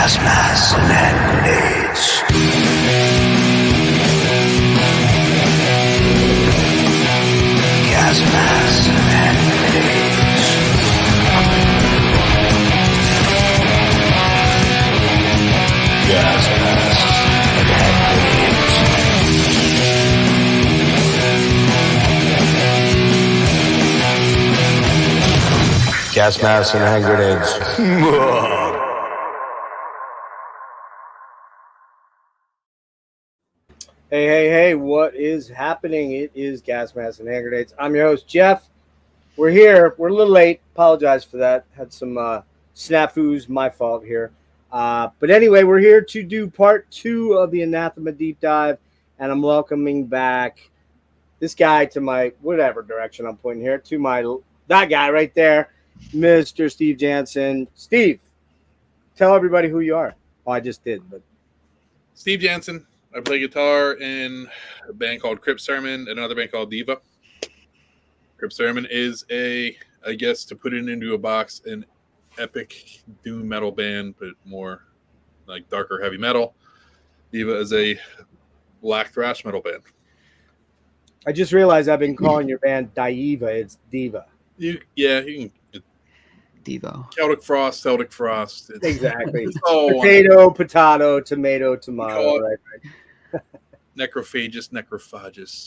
Gas masks and hand grenades. Gas masks and hand grenades. Gas masks and hand grenades. Gas masks and hand grenades. Hey, what is happening? It is Gas Masks and Hand Grenades. I'm your host, Jeff. We're here. We're a little late. Apologize for that. Had some snafus. My fault here. But anyway, we're here to do part 2 of the Anathema deep dive, and I'm welcoming back this guy to my whatever direction I'm pointing here, to that guy right there, Mr. Steve Jansson. Steve, tell everybody who you are. Oh, I just did, but Steve Jansson. I play guitar in a band called Crypt and another band called Daeva. Crypt is I guess to put it into a box, an epic doom metal band, but more like darker heavy metal. Daeva is a black thrash metal band. I just realized I've been calling your band Daeva. It's Diva. You can. Devo. Celtic Frost. Exactly. Oh, Potato, tomato, right. Necrophagous.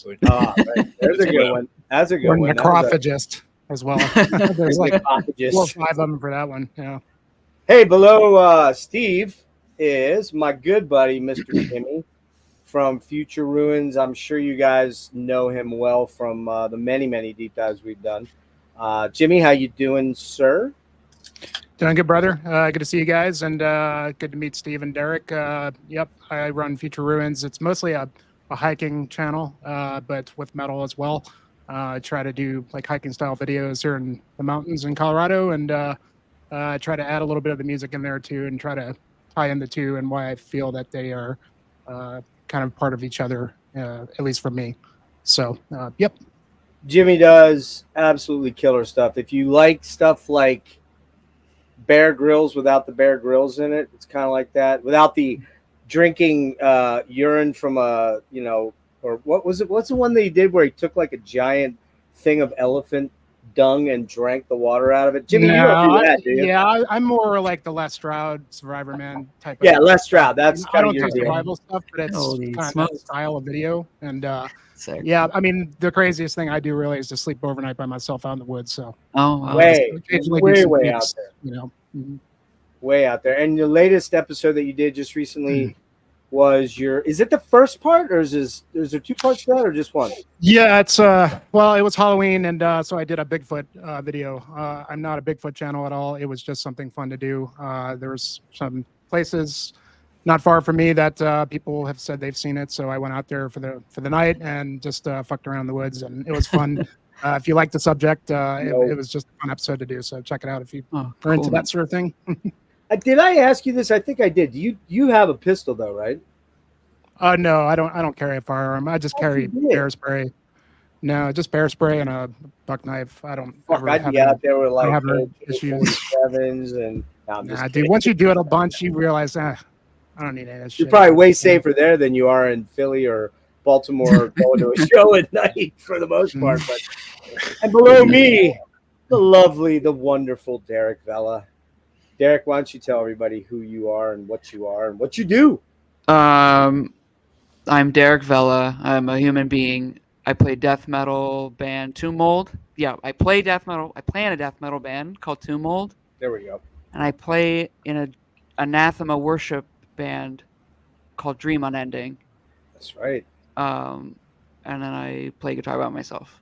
Like, right. There's a good one. That's a good or one. Necrophagist as well. There's like 4 or 5 of them for that one. Yeah. Hey, below Steve is my good buddy, Mr. Jimmy from Future Ruins. I'm sure you guys know him well from the many deep dives we've done. Jimmy, how you doing, sir? Doing good, brother. Good to see you guys, and good to meet Steve and Derrick. Yep, I run Future Ruins. It's mostly a hiking channel, but with metal as well. I try to do like hiking style videos here in the mountains in Colorado, and try to add a little bit of the music in there too, and try to tie in the two and why I feel that they are kind of part of each other, at least for me. So, yep. Jimmy does absolutely killer stuff. If you like stuff like Bear Grylls without the Bear Grylls in it, it's kind of like that. Without the drinking urine from or what was it? What's the one that he did where he took like a giant thing of elephant dung and drank the water out of it? Jimmy, you don't do that, do you? Yeah, I'm more like the Les Stroud Survivor Man type. Yeah, Les Stroud. That's I kind of don't your do deal. survival stuff, but it's Holy kind of smokes. that style of video. And Sick. yeah, I mean, the craziest thing I do really is to sleep overnight by myself out in the woods. So Oh, wow. occasionally do some way gigs, out there. you know. Mhm. Way out there. And the latest episode that you did just recently was is it the first part, or is there 2 parts to that, or just one? Yeah, it's well, it was Halloween, and so I did a Bigfoot video. I'm not a Bigfoot channel at all. It was just something fun to do. There's some places not far from me that people have said they've seen it, so I went out there for the night and just fucked around in the woods, and it was fun. If you like the subject, it was just a fun episode to do. So check it out if you are into that sort of thing. Did I ask you this? I think I did. You have a pistol though, right? No, I don't carry a firearm. I just carry bear spray. No, just bear spray and a buck knife. I don't. I'd be out there with like issues. sevens and. No, I'm just Nah, kidding. dude. Once you do it a bunch, you realize, I don't need any of that shit. You're probably way safer there than you are in Philly or Baltimore going to a show at night for the most part. But and below me, the lovely, the wonderful Derrick Vella. Derrick, why don't you tell everybody who you are and what you do? I'm Derrick Vella. I'm a human being. I play death metal band Tomb Mold. Yeah, I play death metal. I play in a death metal band called Tomb Mold. There we go. And I play in a Anathema worship band called Dream Unending. That's right. And then I play guitar by myself.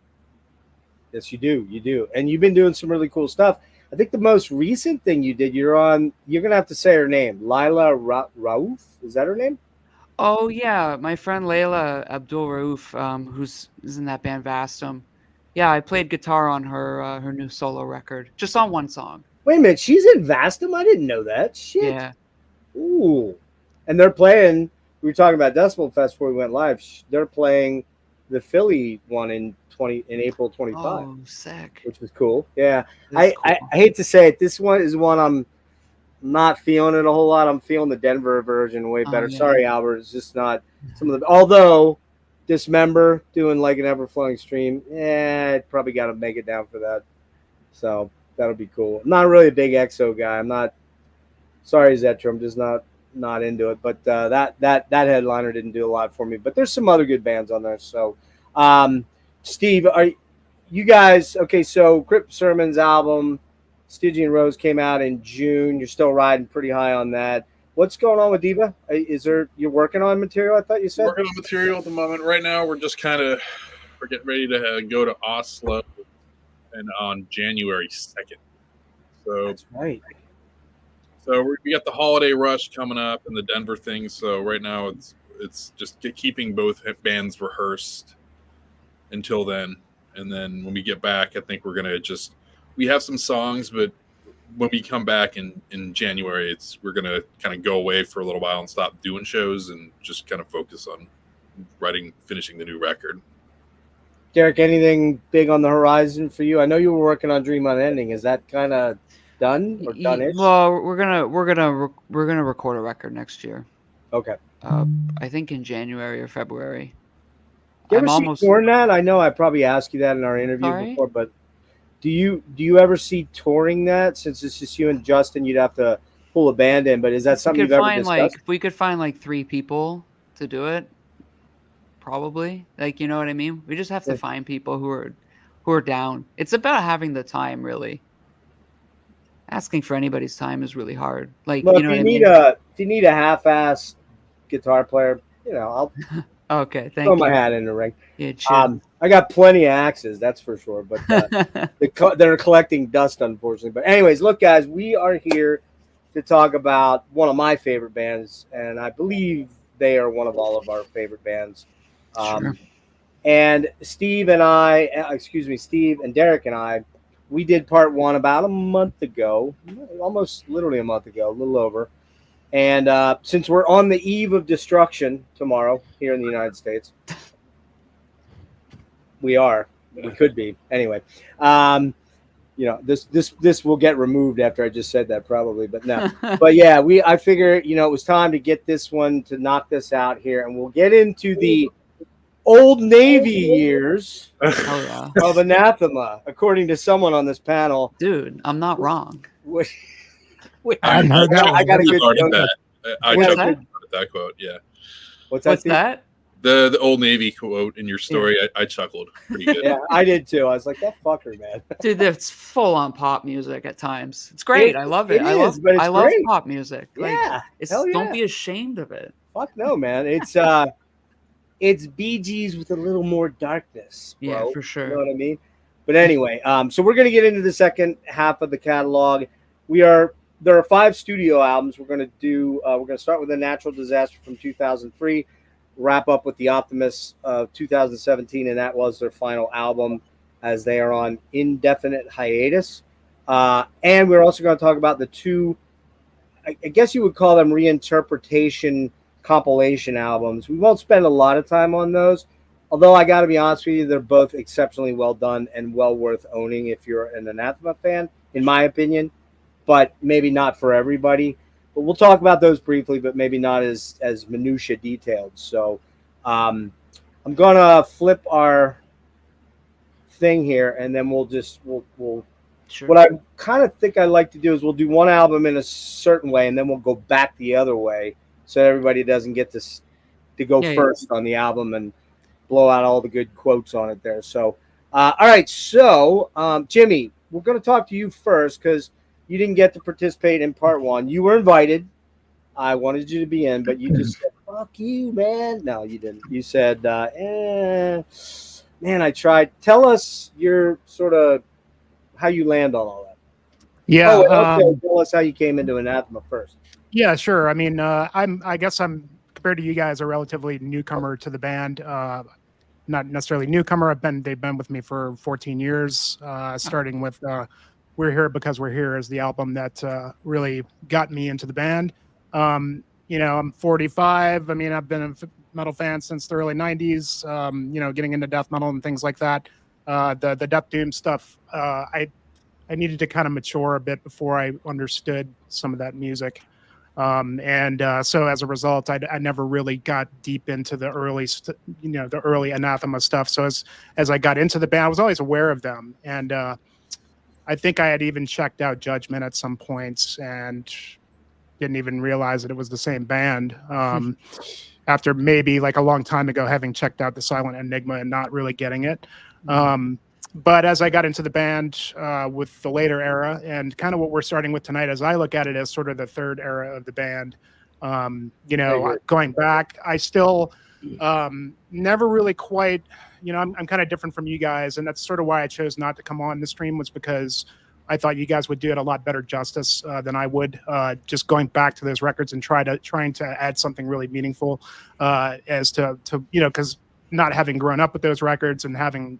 Yes, you do. You do. And you've been doing some really cool stuff. I think the most recent thing you did, you're going to have to say her name. Lila Raouf? Is that her name? Oh, yeah. My friend Layla Abdul Raouf, who's in that band Vastum. Yeah, I played guitar on her new solo record. Just on one song. Wait a minute. She's in Vastum? I didn't know that. Shit. Yeah. Ooh. And they're playing, we were talking about Decibel Fest before we went live. They're playing the Philly one in April 25. Oh, sick. Which was cool. Yeah. That's I cool. hate to say it. This one is one not feeling it a whole lot. I'm feeling the Denver version way Oh, better. yeah. Sorry, Albert. It's just not some of the. Although Dismember doing like an ever flowing stream, probably got to make it down for that. So that'll be cool. I'm not really a big EXO guy. I'm not. Sorry, Zetra. I'm just not into it. But that headliner didn't do a lot for me. But there's some other good bands on there. So, Steve, are you guys okay? So Crypt Sermon's album, Stygian Rose, came out in June. You're still riding pretty high on that. What's going on with Daeva? You're working on material? I thought you said Working on material at the moment. Right now, we're just we're getting ready to go to Oslo, and on January 2nd. So that's right. So we got the holiday rush coming up and the Denver thing. So right now it's just keeping both bands rehearsed until then, and then when we get back, I think we're gonna we have some songs, but when we come back in January, we're gonna kind of go away for a little while and stop doing shows and just kind of focus on finishing the new record. Derrick, anything big on the horizon for you? I know you were working on Dream Unending. Is that kind of done or done-ish? Well, we're gonna record a record next year. Okay. I think in January or February. You ever see touring that? I know I probably asked you that in our interview before, but do you ever see touring that? Since it's just you and Justin, you'd have to pull a band in. But is that something you've ever discussed? If we could find like 3 people to do it, probably. Like, you know what I mean? We just have to find people who are down. It's about having the time, really. Asking for anybody's time is really hard. Like, well, you know, if you need a half-ass guitar player, I'll okay, thank throw you. my hat in the ring. Yeah, chill. I got plenty of axes, that's for sure. But they're collecting dust, unfortunately. But anyways, look, guys, we are here to talk about one of my favorite bands, and I believe they are one of all of our favorite bands. Sure. And Steve and Derrick and I, we did part 1 about a month ago, almost literally a month ago, a little over. And since we're on the eve of destruction tomorrow here in the United States, we could be anyway. This will get removed after I just said that probably, but no. But yeah, I figure it was time to get this one to knock this out here, and we'll get into the old Navy years of Anathema, according to someone on this panel. Dude, I'm not wrong. I got a good joke. I chuckled at that quote. Yeah. What's that? The Old Navy quote in your story. Yeah. I chuckled pretty good. Yeah, I did too. I was like, that fucker, man. Dude, that's full on pop music at times. It's great. I love it. I love pop music. Yeah. Don't be ashamed of it. Fuck no, man. It's Bee Gees with a little more darkness, bro. Yeah, for sure. You know what I mean? But anyway, so we're gonna get into the second half of the catalog. There are 5 studio albums we're gonna do. We're gonna start with A Natural Disaster from 2003, wrap up with the Optimist of 2017, and that was their final album, as they are on indefinite hiatus. And we're also going to talk about the 2, I guess you would call them reinterpretation compilation albums. We won't spend a lot of time on those, although I got to be honest with you, they're both exceptionally well done and well worth owning if you're an Anathema fan, in my opinion, but maybe not for everybody. But we'll talk about those briefly, but maybe not as minutia detailed. So I'm gonna flip our thing here, and then we'll sure. What I kind of think I like to do is we'll do one album in a certain way, and then we'll go back the other way, so everybody doesn't get to go first on the album and blow out all the good quotes on it there. So all right, so Jimmy, we're gonna talk to you first because you didn't get to participate in part 1. You were invited. I wanted you to be in, but you just said, fuck you, man. No, you didn't. You said, man, I tried. Tell us your sort of how you land on all that. Yeah. Okay. Tell us how you came into Anathema first. Yeah, sure. I mean, I guess I'm, compared to you guys, a relatively newcomer to the band. Not necessarily newcomer. They've been with me for 14 years, starting with We're Here Because We're Here is the album that really got me into the band. I'm 45. I mean, I've been a metal fan since the early 90s, getting into death metal and things like that. The Death Doom stuff, I needed to kind of mature a bit before I understood some of that music. So as a result, I never really got deep into the the early Anathema stuff. So as I got into the band, I was always aware of them. And I think I had even checked out Judgment at some points and didn't even realize that it was the same band. After maybe like a long time ago, having checked out the Silent Enigma and not really getting it. But as I got into the band with the later era, and kind of what we're starting with tonight, as I look at it as sort of the third era of the band, going back, I still never really quite, I'm kind of different from you guys, and that's sort of why I chose not to come on the stream, was because I thought you guys would do it a lot better justice than I would, just going back to those records and trying to add something really meaningful as to because not having grown up with those records and having,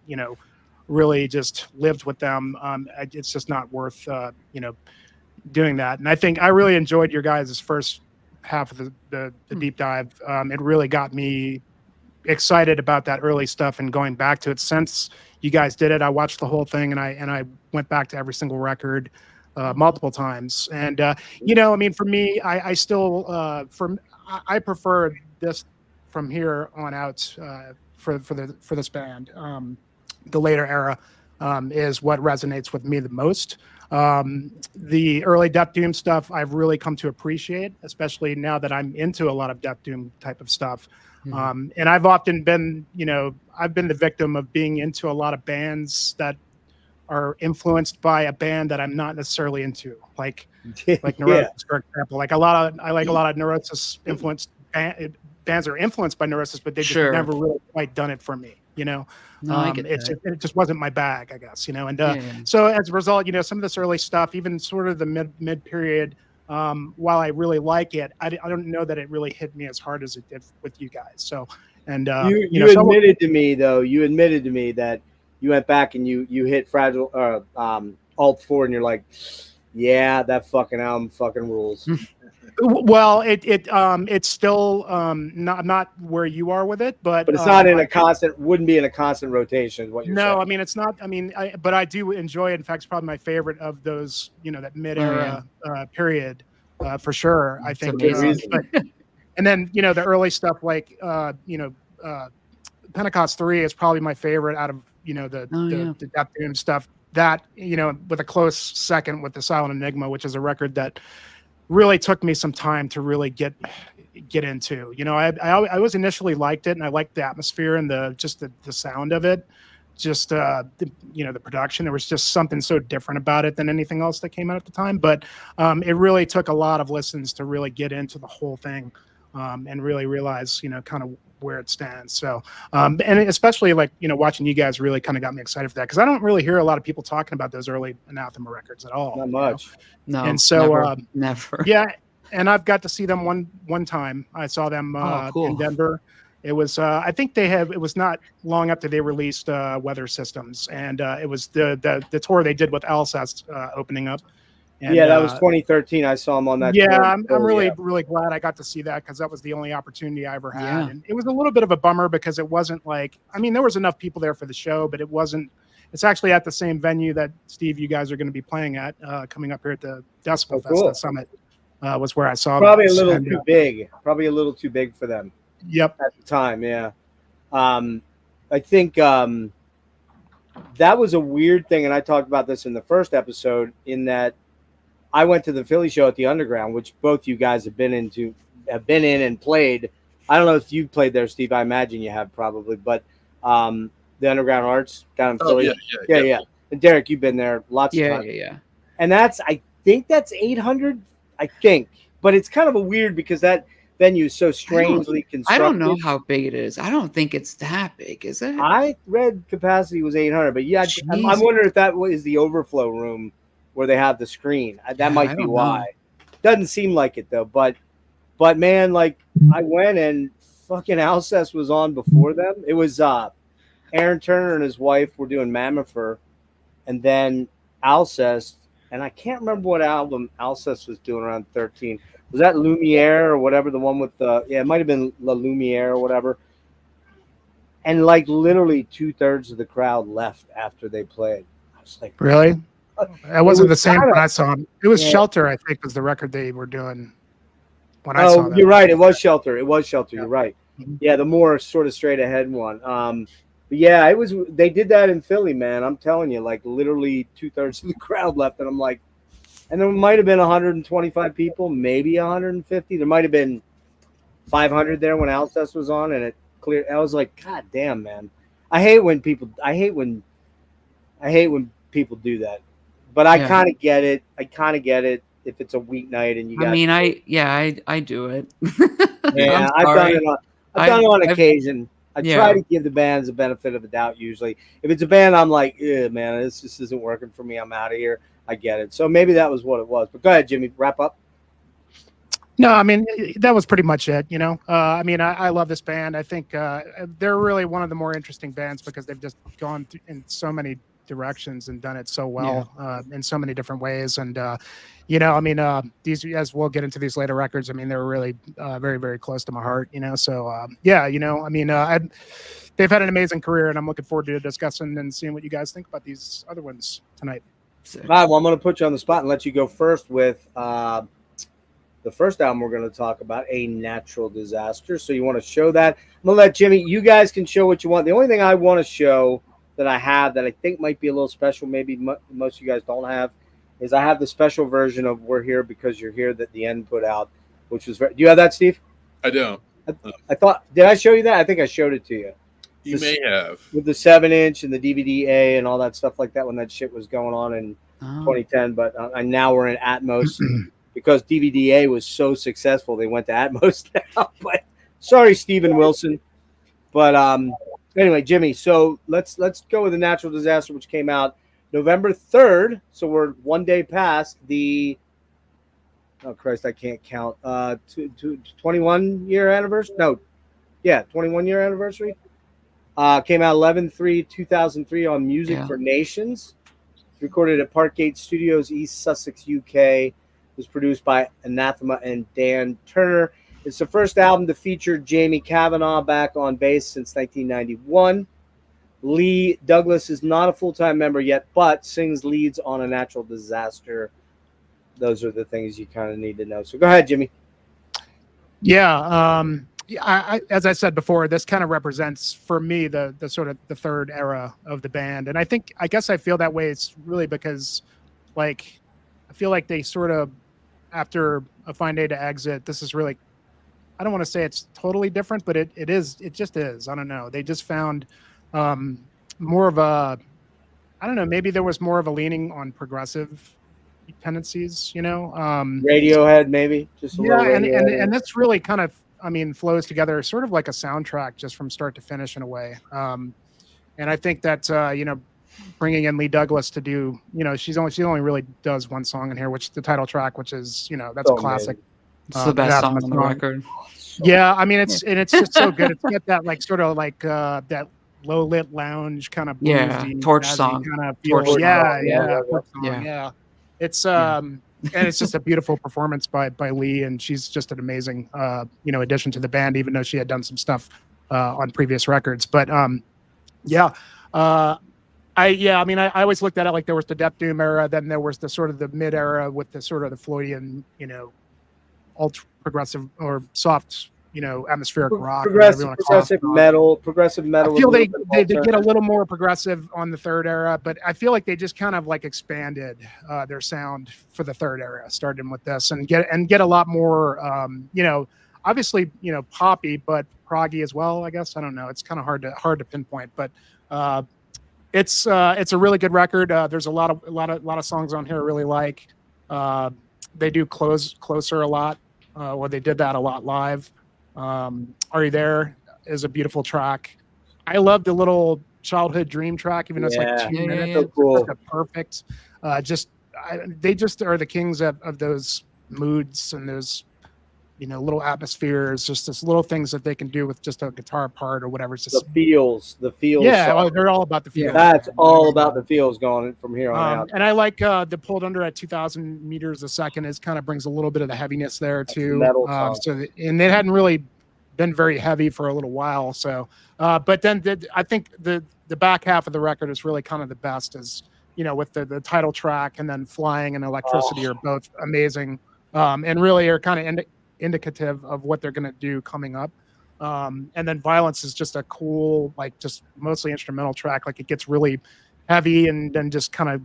really just lived with them, it's just not worth, doing that. And I think I really enjoyed your guys' first half of the deep dive. It really got me excited about that early stuff and going back to it. Since you guys did it, I watched the whole thing and I went back to every single record multiple times. And for me, I still I prefer this from here on out for this band. The later era is what resonates with me the most. The early Death Doom stuff I've really come to appreciate, especially now that I'm into a lot of Death Doom type of stuff. And I've often been, I've been the victim of being into a lot of bands that are influenced by a band that I'm not necessarily into, like Neurosis, for example. I like a lot of Neurosis influenced bands are influenced by Neurosis, but they just never really quite done it for me. No, I get that. It just wasn't my bag, I guess. So as a result, some of this early stuff, even sort of the mid period, while I really like it, I don't know that it really hit me as hard as it did with you guys. So, and you admitted to me that you went back and you hit Fragile Alt 4 and you're like, yeah, that fucking album fucking rules. Well, it's still not where you are with it, but it's not in a constant. Wouldn't be in a constant rotation. Is what you're saying. No, I mean it's not. I mean, but I do enjoy it. In fact, it's probably my favorite of those. That mid-era period, for sure. I think. And then the early stuff like Pentecost 3 is probably my favorite out of the Death Doom stuff. That with a close second with the Silent Enigma, which is a record that really took me some time to really get into. I was initially liked it, and I liked the atmosphere and the sound of it, the production. There was just something so different about it than anything else that came out at the time. But it really took a lot of listens to really get into the whole thing and really realize kind of where it stands. So and especially watching you guys really kind of got me excited for that, because I don't really hear a lot of people talking about those early Anathema records at all. Not much. No, and so never. Yeah, and I've got to see them one time. I saw them cool. in Denver. It was I think it was not long after they released Weather Systems, and it was the tour they did with Alcest opening up. And, that was 2013. I saw them on that. Yeah, tour. I'm really glad I got to see that, because that was the only opportunity I ever had. Yeah. And it was a little bit of a bummer because it wasn't there was enough people there for the show, but it wasn't. It's actually at the same venue that Steve, you guys are going to be playing at coming up here at the Decibel Fest Summit. Was where I saw them. Probably a little too big. Probably a little too big for them. Yep. At the time, yeah. I think that was a weird thing, and I talked about this in the first episode, in that I went to the Philly show at the Underground, which both you guys have been in and played. I don't know if you played there, Steve. I imagine you have probably, but the Underground Arts down in Philly. Yeah. And Derrick, you've been there lots of times. Yeah. And I think that's 800. I think, but it's kind of a weird, because that venue is so strangely constructed. I don't know how big it is. I don't think it's that big, is it? I read capacity was 800, but yeah, I'm wondering if that is the overflow room where they have the screen. That might be why. Doesn't seem like it though. But man, I went and fucking Alcest was on before them. It was Aaron Turner and his wife were doing Mammofer, and then Alcest, and I can't remember what album Alcest was doing around 13. Was that Lumiere or whatever, the one with it might have been La Lumiere or whatever. And literally 2/3 of the crowd left after they played. I was like, really? That wasn't the was same kinda- when I saw them. It was Yeah. Shelter, I think, was the record they were doing when I saw Oh, them. you're right. It was Shelter. It was Shelter. Yeah. You're right. Mhm. Yeah, the more sort of straight ahead one. But yeah, it was. They did that in Philly, man. I'm telling you, like literally 2/3 of the crowd left, and I'm like, and there might have been 125 people, maybe 150. There might have been 500 there when Alcest was on, and it cleared. I was like, God damn, man. I hate when people do that. But I Yeah. kind of get it. If it's a weeknight and you got, I mean, I do it. yeah, I'm sorry. I've done it on I've- occasion. I yeah. try to give the bands the benefit of the doubt. Usually, if it's a band, I'm like, man, this just isn't working for me. I'm out of here. I get it. So maybe that was what it was. But go ahead, Jimmy. Wrap up. No, I mean, that was pretty much it, I mean, I love this band. I think they're really one of the more interesting bands because they've just gone in so many directions and done it so well in so many different ways. And, I mean, these, as we'll get into these later records, I mean, they're really very, very close to my heart, So, I mean, they've had an amazing career, and I'm looking forward to discussing and seeing what you guys think about these other ones tonight. All right, well, I'm going to put you on the spot and let you go first with the first album we're going to talk about, A Natural Disaster. So you want to show that? I'm going to let Jimmy, you guys can show what you want. The only thing I want to show that I have that I think might be a little special, maybe most of you guys don't have, is I have the special version of We're Here Because You're Here that the End put out, which was very... Do you have that, Steve? I don't. I thought... Did I show you that? I think I showed it to you. You may have. With the 7-inch and the DVD-A and all that stuff like that when that shit was going on in Oh. 2010. But now we're in Atmos. Because DVD-A was so successful, they went to Atmos now. But sorry, Steven Wilson. But anyway, Jimmy. So let's go with The Natural Disaster, which came out November 3rd. So we're one day past the. Oh Christ, I can't count. 21-year anniversary. No, yeah, 21-year anniversary. Came out 11/3/2003 on Music for Nations. Recorded at Parkgate Studios, East Sussex, UK. Was produced by Anathema and Dan Turner. It's the first album to feature Jamie Cavanaugh back on bass since 1991. Lee Douglas is not a full-time member yet, but sings leads on A Natural Disaster. Those are the things you kind of need to know. So go ahead, Jimmy. Yeah, I as I said before, this kind of represents for me the sort of the third era of the band, and I guess I feel that way. It's really because, like, I feel like they sort of, after A Fine Day to Exit, this is really, I don't want to say it's totally different, but it just is. I don't know. They just found more of a, I don't know, maybe there was more of a leaning on progressive tendencies, Radiohead, maybe. Just a little Radiohead. And that's really kind of, I mean, flows together sort of like a soundtrack just from start to finish in a way. And I think that, bringing in Lee Douglas to do, she only really does one song in here, which the title track, which is, that's a classic. It's the best song on the record. Yeah, I mean, it's just so good. It's got that like sort of like that low lit lounge kind of bluesy, torch song kind of torch feel. song. Yeah. It's and it's just a beautiful performance by Lee, and she's just an amazing addition to the band, even though she had done some stuff on previous records. But I always looked at it like there was the Death Doom era, then there was the sort of the mid era with the sort of the Floydian, ultra progressive or soft, atmospheric rock. Progressive metal. I feel they get a little more progressive on the third era, but I feel like they just kind of like expanded their sound for the third era, starting with this, and get a lot more, obviously, poppy, but proggy as well. I guess I don't know. It's kind of hard to pinpoint, but. It's a really good record. There's a lot of songs on here I really like. They do Closer a lot. They did that a lot live. Are You There is a beautiful track. I love the little Childhood Dream track, even though it's like 2 minutes. So cool. It's perfect. They just are the kings of those moods and those little atmospheres, just this little things that they can do with just a guitar part or whatever. It's just the feels. Yeah, they're all about the feels. That's all about the feels going from here on out. And I like the Pulled Under at 2,000 meters a second is kind of brings a little bit of the heaviness there too. Metal and they hadn't really been very heavy for a little while. So, but then I think the back half of the record is really kind of the best as with the title track and then Flying and Electricity are both amazing, and really are kind of indicative of what they're going to do coming up. And then Violence is just a cool, like just mostly instrumental track. Like it gets really heavy and then just kind of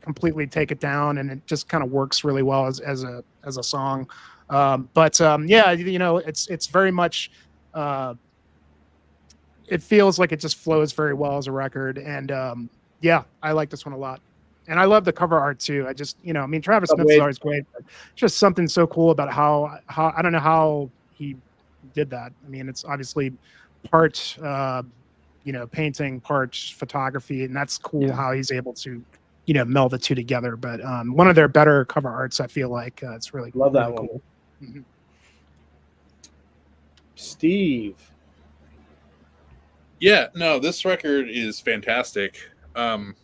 completely take it down, and it just kind of works really well as a song. Yeah, it's very much, it feels like it just flows very well as a record. And yeah, I like this one a lot. And I love the cover art too. I just, Travis Smith is always great, but just something so cool about how I don't know how he did that. I mean, it's obviously part, painting, part photography, and that's cool how he's able to, meld the two together. But one of their better cover arts, I feel like it's really Love that really one. cool. Mm-hmm. Steve. Yeah, no, this record is fantastic. I'm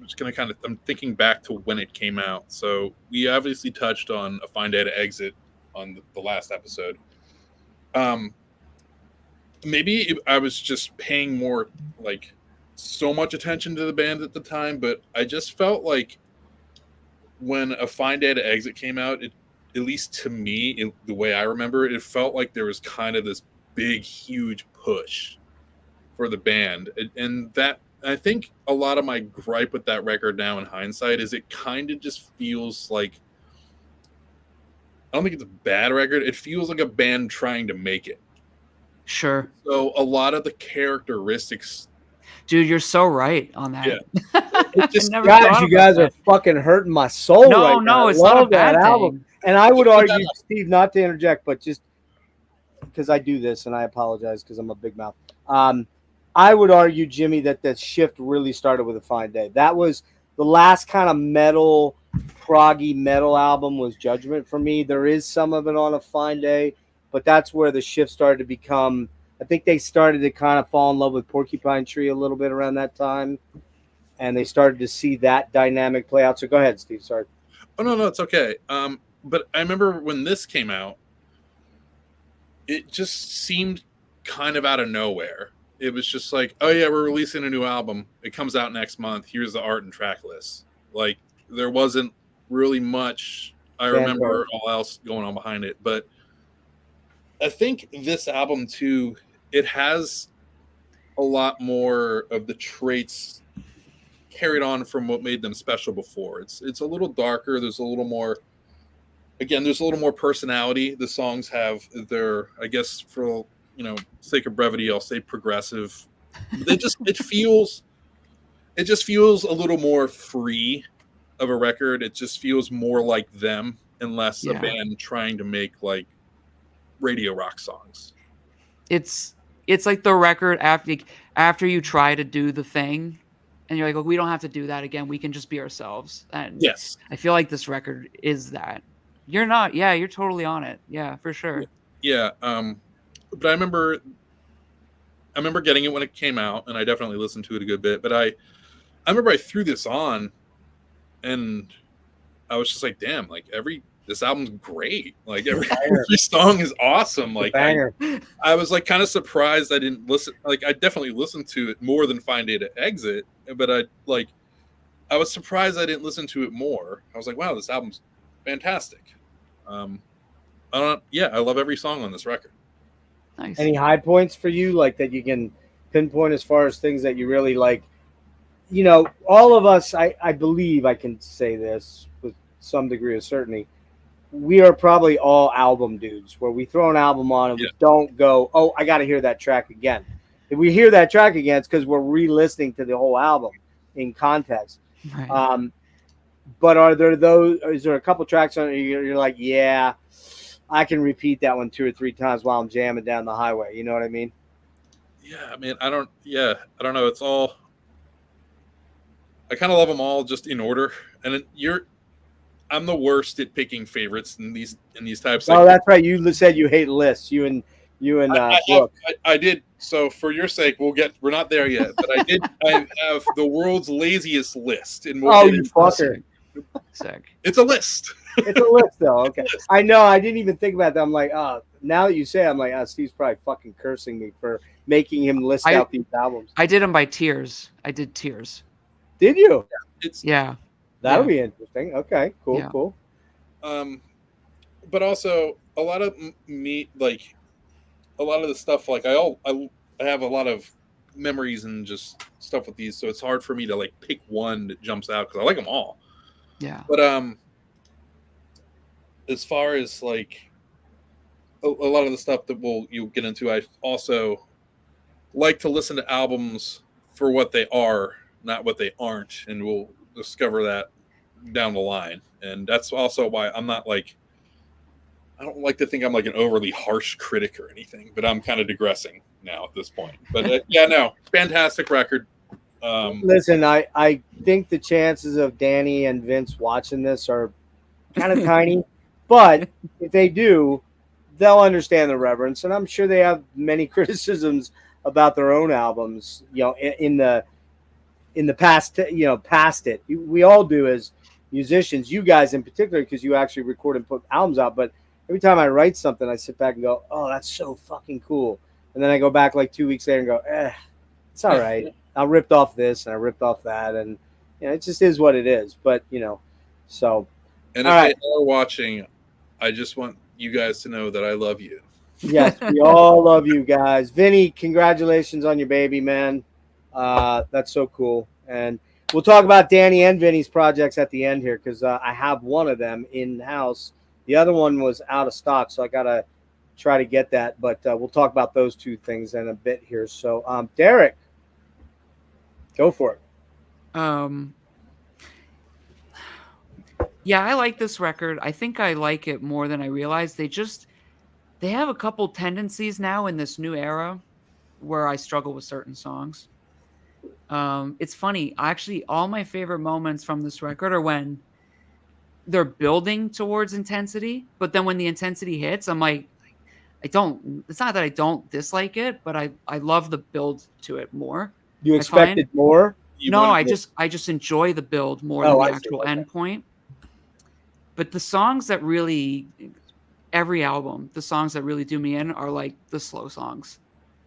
just gonna I'm thinking back to when it came out. So we obviously touched on A Fine Day to Exit on the last episode. Maybe I was just paying more, like, so much attention to the band at the time, but I just felt like when A Fine Day to Exit came out, at least to me, the way I remember it, it felt like there was kind of this big, huge push for the band. And that, I think a lot of my gripe with that record now in hindsight is it kind of just feels like, I don't think it's a bad record. It feels like a band trying to make it. Sure. So a lot of the characteristics. Dude, you're so right on that. Yeah. Guys, you guys are fucking hurting my soul right now. No, it's not a bad album. And I would argue, Steve, not to interject, but just because I do this and I apologize because I'm a big mouth. I would argue, Jimmy, that the shift really started with A Fine Day. That was the last kind of metal, proggy metal album was Judgment for me. There is some of it on A Fine Day, but that's where the shift started to become. I think they started to kind of fall in love with Porcupine Tree a little bit around that time, and they started to see that dynamic play out. So go ahead, Steve. Sorry. Oh, no, it's okay. But I remember when this came out, it just seemed kind of out of nowhere. It was just like, oh yeah, we're releasing a new album. It comes out next month. Here's the art and track list. Like, there wasn't really much, I remember, all else going on behind it. But I think this album too, it has a lot more of the traits carried on from what made them special before. It's a little darker. There's a little more, again, there's a little more personality. The songs have their, I guess, for sake of brevity, I'll say progressive. It just feels a little more free of a record. It just feels more like them and less a band trying to make like radio rock songs. It's like the record after you try to do the thing and you're like, well, we don't have to do that again. We can just be ourselves. And yes, I feel like this record is that. You're not. Yeah, you're totally on it. Yeah, for sure. Yeah. But I remember getting it when it came out, and I definitely listened to it a good bit. But I remember I threw this on, and I was just like, "Damn! Like this album's great. Like every song is awesome. Like I was like kind of surprised I didn't listen. Like I definitely listened to it more than Fine Day to Exit, but I was surprised I didn't listen to it more. I was like, wow, this album's fantastic. I love every song on this record. Nice. Any high points for you, like that you can pinpoint as far as things that you really like? All of us, I believe I can say this with some degree of certainty. We are probably all album dudes where we throw an album on and we don't go, oh, I got to hear that track again. If we hear that track again, it's because we're re-listening to the whole album in context. Right. But is there a couple tracks on it you're like, yeah, I can repeat that one 2 or 3 times while I'm jamming down the highway. You know what I mean? Yeah, I mean, I don't know. It's all, I kind of love them all just in order. And I'm the worst at picking favorites in these types. Oh, that's right. You said you hate lists. You and I did. So for your sake, we're not there yet, but I have the world's laziest list. And you fucker. It's a list. It's a list, though. Okay. I know. I didn't even think about that. I'm like, now that you say it, I'm like, Steve's probably fucking cursing me for making him list out these albums. I did them by tiers. I did tiers. Did you? It's Yeah. That'll Yeah. be interesting. Okay, cool, Yeah. cool. but also a lot of me, like a lot of the stuff, like I have a lot of memories and just stuff with these, so it's hard for me to like pick one that jumps out because I like them all. Yeah. But as far as like a lot of the stuff that you'll get into, I also like to listen to albums for what they are, not what they aren't, and we'll discover that down the line. And that's also why I'm not like, I don't like to think I'm like an overly harsh critic or anything, but I'm kind of digressing now at this point. But yeah, no, fantastic record. Listen, I think the chances of Danny and Vince watching this are kind of tiny, but if they do, they'll understand the reverence, and I'm sure they have many criticisms about their own albums, you know, in the past, you know, past it. We all do as musicians, you guys in particular, because you actually record and put albums out. But every time I write something, I sit back and go, oh, that's so fucking cool. And then I go back like 2 weeks later and go, it's all right. I ripped off this and I ripped off that. And, you know, it just is what it is. But, you know, so. And if all right. they are watching, I just want you guys to know that I love you. Yes, we all love you guys. Vinny, congratulations on your baby, man. That's so cool. And we'll talk about Danny and Vinny's projects at the end here, because I have one of them in-house. The other one was out of stock, so I got to try to get that. But we'll talk about those two things in a bit here. So, Derrick, go for it. Yeah, I like this record. I think I like it more than I realized. They have a couple tendencies now in this new era where I struggle with certain songs. It's funny. Actually, all my favorite moments from this record are when they're building towards intensity, but then when the intensity hits, I'm like, it's not that I don't dislike it, but I love the build to it more. You expected more? I just enjoy the build more than the actual end point. But the songs that really, every album, the songs that really do me in are like the slow songs,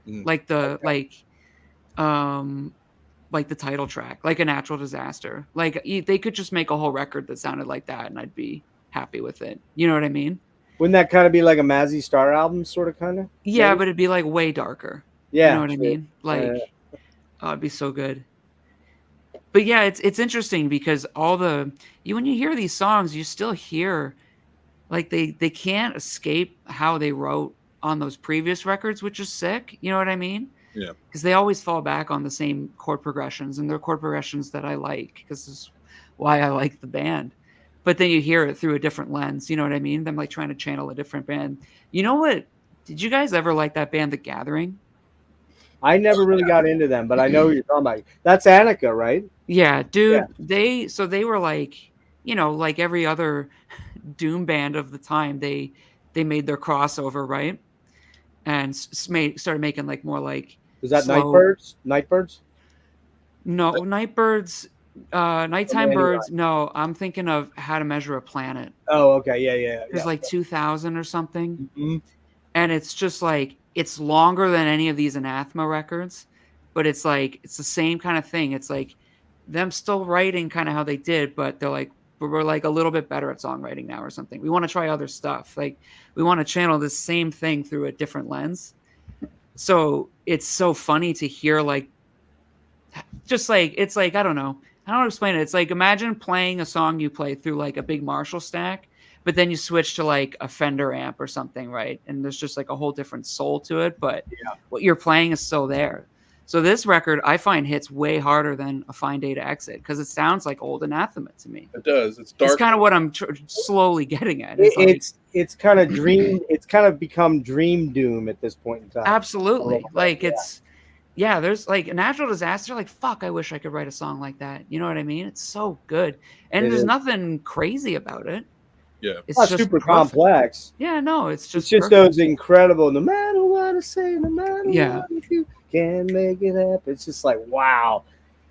like the like the title track, like A Natural Disaster. Like they could just make a whole record that sounded like that, and I'd be happy with it. You know what I mean? Wouldn't that kind of be like a Mazzy Star album, sort of, kind of? Yeah, but it'd be like way darker. Yeah, you know what I mean? Like, it'd be so good. But yeah, it's interesting because when you hear these songs, you still hear like they can't escape how they wrote on those previous records, which is sick. You know what I mean? Yeah. Because they always fall back on the same chord progressions, and they're chord progressions that I like, because this is why I like the band. But then you hear it through a different lens. You know what I mean? I'm like trying to channel a different band. You know what? Did you guys ever like that band, The Gathering? I never really got into them, but I know who you're talking about. That's Annika, right? Yeah, dude. Yeah. They were like, you know, like every other doom band of the time. They made their crossover, right? And started making like more like. Was that slow... Nightbirds? Nightbirds? No, Nightbirds. Nighttime Birds. No, I'm thinking of How to Measure a Planet. Oh, okay, yeah. It's like 2000 or something, mm-hmm. And it's just like it's longer than any of these Anathema records, but it's like it's the same kind of thing. It's like them still writing kind of how they did, but they're like we're like a little bit better at songwriting now or something. We want to try other stuff. Like we want to channel this same thing through a different lens. So it's so funny to hear like just like it's like I don't know how to explain it. It's like imagine playing a song you play through like a big Marshall stack, but then you switch to like a Fender amp or something, right? And there's just like a whole different soul to it, but what you're playing is still there. So this record I find hits way harder than A Fine Day to Exit because it sounds like old Anathema to me. It does. It's dark. It's kind of what I'm slowly getting at. It's kind of dream. It's kind of become dream doom at this point in time. Absolutely. Like it's. Yeah, there's like a Natural Disaster. Like, fuck, I wish I could write a song like that. You know what I mean? It's so good. And there's nothing crazy about it. Yeah. It's not just super complex. Yeah, no, it's just those incredible, no matter what I say, no matter what, if you can make it happen. It's just like, wow.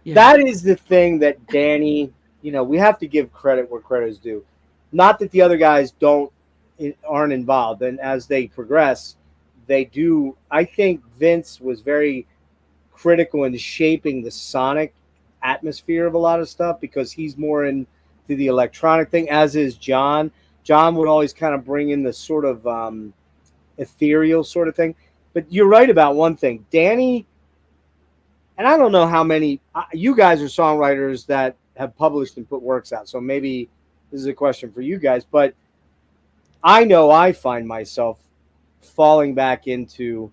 Yeah. That is the thing that Danny, you know, we have to give credit where credit is due. Not that the other guys aren't involved. And as they progress, they do. I think Vince was very critical in shaping the sonic atmosphere of a lot of stuff because he's more into the electronic thing, as is John. John would always kind of bring in the sort of ethereal sort of thing. But you're right about one thing. Danny, and I don't know how many, you guys are songwriters that have published and put works out, so maybe this is a question for you guys, but I know I find myself falling back into,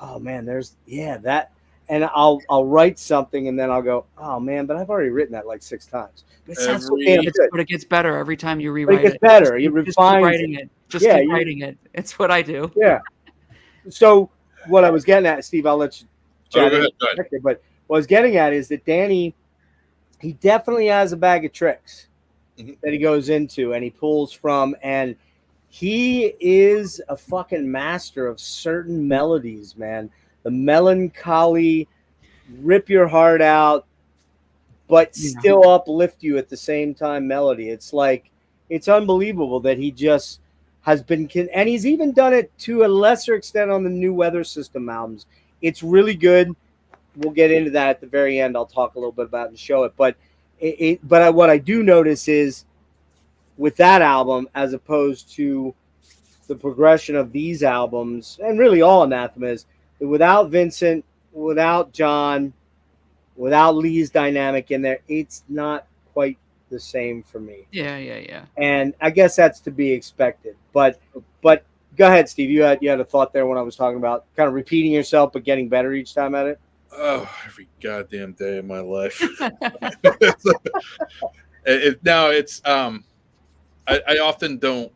oh man, that, and I'll write something and then I'll go, oh man, but I've already written that like 6 times. But it sounds so damn good. But it gets better every time you rewrite it. It gets better. You refine it. Just keep writing it. It's what I do. Yeah. So what I was getting at, Steve, I'll let you chat go ahead. but what I was getting at is that Danny, he definitely has a bag of tricks that he goes into and he pulls from, and he is a fucking master of certain melodies, man. The melancholy, rip your heart out, but still uplift you at the same time melody. It's like, it's unbelievable that he just has been, and he's even done it to a lesser extent on the new Weather System albums. It's really good. We'll get into that at the very end. I'll talk a little bit about it and show it. But what I do notice is with that album, as opposed to the progression of these albums, and really all Anathemas, without Vincent, without John, without Lee's dynamic in there, it's not quite the same for me. Yeah. And I guess that's to be expected. But go ahead, Steve. You had a thought there when I was talking about kind of repeating yourself but getting better each time at it. Oh, every goddamn day of my life. I often don't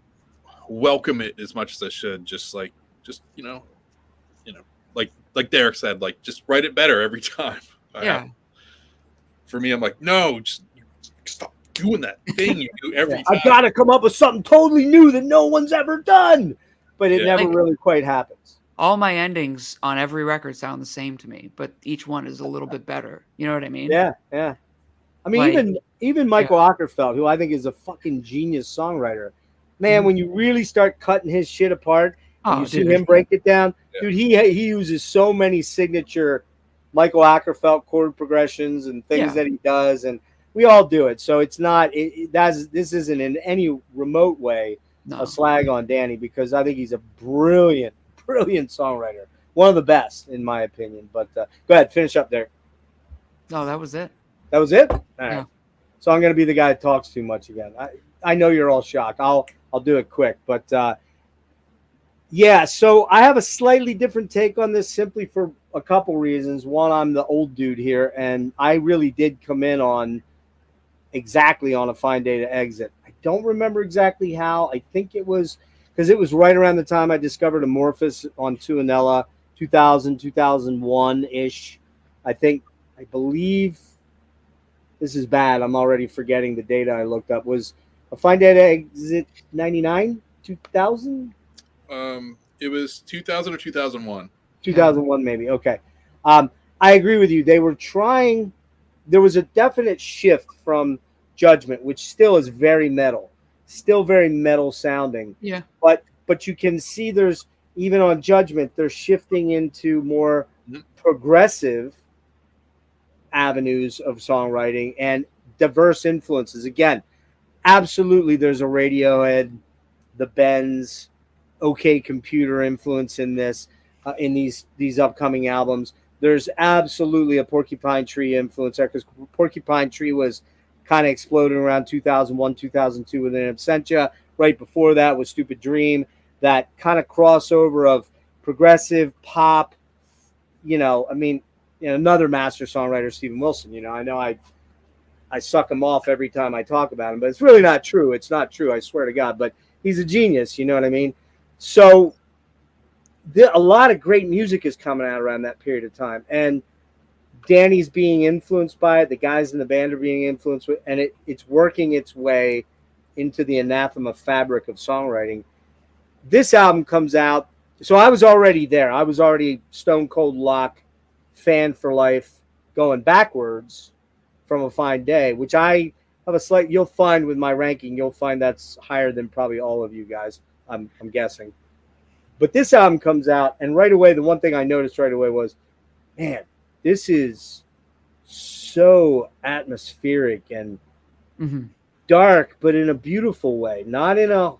welcome it as much as I should. Just like Derrick said, like just write it better every time. Yeah. For me, I'm like, no, just stop doing that thing you do every time. I gotta come up with something totally new that no one's ever done, but it never really quite happens. All my endings on every record sound the same to me, but each one is a little bit better. You know what I mean? Yeah. I mean, even Michael Ockerfeld, who I think is a fucking genius songwriter, man, when you really start cutting his shit apart, and you see him break it down, dude, he uses so many signature Michael Ockerfeld chord progressions and things that he does, and we all do it. So it's not this isn't in any remote way a slag on Danny, because I think he's a brilliant songwriter, one of the best in my opinion. But go ahead, finish up there. No, that was it. That was it. All right. Yeah. So I'm going to be the guy that talks too much again. I know you're all shocked. I'll do it quick, but so I have a slightly different take on this, simply for a couple reasons. One, I'm the old dude here, and I really did come in on exactly on A Fine Day to Exit. I don't remember exactly how. I think it was because it was right around the time I discovered Amorphous on Tuanella, 2000, 2001-ish. I believe, this is bad, I'm already forgetting the data I looked up. Was A Fine Day to Exit 99, 2000? It was 2000 or 2001. 2001, maybe. Okay. I agree with you. They were trying. There was a definite shift from Judgment, which still is very metal, sounding. Yeah. But you can see there's, even on Judgment, they're shifting into more progressive avenues of songwriting and diverse influences. Again, absolutely, there's a Radiohead, the Bends, OK Computer influence in this, in these upcoming albums. There's absolutely a Porcupine Tree influence there, because Porcupine Tree was kind of exploding around 2001, 2002 with an Absentia. Right before that was Stupid Dream. That kind of crossover of progressive pop. Another master songwriter, Steven Wilson. I know I suck him off every time I talk about him, but it's really not true. It's not true, I swear to God. But he's a genius, you know what I mean? So a lot of great music is coming out around that period of time, and Danny's being influenced by it. The guys in the band are being influenced with, and it's working its way into the Anathema fabric of songwriting. This album comes out, so I was already there. I was already Stone Cold Lock fan for life, going backwards from A Fine Day, which I have a slight. You'll find with my ranking, you'll find that's higher than probably all of you guys. I'm guessing. But this album comes out, and right away, the one thing I noticed right away was, man, this is so atmospheric and Hmm. dark, but in a beautiful way, not in a,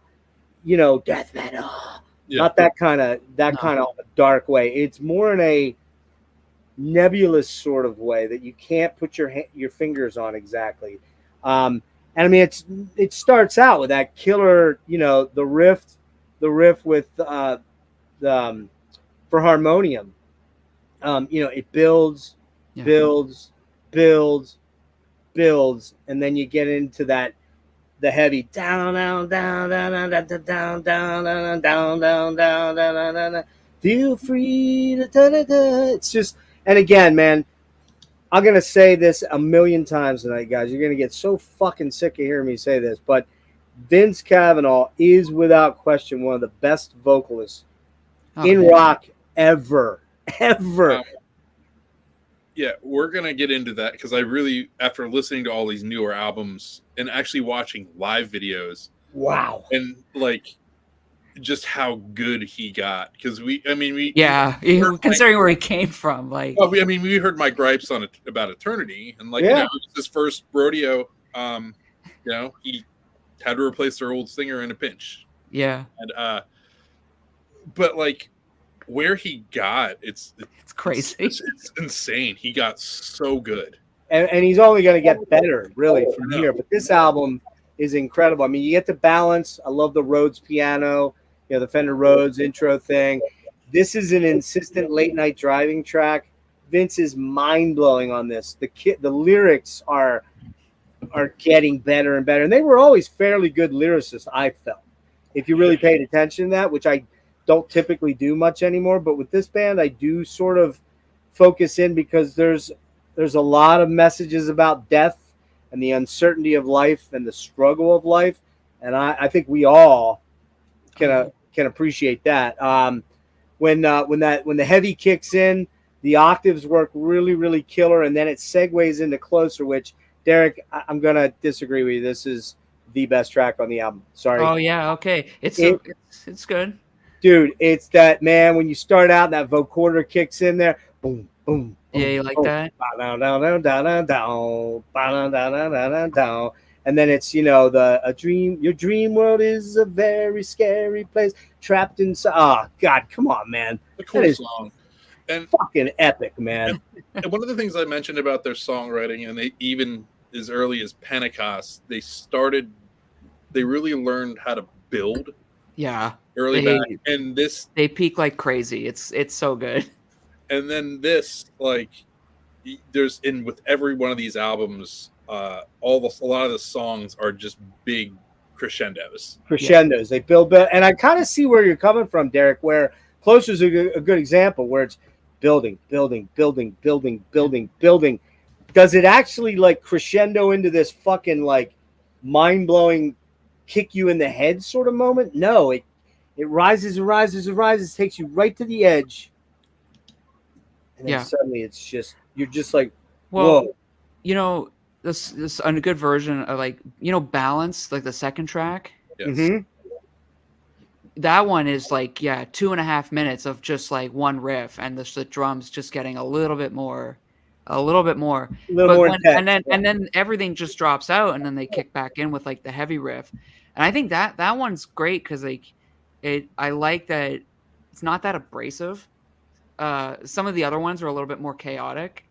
death metal, Yeah. not that kind of No. dark way. It's more in a nebulous sort of way that you can't put your fingers on exactly. And I mean, it starts out with that killer, the riff with the for harmonium. It builds, Yeah. builds, builds, builds, and then you get into the heavy down, down, down, down, down, down, down, down, down, down, down, down, down, down. Feel free to It's just, and again, man, I'm gonna say this a million times tonight, guys. You're gonna get so fucking sick of hearing me say this, but Vince Cavanaugh is without question one of the best vocalists Oh, in yeah. rock ever. Yeah, we're gonna get into that because I really, after listening to all these newer albums and actually watching live videos, Wow. and like just how good he got, because we Yeah, considering where he came from, like, well, we heard my gripes on it about Eternity, and like, Yeah. it was his first rodeo. He had to replace their old singer in a pinch, yeah, and but like where he got, it's crazy. it's insane. He got so good. And he's only going to get better, really, from Yeah. here. But this album is incredible. I mean, you get the balance. I love the Rhodes piano, the Fender Rhodes intro thing. This is an insistent late night driving track. Vince is mind blowing on this. The lyrics are getting better and better, and they were always fairly good lyricists, I felt. If you really paid attention to that, which I don't typically do much anymore, but with this band, I do sort of focus in because there's a lot of messages about death and the uncertainty of life and the struggle of life, and I think we all can appreciate that. When the heavy kicks in, the octaves work really, really killer, and then it segues into Closer, which, Derrick, I'm gonna disagree with you. This is the best track on the album. Sorry. Oh yeah, okay. It's good. Dude, it's that, man, when you start out, that vocoder kicks in there, boom, boom. Yeah, you like that? And then it's, your dream world is a very scary place, trapped inside. Oh, God, come on, man. A cool That is song. And fucking epic, man. And one of the things I mentioned about their songwriting, and they even as early as Pentecost, they really learned how to build Yeah. early back. And they peak like crazy. It's so good. And then this, like, there's with every one of these albums, a lot of the songs are just big crescendos. They build, and I kind of see where you're coming from, Derrick. Where Closer is a good example, where it's building. Does it actually like crescendo into this fucking like mind blowing, kick you in the head sort of moment? No, it rises and rises and rises, takes you right to the edge, and then suddenly you're just like, Well, whoa. This a good version of like, Balance, like the second track. Yes. Mm-hmm. That one is like 2.5 minutes of just like one riff, and the drums just getting a little bit more intense, and then everything just drops out, and then they kick back in with like the heavy riff. And I think that one's great because like I like that it's not that abrasive. Some of the other ones are a little bit more chaotic,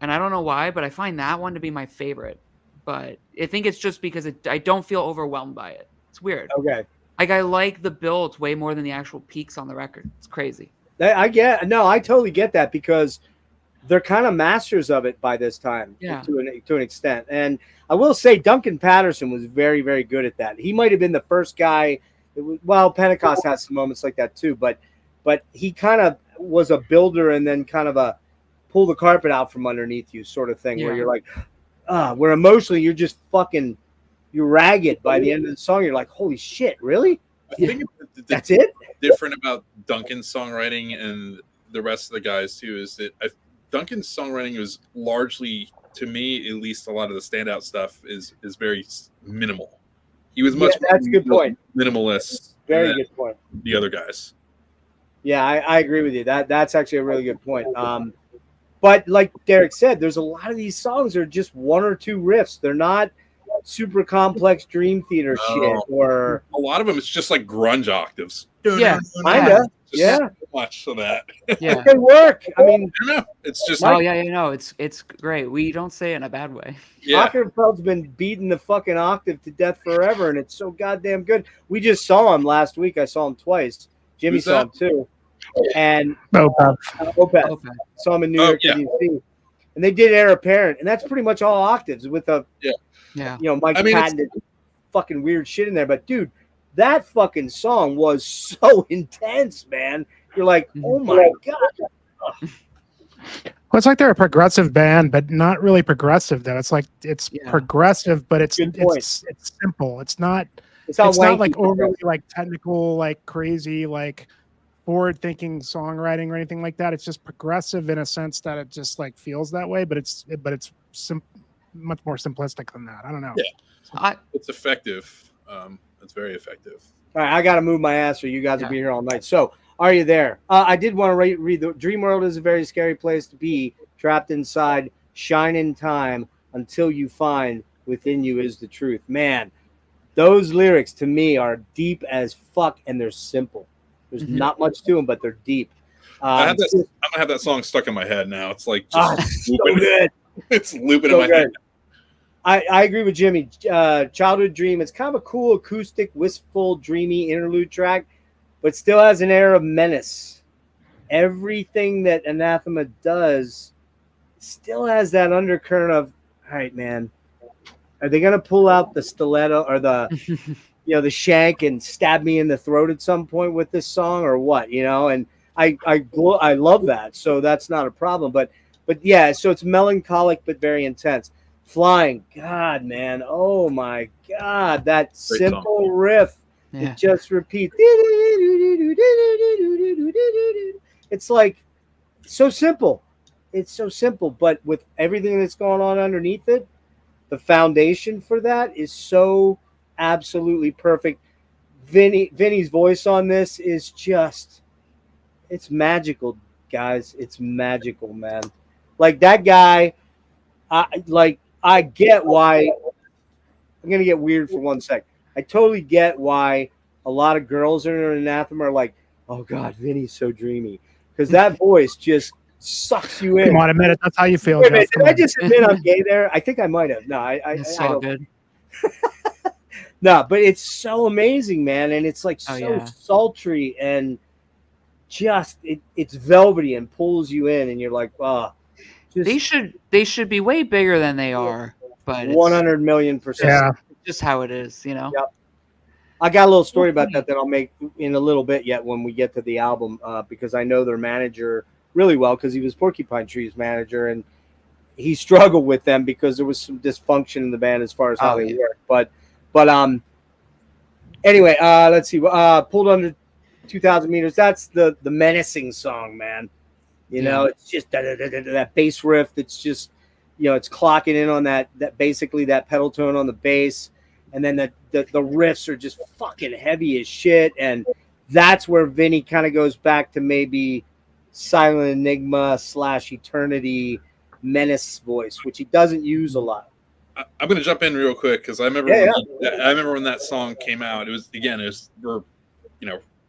and I don't know why, but I find that one to be my favorite. But I think it's just because I don't feel overwhelmed by it. It's weird. Okay. Like, I like the builds way more than the actual peaks on the record. It's crazy. I totally get that because they're kind of masters of it by this time, to an extent. And I will say Duncan Patterson was very, very good at that. He might have been the first guy. Pentecost has some moments like that too, but he kind of was a builder and then kind of a pull the carpet out from underneath you sort of thing, where you're like, where emotionally you're just fucking, you're ragged by the end of the song. You're like, holy shit, really? I think that's it? Different about Duncan's songwriting and the rest of the guys too is that Duncan's songwriting was largely, to me at least, a lot of the standout stuff is very minimal. He was much that's a good point. Minimalist. Very good point. The other guys. Yeah, I agree with you. That's actually a really good point. But like Derrick said, there's a lot of these songs are just one or two riffs. They're not super complex Dream Theater shit or a lot of them. It's just like grunge octaves. Yeah, kinda. Just Yeah. so much of that. Yeah. They work. I mean, I don't know. It's just Oh yeah, you know, it's great. We don't say it in a bad way. yeah. Ockerfeld's been beating the fucking octave to death forever, and it's so goddamn good. We just saw him last week. I saw him twice. Jimmy Who's saw that? him too. And Opeth. Opeth. Okay. Saw him in New Oh, York yeah. and DC. And they did Heir Apparent, and that's pretty much all octaves with a Yeah. Mike I mean, it's- patented fucking weird shit in there. But dude, that fucking song was so intense, man. You're like, oh my god. Well, it's like they're a progressive band, but not really progressive though. It's like it's Yeah. progressive, but it's Good point. it's simple. It's not It's not, like wanky. overly like technical, like crazy, like forward-thinking songwriting or anything like that. It's just progressive in a sense that it just like feels that way, but it's much more simplistic than that. I don't know. Yeah. It's effective. It's very effective. All right, I got to move my ass or you guys will be here all night. So, are you there? I did want to read the Dream World is a very scary place to be, trapped inside, shine in time until you find within you is the truth. Man, those lyrics to me are deep as fuck and they're simple. There's not much to them, but they're deep. I'm gonna have that song stuck in my head now. It's like just so good. It's looping So in my head. I agree with Jimmy. Childhood Dream. It's kind of a cool acoustic, wistful, dreamy interlude track, but still has an air of menace. Everything that Anathema does still has that undercurrent of, all right, man, are they going to pull out the stiletto or the, the shank and stab me in the throat at some point with this song or what, And I love that. So that's not a problem. But yeah, so it's melancholic, but very intense. Flying. God, man. Oh my God. That simple riff. Yeah. It just repeats. It's like so simple. It's so simple, but with everything that's going on underneath it, the foundation for that is so absolutely perfect. Vinny's voice on this is just, it's magical, guys. It's magical, man. Like that guy, I get why. I'm going to get weird for 1 sec. I totally get why a lot of girls in Anathema are like, oh God, Vinny's so dreamy. Because that voice just sucks you in. Come on, admit it. That's how you feel. Wait a minute, Jeff. Come did I on. just admit I'm gay there? I think I might have. No, It's I all don't. good. No, but it's so amazing, man. And it's like yeah. sultry and just, it's velvety and pulls you in. And you're like, oh. They should be way bigger than they are, but 100 million%. Yeah. it's just how it is, Yep. I got a little story about that I'll make in a little bit yet when we get to the album, because I know their manager really well because he was Porcupine Tree's manager and he struggled with them because there was some dysfunction in the band as far as how they work. But anyway, let's see. Pulled Under 2,000 Meters. That's the menacing song, man. It's just that bass riff. That's just, it's clocking in on that basically that pedal tone on the bass. And then the riffs are just fucking heavy as shit. And that's where Vinny kind of goes back to maybe Silent Enigma / Eternity menace voice, which he doesn't use a lot. I'm going to jump in real quick because I remember when that song came out. We're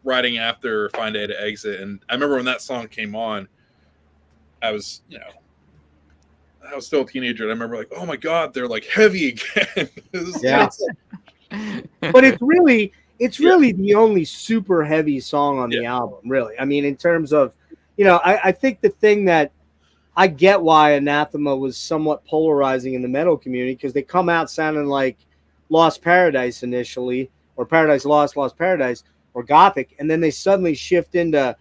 riding after Find A to Exit, and I remember when that song came on. I was still a teenager, and I remember like, oh my God, they're like heavy again. But it's really the only super heavy song on the album, really. I mean, in terms of, I think the thing that I get why Anathema was somewhat polarizing in the metal community because they come out sounding like Lost Paradise initially, or Paradise Lost, Lost Paradise, or Gothic, and then they suddenly shift into,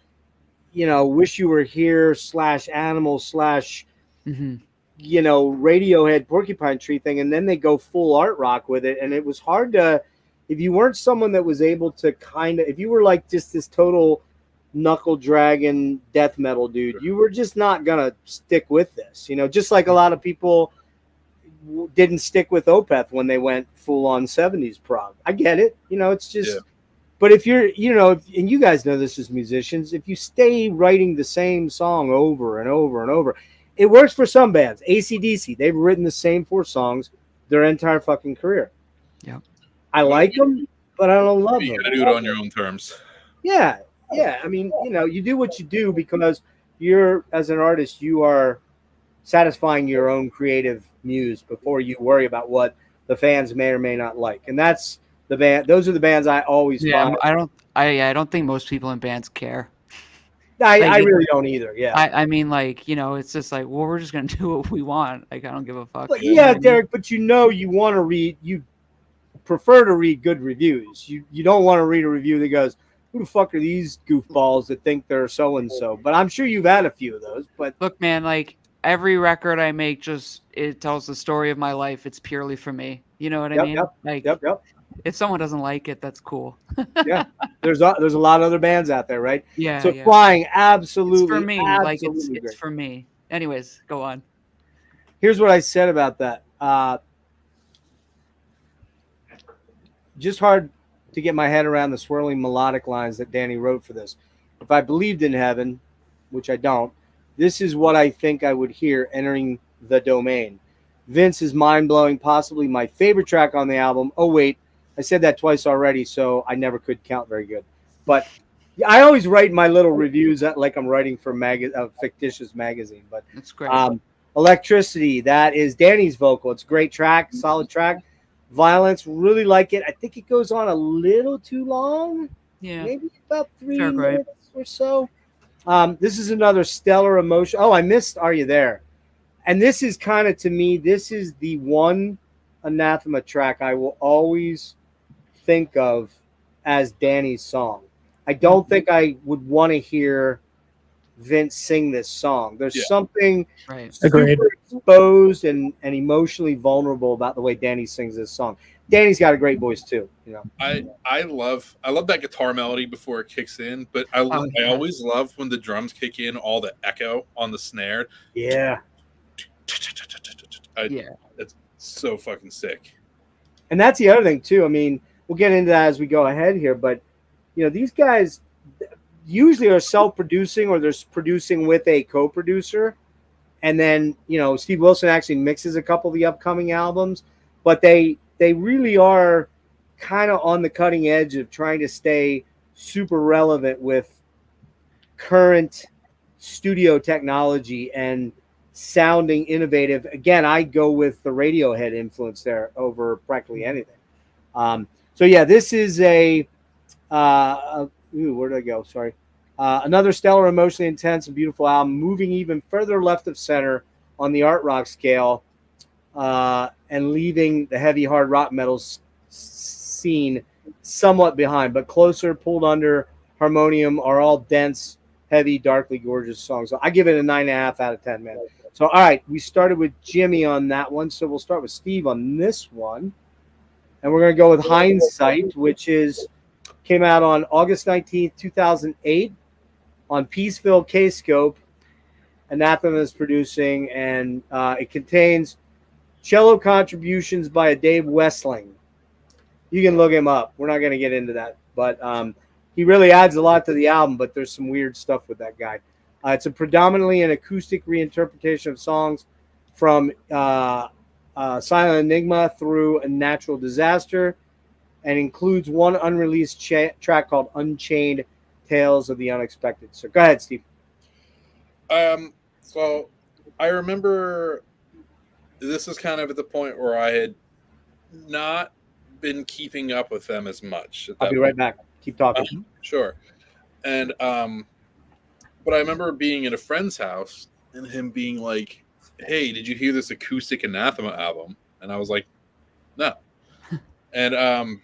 Wish You Were Here / Animal / Radiohead Porcupine Tree thing, and then they go full art rock with it. And it was hard to, if you weren't someone that was able to if you were like just this total knuckle dragon death metal dude, you were just not gonna stick with this, just like a lot of people didn't stick with Opeth when they went full on 70s prog. I get it, it's just, but if you're, and you guys know this as musicians, if you stay writing the same song over and over and over, it works for some bands. AC/DC, they've written the same 4 songs their entire fucking career. Yep. I like them, but I don't love You them. gotta do it on your own terms. Yeah. I mean, you do what you do because you're, as an artist, you are satisfying your own creative muse before you worry about what the fans may or may not like. And that's the band. Those are the bands I always find. I don't think most people in bands care. I really don't either. Yeah. I mean, like, it's just like, well, we're just gonna do what we want. Like, I don't give a fuck. But yeah, Derek, but you want to read, you prefer to read good reviews. You don't want to read a review that goes, who the fuck are these goofballs that think they're so and so? But I'm sure you've had a few of those. But look, man, like every record I make, it tells the story of my life. It's purely for me. You know what I mean? Yep. If someone doesn't like it, that's cool. Yeah, there's a lot of other bands out there, right? Yeah. So Flying, absolutely, it's for me. Like it's great. for me. Anyways, go on. Here's what I said about that. Just hard to get my head around the swirling melodic lines that Danny wrote for this. If I believed in heaven, which I don't, this is what I think I would hear entering the domain. Vince is mind-blowing, possibly my favorite track on the album. Oh, wait, I said that twice already, so I never could count very good. But I always write my little reviews like I'm writing for a fictitious magazine. But that's great. Electricity, that is Danny's vocal. It's a great track, solid track. Violence, really like it. I think it goes on a little too long. Yeah. Maybe about 3 Sure, minutes or so. This is another stellar emotion. Oh, I missed Are You There? And this is kind of, to me, this is the one Anathema track I will always think of as Danny's song. I don't think I would want to hear Vince sing this song. There's something super exposed and emotionally vulnerable about the way Danny sings this song. Danny's got a great voice too. I love that guitar melody before it kicks in, but I always love when the drums kick in, all the echo on the snare. Yeah. It's so fucking sick. And that's the other thing too. I mean, we'll get into that as we go ahead here, but these guys usually are self-producing or they're producing with a co-producer. And then, Steve Wilson actually mixes a couple of the upcoming albums, but they really are kind of on the cutting edge of trying to stay super relevant with current studio technology and sounding innovative. Again, I go with the Radiohead influence there over practically anything. This is where did I go? Sorry. Another stellar, emotionally intense and beautiful album, moving even further left of center on the art rock scale, and leaving the heavy hard rock metal scene somewhat behind, but closer, pulled under. Harmonium are all dense, heavy, darkly gorgeous songs. So I give it a 9.5 out of 10, man. So, all right, we started with Jimmy on that one, so we'll start with Steve on this one. And we're going to go with Hindsight, which came out on August 19th, 2008 on Peaceville K-Scope. Anathema is producing, and it contains cello contributions by a Dave Westling. You can look him up. We're not going to get into that, but he really adds a lot to the album, but there's some weird stuff with that guy. It's a predominantly an acoustic reinterpretation of songs from Silent Enigma through A Natural Disaster, and includes one unreleased track called Unchained Tales of the Unexpected. So go ahead, Steve. So I remember this is kind of at the point where I had not been keeping up with them as much. I'll be right back. Keep talking. Sure. And but I remember being in a friend's house and him being like, "Hey, did you hear this acoustic Anathema album?" And I was like, "No." And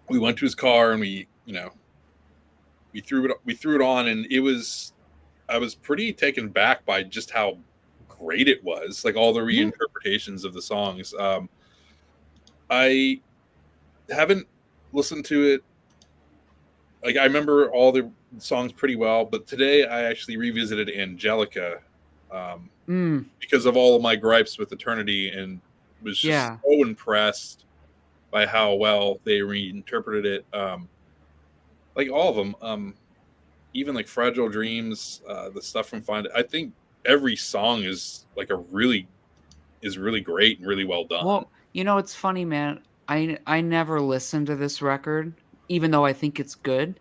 we went to his car and we threw it on, and I was pretty taken back by just how great it was, like all the reinterpretations of the songs. I haven't listened to it. Like, I remember all the songs pretty well, but today I actually revisited Angelica because of all of my gripes with Eternity, and was just so impressed by how well they reinterpreted it. Like all of them, even like Fragile Dreams, the stuff from Find It. I think every song is like really great and really well done. Well, it's funny, man. I never listened to this record, even though I think it's good.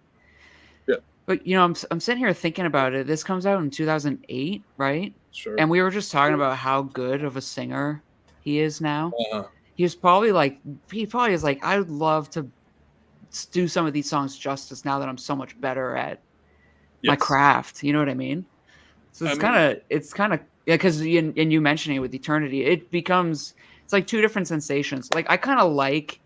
Yeah. But I'm sitting here thinking about it. This comes out in 2008, right? Sure. And we were just talking about how good of a singer he is now. Uh, He probably is like, I would love to do some of these songs justice now that I'm so much better at my yes. craft. You know what I mean? So it's kind of yeah, because you mentioning it with Eternity, it's like two different sensations. Like I kind of like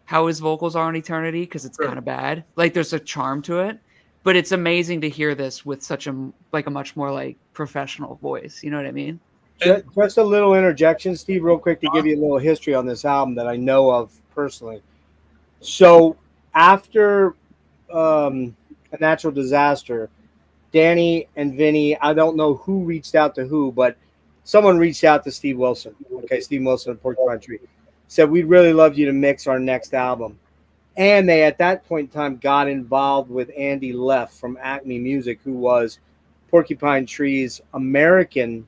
how his vocals are on Eternity because it's Sure. kind of bad. Like there's a charm to it, but it's amazing to hear this with such a much more like professional voice. You know what I mean? Just a little interjection, Steve, real quick to give you a little history on this album that I know of personally. So after a natural disaster, Danny and Vinny, I don't know who reached out to who, but someone reached out to Steve Wilson. Okay, Steve Wilson of Porcupine Tree. Said, we'd really love you to mix our next album. And they, at that point in time, got involved with Andy Leff from Acme Music, who was Porcupine Tree's American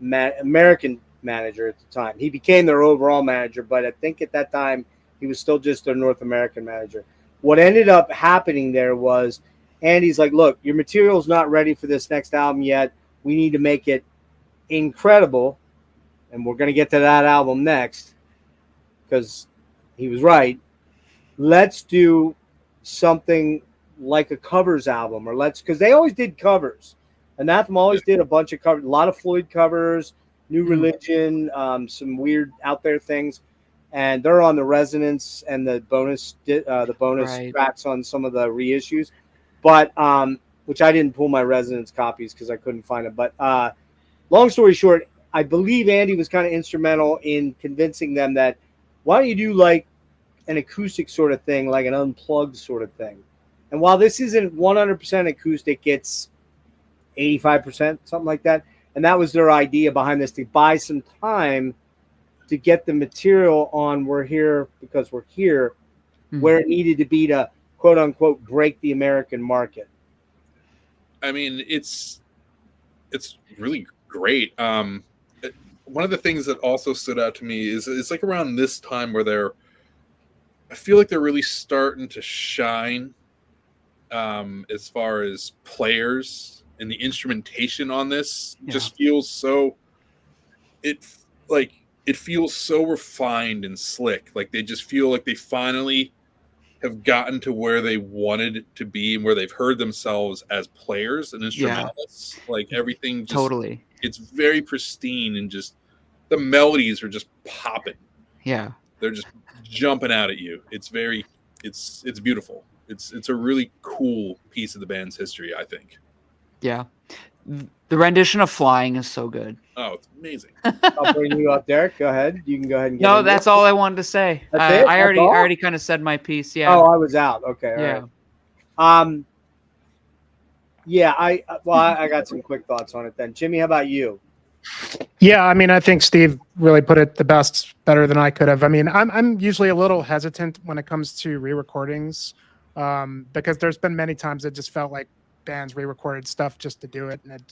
manager at the time. He became their overall manager, but I think at that time he was still just their North American manager. What ended up happening there was Andy's like, look, your material's not ready for this next album yet. We need to make it incredible, and we're going to get to that album next because he was right. Let's do something like a covers album, or because they always did covers. Anathema always did a bunch of covers, a lot of Floyd covers, New Religion, some weird out there things, and they're on the Resonance and the bonus Right. tracks on some of the reissues, but which I didn't pull my Resonance copies because I couldn't find them. But long story short, I believe Andy was kind of instrumental in convincing them that why don't you do like an acoustic sort of thing, like an unplugged sort of thing. And while this isn't 100% acoustic, it's 85%, something like that. And that was their idea behind this, to buy some time to get the material on We're Here Because We're Here, where it needed to be to, quote unquote, break the American market. I mean, it's really great. One of the things that also stood out to me is it's like around this time where I feel like they're really starting to shine as far as players, and the instrumentation on this just feels so, it feels so refined and slick. Like they just feel like they finally have gotten to where they wanted it to be and where they've heard themselves as players and instrumentalists. Like everything just, Totally. it's very pristine, and just the melodies are just popping. Yeah. They're just jumping out at you. It's beautiful. It's a really cool piece of the band's history, I think. Yeah. The rendition of Flying is so good. Oh, it's amazing. I'll bring you up, Derrick. Go ahead. You can go ahead and get No, in that's there. all I wanted to say. That's it? I That's all? already kind of said my piece. Yeah. Oh, I was out. Okay. All yeah. right. Yeah, I got some quick thoughts on it then. Jimmy, how about you? Yeah, I mean, I think Steve really put it better than I could have. I mean, I'm usually a little hesitant when it comes to re-recordings, because there's been many times it just felt like bands re-recorded stuff just to do it, and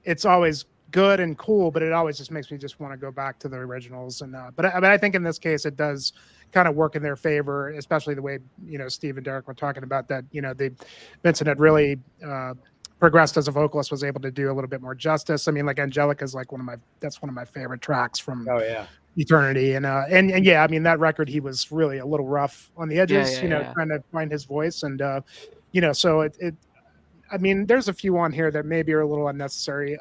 it's always good and cool, but it always just makes me just want to go back to the originals. And but I think in this case it does kind of work in their favor, especially the way Steve and Derrick were talking about that. Vincent had really progressed as a vocalist, was able to do a little bit more justice. I mean, like Angelica is like one of my favorite tracks from Eternity, and yeah, I mean that record he was really a little rough on the edges, trying to find his voice, and so it I mean, there's a few on here that maybe are a little unnecessary.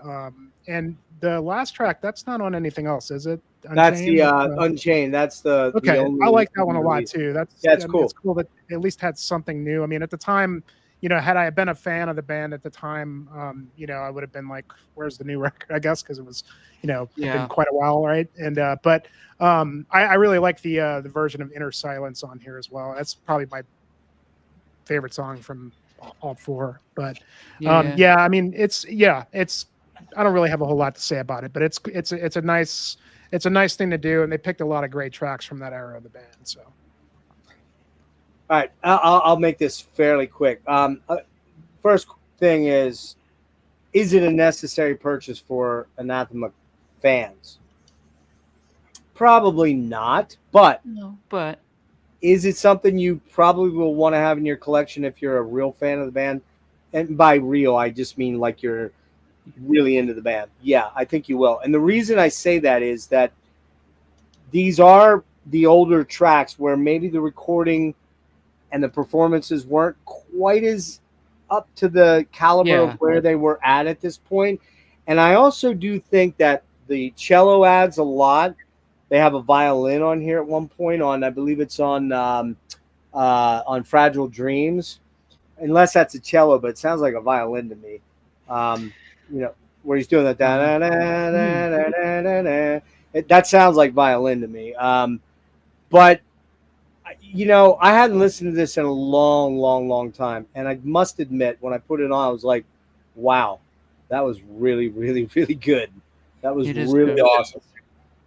And the last track, that's not on anything else, is it? Unchained? That's the Unchained. That's the okay. The only I like that one a lot too. That's cool. It's cool that it at least had something new. I mean, at the time, had I been a fan of the band at the time, I would have been like, "Where's the new record?" I guess because it was, been quite a while, right? And but I really like the version of Inner Silence on here as well. That's probably my favorite song from all four. But I mean, it's I don't really have a whole lot to say about it, but it's a nice thing to do, and they picked a lot of great tracks from that era of the band. So, all right, I'll make this fairly quick. First thing is is it a necessary purchase for Anathema fans? Probably not, but No, but is it something you probably will want to have in your collection if you're a real fan of the band? And by real, I just mean like you're really into the band. Yeah, I think you will. And the reason I say that is that these are the older tracks where maybe the recording and the performances weren't quite as up to the caliber of where they were at this point. And I also do think that the cello adds a lot. They have a violin on here at one point I believe it's on Fragile Dreams, unless that's a cello, but it sounds like a violin to me. Where he's doing that. That sounds like violin to me. But I hadn't listened to this in a long time. And I must admit, when I put it on, I was like, wow, that was really, really, really good. That was really awesome.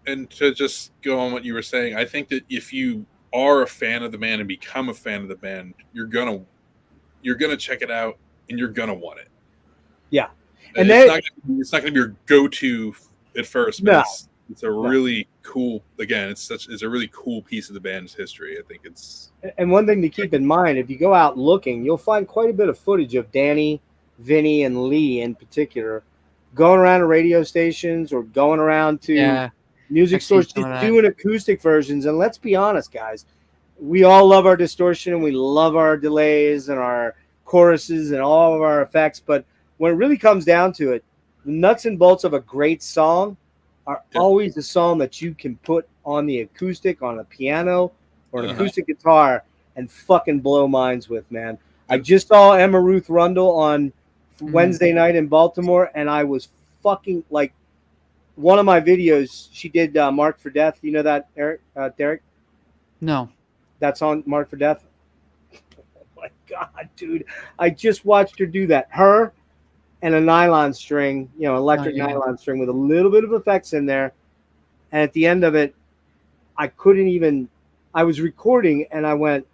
And to just go on what you were saying, I think that if you are a fan of the band and become a fan of the band, you're gonna check it out and you're gonna want it. Yeah. And it's not gonna be your go-to at first, but it's a really cool, again, it's a really cool piece of the band's history. I think it's. And one thing to keep in mind, if you go out looking, you'll find quite a bit of footage of Danny, Vinny, and Lee in particular going around to radio stations or going around to music stores just doing acoustic versions. And let's be honest, guys, we all love our distortion and we love our delays and our choruses and all of our effects. But when it really comes down to it, the nuts and bolts of a great song are always the song that you can put on the acoustic, on a piano, or an acoustic guitar and fucking blow minds with, man. I just saw Emma Ruth Rundle on Wednesday night in Baltimore, and I was fucking like, one of my videos, she did Marked for Death. You know that, Derrick? No. That's on Marked for Death? Oh my God, dude. I just watched her do that. Her and a nylon string, electric nylon string with a little bit of effects in there. And at the end of it, I was recording and I went,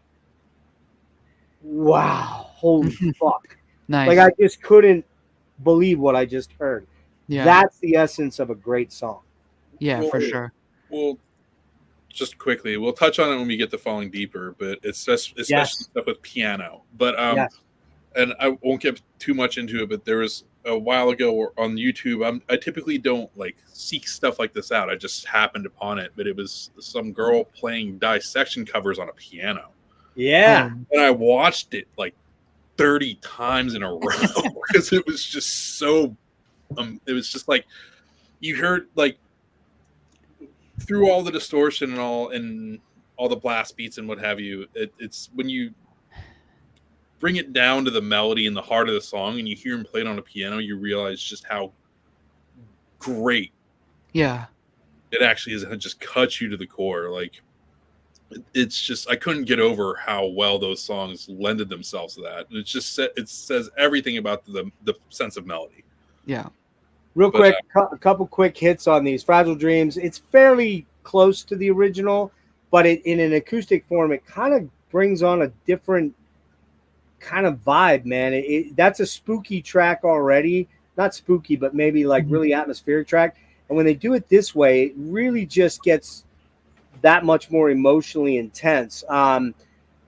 wow, holy fuck. Nice. Like I just couldn't believe what I just heard. Yeah. That's the essence of a great song. Yeah, for sure. Well, just quickly, we'll touch on it when we get to Falling Deeper, but it's just, especially stuff with piano. But and I won't get too much into it, but there was a while ago on YouTube, I typically don't like seek stuff like this out. I just happened upon it, but it was some girl playing Dissection covers on a piano. Yeah. And I watched it like 30 times in a row because it was just so it was just like you heard like through all the distortion and all the blast beats and what have you, it's when you bring it down to the melody and the heart of the song and you hear him play it on a piano, you realize just how great it actually is. It just cuts you to the core. Like it's just, I couldn't get over how well those songs lended themselves to that. It's just, it says everything about the sense of melody. Yeah. Real quick, a couple quick hits on these. Fragile Dreams, it's fairly close to the original, but in an acoustic form, it kind of brings on a different kind of vibe, man. That's a spooky track already. Not spooky, but maybe like really atmospheric track. And when they do it this way, it really just gets that much more emotionally intense.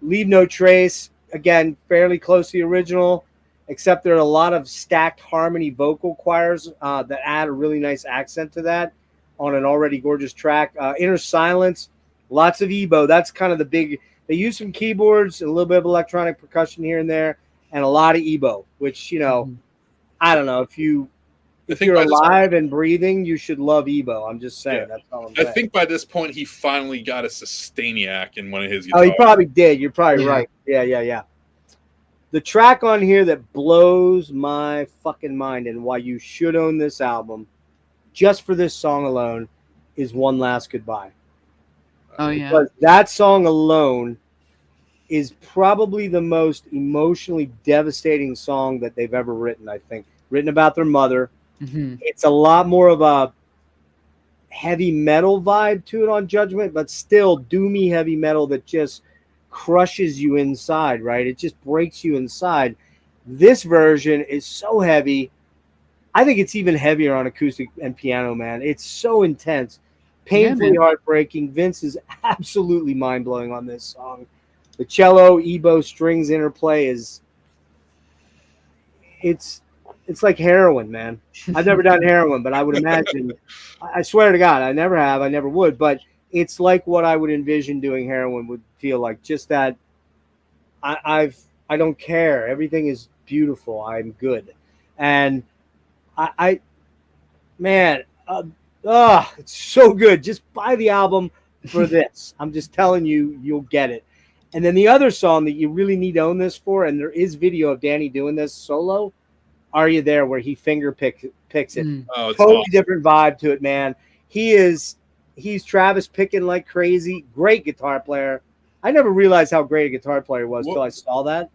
Leave No Trace, again, fairly close to the original, except there are a lot of stacked harmony vocal choirs that add a really nice accent to that on an already gorgeous track. Inner Silence, lots of EBO. That's kind of the big... They use some keyboards, a little bit of electronic percussion here and there, and a lot of EBO, which, I don't know. If you're alive and breathing, you should love EBO. I'm just saying. Yeah. That's all I'm saying. I think by this point, he finally got a Sustainiac in one of his guitars. Oh, he probably did. You're probably right. Yeah. The track on here that blows my fucking mind and why you should own this album, just for this song alone, is One Last Goodbye. Oh, yeah. Because that song alone is probably the most emotionally devastating song that they've ever written, I think. Written about their mother. Mm-hmm. It's a lot more of a heavy metal vibe to it on Judgment, but still doomy heavy metal that just crushes you inside, right? It just breaks you inside. This version is so heavy, I think it's even heavier on acoustic and piano, man. It's so intense, painfully man. heartbreaking. Vince is absolutely mind blowing on this song. The cello, ebow, strings interplay is it's like heroin, man. I've never done heroin, but I would imagine. I swear to God, I never have. I never would, but it's like what I would envision doing heroin would feel like. Just that I don't care. Everything is beautiful. I'm good, and I man, it's so good. Just buy the album for this. I'm just telling you, you'll get it. And then the other song that you really need to own this for, and there is video of Danny doing this solo, Are You There, where he finger picks it. Oh, it's Totally awesome. different vibe to it, man. He's Travis picking like crazy. Great guitar player. I never realized how great a guitar player was until I saw that.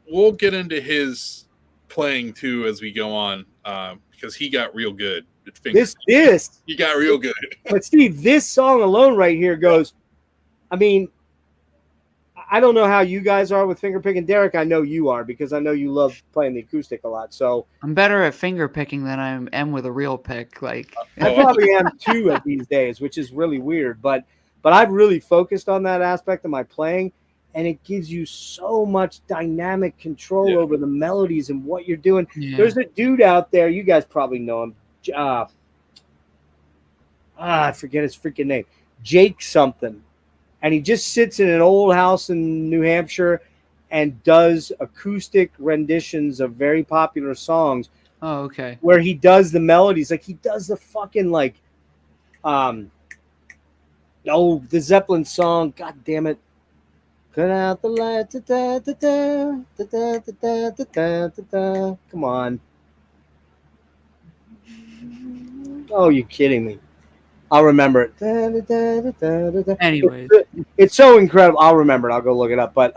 We'll get into his playing too as we go on, because he got real good. He got real good. But Steve, this song alone right here goes. I mean, I don't know how you guys are with finger picking. Derrick, I know you are because I know you love playing the acoustic a lot. So I'm better at finger picking than I am with a real pick. Like I probably am too at these days, which is really weird. But I've really focused on that aspect of my playing, and it gives you so much dynamic control over the melodies and what you're doing. Yeah. There's a dude out there, you guys probably know him. I forget his freaking name. Jake something. And he just sits in an old house in New Hampshire and does acoustic renditions of very popular songs. Oh, okay. Where he does the melodies. Like he does the fucking like the Zeppelin song. God damn it. Cut out the light. Come on. Oh, you're kidding me. I'll remember it. Anyways, it's so incredible. I'll remember it. I'll go look it up. But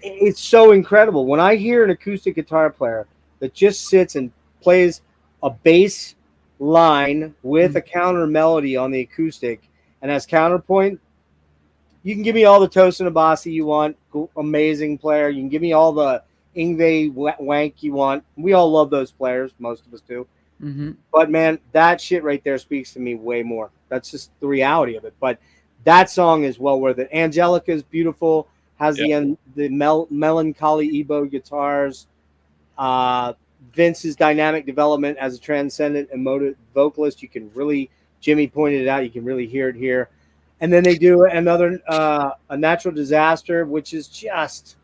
it's so incredible. When I hear an acoustic guitar player that just sits and plays a bass line with a counter melody on the acoustic and has counterpoint, you can give me all the Tosin Abasi you want. Amazing player. You can give me all the Yngwie wank you want. We all love those players. Most of us do. mm-hmm. But man, that shit right there speaks to me way more. That's just the reality of it. But that song is well worth it. Angelica is beautiful. Has the melancholy ebow guitars. Vince's dynamic development as a transcendent emotive vocalist. You can really, Jimmy pointed it out. You can really hear it here. And then they do another a natural disaster, which is just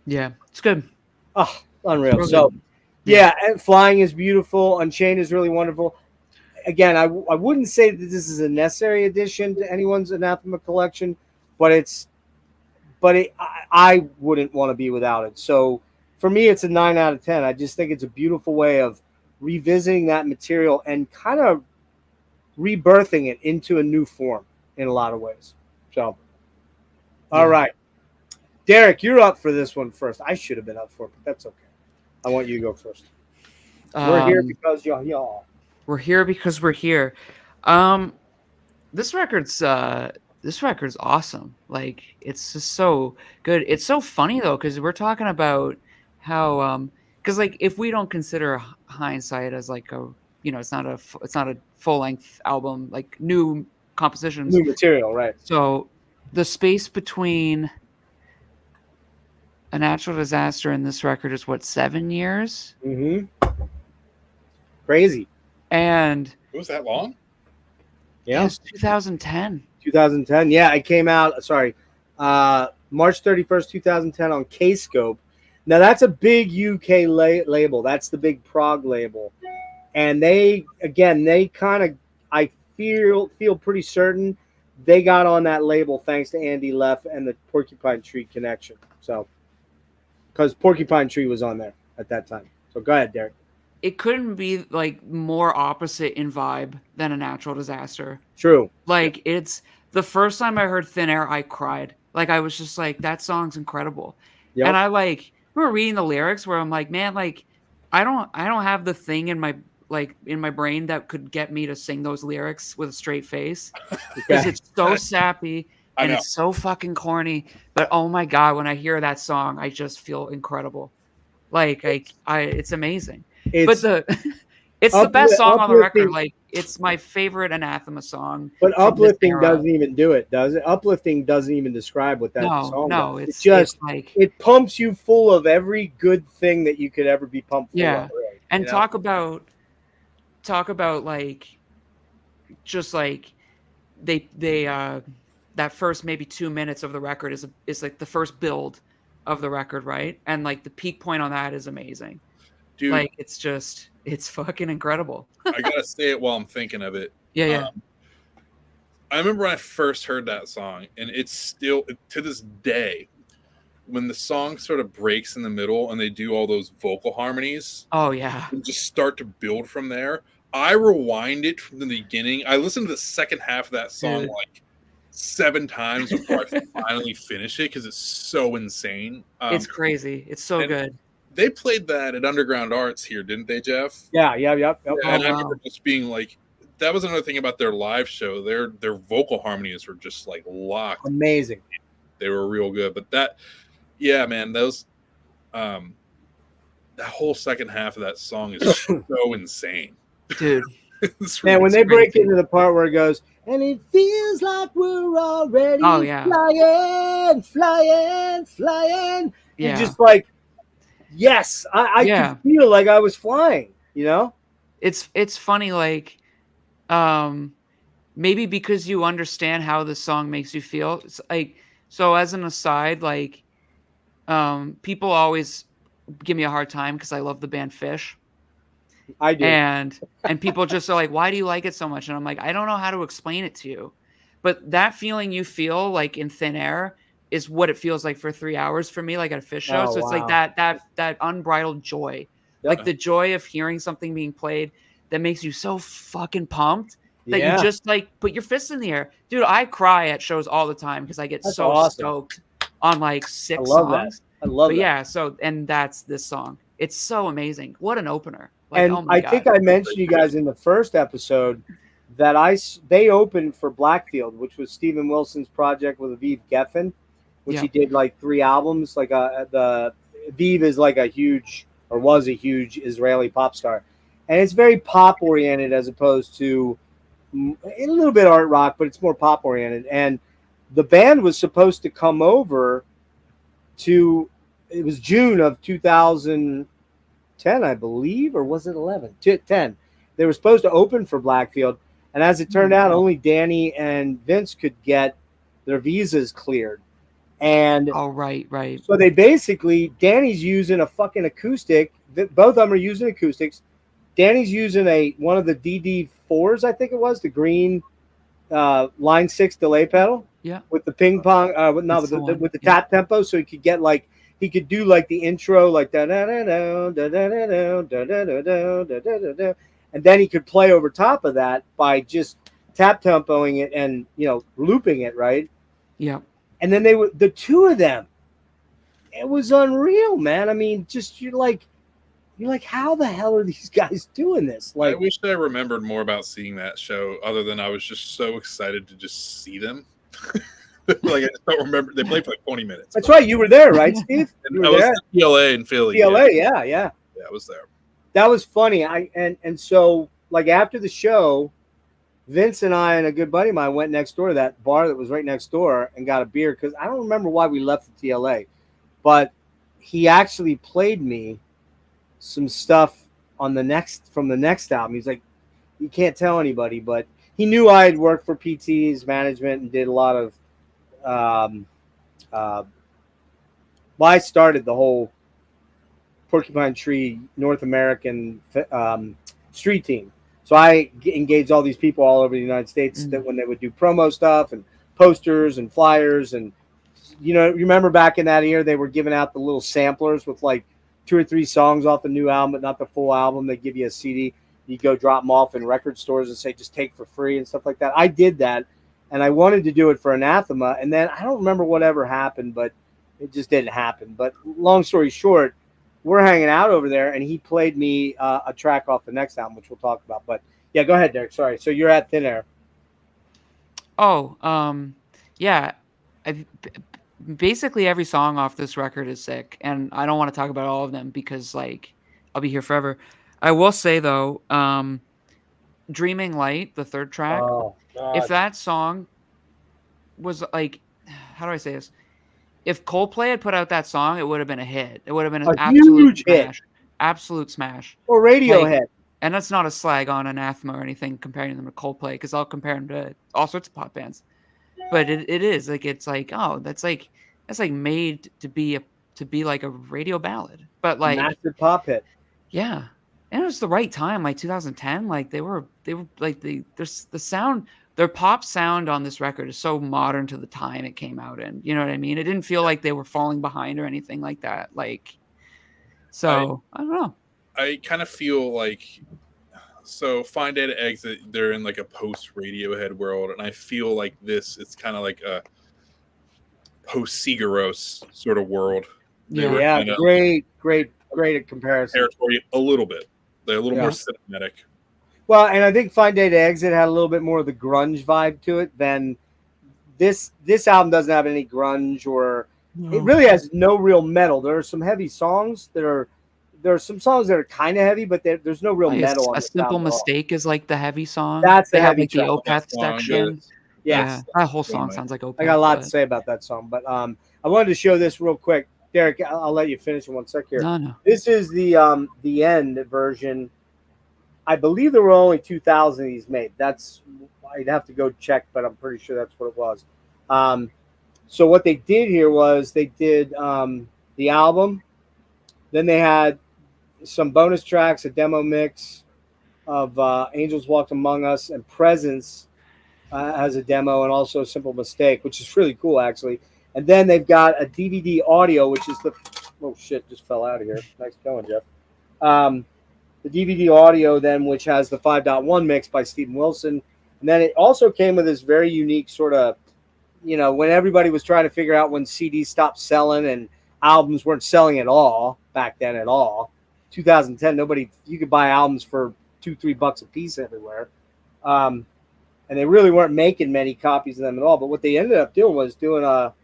it's good. Oh, unreal. Real So. good. Yeah, and Flying is beautiful. Unchained is really wonderful. Again, I wouldn't say that this is a necessary addition to anyone's Anathema collection, but I wouldn't want to be without it. So for me, it's a 9 out of 10. I just think it's a beautiful way of revisiting that material and kind of rebirthing it into a new form in a lot of ways. So, all right. Derrick, you're up for this one first. I should have been up for it, but that's okay. I want you to go first. We're here because y'all. We're here because we're here. This record's awesome. Like it's just so good. It's so funny though because we're talking about how because like if we don't consider Hindsight as like a it's not a full length album, like new compositions, new material, right? So the space between A Natural Disaster and this record is what, 7 years? Mm-hmm. Crazy. And It was that long? Yeah. It's 2010. 2010. Yeah, it came out. Sorry, March 31st, 2010 on K-Scope. Now that's a big UK label. That's the big prog label, and they kind of, I feel pretty certain they got on that label thanks to Andy Leff and the Porcupine Tree connection. So, because Porcupine Tree was on there at that time. So go ahead, Derrick. It couldn't be like more opposite in vibe than A Natural Disaster. True. Like it's the first time I heard Thin Air, I cried. Like I was just like, that song's incredible. Yep. And I like remember reading the lyrics where I'm like, man, like I don't have the thing in my brain that could get me to sing those lyrics with a straight face because it's so sappy and it's so fucking corny. But oh my god, when I hear that song, I just feel incredible. Like it's amazing. But It's the best song on the record. Uplifting- Like, it's my favorite Anathema song. But from this uplifting era. doesn't even do it, does it? Uplifting doesn't even describe what that song No, does. it's It just like, it pumps you full of every good thing that you could ever be pumped full yeah. of. Right? And You know? talk about like, just like they that first maybe 2 minutes of the record is like the first build of the record, right? And like the peak point on that is amazing. Dude, Like, it's fucking incredible. I gotta say it while I'm thinking of it. Yeah. I remember when I first heard that song, and it's still to this day, when the song sort of breaks in the middle and they do all those vocal harmonies Oh yeah. and just start to build from there. I rewind it from the beginning. I listened to the second half of that song Dude. like 7 times before I finally finish it because it's so insane. It's crazy. It's so and- good. They played that at Underground Arts here, didn't they, Jeff? Yep. Yeah, and Oh, I wow. remember just being like, that was another thing about their live show. Their vocal harmonies were just like locked. Amazing. They were real good. But that, yeah, man, those, that whole second half of that song is so insane. Dude. It's Man, really when they break crazy. into the part where it goes, and it feels like we're already Oh, yeah. flying. Yeah. You're just like, yes, I Yeah. could feel like I was flying, you know? It's funny, like, maybe because you understand how the song makes you feel. It's like, so as an aside, like, people always give me a hard time because I love the band Fish. I do. And people just are like, why do you like it so much? And I'm like, I don't know how to explain it to you. But that feeling you feel like in thin air is what it feels like for 3 hours for me, like at a Fish show. Oh, So it's like wow. that unbridled joy. Yep. Like the joy of hearing something being played that makes you so fucking pumped that Yeah. you just like put your fists in the air. Dude, I cry at shows all the time because I get That's so awesome. stoked on like 6 I love that. songs. I love But that. yeah, so, and that's this song. It's so amazing. What an opener. Like, And oh my I God. think I mentioned you guys in the first episode that they opened for Blackfield, which was Steven Wilson's project with Aviv Geffen, which Yeah. he did like 3 albums. Like the Aviv is like a huge, or was a huge Israeli pop star, and it's very pop oriented as opposed to a little bit art rock, but it's more pop oriented. And the band was supposed to come over to, it was June of 2010, I believe, or was it 11? 10. They were supposed to open for Blackfield, and as it turned out, only Danny and Vince could get their visas cleared. And Oh, right. so they basically, Danny's using a fucking acoustic. Both of them are using acoustics. Danny's using one of the DD4s, I think it was, the green line 6 delay pedal. Yeah. With the ping pong, That's the one, with the yeah. tap tempo, so he could get like, he could do like the intro, like da da da da da da da da da da da da da, and then he could play over top of that by just tap tempoing it and looping it, right? Yeah. And then the two of them, it was unreal, man. I mean, just you're like, how the hell are these guys doing this? I Like, wish I remembered more about seeing that show, other than I was just so excited to just see them. Like, I just don't remember. They played for like 20 minutes. that's right. You were there, right, Steve? You I were was there. at PLA in Philly. PLA, Yeah, yeah. I was there. That was funny. And so like after the show, Vince and I and a good buddy of mine went next door to that bar that was right next door and got a beer, because I don't remember why we left the TLA, but he actually played me some stuff from the next album. He's like, you can't tell anybody, but he knew I had worked for PT's management and did a lot of I started the whole Porcupine Tree North American street team. So I engaged all these people all over the United States that when they would do promo stuff and posters and flyers, and you remember back in that year they were giving out the little samplers with like 2 or 3 songs off the new album, but not the full album. They give you a CD. You go drop them off in record stores and say just take for free and stuff like that. I did that, and I wanted to do it for Anathema, and then I don't remember whatever happened, but it just didn't happen. But long story short, we're hanging out over there, and he played me a track off the next album, which we'll talk about. But yeah, go ahead, Derrick. Sorry. So you're at Thin Air. Oh, yeah. Basically every song off this record is sick, and I don't want to talk about all of them because like I'll be here forever. I will say though, Dreaming Light, the third track, Oh if God. that song was like, how do I say this? If Coldplay had put out that song, it would have been a hit. It would have been an A absolute huge hit. smash. Absolute smash. Or Radiohead. And that's not a slag on Anathema or anything comparing them to Coldplay, because I'll compare them to all sorts of pop bands. But it is like, it's like, oh, that's like made to be like a radio ballad. But like, Massive pop hit. yeah. And it was the right time, like 2010. Like they were like there's the sound, their pop sound on this record is so modern to the time it came out in. You know what I mean? It didn't feel like they were falling behind or anything like that. Like, so I don't know. I kind of feel like, so Find Data Exit, they're in like a post Radiohead world, and I feel like this, it's kind of like a post Sigaros sort of world. They were Yeah, kind of great comparison. territory a little bit. They're a little more cinematic. Well, and I think Find Data Exit had a little bit more of the grunge vibe to it than this album doesn't have any grunge, or it really has no real metal. There are some heavy songs there are some songs that are kind of heavy, but there's no real metal on A this Simple album at all. Mistake is like the heavy song. That's the they have heavy like the track. Opeth Song, section. Yes. That whole song sounds like Opeth. I got a lot but- to say about that song, but I wanted to show this real quick. Derrick, I'll let you finish in 1 sec here. No. This is the end version. I believe there were only 2,000 of these made. I'd have to go check, but I'm pretty sure that's what it was. So what they did here was they did the album. Then they had some bonus tracks, a demo mix of Angels Walked Among Us, and Presence has a demo, and also Simple Mistake, which is really cool, actually. And then they've got a DVD audio, which is oh shit, just fell out of here. Nice going, Jeff. The DVD audio then, which has the 5.1 mix by Steven Wilson. And then it also came with this very unique sort of, when everybody was trying to figure out when CDs stopped selling and albums weren't selling at all back then at all. 2010, you could buy albums for $2-3 a piece everywhere. And they really weren't making many copies of them at all. But what they ended up doing was doing a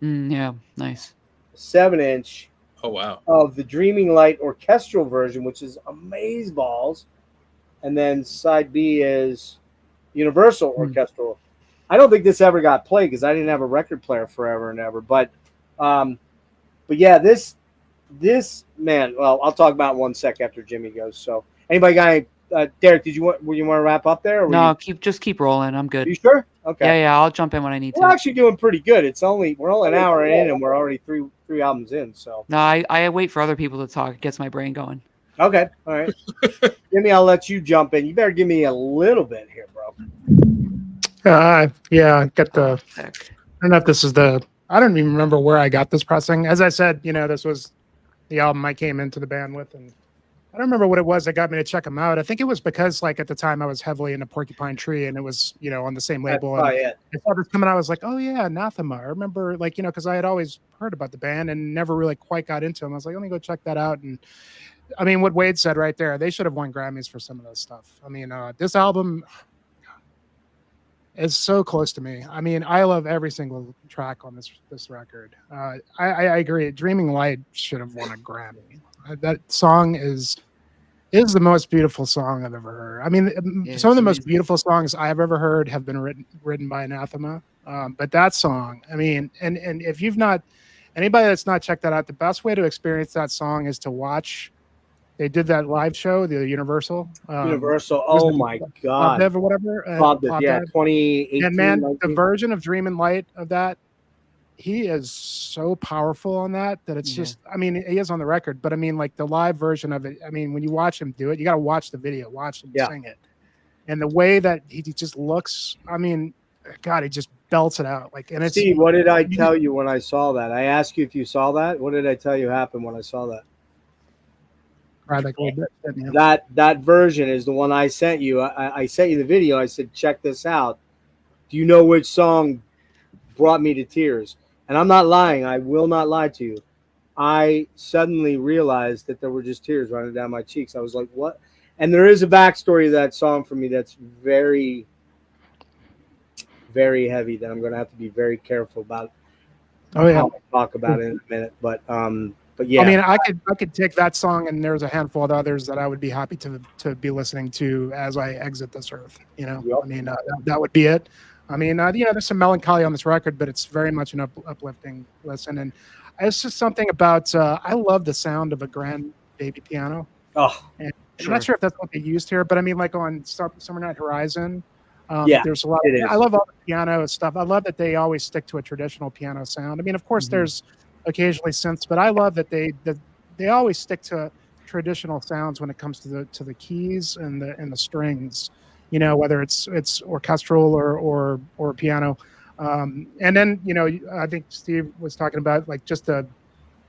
yeah, nice 7-inch Oh, wow. of the Dreaming Light orchestral version, which is amazeballs. And then side B is Universal orchestral. I don't think this ever got played because I didn't have a record player forever and ever. But yeah, this man. Well, I'll talk about it 1 sec after Jimmy goes. So, anybody got any? Derrick, you want to wrap up there? Or No, keep rolling. I'm good. You sure? Okay. Yeah, I'll jump in when I need We're to. actually doing pretty good. We're only an hour in, and we're already three albums in. So. No, I wait for other people to talk. It gets my brain going. Okay. All right. Jimmy, I'll let you jump in. You better give me a little bit here, bro. Yeah, got the. Sick. I don't know if this is I don't even remember where I got this pressing. As I said, this was the album I came into the band with, and I don't remember what it was that got me to check them out. I think it was because, like, at the time I was heavily into Porcupine Tree, and it was, on the same label. And I saw this coming out. I was like, oh yeah, Anathema. I remember, like, because I had always heard about the band and never really quite got into them. I was like, let me go check that out. And I mean, what Wade said right there, they should have won Grammys for some of this stuff. I mean, this album is so close to me. I mean, I love every single track on this record. I agree. Dreaming Light should have won a Grammy. That song is the most beautiful song I've ever heard. I mean, some of the most beautiful songs I've ever heard have been written by Anathema. But that song, I mean, and if you've not, anybody that's not checked that out, the best way to experience that song is to watch. They did that live show, the Universal. Universal. Oh my God. Bob Dev or whatever. Bob Dev, yeah, 2018. And man, 19. the version of Dreamin' Light of that, he is so powerful on that it's just, I mean, he is on the record, but I mean, like the live version of it, I mean, when you watch him do it, you got to watch the video, watch him sing it. And the way that he just looks, I mean, God, he just belts it out. Like, and it's. Steve, what did I tell you when I saw that? I asked you if you saw that. What did I tell you happened when I saw that? Right, like a little bit, didn't you? That version is the one I sent you. I sent you the video. I said, check this out. Do you know which song brought me to tears? And I'm not lying. I will not lie to you. I suddenly realized that there were just tears running down my cheeks. I was like, what? And there is a backstory to that song for me that's very, very heavy that I'm going to have to be very careful about. Oh, yeah. I'll talk about it in a minute. But But yeah, I mean, I could take that song, and there's a handful of others that I would be happy to be listening to as I exit this earth. You know, Yep. I mean, that would be it. I mean, you know, there's some melancholy on this record, but it's very much an uplifting listen. And it's just something about I love the sound of a grand baby piano. oh, And I'm sure. not sure if that's what they used here, but I mean, like on Summer Night Horizon, Yeah, there's a lot. it is. I love all the piano stuff. I love that they always stick to a traditional piano sound. I mean, of course, there's occasionally synths, but I love that they always stick to traditional sounds when it comes to the keys and the strings. You know, whether it's orchestral or piano. And then, you know, I think Steve was talking about like just the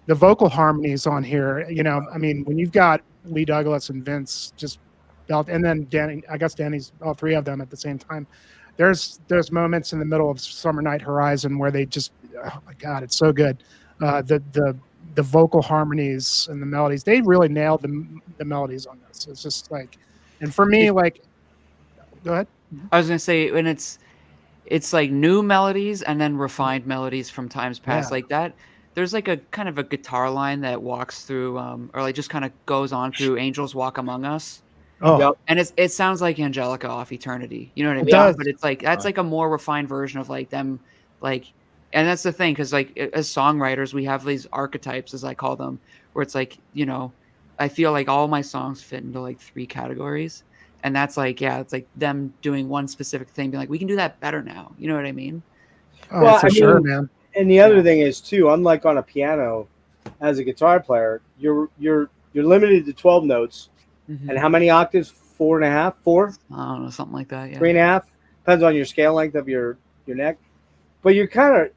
vocal harmonies on here. You know, I mean, when you've got Lee Douglas and Vince just belt, and then Danny, I guess Danny's all three of them at the same time. There's moments in the middle of Summer Night Horizon where they just, oh my God, it's so good. The vocal harmonies and the melodies, they really nailed the melodies on this. It's just like, and for me, like, go ahead. I was gonna say, when it's like new melodies and then refined melodies from times past, Yeah. like that. There's like a kind of a guitar line that walks through, or like just kind of goes on through "Angels Walk Among Us," Oh, Yep. and it sounds like Angelica off Eternity. You know what I It mean? does. But it's like that's like a more refined version of like them, like, and that's the thing, because like as songwriters, we have these archetypes, as I call them, where it's like, you know, I feel like all my songs fit into like 3 categories. And that's like, yeah, it's like them doing one specific thing, being like, we can do that better now. You know what I mean? oh Well, for I sure, mean, man. And the other Yeah. thing is too, unlike on a piano, as a guitar player, you're limited to 12 notes. Mhm. And how many octaves? 4.5, 4, I don't know, something like that. Yeah. 3.5. Depends on your scale length of your neck. But you're kind of,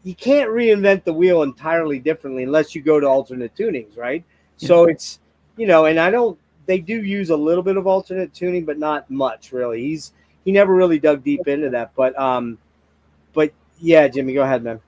you can't reinvent the wheel entirely differently unless you go to alternate tunings, right? Yeah. So it's, you know, and they do use a little bit of alternate tuning, but not much really. He never really dug deep into that. But yeah, Jimmy, go ahead, man.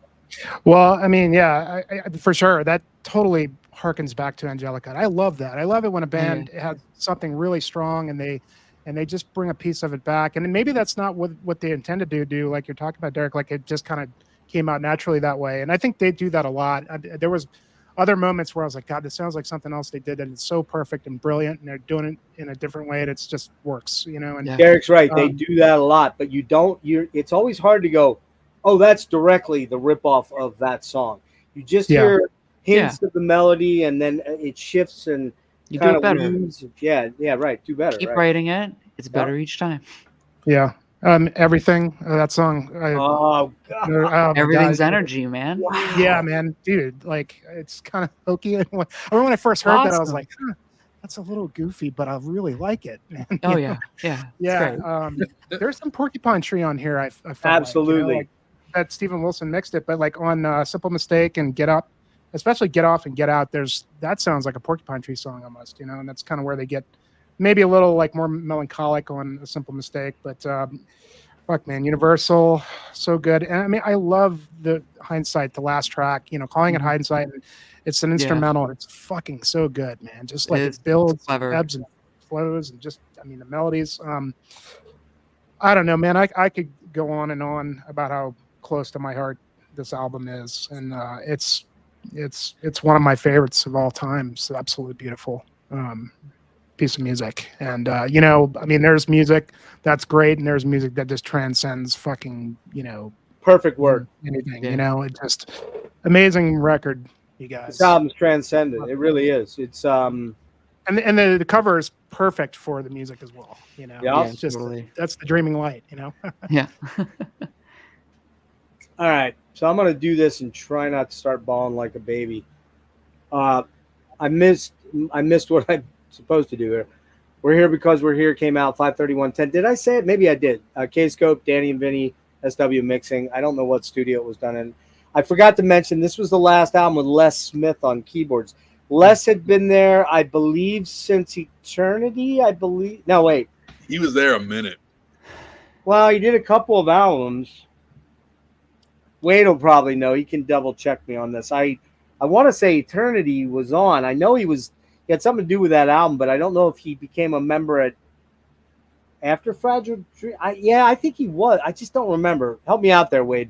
Well, I mean, yeah, I, for sure. That totally harkens back to Angelica. I love that. I love it when a band has something really strong and they just bring a piece of it back. And maybe that's not what they intended to do, like you're talking about, Derrick. Like it just kind of came out naturally that way. And I think they do that a lot. There was other moments where I was like, God, this sounds like something else they did, and it's so perfect and brilliant, and they're doing it in a different way, and it's just works, you know. And Yeah. Derrick's right. They do that a lot, but it's always hard to go, oh, that's directly the ripoff of that song. You just hear hints of the melody, and then it shifts and You do kind it of better. weaves. Yeah, right. Do better. Keep right. writing it. It's better each time. yeah, everything that song. Oh, God. Oh my Everything's God. energy, man. Wow. Yeah, man, dude, like it's kind of hokey. I remember when I first heard that, I was Awesome. like, that's a little goofy, but I really like it, man. Oh You know? yeah. It's Yeah. great. There's some Porcupine Tree on here. I felt Absolutely. like that Stephen Wilson mixed it, but like on Simple Mistake and Get Up, especially Get Off and Get Out, that sounds like a Porcupine Tree song almost, you know, and that's kind of where they get maybe a little like more melancholic on A Simple Mistake, but fuck, man, Universal, so good. And I mean, I love the Hindsight, the last track, you know, calling it Hindsight. And it's an instrumental. And it's fucking so good, man. Just like it builds, clever. ebbs and flows, and just, I mean, the melodies. I don't know, man. I could go on and on about how close to my heart this album is, and it's one of my favorites of all time. It's absolutely beautiful. Piece of music. And you know, I mean, there's music that's great, and there's music that just transcends fucking, you know, Perfect word. anything. You know, it just amazing record, you guys. This album's transcendent. It really is. It's and the cover is perfect for the music as well. You know, Yeah. it's just Totally. that's the dreaming light. You know. Yeah. all right. So I'm gonna do this and try not to start bawling like a baby. I missed what I'm supposed to do here. We're here because we're here came out 5/31/10. Did I say it? Maybe I did. K-Scope, Danny and Vinny, SW mixing. I don't know what studio it was done in. I forgot to mention this was the last album with Les Smith on keyboards. Les had been there, I believe, since Eternity. I believe. No, wait. He was there a minute. Well, he did a couple of albums. Wade will probably know. He can double check me on this. I want to say Eternity was on. I know he had something to do with that album, but I don't know if he became a member after Fragile Dream. I think he was. I just don't remember. Help me out there, Wade.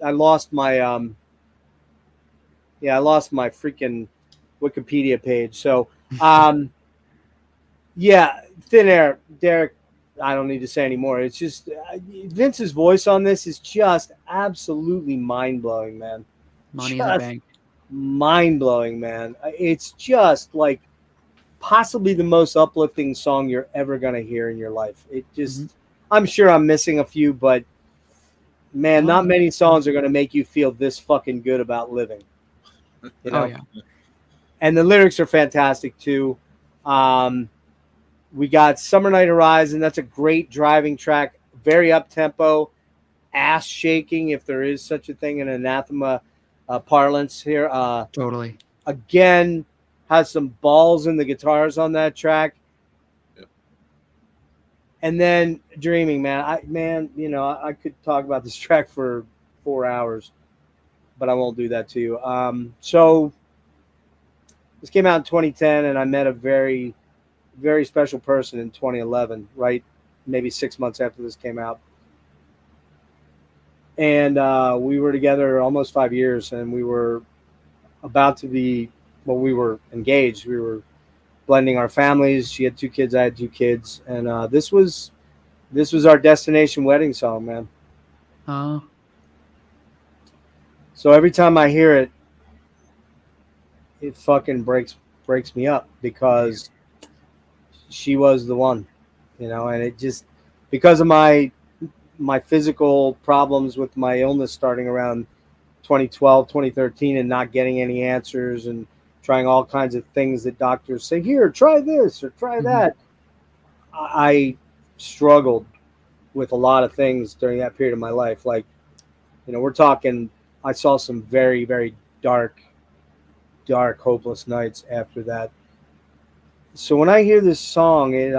I lost my Yeah, I lost my freaking Wikipedia page. So, yeah, Thin Air, Derrick. I don't need to say anymore. It's just Vince's voice on this is just absolutely mind blowing, man. Money in the Bank. Mind blowing, man. It's just like possibly the most uplifting song you're ever gonna hear in your life. It just, I'm sure I'm missing a few, but man, not many songs are gonna make you feel this fucking good about living. You know? Oh yeah. And the lyrics are fantastic too. We got Summer Night Horizon. That's a great driving track. Very up tempo, ass shaking, if there is such a thing in Anathema parlance here. Totally. Again, has some balls in the guitars on that track. Yep. And then Dreaming, man. I could talk about this track for 4 hours, but I won't do that to you. So this came out in 2010, and I met a very, very special person in 2011, right? Maybe 6 months after this came out. And we were together almost 5 years, and we were about to be, well, we were engaged. We were blending our families. She had 2 kids, I had 2 kids. And this was our destination wedding song, man. Oh. So every time I hear it, it fucking breaks me up, because she was the one, and it just, because of my physical problems with my illness starting around 2012, 2013, and not getting any answers and trying all kinds of things that doctors say, here, try this or try that. I struggled with a lot of things during that period of my life. Like, we're talking, I saw some very, very dark, hopeless nights after that. So when I hear this song, it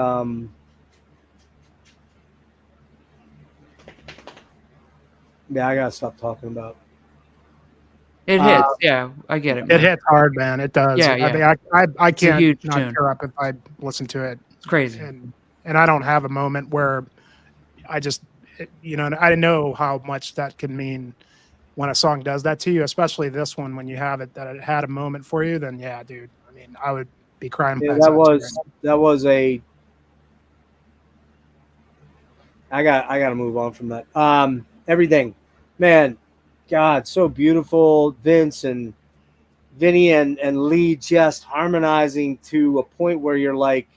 yeah, I gotta stop talking about. It hits. Yeah, I get it. It Man. hits hard, man. It does. Yeah, I yeah. think I can't huge not tune. tear up if I listen to it. It's crazy. And I don't have a moment where I just, I know how much that can mean when a song does that to you, especially this one, when you have it, that it had a moment for you, then yeah, dude. I mean, I would be crying. Yeah, that was a. I got to move on from that. Everything, man, God, so beautiful. Vince and Vinny and Lee just harmonizing to a point where you're like,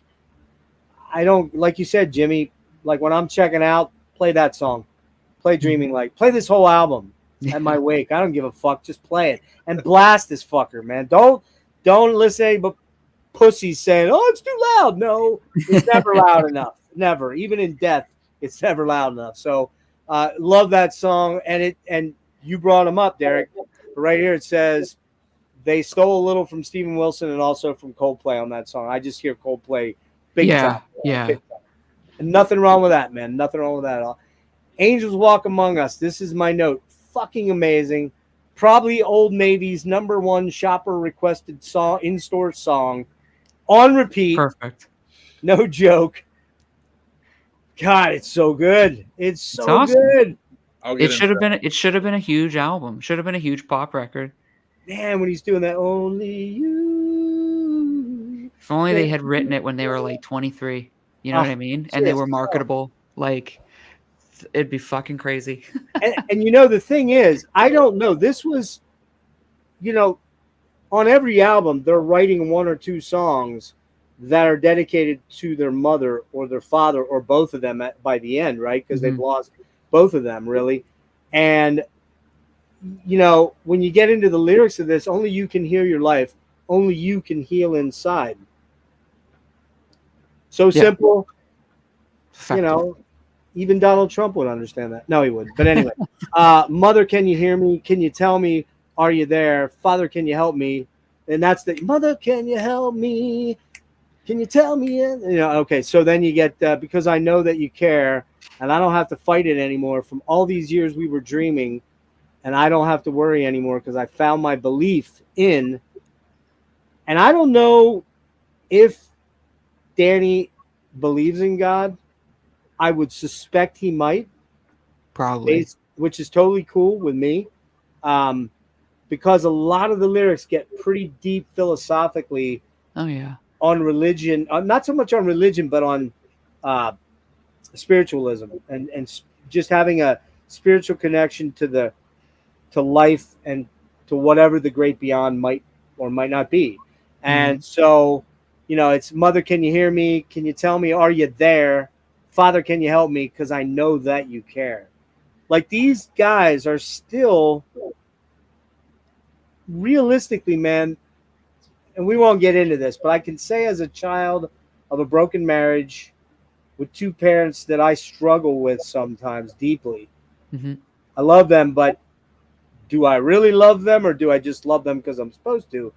I don't, like you said, Jimmy, like when I'm checking out, play that song, play Dreaming Light, play this whole album at my wake. I don't give a fuck. Just play it and blast this fucker, man. Don't listen to any but pussies saying, oh, it's too loud. No, it's never loud enough. Never. Even in death, it's never loud enough. So love that song. And you brought them up, Derrick. Right here it says they stole a little from Steven Wilson and also from Coldplay on that song. I just hear Coldplay big time. Yeah. Big time. And nothing wrong with that, man. Nothing wrong with that at all. Angels Walk Among Us. This is my note. Fucking amazing. Probably Old Navy's #1 shopper requested song, in-store song, on repeat. Perfect. No joke. God, it's so good. It's so awesome. good. It should have been a huge album. Should have been a huge pop record. Man, when he's doing that, only you. If only they had written it when they were like 23. You know what I mean? And they were marketable. Like, it'd be fucking crazy. and the thing is, I don't know. This was, on every album, they're writing 1 or 2 songs that are dedicated to their mother or their father or both of them by the end, right? Because they've lost both of them, really. And, when you get into the lyrics of this, only you can heal your life. Only you can heal inside. So simple, Effective. Even Donald Trump would understand that. No, he wouldn't. But anyway, mother, can you hear me? Can you tell me, are you there? Father, can you help me? And that's the mother, can you help me? Can you tell me? Okay. So then you get, because I know that you care and I don't have to fight it anymore. From all these years we were dreaming, and I don't have to worry anymore because I found my belief in, and I don't know if Danny believes in God. I would suspect he might. Probably. Which is totally cool with me. because a lot of the lyrics get pretty deep philosophically Oh yeah. on religion, not so much on religion, but on spiritualism and just having a spiritual connection to life and to whatever the great beyond might or might not be. And so, it's Mother, can you hear me? Can you tell me, are you there? Father, can you help me? Because I know that you care. Like, these guys are still realistically, man, and we won't get into this, but I can say as a child of a broken marriage with two parents that I struggle with sometimes deeply. I love them, but do I really love them, or do I just love them because I'm supposed to?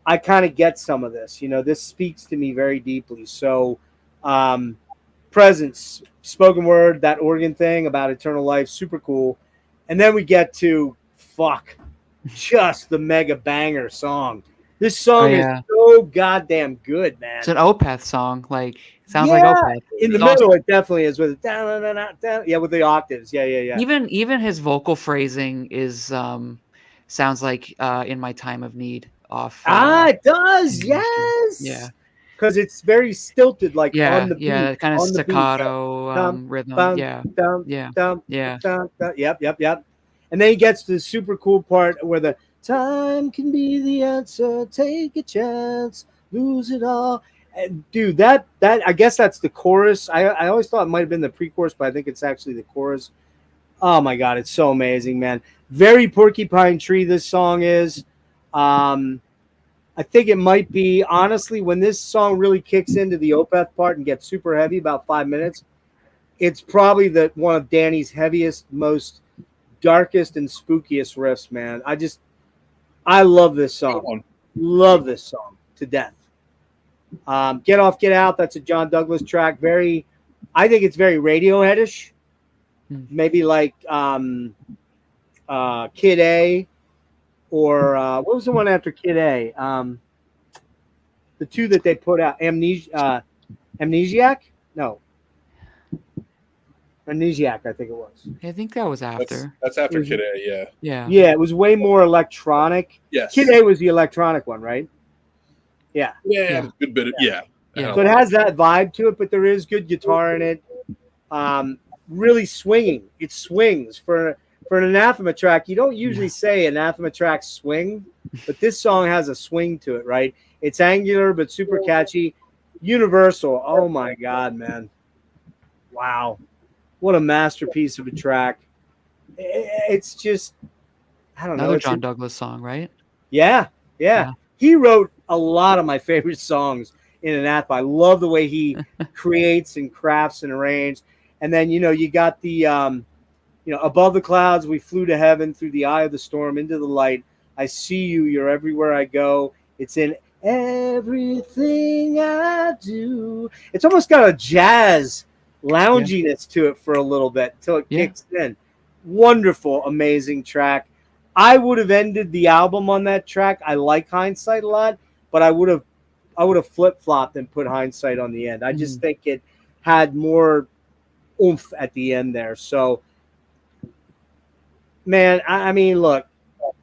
I kind of get some of this. This speaks to me very deeply. So, presence, spoken word, that organ thing about eternal life, super cool. And then we get to just the mega banger song. This song is so goddamn good, man. It's an Opeth song. Like, sounds like Opeth. In the middle, it definitely is with it. Yeah, with the octaves. Yeah. Even his vocal phrasing is sounds like In My Time of Need off. It does. Yes. Yeah. Because it's very stilted, like on the beat. Yeah, kind of on the beat. staccato rhythm. Yep. And then he gets to the super cool part where the time can be the answer, take a chance, lose it all. And dude, that I guess that's the chorus. I always thought it might have been the pre-chorus, but I think it's actually the chorus. Oh my God, it's so amazing, man. Very Porcupine Tree this song is. I think it might be, honestly, when this song really kicks into the Opeth part and gets super heavy, about 5 minutes, it's probably one of Danny's heaviest, most darkest and spookiest riffs, man. I love this song. Love this song to death. Get Off, Get Out, that's a John Douglas track. I think it's very Radiohead-ish. Maybe like Kid A, or what was the one after Kid A? The two that they put out, Amnesiac? No. Amnesiac, I think it was. I think that was after. That's after Kid A, yeah. Yeah, it was way more electronic. Yes. Kid A was the electronic one, right? Yeah. Yeah. Good bit of, yeah. So it has that vibe to it, but there is good guitar in it. Really swinging. It swings. For an Anathema track, you don't usually say Anathema tracks swing, but this song has a swing to it, right? It's angular, but super catchy. Universal. Oh my God, man. Wow. What a masterpiece of a track. It's just, I don't know. Another John Douglas song, right? Yeah. He wrote a lot of my favorite songs in Anathema. I love the way he creates and crafts and arranges. And then, you got the, above the clouds, we flew to heaven, through the eye of the storm, into the light. I see you, you're everywhere I go. It's in everything I do. It's almost got a jazz lounginess to it for a little bit until it kicks in. Wonderful, amazing track. I would have ended the album on that track. I like Hindsight a lot, but I would have flip-flopped and put Hindsight on the end. I just think it had more oomph at the end there. So, man, I mean, look,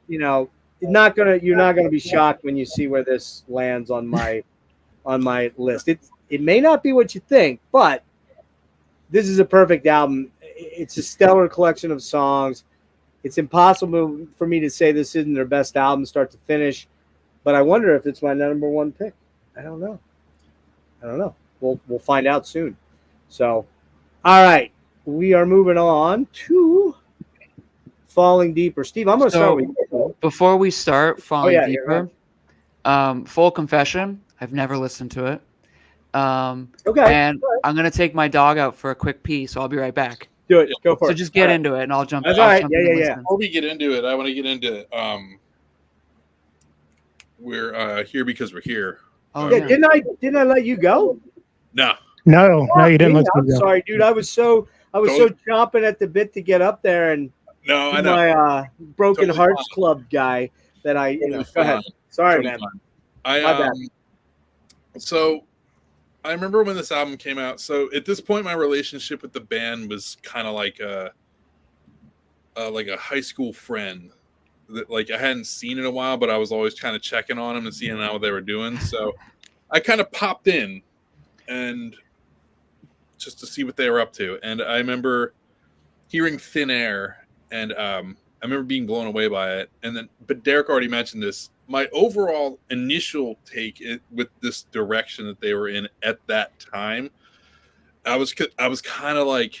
you're not gonna be shocked when you see where this lands on my list. It may not be what you think, but this is a perfect album. It's a stellar collection of songs. It's impossible for me to say this isn't their best album start to finish, but I wonder if it's my number one pick. I don't know. We'll find out soon. So, all right, we are moving on to Falling Deeper. Steve, I'm going to start with you. Before we start Falling Deeper, full confession, I've never listened to it. Okay. And I'm going to take my dog out for a quick pee, so I'll be right back. Do it. Go for it. So just get into it, and I'll jump in. That's all right. Yeah. Before we get into it, I want to get into we're here because we're here. Oh, yeah. Didn't I let you go? No, you didn't. I'm sorry, dude. I was so chomping at the bit to get up there, and I know. My Broken Totally Hearts fine. Club guy that go ahead. Sorry, Totally man. fine. My bad. So I remember when this album came out. So at this point, my relationship with the band was kind of like a high school friend. that like I hadn't seen in a while, but I was always kind of checking on them and seeing how they were doing. So I kind of popped in and just to see what they were up to. And I remember hearing Thin Air, and I remember being blown away by it. And then, but Derrick already mentioned this. My overall initial take with this direction that they were in at that time, I was kind of like,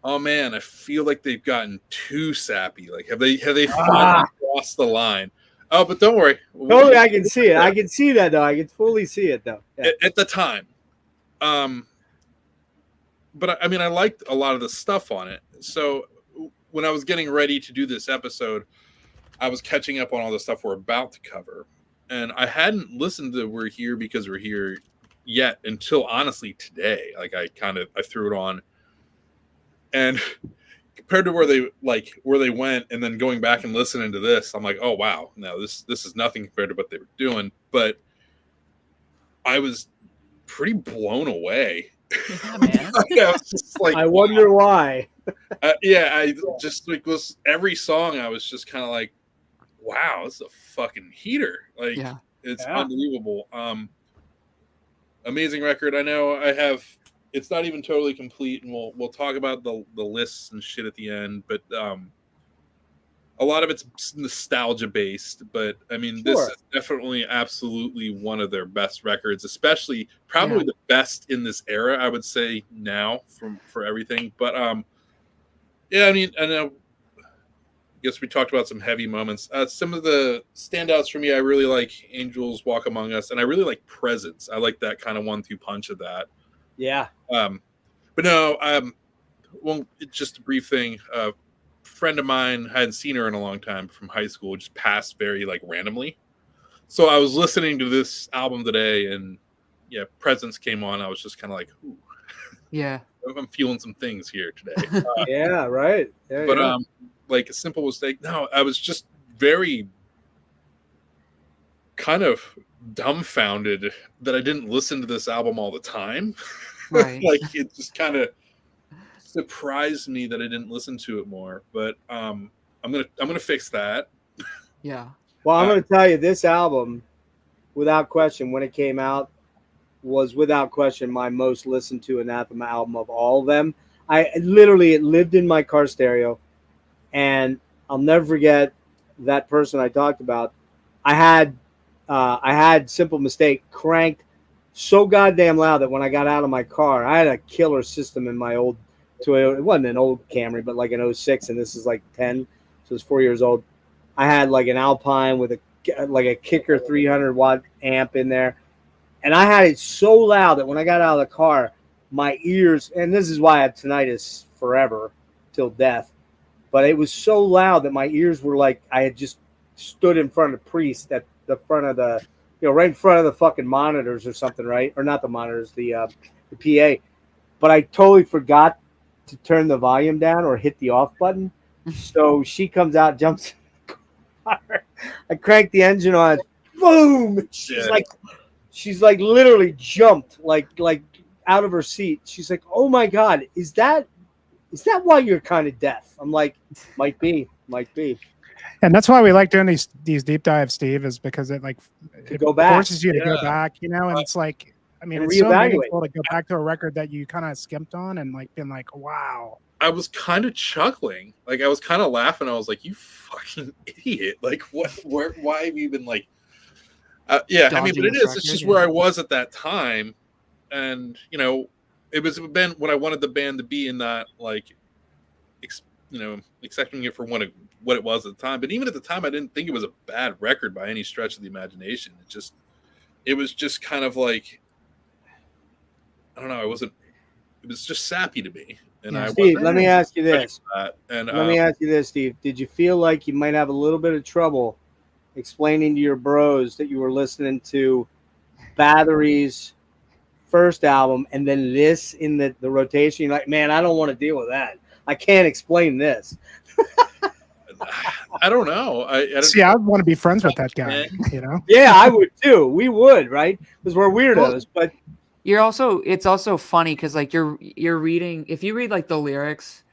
oh man, I feel like they've gotten too sappy. Like have they finally crossed the line? Oh, but don't worry. Totally, I can see it. I can see that though. I can fully see it though. Yeah. At the time. But I mean, I liked a lot of the stuff on it. So when I was getting ready to do this episode, I was catching up on all the stuff we're about to cover. And I hadn't listened to We're Here Because We're Here yet until honestly today. Like I threw it on. And compared to where they went and then going back and listening to this, I'm like, oh wow, no, this is nothing compared to what they were doing. But I was pretty blown away. Yeah, man. I was just like, I wonder why. I just like was every song. I was just kind of like, wow, this is a fucking heater. Like, it's unbelievable. Amazing record. I know I have. It's not even totally complete, and we'll talk about the lists and shit at the end. But a lot of it's nostalgia based. But I mean, This is definitely absolutely one of their best records, especially probably the best in this era. I would say now for everything. But I mean, I know. I guess we talked about some heavy moments. Some of the standouts for me, I really like Angels Walk Among Us, and I really like Presence. I like that kind of 1-2 punch of that. Yeah. But no, well, it's just a brief thing. A friend of mine, I hadn't seen her in a long time from high school, just passed very like randomly. So I was listening to this album today, and Presence came on. I was just kind of like, ooh. Yeah. I'm feeling some things here today. Yeah, right. But like a simple mistake. No, I was just very kind of dumbfounded that I didn't listen to this album all the time. Right. Like it just kind of surprised me that I didn't listen to it more. But I'm gonna fix that. Yeah. Well, I'm going to tell you, this album, without question, when it came out, was without question my most listened to Anathema album of all of them. It lived in my car stereo, and I'll never forget that person I talked about. I had Simple Mistake cranked so goddamn loud that when I got out of my car, I had a killer system in my old Toyota. It wasn't an old Camry, but like an 06, and this is like 10, so it's 4 years old. I had like an Alpine with a kicker 300-watt amp in there, and I had it so loud that when I got out of the car, my ears, and this is why I have tinnitus forever till death, but it was so loud that my ears were like I had just stood in front of the priest at the front of the, right in front of the fucking monitors or something, right? Or not the monitors, the PA. But I totally forgot to turn the volume down or hit the off button. So she comes out, jumps in the car. I cranked the engine on, boom! She's like literally jumped like out of her seat. She's like, "Oh my God, is that why you're kind of deaf?" I'm like, might be. And that's why we like doing these deep dives, Steve, is because it forces you to go back, and it's like, I mean, it's so meaningful to go back to a record that you kind of skimped on and like been like, wow. I was kind of chuckling, like I was kind of laughing. I was like, "You fucking idiot! Like, why have you been like?" I mean, but it's just where I was at that time, and it was when I wanted the band to be in that like, accepting it for what it was at the time. But even at the time, I didn't think it was a bad record by any stretch of the imagination. It was just kind of like, I don't know. It was just sappy to me. And Steve, let me ask you this. Steve. Did you feel like you might have a little bit of trouble explaining to your bros that you were listening to Battery's first album and then this in the rotation? You're like, man, I don't want to deal with that. I can't explain this. I don't know. I want to be friends with that guy. Yeah, I would too. We would, right? Because we're weirdos. But it's also funny because like you're reading, if you read like the lyrics,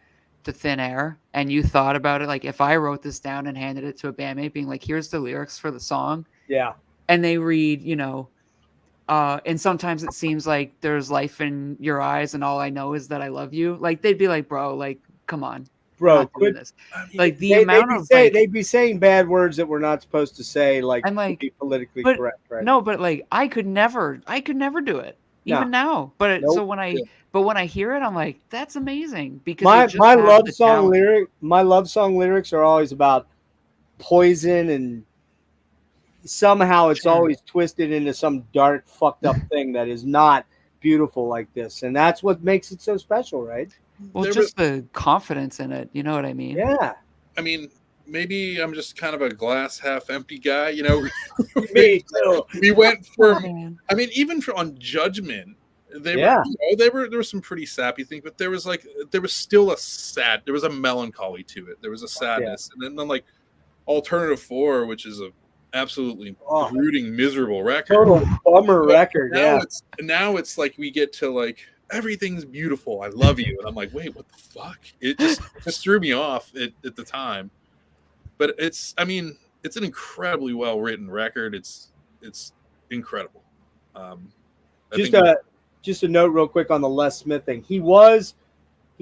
to thin air and you thought about it, like if I wrote this down and handed it to a bandmate being like, here's the lyrics for the song, Yeah. and they read, and sometimes it seems like there's life in your eyes and all I know is that I love you. Like they'd be like, bro, like, come on, we're Bro, not doing quit. this. Like the They'd amount be of saying like, they'd be saying bad words that we're not supposed to say, like I'm to like, be politically but correct, right? no, but like I could never do it No. even now. But Nope. so when I hear it, I'm like, that's amazing because My they just have love the song talent. lyrics are always about poison, and somehow it's Sure. always twisted into some dark, fucked up thing that is not beautiful like this, and that's what makes it so special, right? Well, There just the confidence in it. You know what I mean? Yeah. I mean, maybe I'm just kind of a glass half empty guy. Me too. We went Oh, from, man. I mean, even on Judgment, Yeah. there were some pretty sappy things, but there was still there was a melancholy to it. There was a sadness, and then like Alternative 4, which is a absolutely Oh. brooding, miserable record. Total bummer record. Now Yeah. it's like we get to like everything's beautiful. I love you, and I'm like, wait, what the fuck? It just threw me off at the time. But it's an incredibly well written record. It's incredible. Just a note real quick on the Les Smith thing. He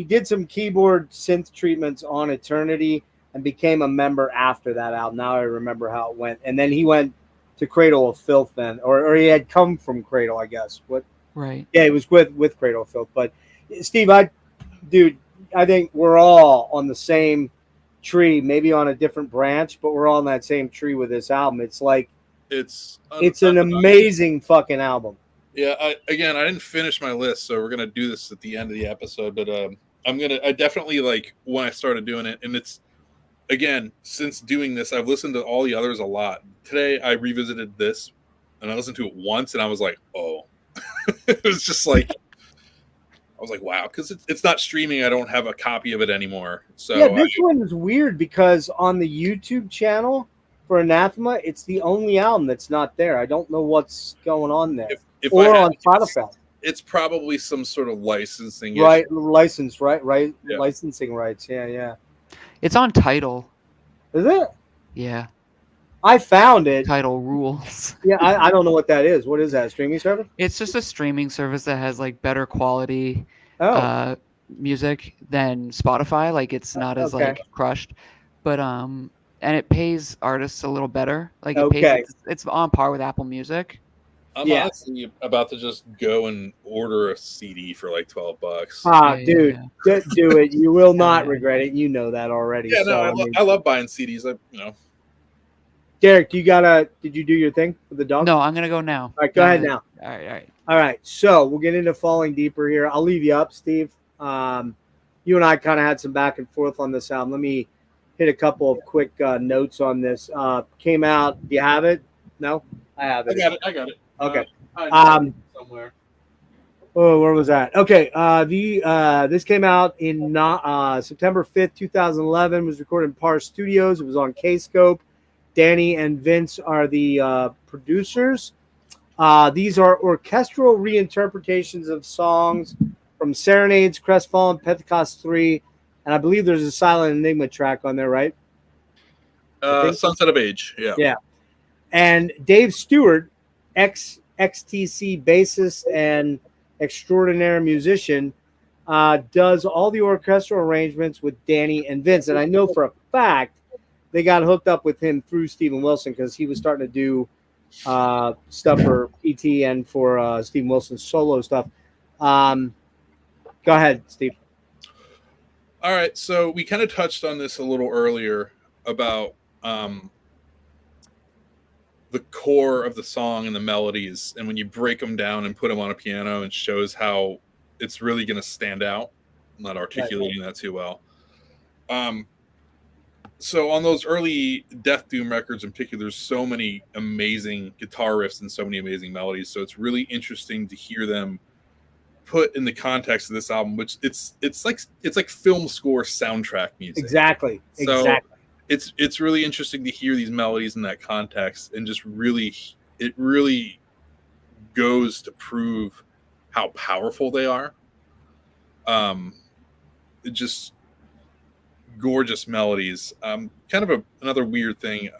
did some keyboard synth treatments on Eternity and became a member after that album. Now I remember how it went. And then he went to Cradle of Filth then, or he had come from Cradle, I guess. Right. Yeah, he was with Cradle of Filth. But Steve, I think we're all on the same tree, maybe on a different branch, but we're all on that same tree with this album. It's like it's an amazing fucking album. Yeah, I didn't finish my list, so we're gonna do this at the end of the episode. But I definitely like when I started doing it, and it's again since doing this, I've listened to all the others a lot. Today I revisited this, and I listened to it once, and I was like, oh, it was just like I was like, wow, because it's not streaming. I don't have a copy of it anymore. So yeah, this one is weird because on the YouTube channel for Anathema, it's the only album that's not there. I don't know what's going on there. If or I on Spotify. It's probably some sort of licensing right issue. license right Yeah. licensing rights. Yeah. It's on Tidal. Is it? Yeah. I found it. Tidal rules. Yeah, I don't know what that is. What is that? A streaming service? It's just a streaming service that has like better quality music than Spotify. Like it's not as Okay. like crushed, but and it pays artists a little better. Like it Okay. pays. It's on par with Apple Music. I'm Yeah. honestly about to just go and order a CD for like $12. Dude, do it. You will not Yeah. regret it. You know that already. Yeah, so, no, I love buying CDs. Derrick, did you do your thing with the dog? No, I'm gonna go now. All right, go ahead now. All right. All right, so we'll get into Falling Deeper here. I'll leave you up, Steve. You and I kind of had some back and forth on this album. Let me hit a couple of quick notes on this. Came out. Do you have it? No, I have it. I got it. Okay. Somewhere. Oh, where was that? Okay. This came out in September 5th, 2011. Was recorded in Par Studios. It was on K-Scope. Danny and Vince are the producers. These are orchestral reinterpretations of songs from Serenades, Crestfallen, Pentecost 3, and I believe there's a Silent Enigma track on there, right? Sunset of Age. Yeah. Yeah. And Dave Stewart, ex-XTC bassist and extraordinaire musician, does all the orchestral arrangements with Danny and Vince. And I know for a fact they got hooked up with him through Steven Wilson because he was starting to do stuff for PT and for Steven Wilson's solo stuff. Go ahead, Steve. All right. So we kind of touched on this a little earlier about the core of the song and the melodies. And when you break them down and put them on a piano, it shows how it's really going to stand out. I'm not articulating that too well. So on those early Death Doom records in particular, there's so many amazing guitar riffs and so many amazing melodies. So it's really interesting to hear them put in the context of this album, which it's like film score soundtrack music. Exactly. So exactly. It's really interesting to hear these melodies in that context, and just it really goes to prove how powerful they are. gorgeous melodies. Kind of another weird thing.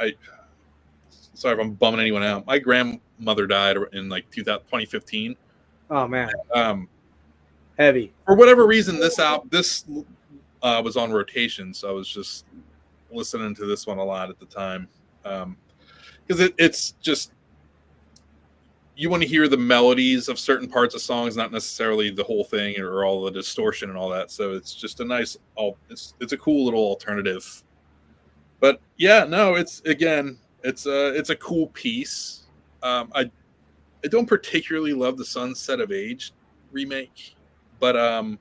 Sorry if I'm bumming anyone out. My grandmother died in like 2015. Oh man, Heavy. For whatever reason, this was on rotation, so I was just listening to this one a lot at the time. Because it's just, you want to hear the melodies of certain parts of songs, not necessarily the whole thing or all the distortion and all that. So it's just a nice, it's a cool little alternative. But yeah, no, it's a cool piece. I don't particularly love the Sunset of Age remake, but let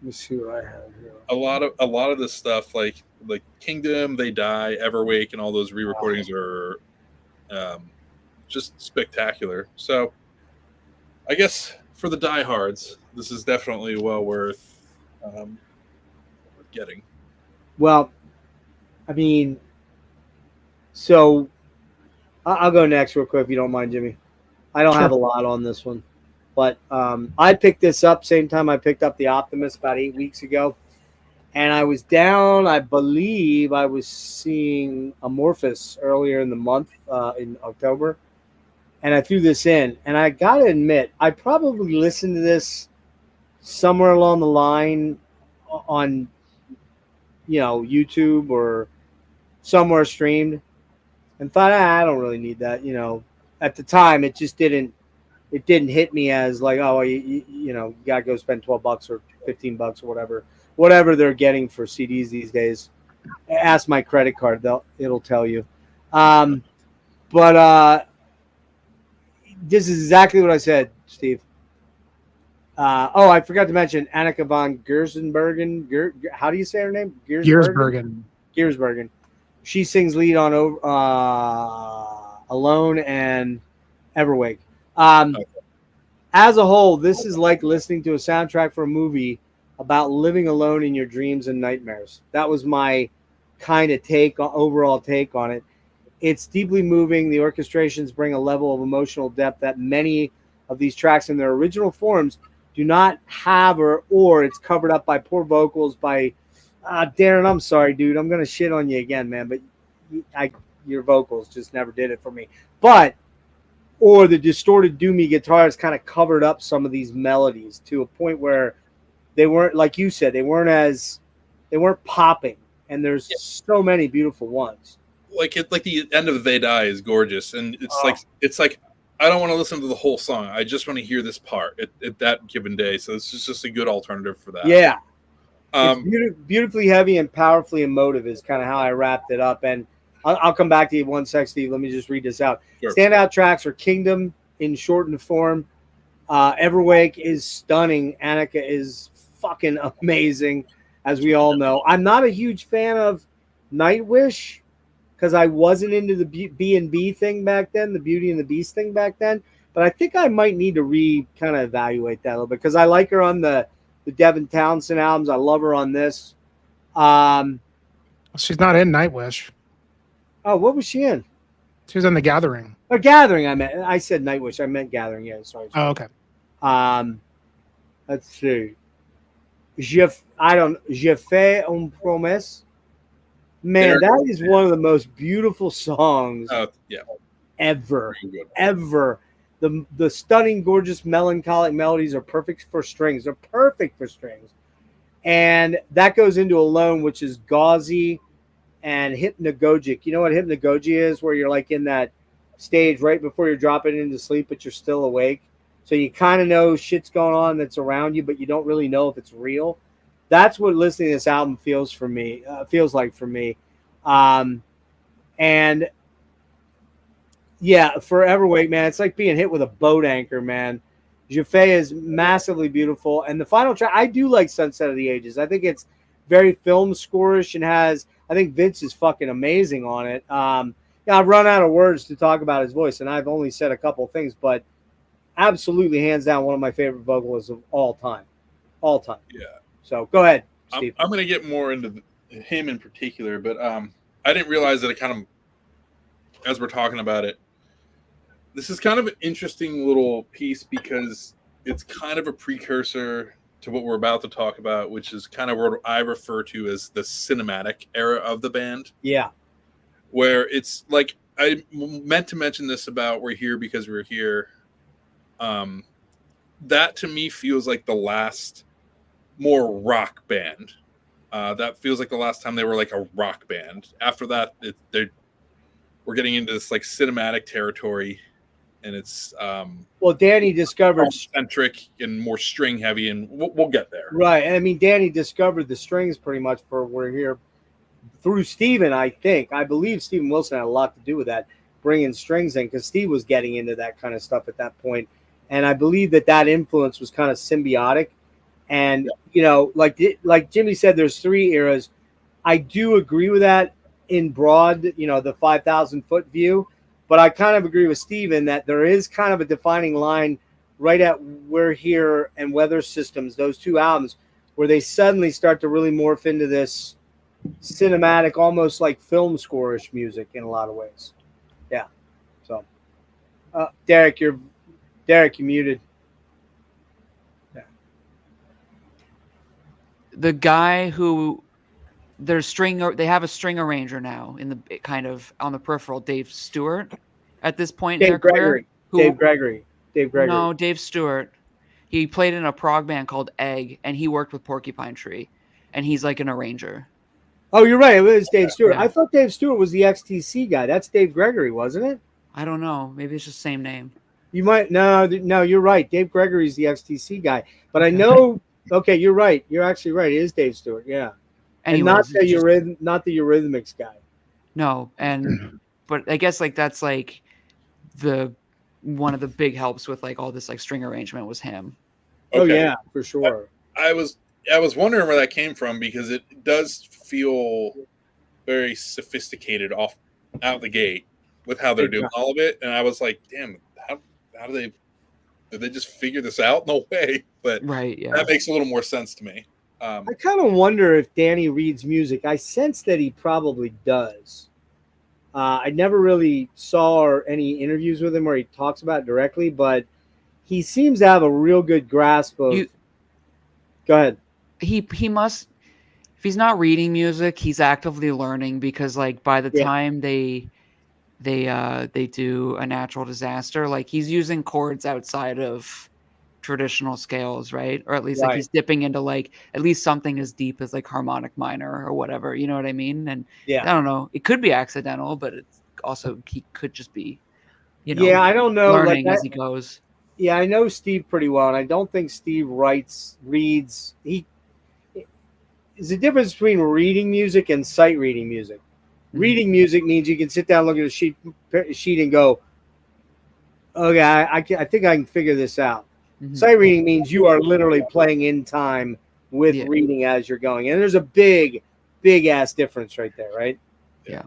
me see what I have here. A lot of this stuff, like Kingdom, They Die, Everwake, and all those re-recordings are just spectacular. So I guess for the diehards, this is definitely well worth getting. Well, I mean, so I'll go next real quick if you don't mind, Jimmy. I don't have a lot on this one, but I picked this up same time I picked up the Optimist about 8 weeks ago, and I was down. I believe I was seeing Amorphous earlier in the month in October, and I threw this in. And I gotta admit, I probably listened to this somewhere along the line on, YouTube or somewhere streamed, and thought, I don't really need that. At the time, it just didn't hit me as like, oh, you gotta go spend $12 or $15 or whatever they're getting for CDs these days. Ask my credit card; it'll tell you. But this is exactly what I said, Steve. I forgot to mention Annika von Giersbergen. How do you say her name? Giersbergen. She sings lead on Alone and Everwake. As a whole, this is like listening to a soundtrack for a movie about living alone in your dreams and nightmares. That was my kind of overall take on it. It's deeply moving. The orchestrations bring a level of emotional depth that many of these tracks in their original forms do not have, or it's covered up by poor vocals by Darren. I'm sorry, dude. I'm gonna shit on you again, man. But your vocals just never did it for me. Or the distorted doomy guitars kind of covered up some of these melodies to a point where they weren't, like you said, they weren't popping. And there's so many beautiful ones. Like the end of They Die is gorgeous, and it's like I don't want to listen to the whole song. I just want to hear this part at that given day. So this is just a good alternative for that. Yeah. It's beautifully heavy and powerfully emotive is kind of how I wrapped it up. And I'll come back to you one sec, Steve. Let me just read this out. Sure. Standout tracks are Kingdom in shortened form. Everwake is stunning. Annika is fucking amazing, as we all know. I'm not a huge fan of Nightwish because I wasn't into the B&B thing back then, the Beauty and the Beast thing back then. But I think I might need to kind of evaluate that a little bit because I like her on the Devin Townsend albums. I love her on this. She's not in Nightwish. Oh, what was she in? She was in The Gathering. Oh, Gathering, I said Nightwish. I meant Gathering. Yeah, sorry. Oh, okay. Let's see. Je fais une promesse. Man, that is one of the most beautiful songs ever. Ever. The stunning, gorgeous, melancholic melodies are perfect for strings. They're perfect for strings. And that goes into Alone, which is gauzy and hypnagogic. You know what hypnagogia is? Where you're like in that stage right before you're dropping into sleep, but you're still awake. So you kind of know shit's going on that's around you, but you don't really know if it's real. That's what listening to this album feels like for me. And yeah, for Everwake, man, it's like being hit with a boat anchor, man. Jaffe is massively beautiful. And the final track, I do like Sunset of the Ages. I think it's very film score-ish and I think Vince is fucking amazing on it. I've run out of words to talk about his voice, and I've only said a couple things, but absolutely hands down one of my favorite vocalists of all time. All time. Yeah. So go ahead, Steve. I'm going to get more into him in particular, but I didn't realize that it kind of, as we're talking about it, this is kind of an interesting little piece because it's kind of a precursor to what we're about to talk about, which is kind of what I refer to as the cinematic era of the band. Yeah. Where it's like, I meant to mention this about We're Here Because We're Here. That to me feels like the last more rock band. That feels like the last time they were like a rock band. After that, we're getting into this like cinematic territory, and it's well, Danny discovered centric and more string heavy, and we'll get there. Right. I mean, Danny discovered the strings pretty much for We're Here through Steven, I think. I believe Steven Wilson had a lot to do with that, bringing strings in, because Steve was getting into that kind of stuff at that point. And I believe that influence was kind of symbiotic. And, you know, like Jimmy said, there's 3 eras. I do agree with that in broad, you know, the 5,000-foot view. But I kind of agree with Steven that there is kind of a defining line right at We're Here and Weather Systems, those 2 albums, where they suddenly start to really morph into this cinematic, almost like film score-ish music in a lot of ways. Yeah. So, Derrick, you're muted. Yeah. The guy who they have a string arranger now in the kind of on the peripheral, Dave Stewart, at this point in their career. Dave Gregory. No, Dave Stewart. He played in a prog band called Egg, and he worked with Porcupine Tree, and he's like an arranger. Oh, you're right. It was Dave Stewart. Yeah. I thought Dave Stewart was the XTC guy. That's Dave Gregory, wasn't it? I don't know. Maybe it's just the same name. You might no. You're right. Dave Gregory's the XTC guy. But I know. Okay, you're right. You're actually right. It is Dave Stewart. Yeah. Anyways, And not the Eurythmics guy. No, but I guess like that's like one of the big helps with like all this like string arrangement was him. Oh Okay. yeah, for sure. I was wondering where that came from, because it does feel very sophisticated out the gate with how they're doing all of it, and I was like, damn, how did they just figure this out? No way. But Right, yeah. that makes a little more sense to me. I kind of wonder if Danny reads music. I sense that he probably does. I never really saw any interviews with him where he talks about it directly, but he seems to have a real good grasp of. Go ahead. He must. If he's not reading music, he's actively learning, because like by the time they do A Natural Disaster, like he's using chords outside of traditional scales, right? Or at least like he's dipping into like at least something as deep as like harmonic minor or whatever, you know what I mean? And I don't know, it could be accidental, but it's also he could just be, you know, I don't know, learning as he goes. Yeah, I know Steve pretty well, and I don't think Steve reads. There's a difference between reading music and sight reading music. Mm-hmm. Reading music means you can sit down, look at a sheet and go, okay, I think I can figure this out. Mm-hmm. Sight reading means you are literally playing in time with reading as you're going. And there's a big ass difference right there, right? Yeah.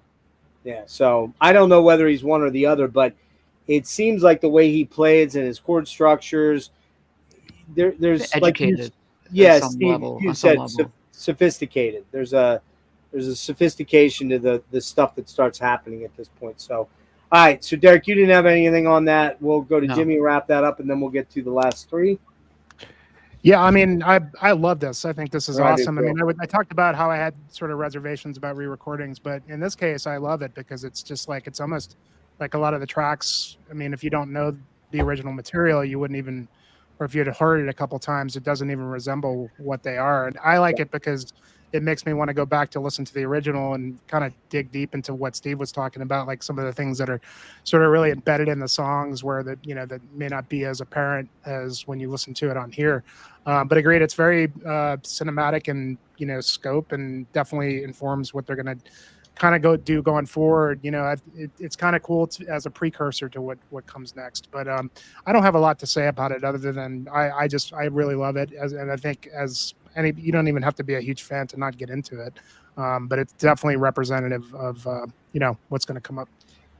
Yeah. So I don't know whether he's one or the other, but it seems like the way he plays and his chord structures, there's educated. Yes, Steve, you said sophisticated. There's a sophistication to the stuff that starts happening at this point. So, all right. So, Derrick, you didn't have anything on that. We'll go to Jimmy, wrap that up, and then we'll get to the last 3. Yeah, I mean, I love this. I think this is awesome. I mean, I talked about how I had sort of reservations about re-recordings, but in this case, I love it because it's just like, it's almost like a lot of the tracks. I mean, if you don't know the original material, you wouldn't even, or if you'd heard it a couple times, it doesn't even resemble what they are. And I like it because it makes me want to go back to listen to the original and kind of dig deep into what Steve was talking about, like some of the things that are sort of really embedded in the songs where that may not be as apparent as when you listen to it on here. But agreed, it's very cinematic and, scope, and definitely informs what they're going to kind of do going forward. It's kind of cool as a precursor to what comes next. But I don't have a lot to say about it other than I really love it. And I think you don't even have to be a huge fan to not get into it. But it's definitely representative of, what's going to come up.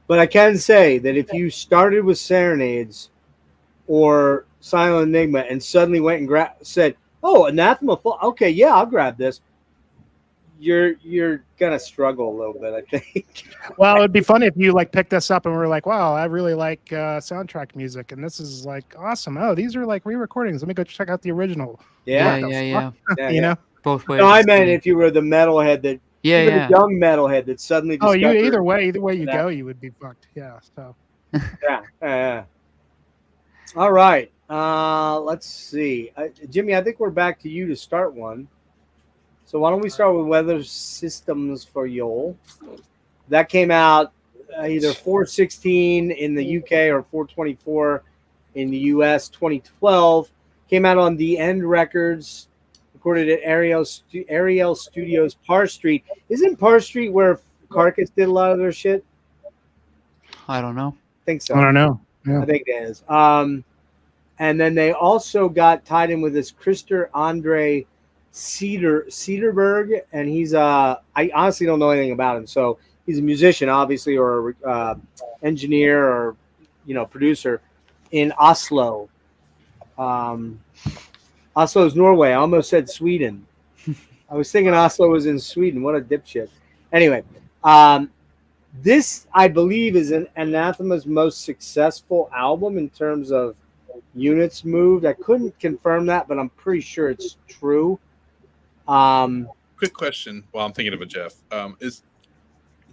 But I can say that if you started with Serenades or Silent Enigma and suddenly went and said, oh, Anathema, okay, yeah, I'll grab this, you're gonna struggle a little bit, I think. Well, it'd be funny if you like picked this up and were like, "Wow, I really like soundtrack music, and this is like awesome. Oh, these are like re-recordings. Let me go check out the original." Yeah, Yeah, What the yeah, fuck? yeah. yeah, You yeah. know? Both ways. No, I it's meant funny. if you were the metalhead that Yeah, even yeah. a young metalhead that suddenly Oh, discovered. either way you that. go, you would be fucked. Yeah. So Yeah. All right. Let's see, Jimmy. I think we're back to you to start one. So why don't we start with Weather Systems for Yole? That came out either 4/16 in the UK or 4/24 in the US. 2012 came out on the End Records. Recorded at Ariel Studios, Parr Street. Isn't Parr Street where Carcass did a lot of their shit? I don't know. I think so. I don't know. Yeah. I think it is. And then they also got tied in with this Christer Andre Cederberg, and he's I honestly don't know anything about him. So he's a musician, obviously, or engineer, or producer in Oslo. Oslo is Norway. I almost said Sweden. I was thinking Oslo was in Sweden. What a dipshit. Anyway, this, I believe, is Anathema's most successful album in terms of units moved. I couldn't confirm that, but I'm pretty sure it's true. Quick question while I'm thinking of it, Jeff. Is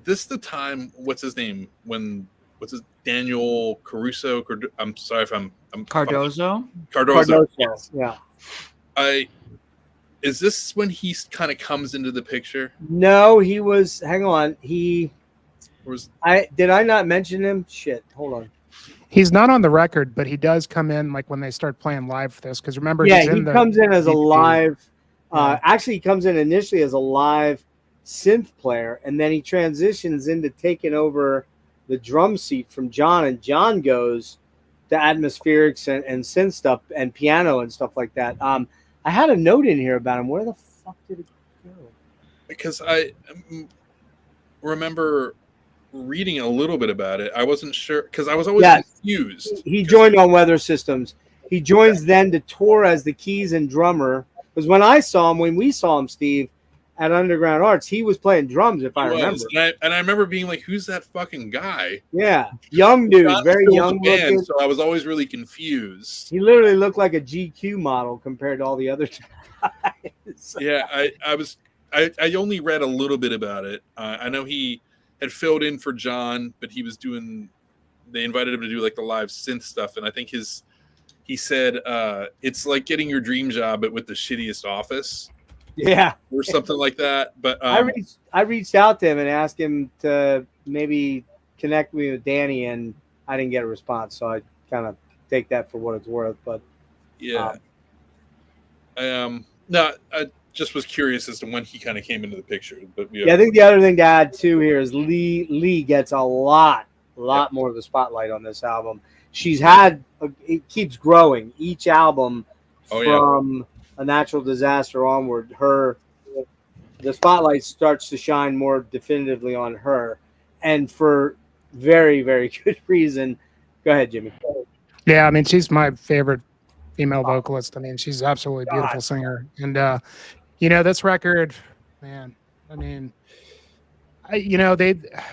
this the time, what's his name? Daniel Caruso? I'm sorry if I'm Cardozo? Cardozo. Yes. Yeah. Is this when he kind of comes into the picture? No, he was. Hang on. Did I not mention him? Shit. Hold on. He's not on the record, but he does come in like when they start playing live for this. Because remember, Yeah, he's in comes in as a DVD. live. Yeah. Actually, he comes in initially as a live synth player, and then he transitions into taking over the drum seat from John, and John goes to atmospherics and synth stuff and piano and stuff like that. I had a note in here about him. Where the fuck did it go? Because I remember reading a little bit about it. I wasn't sure because I was always confused. He joined on Weather Systems. He joins then to tour as the keys and drummer. Because when we saw him, Steve, at Underground Arts, he was playing drums, if I remember. And I remember being like, "Who's that fucking guy?" Yeah, young dude, very young looking. So I was always really confused. He literally looked like a GQ model compared to all the other guys. Yeah, I only read a little bit about it. I know he had filled in for John, but they invited him to do like the live synth stuff, and I think he said it's like getting your dream job but with the shittiest office. Yeah, or something like that. But I reached out to him and asked him to maybe connect me with Danny, and I didn't get a response, so I kind of take that for what it's worth. But yeah, no, I just was curious as to when he kind of came into the picture. But yeah, I think the other thing to add too here is Lee gets a lot more of the spotlight on this album. It keeps growing each album from A Natural Disaster onward. The spotlight starts to shine more definitively on her, and for very, very good reason. Go ahead, Jimmy. Yeah, I mean, she's my favorite female vocalist. I mean, she's absolutely beautiful singer. And this record, man, I mean,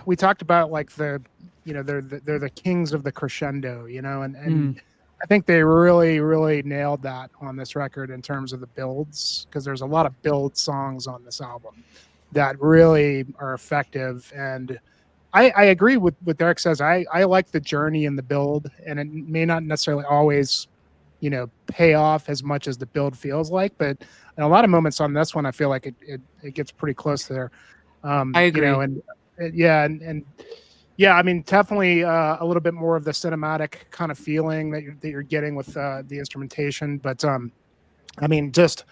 we talked about like they're the kings of the crescendo, and I think they really, really nailed that on this record in terms of the builds, because there's a lot of build songs on this album that really are effective. And I agree with what Derrick says. I like the journey and the build, and it may not necessarily always, pay off as much as the build feels like, but in a lot of moments on this one, I feel like it gets pretty close to there. I agree. Yeah, I mean, definitely a little bit more of the cinematic kind of feeling that you're getting with the instrumentation, but I mean, just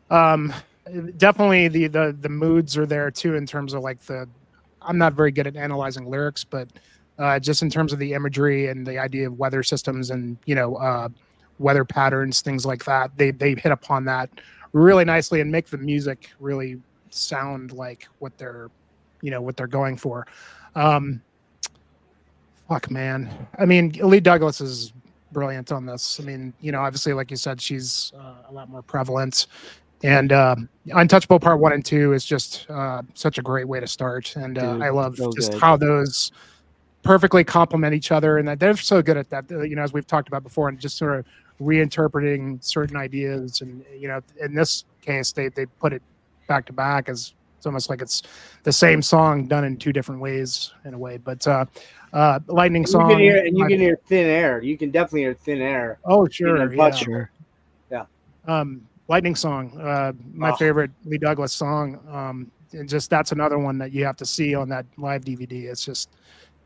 definitely the moods are there too in terms of like I'm not very good at analyzing lyrics, but just in terms of the imagery and the idea of weather systems and weather patterns, things like that, they hit upon that really nicely and make the music really sound like what they're going for. Fuck, man. I mean, Lee Douglas is brilliant on this. I mean, obviously, like you said, she's a lot more prevalent And Untouchable Part 1 and 2 is just such a great way to start. And Dude, I love so just good. how those perfectly complement each other, and that they're so good at that, as we've talked about before, and just sort of reinterpreting certain ideas. And in this case, they put it back to back as it's almost like it's the same song done in two different ways in a way. But Lightning Song, you can hear Thin Air. You can definitely hear Thin Air. Oh sure, yeah. Sure. Lightning Song, my favorite Lee Douglas song. And just that's another one that you have to see on that live DVD. It's just,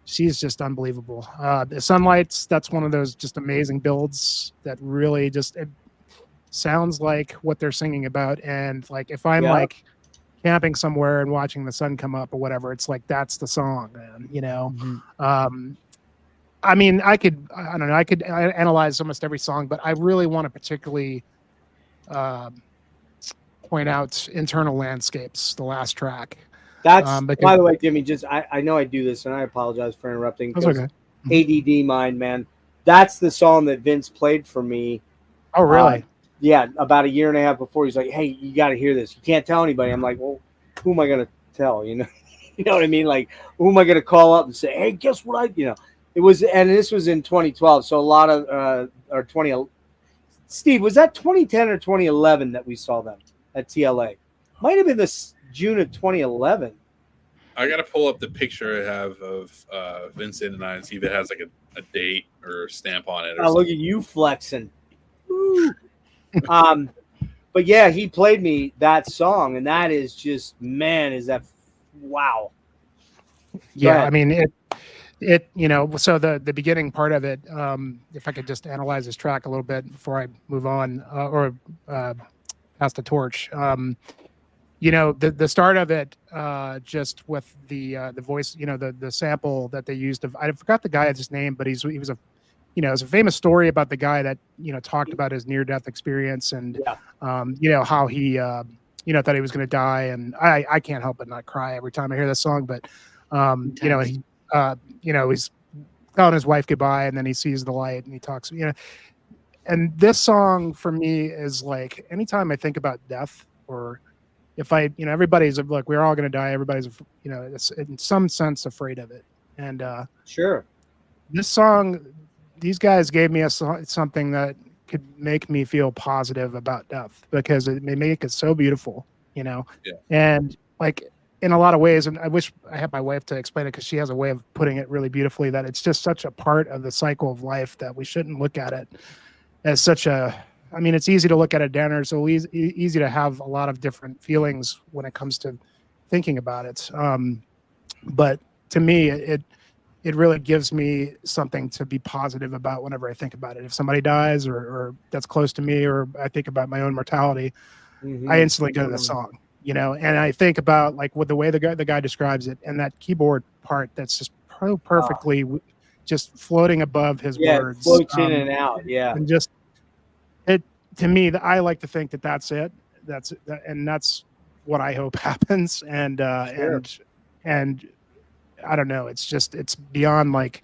she's just unbelievable. The Sunlights, that's one of those just amazing builds that really just, it sounds like what they're singing about. And like if I'm like camping somewhere and watching the sun come up or whatever, it's like that's the song, man. I mean, I could analyze almost every song, but I really want to particularly point out Internal Landscapes, the last track. That's by the way, Jimmy, just I know I do this and I apologize for interrupting. That's okay. ADD mind, man. That's the song that Vince played for me. Oh, really? Yeah, about a year and a half before. He's like, "Hey, you got to hear this. You can't tell anybody." I'm like, "Well, who am I going to tell?" You know what I mean? Like, who am I going to call up and say, "Hey, guess what It was, and this was in 2012. So a lot of or 20. Steve, was that 2010 or 2011 that we saw them at TLA? Might have been this June of 2011. I got to pull up the picture I have of Vincent and I and see if it has like a date or a stamp on it. Look at you flexing. But yeah, he played me that song, and that is just, man, is that wow. Yeah, I mean it so the beginning part of it, if I could just analyze this track a little bit before I move on or pass the torch. The start of it, just with the voice, the sample that they used of, I forgot the guy's name, but he was a, it's a famous story about the guy that, talked about his near-death experience and, how he, thought he was going to die. And I can't help but not cry every time I hear this song, but, he's telling his wife goodbye and then he sees the light and he talks, and this song for me is like, anytime I think about death, or if I, everybody's like, we're all going to die. Everybody's, it's in some sense afraid of it. And sure, this song, these guys gave me something that could make me feel positive about death, because it may make it so beautiful, and like in a lot of ways. And I wish I had my wife to explain it, because she has a way of putting it really beautifully, that it's just such a part of the cycle of life that we shouldn't look at it as such a, I mean, it's easy to look at a downer, so easy to have a lot of different feelings when it comes to thinking about it. But to me, it really gives me something to be positive about whenever I think about it. If somebody dies or that's close to me, or I think about my own mortality, I instantly go to the song, and I think about like with the way the guy describes it, and that keyboard part that's just perfectly just floating above his words. Floats in and out. Yeah. And just, to me, I like to think that that's it. And that's what I hope happens. And sure. and I don't know. It's just, it's beyond like,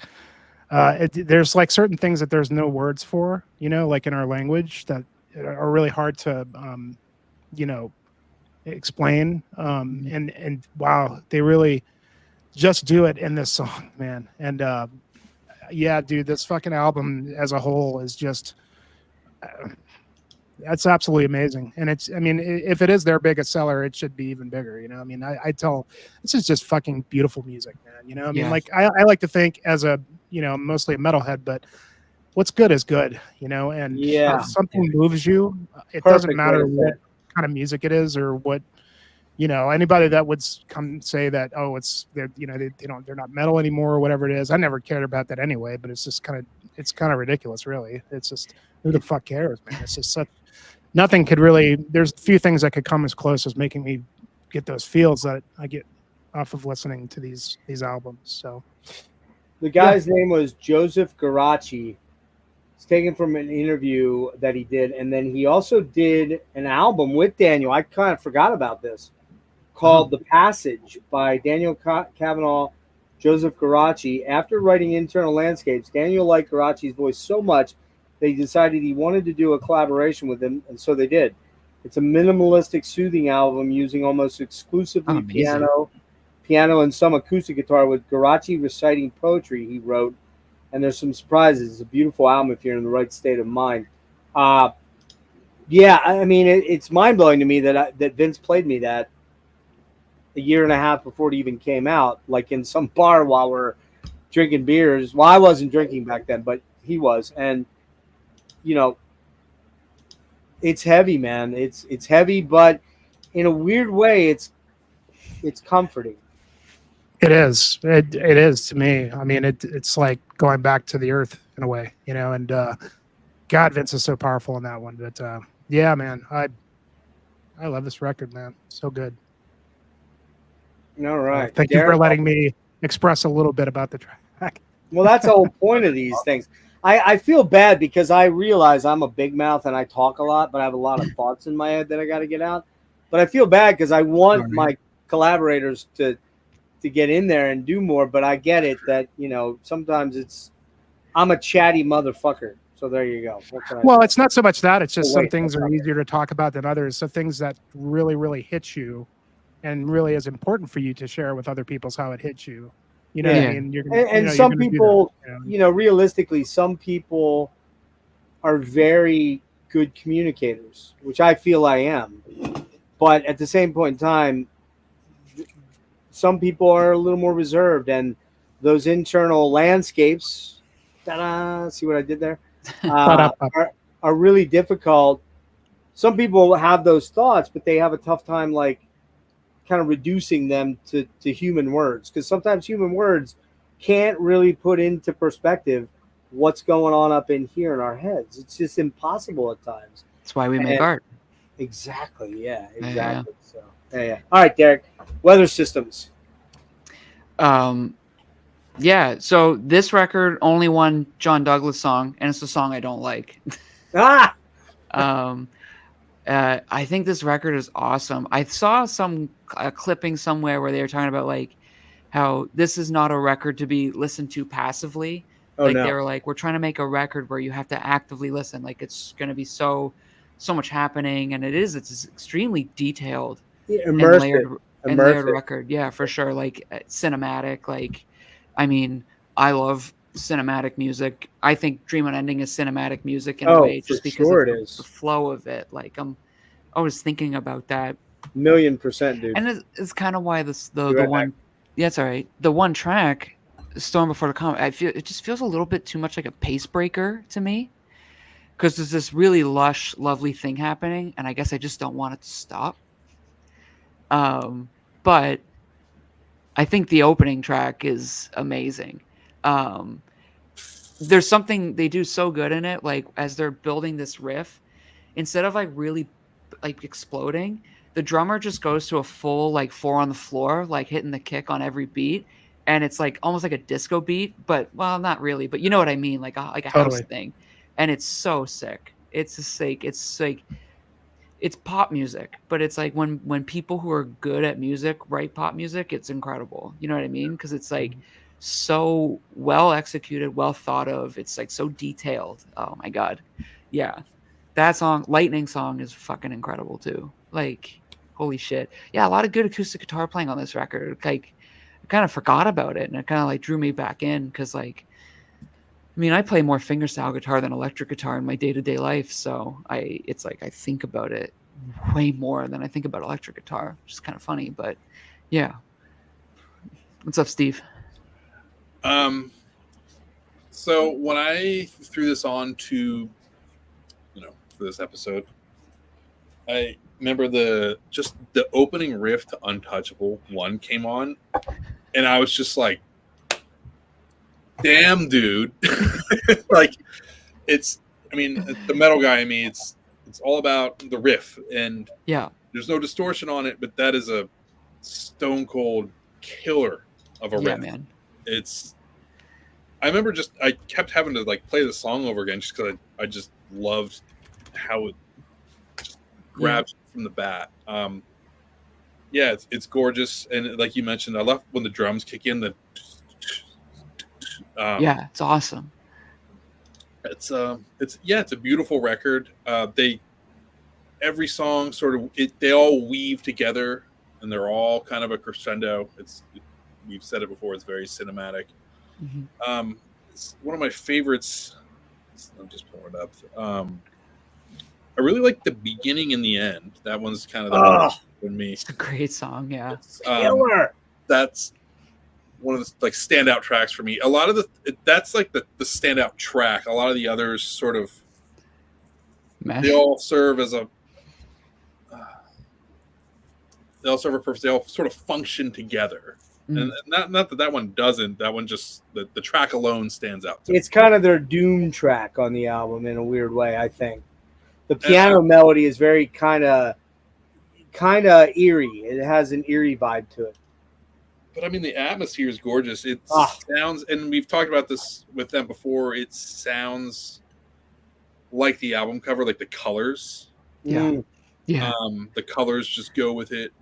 there's like certain things that there's no words for, like in our language, that are really hard to, explain. And wow, they really just do it in this song, man. And yeah, dude, this fucking album as a whole is just, that's absolutely amazing. And it's, I mean, if it is their biggest seller, it should be even bigger. I mean, I tell, this is just fucking beautiful music, man. I mean, like I like to think as a, mostly a metalhead, but what's good is good, and if something moves you, it doesn't matter what kind of music it is or what, anybody that would come say that, oh, they're not metal anymore or whatever it is. I never cared about that anyway, but it's just kind of ridiculous, really. It's just, who the fuck cares, man? It's just nothing could really, there's few things that could come as close as making me get those feels that I get off of listening to these albums. So the guy's name was Joseph Garachi. It's taken from an interview that he did, and then he also did an album with Daniel. I kind of forgot about this, called The Passage by Daniel Cavanaugh, Joseph Garachi. After writing Internal Landscapes, Daniel liked Garachi's voice so much they decided he wanted to do a collaboration with him, and so they did. It's a minimalistic, soothing album using almost exclusively Amazing. piano, and some acoustic guitar with Garachi reciting poetry he wrote. And there's some surprises. It's a beautiful album if you're in the right state of mind. Yeah, I mean, it's mind blowing to me that Vince played me that a year and a half before it even came out, like in some bar while we're drinking beers. Well, I wasn't drinking back then, but he was, and you know, it's heavy, man. It's heavy, but in a weird way, it's comforting. It is. It is to me. I mean, it's like going back to the earth in a way, you know. And God, Vince is so powerful in that one. But yeah, man, I love this record, man. So good. All right, Thank you for Derrick, letting me express a little bit about the track. well, that's the whole point of these things. I feel bad because I realize I'm a big mouth and I talk a lot, but I have a lot of thoughts in my head that I got to get out. But I feel bad because I want my collaborators to get in there and do more. But I get it that, you know, sometimes I'm a chatty motherfucker. So there you go. Well, it's not so much that. It's just some things are easier to talk about than others. So things that really, really hit you and really is important for you to share with other people is how it hits you. You know what I mean? And some people, you know, realistically, some people are very good communicators, which I feel I am. But at the same point in time, some people are a little more reserved, and those internal landscapes, see what I did there, are really difficult. Some people have those thoughts, but they have a tough time, like, kind of reducing them to human words, because sometimes human words can't really put into perspective what's going on up in here in our heads. It's just impossible at times. That's why we make art. Exactly. Yeah. Exactly. So yeah. All right, Derrick. Weather systems. Yeah. So this record only one John Douglas song, and it's a song I don't like. I think this record is awesome. I saw some clipping somewhere where they were talking about like how this is not a record to be listened to passively. They were like, we're trying to make a record where you have to actively listen. Like it's going to be so much happening, and it's extremely detailed, immersive and layered record. Yeah, for sure. Like cinematic. Like, I mean, I love cinematic music. I think Dream Unending is cinematic music in a way, just because of the flow of it. Like I was thinking about that. 1,000,000%, dude. And it's kind of why the one, yeah, it's all right. The one track, Storm Before the Comet, it just feels a little bit too much like a pace breaker to me, because there's this really lush, lovely thing happening, and I guess I just don't want it to stop. But I think the opening track is amazing. There's something they do so good in it, like as they're building this riff, instead of like really like exploding, the drummer just goes to a full like 4 on the floor, like hitting the kick on every beat, and it's like almost like a disco beat, but well, not really, but you know what I mean, like a house thing, and it's so sick. It's just like it's pop music, but it's like when people who are good at music write pop music, it's incredible. You know what I mean? Because it's like so well executed, well thought of. It's like so detailed. Oh my god, yeah. That song, Lightning Song, is fucking incredible too. Like, holy shit. Yeah, a lot of good acoustic guitar playing on this record. Like, I kind of forgot about it, and it kind of like drew me back in, because like, I mean, I play more fingerstyle guitar than electric guitar in my day-to-day life, so it's like I think about it way more than I think about electric guitar, which is kind of funny, but yeah. What's up, Steve? So when I threw this on to, for this episode, I remember the opening riff to Untouchable 1 came on, and I was just like, damn, dude. Like, the metal guy in me, it's all about the riff, and there's no distortion on it, but that is a stone cold killer of a riff. Man. I remember I kept having to like play the song over again, just because I just loved how it just grabs from the bat. It's gorgeous, and like you mentioned, I love when the drums kick in. It's awesome. It's a beautiful record. every song sort of they all weave together, and they're all kind of a crescendo. We've said it before. It's very cinematic. Mhm. It's one of my favorites. I'm just pulling it up. I really like the beginning and the end. That one's kind of the most for me. It's a great song. Yeah. Killer. That's one of the like standout tracks for me. A lot of that's like the standout track. A lot of the others sort of Mesh. they all serve as a they all serve a purpose. They all sort of function together. And not that one doesn't. That one just the track alone stands out. It's kind of their doom track on the album in a weird way. I think the piano melody is very kind of eerie. It has an eerie vibe to it. But I mean, the atmosphere is gorgeous. It sounds, and we've talked about this with them before. It sounds like the album cover, like the colors. Yeah. Yeah. The colors just go with it.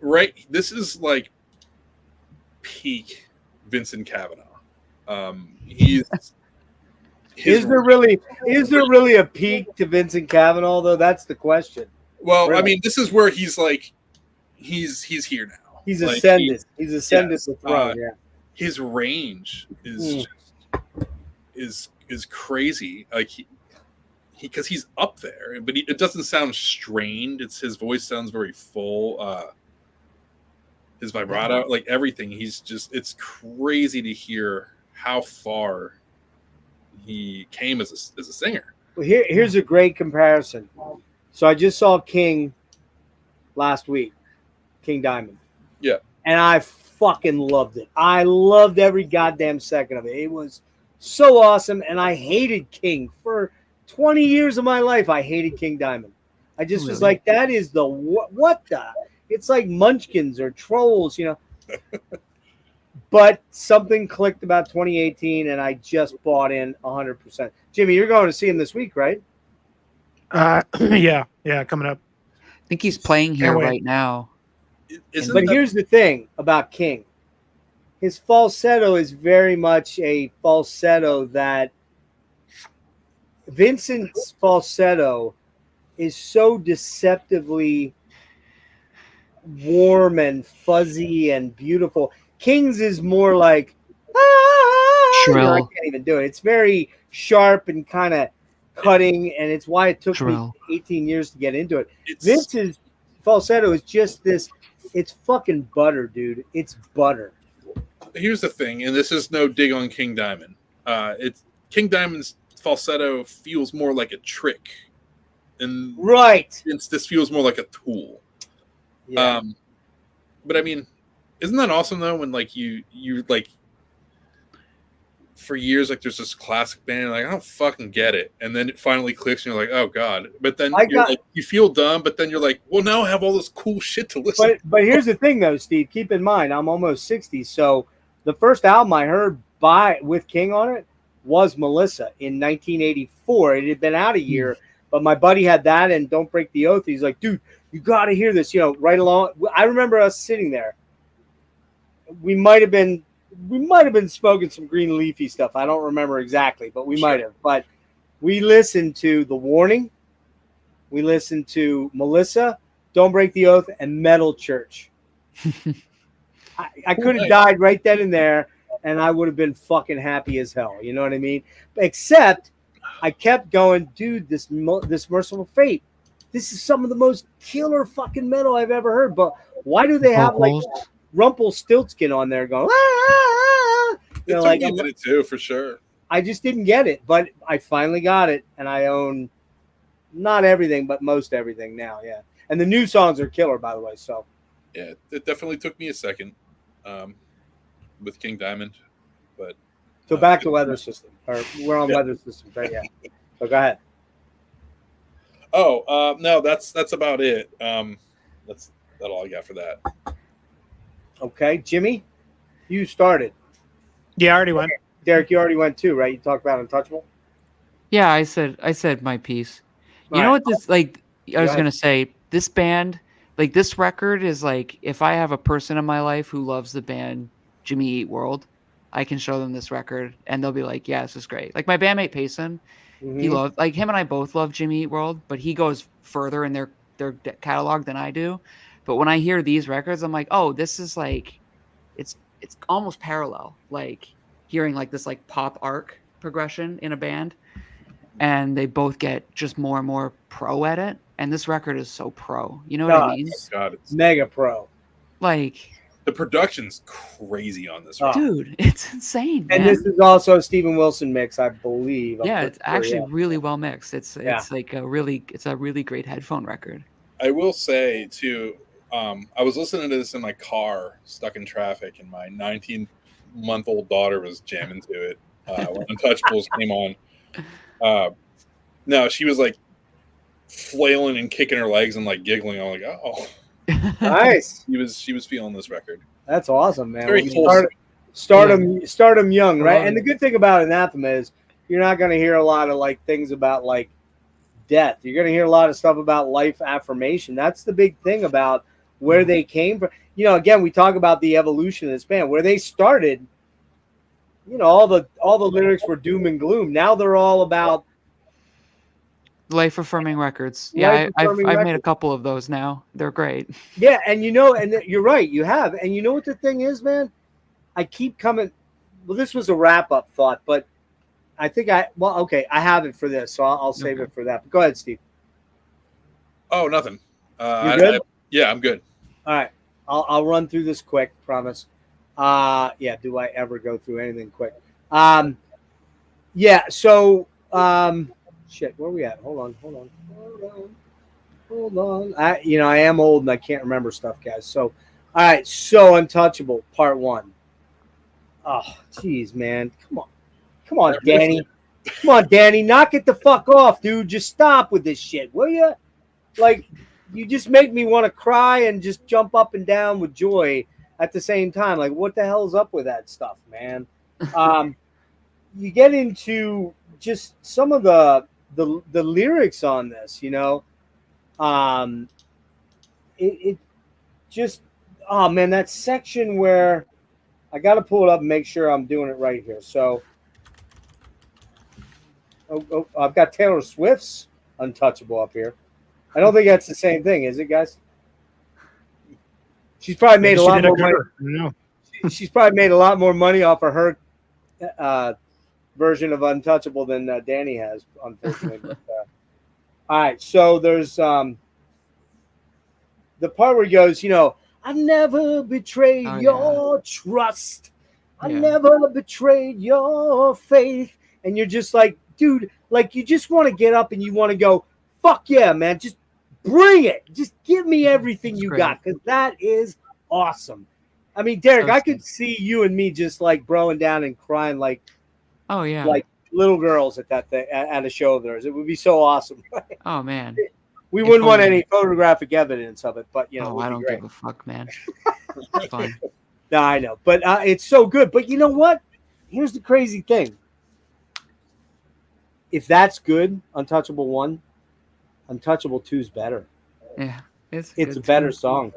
Right. This is like peak Vincent Kavanaugh. Is there really a peak to Vincent Kavanaugh though? That's the question. Well, really? I mean, this is where he's like, he's here now. He's like, ascended. He's ascended the throne. Yeah. His range is crazy. Like because he's up there, but it doesn't sound strained. His voice sounds very full. His vibrato, like everything. It's crazy to hear how far he came as a singer. Well, here's a great comparison. So I just saw King last week, King Diamond. Yeah. And I fucking loved it. I loved every goddamn second of it. It was so awesome. And I hated King for 20 years of my life. I hated King Diamond. I just was like, that is the what the? It's like Munchkins or Trolls, you know. But something clicked about 2018, and I just bought in 100%. Jimmy, you're going to see him this week, right? Yeah, coming up. I think he's playing here right now. But here's the thing about King. His falsetto is very much a falsetto that Vincent's falsetto is so deceptively warm and fuzzy and beautiful. King's is more like shrill. I can't even do it. It's very sharp and kind of cutting, and it's why it took me 18 years to get into it. Vince's falsetto is just this. It's fucking butter, dude. It's butter. Here's the thing, and this is no dig on King Diamond. It's King Diamond's falsetto feels more like a trick, and this feels more like a tool. Yeah. But I mean, isn't that awesome though? When like you like for years, like there's this classic band, like I don't fucking get it, and then it finally clicks, and you're like, oh god. But then you feel dumb, but then you're like, well, now I have all this cool shit to listen. But here's the thing though, Steve. Keep in mind, I'm almost 60, so the first album I heard with King on it was Melissa in 1984. It had been out a year, but my buddy had that and Don't Break the Oath. He's like, dude, you got to hear this, right along. I remember us sitting there. We might have been smoking some green leafy stuff. I don't remember exactly, but we might have. But we listened to The Warning. We listened to Melissa, Don't Break the Oath, and Metal Church. I could have died right then and there, and I would have been fucking happy as hell. You know what I mean? Except I kept going, dude, this Merciful Fate. This is some of the most killer fucking metal I've ever heard. But why do they have like Rumpelstiltskin on there going? You know, like it too, for sure. I just didn't get it, but I finally got it, and I own not everything, but most everything now. Yeah, and the new songs are killer, by the way. So yeah, it definitely took me a second with King Diamond, but so back to Weather System. Or we're on Weather System, right? Yeah. So go ahead. Oh no, that's about it. That's all I got for that. Okay, Jimmy, you started. Yeah, I already went. Derrick, you already went too, right? You talked about Untouchable. Yeah, I said my piece. You know what this like? I was gonna say this band, like this record, is like if I have a person in my life who loves the band Jimmy Eat World, I can show them this record and they'll be like, "Yeah, this is great." Like my bandmate Payson, Mhm. He loved, like, him and I both love Jimmy Eat World, but he goes further in their catalog than I do. But when I hear these records, I'm like, oh, this is like, it's almost parallel, like hearing like this like pop arc progression in a band, and they both get just more and more pro at it. And this record is so pro, you know what I mean? God, it's Mega pro. Like, the production's crazy on this. Oh. record. dude, it's insane, man. And this is also a Stephen Wilson mix, I believe. I'm Yeah, pretty it's sure, actually yeah. really well mixed. It's Yeah. like a really great headphone record. I will say too, I was listening to this in my car, stuck in traffic, and my 19-month-old daughter was jamming to it when Untouchables came on. No, she was like flailing and kicking her legs and like giggling. I'm like, oh, Nice. she was feeling this record. That's awesome, man. Very Well, wholesome. start them young, right? Love And the it. good thing about Anathema is you're not going to hear a lot of like things about like death. You're going to hear a lot of stuff about life affirmation. That's the big thing about where they came from. You know, again, we talk about the evolution of this band. Where they started, you know, all the lyrics were doom and gloom. Now they're all about Life affirming records. Yeah, life-affirming I've made a records. couple of those now. They're great. Yeah, and you know, and you're right, you have. And you know what the thing is, man? I keep coming. Well, this was a wrap up thought, but I think I have it for this, so I'll save it for that. But go ahead, Steve. Oh, nothing. You're good? Yeah, I'm good. All right, I'll run through this quick. Promise. Yeah. Do I ever go through anything quick? Yeah. So, shit. Where are we at? Hold on. I am old and I can't remember stuff, guys. So, all right. So, Untouchable Part 1. Oh, geez, man. Come on, Danny. Come on, Danny. Knock it the fuck off, dude. Just stop with this shit, will you? Like, you just make me want to cry and just jump up and down with joy at the same time. Like, what the hell's up with that stuff, man? You get into just some of the lyrics on this, you know. It just, oh man, that section where I got to pull it up and make sure I'm doing it right here. So, I've got Taylor Swift's Untouchable up here. I don't think that's the same thing, is it, guys? She's probably made a lot more money. No. She's probably made a lot more money off of her version of Untouchable than Danny has, unfortunately. But, all right, so there's the part where he goes, you know, I never betrayed your trust. I never betrayed your faith. And you're just like, dude, like you just want to get up and you want to go, fuck yeah, man. Just bring it. Just give me everything you got, because that is awesome. I mean, Derrick, I could see you and me just like broing down and crying like, oh yeah, like little girls at a show of theirs. It would be so awesome. Oh man, we wouldn't want any photographic evidence of it, but you know, I don't give a fuck, man. It's fun. No, I know, but it's so good. But you know what? Here's the crazy thing. If that's good, Untouchable 1, Untouchable 2 is better. Yeah, it's a better song.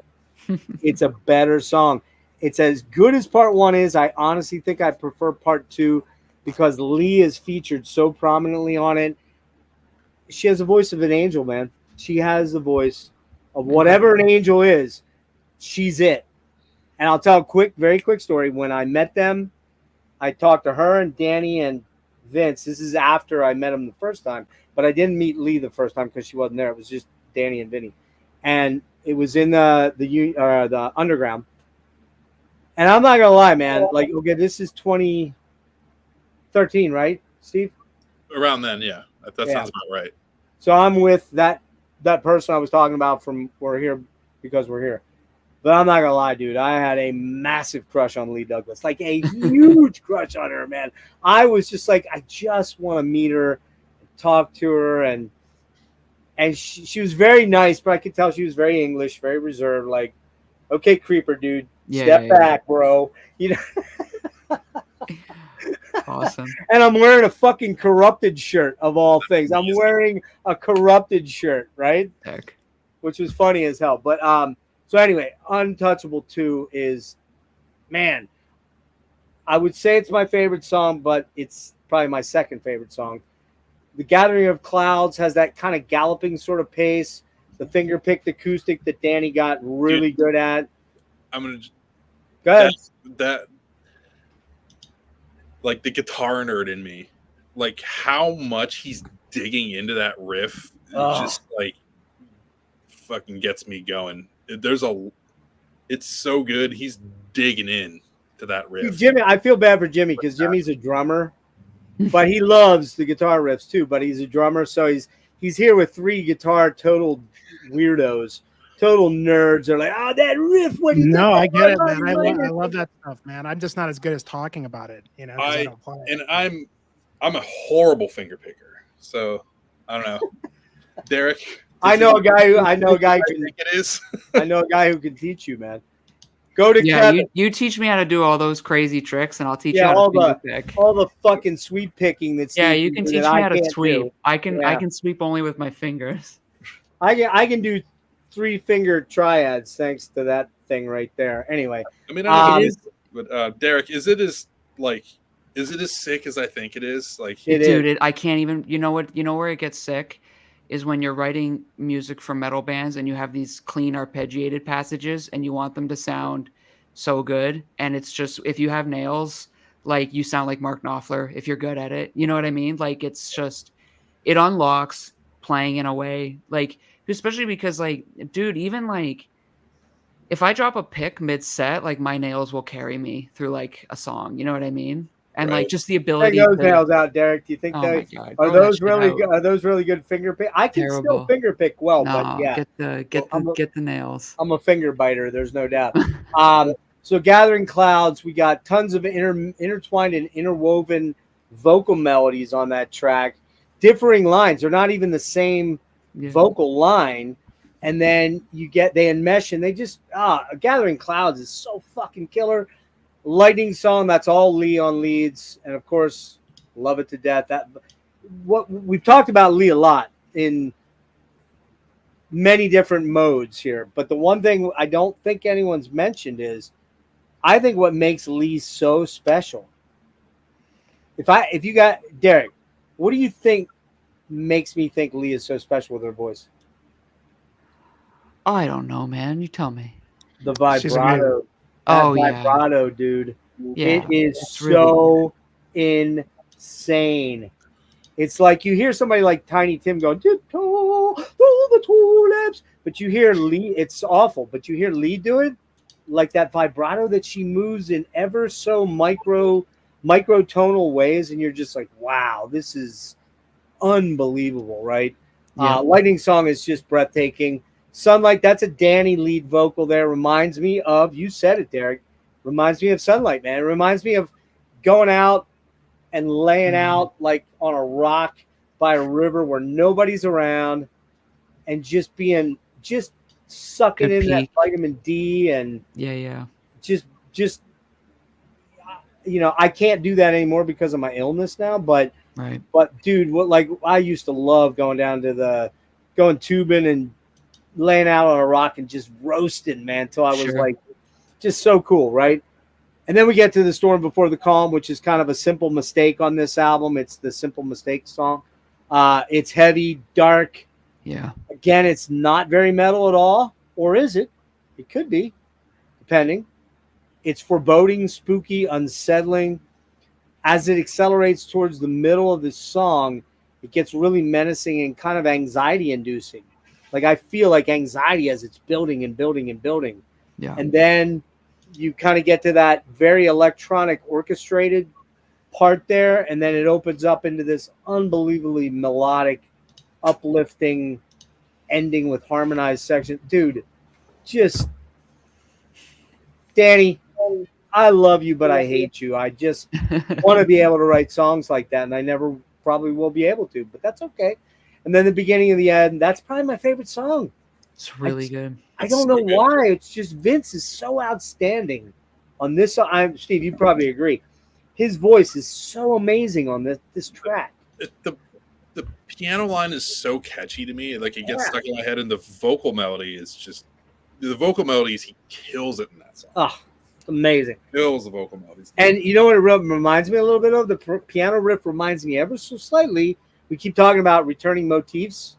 It's a better song. It's as good as Part 1 is. I honestly think I prefer Part 2 because Lee is featured so prominently on it. She has the voice of an angel, man. She has the voice of whatever an angel is. She's it. And I'll tell a very quick story. When I met them, I talked to her and Danny and Vince. This is after I met them the first time, but I didn't meet Lee the first time because she wasn't there. It was just Danny and Vinny, and it was in the underground. And I'm not gonna lie, man. Like, okay, this is 2013, right, Steve? Around then, yeah, that sounds about right. So I'm with that person I was talking about from We're Here Because We're Here. But I'm not gonna lie, dude. I had a massive crush on Lee Douglas, like a huge crush on her, man. I was just like, I just want to meet her, talk to her, and she was very nice, but I could tell she was very English, very reserved. Like, okay, creeper, dude, step back, bro. You know. Awesome. And I'm wearing a fucking Corrupted shirt of all things. I'm wearing a Corrupted shirt, right? Heck. Which was funny as hell, but So anyway, Untouchable 2 is, man, I would say it's my favorite song, but it's probably my second favorite song. The Gathering of Clouds has that kind of galloping sort of pace. The finger picked acoustic that Danny got really good at. I'm gonna Go ahead. that like the guitar nerd in me, like how much he's digging into that riff, just like fucking gets me going. It's so good. He's digging in to that riff. Jimmy, I feel bad for Jimmy because Jimmy's a drummer, but he loves the guitar riffs too. But he's a drummer, so he's here with 3 guitar total weirdos, total nerds. They're like, oh, that riff. What do you think? I get it, man. I love that stuff, man. I'm just not as good as talking about it, you know. I don't play it. And I'm a horrible finger picker, so I don't know. Derrick, I know a guy who can teach you, man. Go to Kevin. You teach me how to do all those crazy tricks, and I'll teach you how to finger pick. All the fucking sweep picking that's you can teach me how to sweep. I can sweep only with my fingers. I can do 3-finger triads thanks to that thing right there. Anyway, I mean, I know it is, but Derrick, is it as sick as I think it is? Like, I can't even. You know what? You know where it gets sick is when you're writing music for metal bands and you have these clean arpeggiated passages and you want them to sound so good, and it's just if you have nails, like you sound like Mark Knopfler if you're good at it. You know what I mean? Like it's just it unlocks playing in a way like. Especially because, like, dude, even like if I drop a pick mid-set, like my nails will carry me through like a song. You know what I mean? And like just the ability. Take those nails out, Derrick. Do you think are those really good? Are those really good finger pick? I can still finger pick well, but yeah, get the nails. I'm a finger biter. There's no doubt. So Gathering Clouds, we got tons of intertwined and interwoven vocal melodies on that track. Differing lines. They're not even the same. Vocal line, and then they enmesh and they just Gathering Clouds is so fucking killer. Lightning Song, that's all Lee on leads, and of course love it to death. That what we've talked about Lee a lot in many different modes here, but the one thing I don't think anyone's mentioned is I think what makes Lee so special. If you got Derrick, what do you think makes me think Lee is so special with her voice? I don't know, man. You tell me. The vibrato. Vibrato, dude. Yeah, it is so insane. It's like you hear somebody like Tiny Tim going, "Tiptoe through the tulips," but you hear Lee. It's awful, but you hear Lee do it like that vibrato that she moves in ever so microtonal ways, and you're just like, "Wow, this is." Unbelievable, right? Yeah. Lightning Song is just breathtaking. Sunlight, that's a Danny lead vocal there. Reminds me of, you said it, Derrick, reminds me of Sunlight, man. It reminds me of going out and laying out like on a rock by a river where nobody's around and just sucking Good in peak. that vitamin D and just I can't do that anymore because of my illness now, but right. But dude, like I used to love going tubing and laying out on a rock and just roasting, man, till I was like just so cool, right? And then we get to The Storm Before the Calm, which is kind of a simple mistake on this album. It's the Simple Mistake song. It's heavy, dark. Yeah. Again, it's not very metal at all, or is it? It could be, depending. It's foreboding, spooky, unsettling. As it accelerates towards the middle of the song, it gets really menacing and kind of anxiety-inducing. Like I feel like anxiety as it's building and building and building. Yeah. And then you kind of get to that very electronic orchestrated part there, and then it opens up into this unbelievably melodic, uplifting ending with harmonized section. Dude, just Danny, I love you, but I hate you. I just want to be able to write songs like that, and I never probably will be able to, but that's okay. And then the beginning of the end, that's probably my favorite song. It's really good. I don't know why. It's just Vince is so outstanding on this. Steve, you probably agree. His voice is so amazing on this track. The piano line is so catchy to me. Like it gets stuck in my head, and the vocal melody is just the vocal melodies. He kills it in that song. Oh, amazing. Kills the vocal melodies. And you know what it reminds me a little bit of? The piano riff reminds me ever so slightly we keep talking about returning motifs.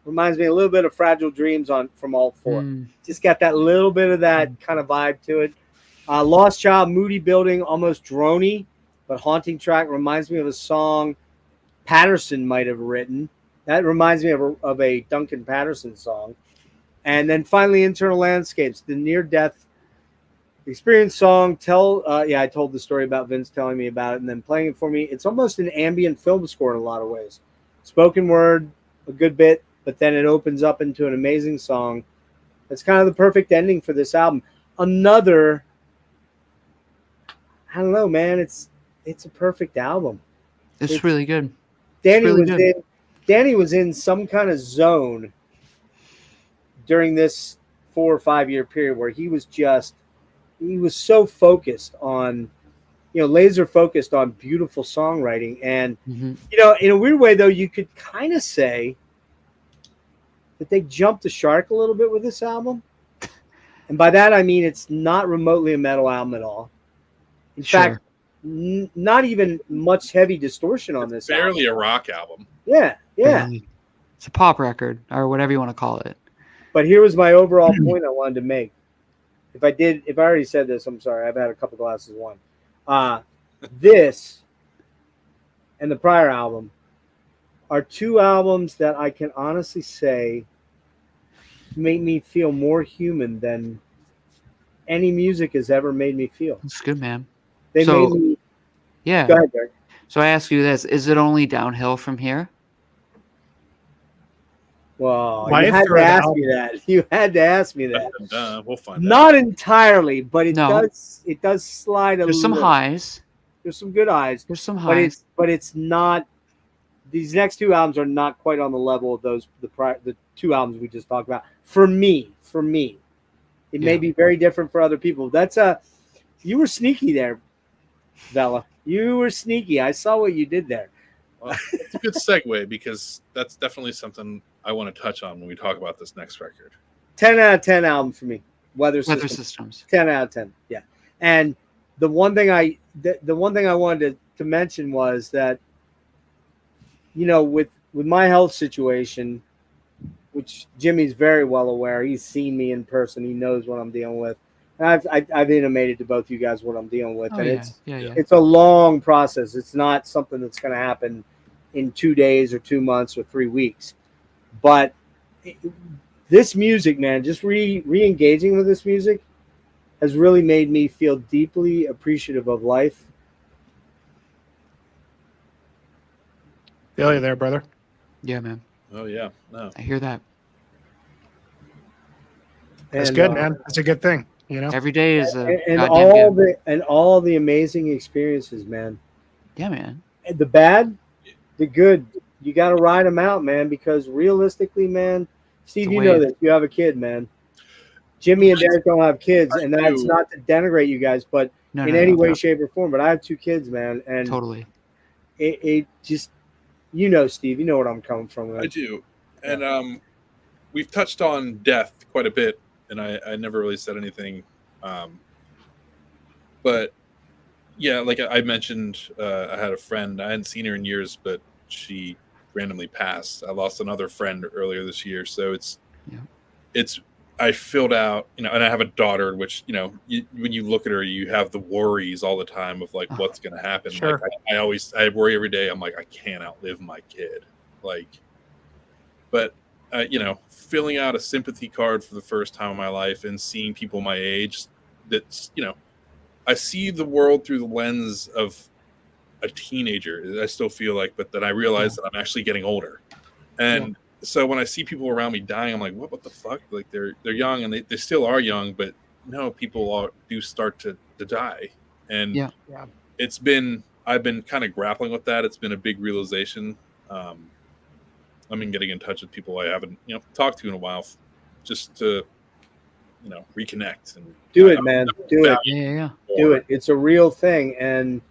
Reminds me a little bit of Fragile Dreams from all four. Just got that little bit of that kind of vibe to it. Lost Child, moody building, almost droney, but haunting track. Reminds me of a song Patterson might have written. That reminds me of a Duncan Patterson song. And then finally, Internal Landscapes, the near-death experience song. I told the story about Vince telling me about it and then playing it for me. It's almost an ambient film score in a lot of ways. Spoken word, a good bit, but then it opens up into an amazing song. That's kind of the perfect ending for this album. Another, I don't know, man. It's a perfect album. It's really good. Danny was in some kind of zone during this 4 or 5 year period where he was so focused on, laser focused on beautiful songwriting. And, in a weird way, though, you could kind of say that they jumped the shark a little bit with this album. And by that, I mean, it's not remotely a metal album at all. In fact, not even much heavy distortion on this album. Barely a rock album. Yeah. It's a pop record or whatever you want to call it. But here was my overall point I wanted to make. If I already said this, I'm sorry. I've had a couple glasses of wine. This and the prior album are two albums that I can honestly say make me feel more human than any music has ever made me feel. That's good, man. They made me. Yeah. Go ahead, Derrick. So I ask you this: is it only downhill from here? Well, you had to ask me that. You had to ask me that. We'll find Not entirely, but it does slide a little. There's some highs. There's some good highs. There's some highs. But it's not. These next two albums are not quite on the level of the two albums we just talked about. For me, it may be very different for other people. You were sneaky there, Vella. You were sneaky. I saw what you did there. Well, it's a good segue because that's definitely something I want to touch on when we talk about this next record. 10 out of 10 album for me. Weather Systems. 10 out of 10. Yeah. And the one thing I wanted to mention was that, with my health situation, which Jimmy's very well aware, he's seen me in person. He knows what I'm dealing with. And I've intimated to both you guys what I'm dealing with. It's a long process. It's not something that's going to happen in 2 days or 2 months or 3 weeks. But this music, man, just re-engaging with this music has really made me feel deeply appreciative of life. Feel you there, brother. Yeah, man. Oh, yeah. No. I hear that. That's good, man. That's a good thing. Every day is all the amazing experiences, man. Yeah, man. The bad, the good. You got to ride them out, man, because realistically, man, Steve, you know this. You have a kid, man. Jimmy and Derrick don't have kids, and that's not to denigrate you guys, but in any way, shape, or form. But I have 2 kids, man, and totally. It just, Steve, you know what I'm coming from. Man. I do, and we've touched on death quite a bit, and I never really said anything, but yeah, like I mentioned, I had a friend. I hadn't seen her in years, but she randomly passed. I lost another friend earlier this year, so I filled out, and I have a daughter, which when you look at her, you have the worries all the time of like what's going to happen. Sure. Like, I worry every day. I'm like, I can't outlive my kid. But filling out a sympathy card for the first time in my life and seeing people my age, that's I see the world through the lens of a teenager. I still feel like, but then I realize that I'm actually getting older, and so when I see people around me dying, I'm like, what the fuck? Like they're young and they still are young, but no, people do start to die, and I've been kind of grappling with that. It's been a big realization. I've been getting in touch with people I haven't talked to in a while, just to reconnect and do it, man. Do it. Yeah. Do it. It's a real thing, and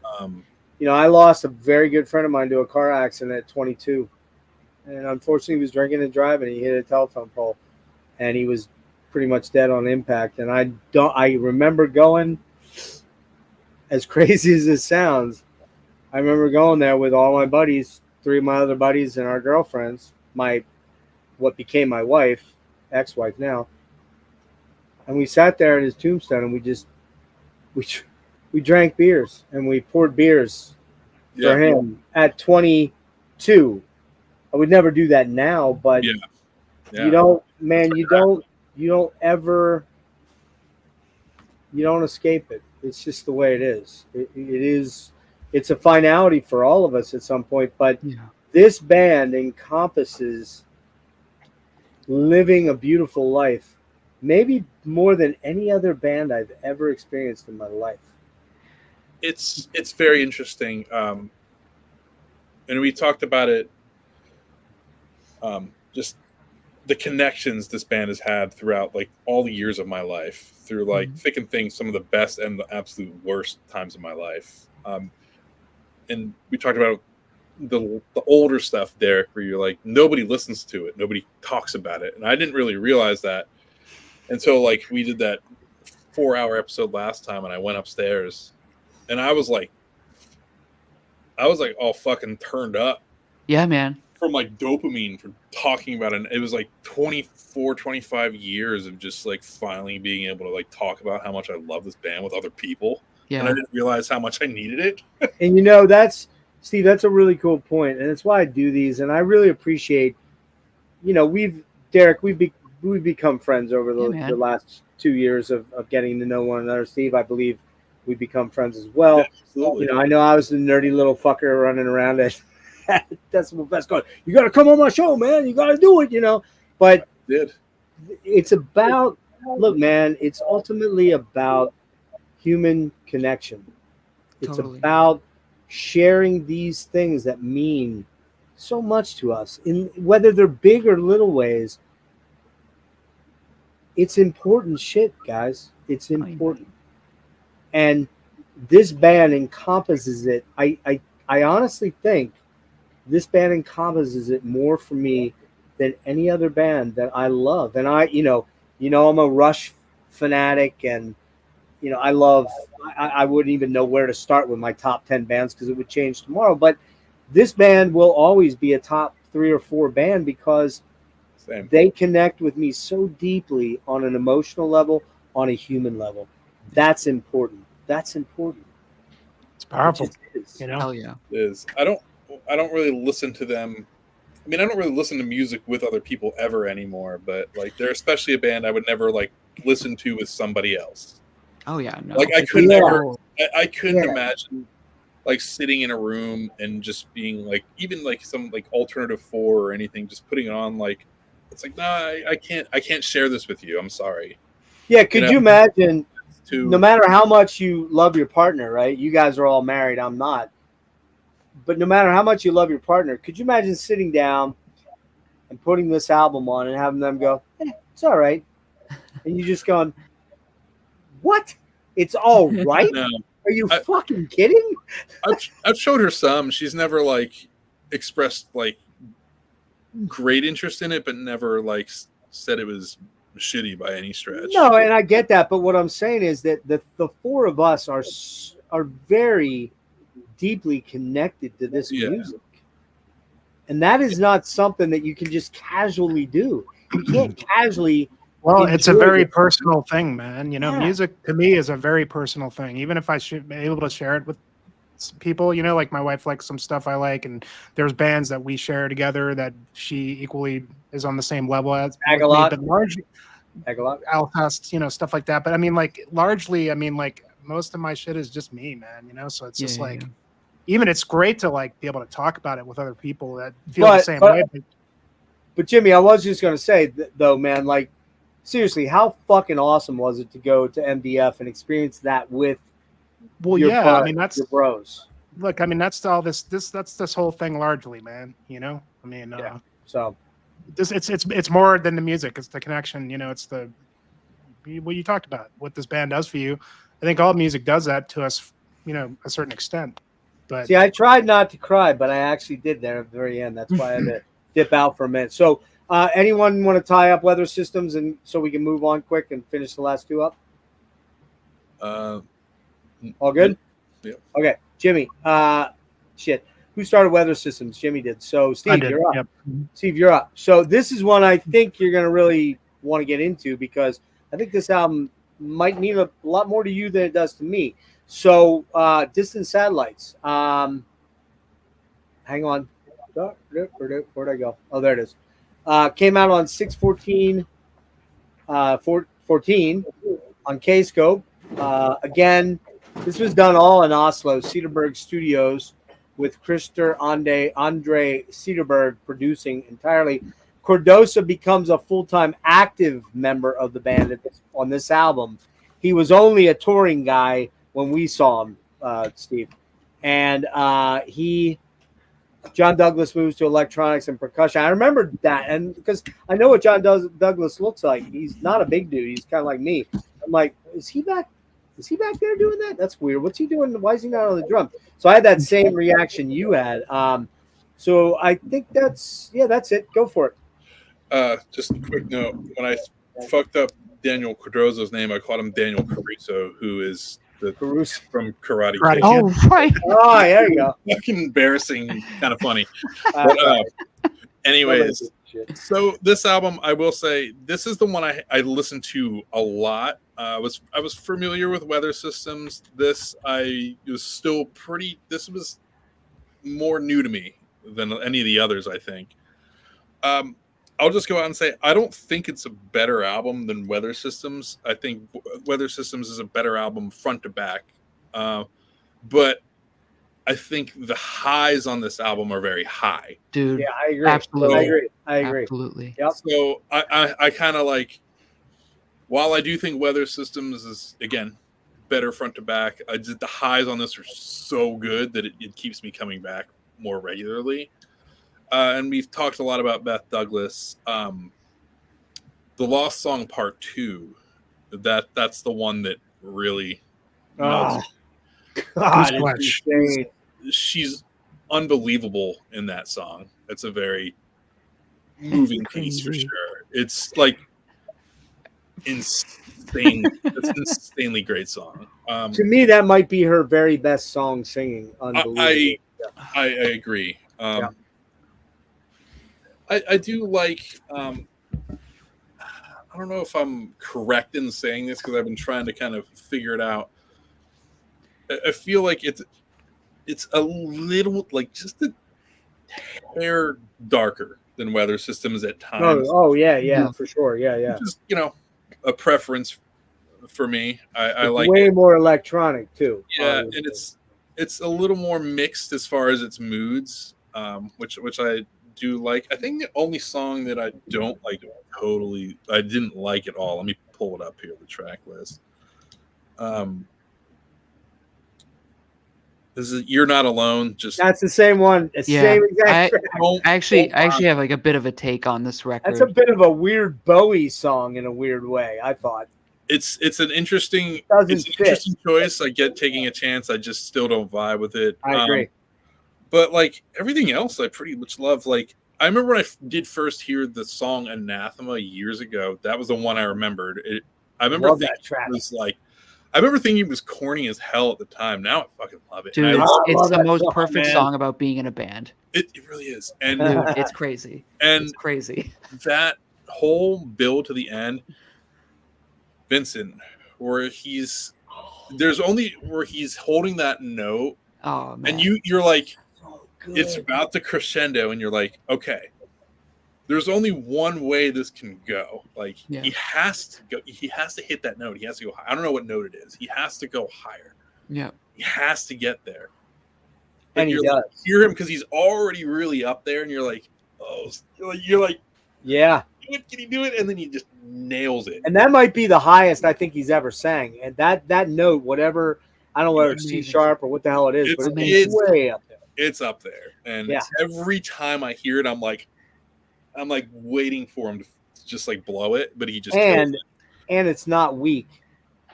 I lost a very good friend of mine to a car accident at 22. And unfortunately, he was drinking and driving. He hit a telephone pole, and he was pretty much dead on impact. And I remember going, as crazy as this sounds, I remember going there with all my buddies three of my other buddies and our girlfriends, what became my wife, ex-wife now, and we sat there at his tombstone and we drank beers and we poured beers for him at 22. I would never do that now, but Yeah. you don't, man, you don't escape it. It's just the way it is. It's a finality for all of us at some point, but this band encompasses living a beautiful life, maybe more than any other band I've ever experienced in my life. It's very interesting. And we talked about it, just the connections this band has had throughout like all the years of my life, through like thick and thin, some of the best and the absolute worst times of my life. And we talked about the older stuff, Derrick, where you're like, nobody listens to it, nobody talks about it, and I didn't really realize that until like we did that 4-hour episode last time, and I went upstairs, and I was like all fucking turned up. Yeah, man. From like dopamine for talking about it. It was like 24, 25 years of just like finally being able to like talk about how much I love this band with other people. Yeah. And I didn't realize how much I needed it. And Steve, that's a really cool point, and it's why I do these, and I really appreciate. Derrick, we've become friends over the last 2 years of getting to know one another. Steve, I believe we've become friends as well. Yeah, absolutely. I know I was the nerdy little fucker running around at Decibel Fest going, you got to come on my show, man. You got to do it, But it's about, look, man, it's ultimately about human connection. It's about sharing these things that mean so much to us, in whether they're big or little ways. It's important shit, guys. It's important. And this band encompasses it. I honestly think this band encompasses it more for me than any other band that I love. And I'm a Rush fanatic, and I wouldn't even know where to start with my top 10 bands because it would change tomorrow. But this band will always be a top 3 or 4 band because they connect with me so deeply on an emotional level, on a human level. That's important. It's powerful. Hell yeah. It is. I don't really listen to them. I mean, I don't really listen to music with other people ever anymore, but like they're especially a band I would never like listen to with somebody else. Oh yeah, no. Like I could never. I couldn't imagine like sitting in a room and just being like, even like some like alternative 4 or anything, just putting it on. Like it's like, no, I can't share this with you. I'm sorry. Yeah, could you imagine? No matter how much you love your partner, right? You guys are all married. I'm not. But no matter how much you love your partner, could you imagine sitting down and putting this album on and having them go, it's all right. And you just going, what? It's all right? No. Are you fucking kidding? I've showed her some. She's never like expressed like great interest in it, but never like said it was shitty by any stretch. No, and I get that, but what I'm saying is that the 4 of us are very deeply connected to this music, and that is not something that you can just casually do. You can't casually. Well, it's a very personal thing, man. Music to me is a very personal thing. Even if I should be able to share it with people, like my wife likes some stuff I like, and there's bands that we share together that she equally is on the same level as. Agalot, but largely, Alcest, stuff like that. But I mean, like largely, most of my shit is just me, man. So it's just even it's great to like be able to talk about it with other people that feel the same way. But Jimmy, I was just gonna say though, man, like seriously, how fucking awesome was it to go to MDF and experience that with? Well, that's your bros. Look, that's all that's this whole thing largely, man. So it's more than the music. It's the connection. It's what you talked about, what this band does for you. I think all music does that to us, a certain extent. But see, I tried not to cry, but I actually did there at the very end. That's why I had to dip out for a minute. So, anyone want to tie up Weather Systems, and so we can move on quick and finish the last 2 up? All good? Yeah. Okay, Jimmy. Who's who started Weather Systems? Jimmy did. So I Steve, did. you're up. Yep. Steve, you're up. So this is one I think you're going to really want to get into because I think this album might mean a lot more to you than it does to me. So Distant Satellites. Hang on. Where'd I go? Oh, there it is. Came out on 6/14, 14 on K-Scope. Again, this was done all in Oslo, Cedarburg Studios, with Christer Andre Cedarburg producing entirely. Cordosa becomes a full-time active member of the band on this album. He was only a touring guy when we saw him, Steve. And John Douglas moves to electronics and percussion. I remember that, and because I know what John Douglas looks like. He's not a big dude. He's kind of like me. I'm like, is he back there doing that? That's weird. What's he doing? Why is he not on the drum? So I had that same reaction you had. So I think that's it. Go for it. Just a quick note. When I fucked up Daniel Cardozo's name, I called him Daniel Caruso, who is from Karate Kid. Oh, right. Oh, there you go. Fucking embarrassing, kind of funny. But, anyways, so this album, I will say, this is the one I listened to a lot. I was familiar with Weather Systems. This was more new to me than any of the others, I think. I'll just go out and say I don't think it's a better album than Weather Systems. I think Weather Systems is a better album front to back. But I think the highs on this album are very high. Dude. Yeah, I agree. Absolutely. I agree. Absolutely. Yep. So I kind of like, while I do think Weather Systems is, again, better front to back, the highs on this are so good that it keeps me coming back more regularly. And we've talked a lot about Beth Douglas. The Lost Song Part 2, that's the one that really God, it's insane. She's unbelievable in that song. It's a very moving piece for sure. It's like insane. It's an insanely great song. To me, that might be her very best song singing. Unbelievable. I agree. I do like. I don't know if I'm correct in saying this because I've been trying to kind of figure it out. I feel like it's a little, like, just a hair darker than Weather Systems at times. Oh yeah, for sure. Yeah. Just, a preference for me. I like way it. more electronic too. Yeah, and it's a little more mixed as far as its moods, which I do like. I think the only song that I don't like I didn't like at all. Let me pull it up here, the track list. This is You're Not Alone. That's the same one. Same exact track. I actually have like a bit of a take on this record. That's a bit of a weird Bowie song in a weird way, I thought. It's an interesting choice. I get taking a chance. I just still don't vibe with it. I agree. But like everything else, I pretty much love. Like I remember when I did first hear the song Anathema years ago. That was the one I remembered. I remember thinking that track. It was like, I remember thinking it was corny as hell at the time. Now I fucking love it. Dude, it's the most perfect song about being in a band. It really is. And dude, it's crazy. And it's crazy. That whole build to the end, Vincent, where he's holding that note. Oh man. And you're like, it's about to crescendo, and you're like, okay, there's only one way this can go. Like he has to go. He has to hit that note. He has to go. I don't know what note it is. He has to go higher. Yeah. He has to get there. And he does. Like, hear him because he's already really up there, and you're like, oh, you're like, yeah. Can he do it? And then he just nails it. And that might be the highest I think he's ever sang. And that note, whatever, I don't know whether it's C sharp or what the hell it is, but it's way up there. It's up there, and every time I hear it, I'm like waiting for him to just like blow it, but he just and it's not weak.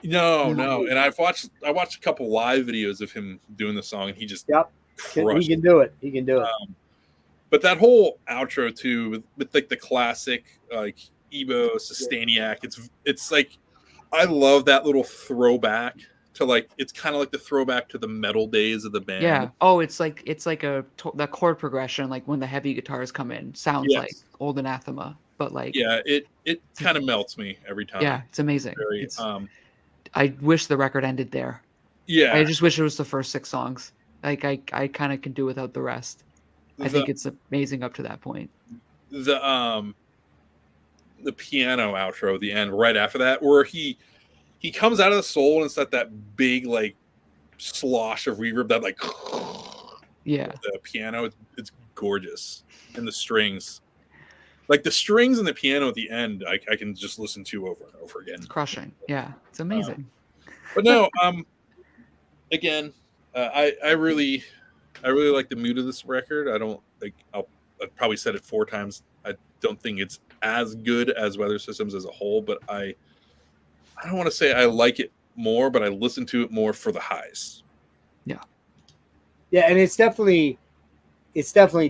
No. And I watched a couple live videos of him doing the song, and he just he can do it. He can do it. But that whole outro too, with like the classic like Ebo Sustainiac, it's like I love that little throwback to like it's kind of like the throwback to the metal days of the band. Yeah. Oh, it's like the chord progression, like when the heavy guitars come in, sounds Yes. like old Anathema, but like Yeah, it kind of melts me every time. yeah, it's amazing. Very, It's I wish the record ended there. yeah. I just wish it was the first 6 songs. Like I kind of can do without the rest. I think it's amazing up to that point. The piano outro, the end, right after that, where he comes out of the soul and it's at that big like slosh of reverb that like Yeah. the piano. It's gorgeous, and the strings, like the strings and the piano at the end, I can just listen to over and over again. It's crushing. Yeah, it's amazing. But no, again, I really like the mood of this record. I don't like I've probably said it 4 times. I don't think it's as good as Weather Systems as a whole, but I don't want to say I like it more, but I listen to it more for the highs. Yeah, and it's definitely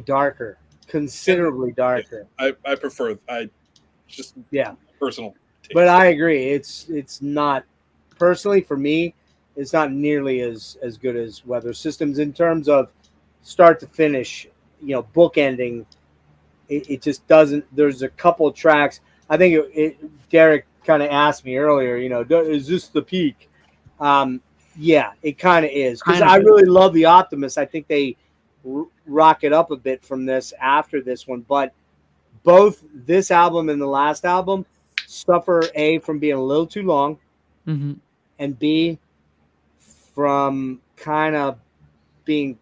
darker, considerably darker. I prefer personal taste. But I agree. It's not personally for me. It's not nearly as good as Weather Systems in terms of start to finish. Bookending. It just doesn't. There's a couple tracks. I think Derrick kind of asked me earlier. Is this the peak? Yeah, it kind of is, because I really love the Optimist. I think they rock it up a bit from this after this one, but both this album and the last album suffer from being a little too long, and B from kind of being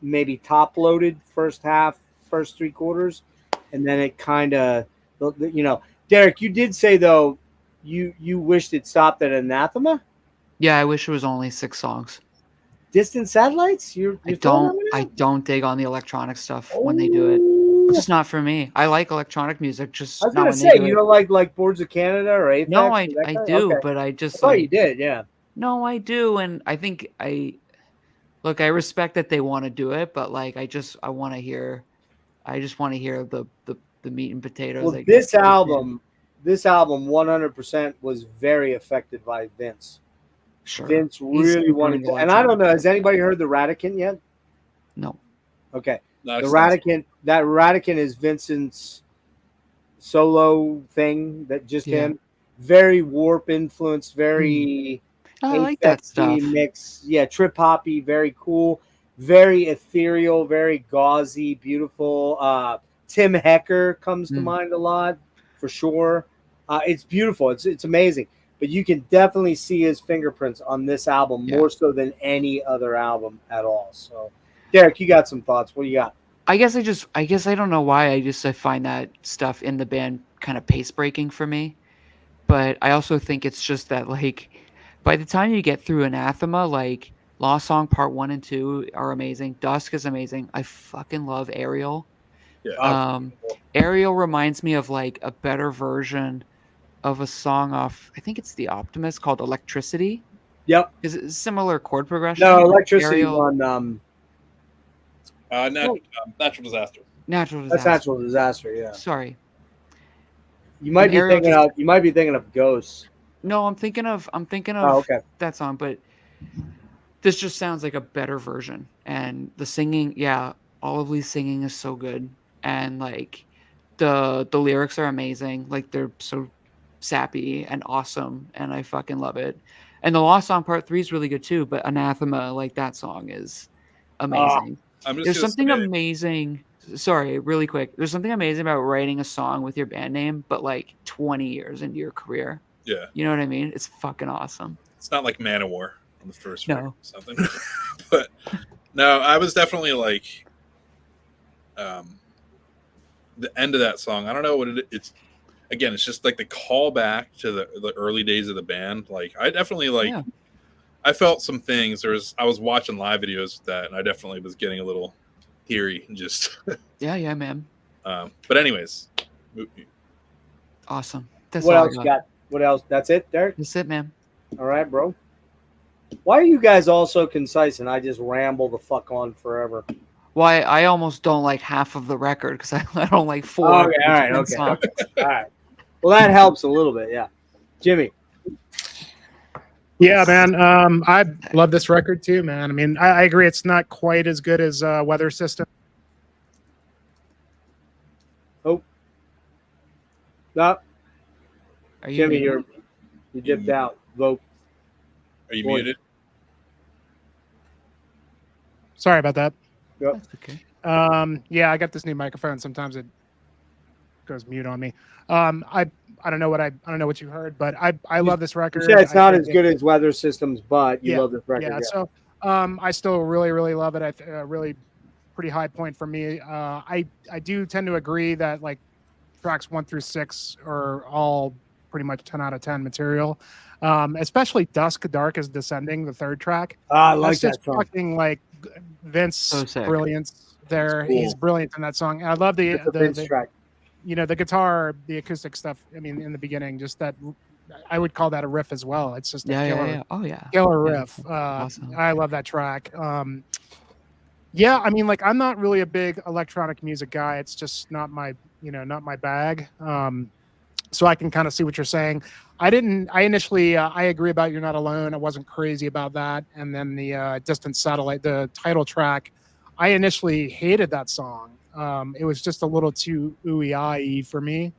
maybe top loaded first half, first 3 quarters, and then it kind of Derrick, you did say though you wished it stopped at Anathema. Yeah, I wish it was only 6 songs. Distant Satellites? I don't dig on the electronic stuff when they do it. It's just not for me. I like electronic music, just I was not gonna when say they do you it. don't like Boards of Canada or Aphex? No, I do, Okay. but I I just thought you did, yeah. No, I do, and I think I respect that they want to do it, but like I just want to hear the meat and potatoes. Well, this album 100% was very affected by Vince. Sure. Vince really wanted to, and I don't know, has anybody heard the Radicant yet? No. Okay. No, The Radicant is Vincent's solo thing that just him. Very warp influence, very I like that stuff. Mix. Yeah, trip hoppy, very cool, very ethereal, very gauzy, beautiful. Tim Hecker comes to mind a lot for sure. It's beautiful. It's amazing. But you can definitely see his fingerprints on this album more so than any other album at all. So, Derrick, you got some thoughts. What do you got? I guess I don't know why. I find that stuff in the band kind of pace breaking for me. But I also think it's just that like by the time you get through Anathema, like Lost Song Part 1 and 2 are amazing. Dusk is amazing. I fucking love Aerial. Yeah. Aerial reminds me of like a better version of a song off, I think it's the Optimist, called Electricity. Yep. Is it similar chord progression? No, Electricity Aerial... on Natural Disaster. Natural Disaster. That's Natural Disaster, yeah. Sorry. You might be thinking of Ghosts. No, I'm thinking of that song, but this just sounds like a better version. And the singing, all of Lee's singing is so good, and like the lyrics are amazing. Like they're so sappy and awesome, and I fucking love it. And the Lost Song Part 3 is really good too, but Anathema, like that song is amazing. There's something amazing. Sorry, really quick. There's something amazing about writing a song with your band name, but like 20 years into your career. Yeah. You know what I mean? It's fucking awesome. It's not like Manowar on the first No. or something. But no, I was definitely like the end of that song. I don't know what it's. Again, it's just like the callback to the early days of the band. Like I definitely I felt some things. I was watching live videos with that, and I definitely was getting a little teary and just yeah, man. But anyways, awesome. That's what all else you got? What else? That's it, Derrick? That's it, man. All right, bro. Why are you guys all so concise and I just ramble the fuck on forever? Well, I almost don't like half of the record because I don't like 4. Okay, all right, okay. All right. Well, that helps a little bit, yeah. Jimmy. Yeah, man. I love this record too, man. I mean, I agree. It's not quite as good as Weather System. Oh, no, Are you Jimmy, muted? you dipped out. Vote. Are you Boy. muted? Sorry about that. Yep. That's okay. Yeah, I got this new microphone. Sometimes it goes mute on me. I don't know what I don't know what you heard, but I love this You record. said it's I not think as good as Weather Systems, but you Yeah, love this record. yeah. So I still really love it. Really pretty high point for me. I do tend to agree that like tracks 1 through 6 are all pretty much 10 out of 10 material. Especially Dusk Dark is Descending, the third track. I like That's just that song. fucking like Vince So sick. brilliance there. Cool. He's brilliant in that song. And I love the It's a Vince track. you know, the guitar, the acoustic stuff. I mean, in the beginning, just that I would call that a riff as well. It's just a Yeah. Oh yeah. killer Yeah, riff. awesome. I love that track. Yeah, I mean, like I'm not really a big electronic music guy. It's just not my, not my bag. So I can kind of see what you're saying. I initially, I agree about You're Not Alone. I wasn't crazy about that. And then the Distant Satellite, the title track, I initially hated that song. It was just a little too ooey-eye for me,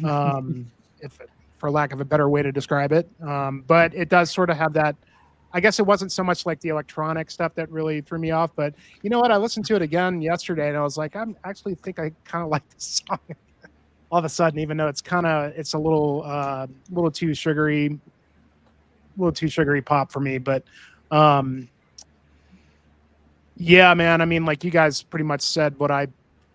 for lack of a better way to describe it. But it does sort of have that. I guess it wasn't so much like the electronic stuff that really threw me off. But you know what? I listened to it again yesterday, and I was like, I actually think I kind of like this song. All of a sudden, even though it's a little too sugary pop for me. But yeah, man. I mean, like you guys pretty much said what I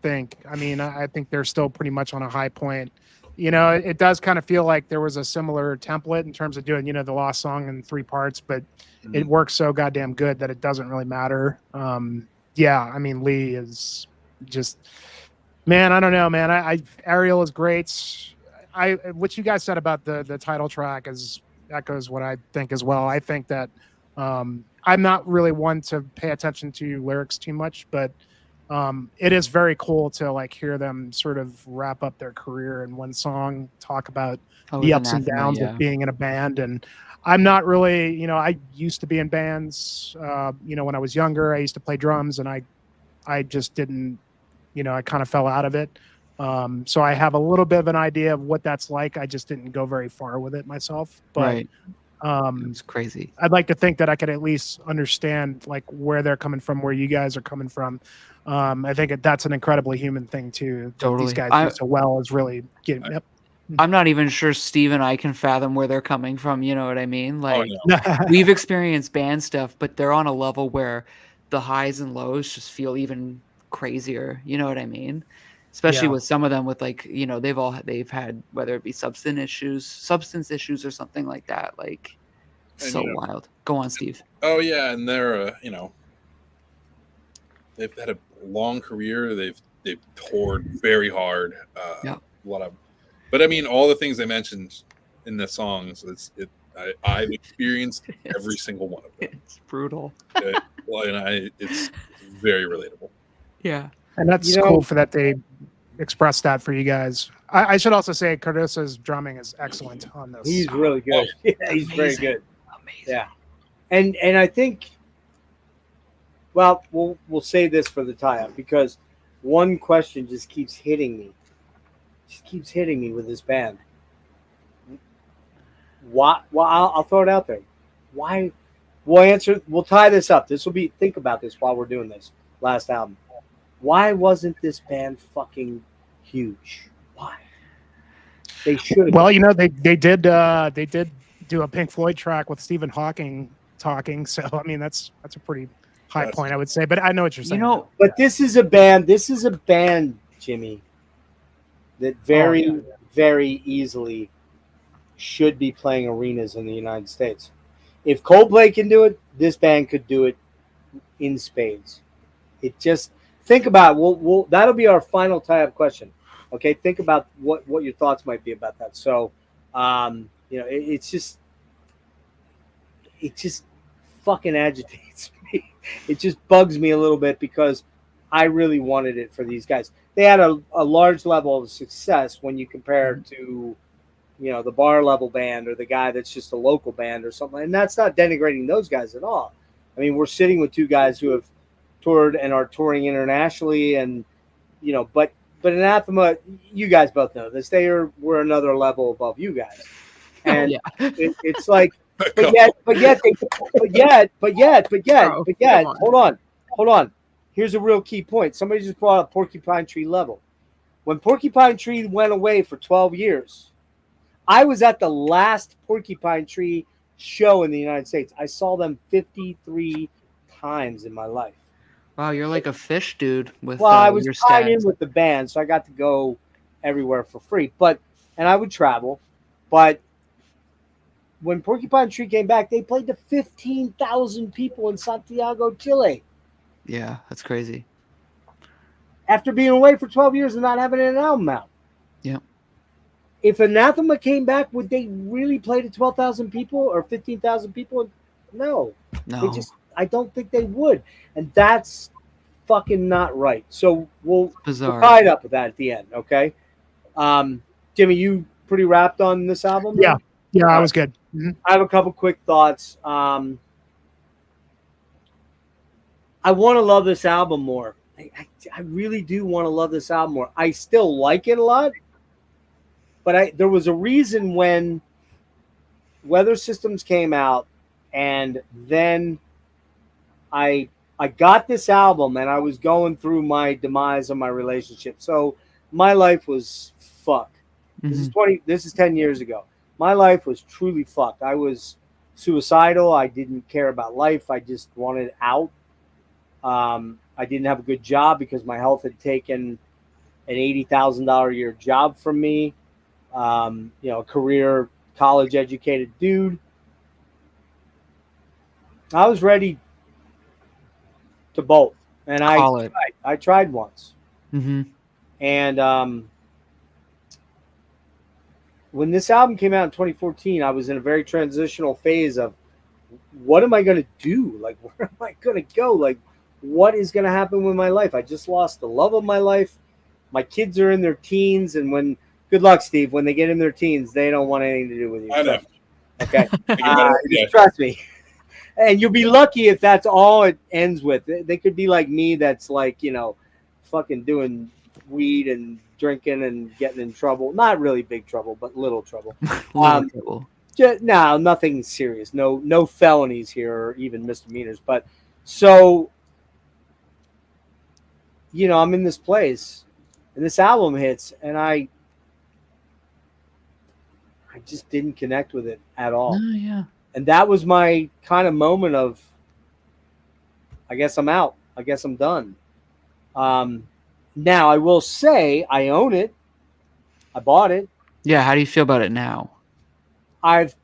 think. I mean, I think they're still pretty much on a high point. It does kind of feel like there was a similar template in terms of doing, the Lost Song in 3 parts, but it works so goddamn good that it doesn't really matter. Yeah, I mean, Lee is just, man, I don't know, man. Ariel is great. What you guys said about the title track echoes what I think as well. I think that I'm not really one to pay attention to lyrics too much, but it is very cool to like hear them sort of wrap up their career in one song, talk about the ups and Anathema, downs yeah. of being in a band. And I'm not really, I used to be in bands, when I was younger. I used to play drums, and I just didn't, I kind of fell out of it. So I have a little bit of an idea of what that's like. I just didn't go very far with it myself. But Right. It's crazy. I'd like to think that I could at least understand like where they're coming from, where you guys are coming from. I think that's an incredibly human thing too. That Totally. these guys do so well is really getting. Yep. I'm not even sure Steve and I can fathom where they're coming from. You know what I mean? Like no. we've experienced band stuff, but they're on a level where the highs and lows just feel even crazier. You know what I mean? Especially Yeah. with some of them with like, they've had, whether it be substance issues or something like that. Like And, so wild. Go on, Steve. Oh yeah, and they're they've had a long career. They've toured very hard. Yeah. A lot of, but I mean, all the things they mentioned in the songs, I've experienced every single one of them. It's brutal. It's very relatable. Yeah. And that's cool for that they expressed that for you guys. I should also say Cardoso's drumming is excellent on this. He's really good. Yeah, he's very good. Amazing. Yeah, and I think, well, we'll say this for the tie-up because one question just keeps hitting me. With this band. Why? Well, I'll throw it out there. Why? We'll tie this up. Think about this while we're doing this last album. Why wasn't this band fucking huge? Why? They should. Well, they did do a Pink Floyd track with Stephen Hawking talking. So I mean, that's a pretty high point, I would say. But I know what you're saying. But this is a band, Jimmy, that very easily should be playing arenas in the United States. If Coldplay can do it, this band could do it in spades. It just think about it. That'll be our final tie-up question. Okay, think about what your thoughts might be about that. So, it just fucking agitates me. It just bugs me a little bit because I really wanted it for these guys. They had a large level of success when you compare to the bar level band or the guy that's just a local band or something. And that's not denigrating those guys at all. I mean, we're sitting with two guys who have toured and are touring internationally, and but Anathema, you guys both know this. We're another level above you guys, and Yeah. it's like, but Bro, yet. come on. Hold on. Here's a real key point. Somebody just brought up Porcupine Tree level. When Porcupine Tree went away for 12 years, I was at the last Porcupine Tree show in the United States. I saw them 53 times in my life. Wow, you're like a fish dude with I was your tied in stats. with the band, so I got to go everywhere for free. And I would travel. But when Porcupine Tree came back, they played to 15,000 people in Santiago, Chile. Yeah, that's crazy. After being away for 12 years and not having an album out. Yeah. If Anathema came back, would they really play to 12,000 people or 15,000 people? No. No. I don't think they would. And that's fucking not right. So we'll tie it up with that at the end, okay? Jimmy, you pretty wrapped on this album? Yeah. Yeah, I was good. Mm-hmm. I have a couple quick thoughts. I want to love this album more. I really do want to love this album more. I still like it a lot, but there was a reason when Weather Systems came out, and then I got this album, and I was going through my demise of my relationship. So my life was fucked. Mm-hmm. This is 10 years ago. My life was truly fucked. I was suicidal. I didn't care about life. I just wanted out. I didn't have a good job because my health had taken an $80,000 a year job from me. A career college educated dude. I was ready to bolt, and I tried once. Mm-hmm. And when this album came out in 2014, I was in a very transitional phase of what am I going to do? Like, where am I going to go? Like, what is going to happen with my life? I just lost the love of my life. My kids are in their teens, and good luck, Steve. When they get in their teens, they don't want anything to do with you. I know. Okay. Just trust me. And you'll be lucky if that's all it ends with. They could be like me, that's like, fucking doing weed and drinking and getting in trouble. Not really big trouble, but little trouble. Trouble. No, nothing serious. No felonies here or even misdemeanors. But so, I'm in this place, and this album hits, and I just didn't connect with it at all. Oh, yeah. And that was my kind of moment of, I guess I'm out. I guess I'm done. Now, I will say I own it. I bought it. Yeah, how do you feel about it now? I've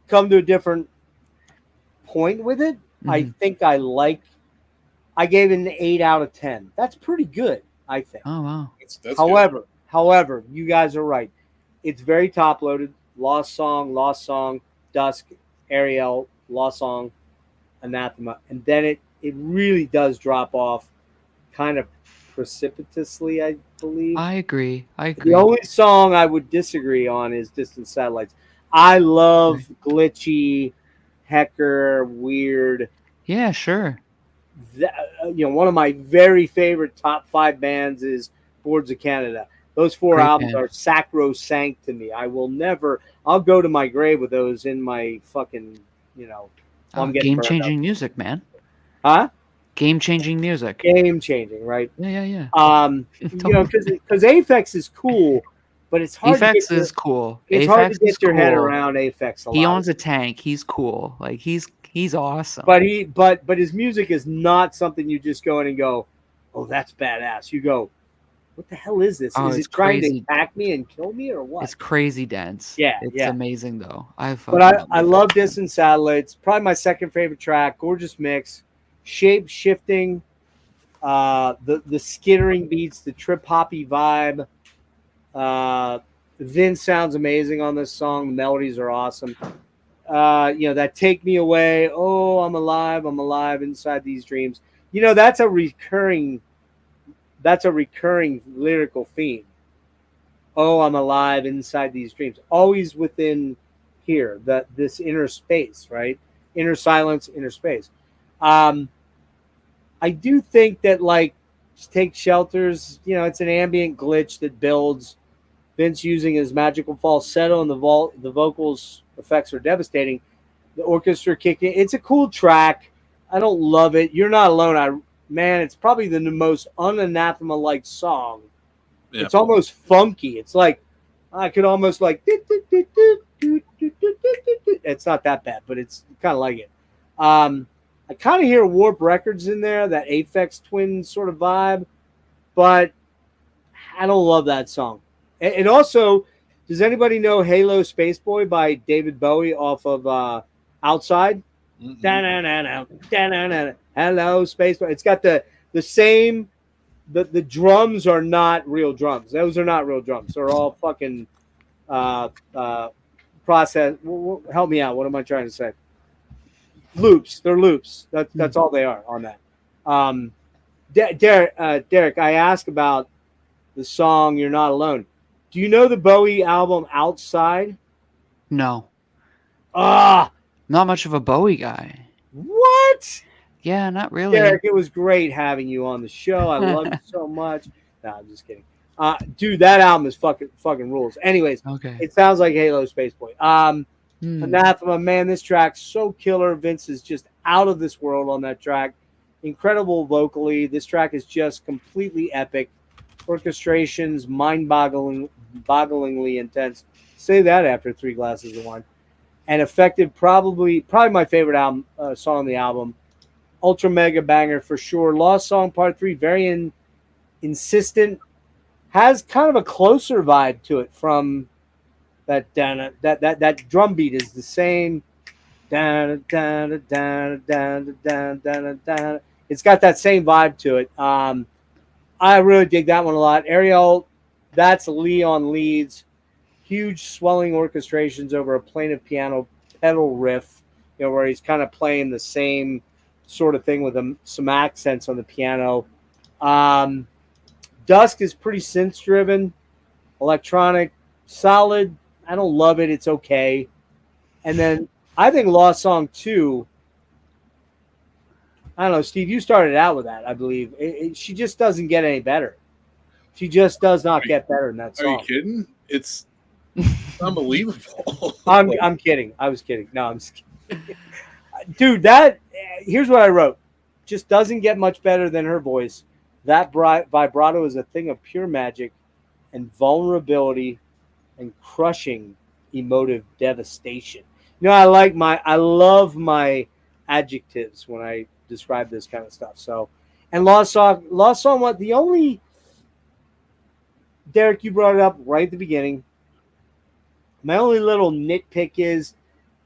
come to a different point with it. Mm-hmm. I think I gave it an 8 out of 10. That's pretty good, I think. Oh, wow. That's However, you guys are right. It's very top-loaded. Lost Song, Dusk, Ariel, Lost Song, Anathema. And then it really does drop off kind of precipitously, I believe. I agree. The only song I would disagree on is Distant Satellites. I love glitchy, hecker, weird. Yeah, sure. One of my very favorite top 5 bands is Boards of Canada. Those 4 albums are sacrosanct to me. I'll go to my grave with those in my fucking, game-changing music, man. Huh? Game-changing music. Game-changing, right? Yeah. Because Aphex is cool, but it's hard Aphex is cool. It's hard to get your head around Aphex a lot. He owns a tank. He's cool. Like, he's awesome. But his music is not something you just go in and go, oh, that's badass. You go, what the hell is this? Is it trying to attack me and kill me or what? It's crazy dense. Yeah, it's amazing though. I love Distant Satellites. Probably my second favorite track. Gorgeous mix, shape shifting, the skittering beats, the trip hoppy vibe. Vince sounds amazing on this song. The melodies are awesome. That Take Me Away. Oh, I'm alive inside these dreams. That's a recurring lyrical theme. oh, I'm alive inside these dreams, always within here, that this inner space, right? Inner silence, inner space. Um, I do think that like take shelters, it's an ambient glitch that builds. Vince using his magical falsetto and the vocals effects are devastating. The orchestra kicking. It's a cool track. I don't love it. You're Not Alone. Man, it's probably the most un-Anathema like song. Yeah. It's almost funky. It's like I could almost like. It's not that bad, but it's kind of like it. I kind of hear Warp Records in there, that Aphex Twin sort of vibe, but I don't love that song. And also, does anybody know Halo Space Boy by David Bowie off of Outside? Hello Space Boy. It's got the same. The drums are not real drums. Those are not real drums. They're all fucking process. Help me out. What am I trying to say? Loops. They're loops. That's all they are on that. Derrick, I asked about the song "You're Not Alone." Do you know the Bowie album Outside? No. Ah, Not much of a Bowie guy. what? Yeah, not really. Derrick, it was great having you on the show. I love you so much. No, I'm just kidding. Dude, that album is fucking rules. Anyways, Okay. it sounds like Halo Space Boy. Anathema, man, this track's so killer. Vince is just out of this world on that track. Incredible vocally. This track is just completely epic. Orchestrations, mind-bogglingly intense. Say that after 3 glasses of wine. And effective, probably my favorite song on the album. Ultra mega banger for sure. Lost Song Part 3, very insistent. Has kind of a closer vibe to it from that that drum beat is the same. It's got that same vibe to it. I really dig that one a lot. Ariel, that's Leon leads. Huge swelling orchestrations over a plaintive piano pedal riff, where he's kind of playing the same sort of thing with some accents on the piano. Dusk is pretty synth driven, electronic, solid. I don't love it. It's okay. And then I think Lost Song 2, I don't know, Steve, you started out with that, I believe. She just doesn't get any better. She just does not get better in that song. Are you kidding? It's unbelievable. I'm kidding. I was kidding. No, I'm just kidding. Dude, here's what I wrote. Just doesn't get much better than her voice. That vibrato is a thing of pure magic and vulnerability and crushing emotive devastation. I love my adjectives when I describe this kind of stuff. So, and Lost Song, what the only, Derrick, you brought it up right at the beginning. My only little nitpick is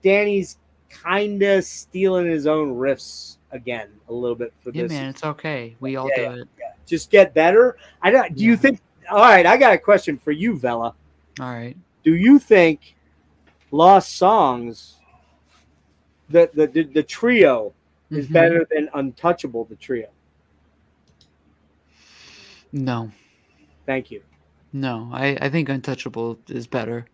Danny's kind of stealing his own riffs again a little bit for this. Yeah, man, it's okay. We all do it. Yeah. Just get better. Do you think? All right, I got a question for you, Vella. All right. Do you think Lost Songs, the trio, is better than Untouchable, the trio? No. Thank you. No, I think Untouchable is better.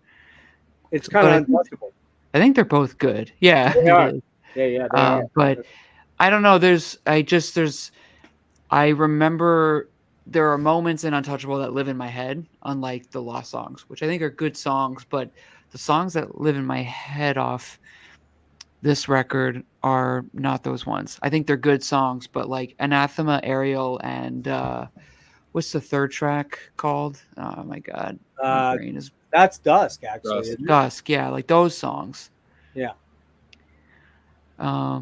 It's kind of Untouchable. I think they're both good. Yeah. They are. Yeah, they are. But I don't know. I remember there are moments in Untouchable that live in my head, unlike the Lost Songs, which I think are good songs. But the songs that live in my head off this record are not those ones. I think they're good songs, but like Anathema, Ariel, and what's the third track called? Oh my God. My brain is. That's Dusk, actually. Dusk, yeah, like those songs. Yeah. I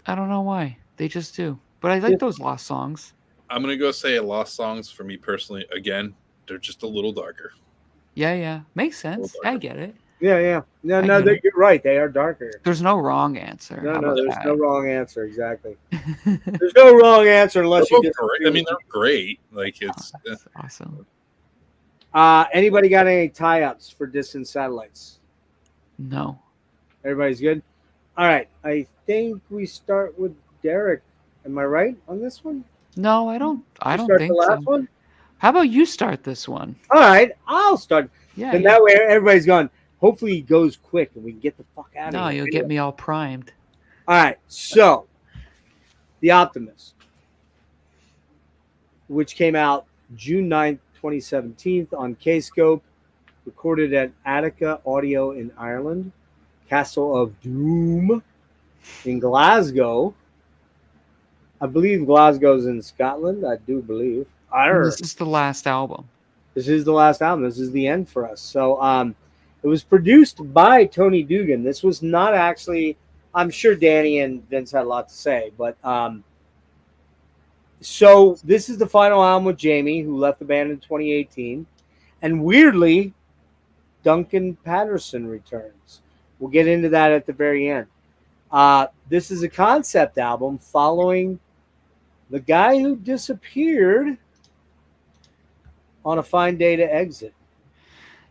don't know why. They just do. But I like those Lost Songs. I'm going to go say Lost Songs for me personally. Again, they're just a little darker. Yeah. Makes sense. I get it. Yeah. No, you're right. They are darker. There's no wrong answer. No, there's no wrong answer. Exactly. There's no wrong answer unless you disagree. I mean, they're great. Like, it's that's awesome. Anybody got any tie-ups for Distant Satellites? No. Everybody's good? All right. I think we start with Derrick. Am I right on this one? No, I don't think the last so. one? How about you start this one? All right, I'll start. Yeah. And yeah. that way everybody's gone. Hopefully he goes quick and we can get the fuck out No, of here. you'll get me all primed. All right, so The Optimist, which came out June 9th, 2017 on K-Scope, recorded at Attica Audio in Ireland, Castle of Doom in Glasgow. I believe Glasgow's in Scotland. I do believe. This is the last album. This is the last album. This is the end for us. So it was produced by Tony Dugan. This was not actually, I'm sure Danny and Vince had a lot to say, but so this is the final album with Jamie, who left the band in 2018. And weirdly, Duncan Patterson returns. We'll get into that at the very end. This is a concept album following the guy who disappeared on a fine day to exit.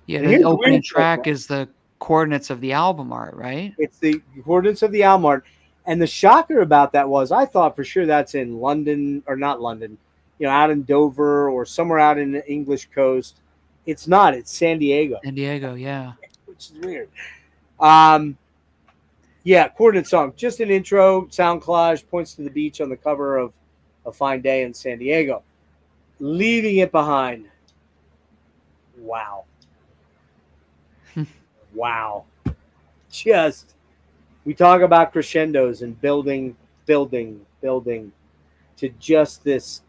Yeah, And the here's the opening weird track thing. is the coordinates of the album art, right? It's the coordinates of the album art. And the shocker about that was I thought for sure that's in London, or not London, out in Dover or somewhere out in the English coast. It's not. It's San Diego. San Diego, yeah. Which is weird. Yeah, coordinate song. Just an intro, sound collage, points to the beach on the cover of A Fine Day in San Diego. Leaving it behind. Wow. Wow. Just, we talk about crescendos and building to just this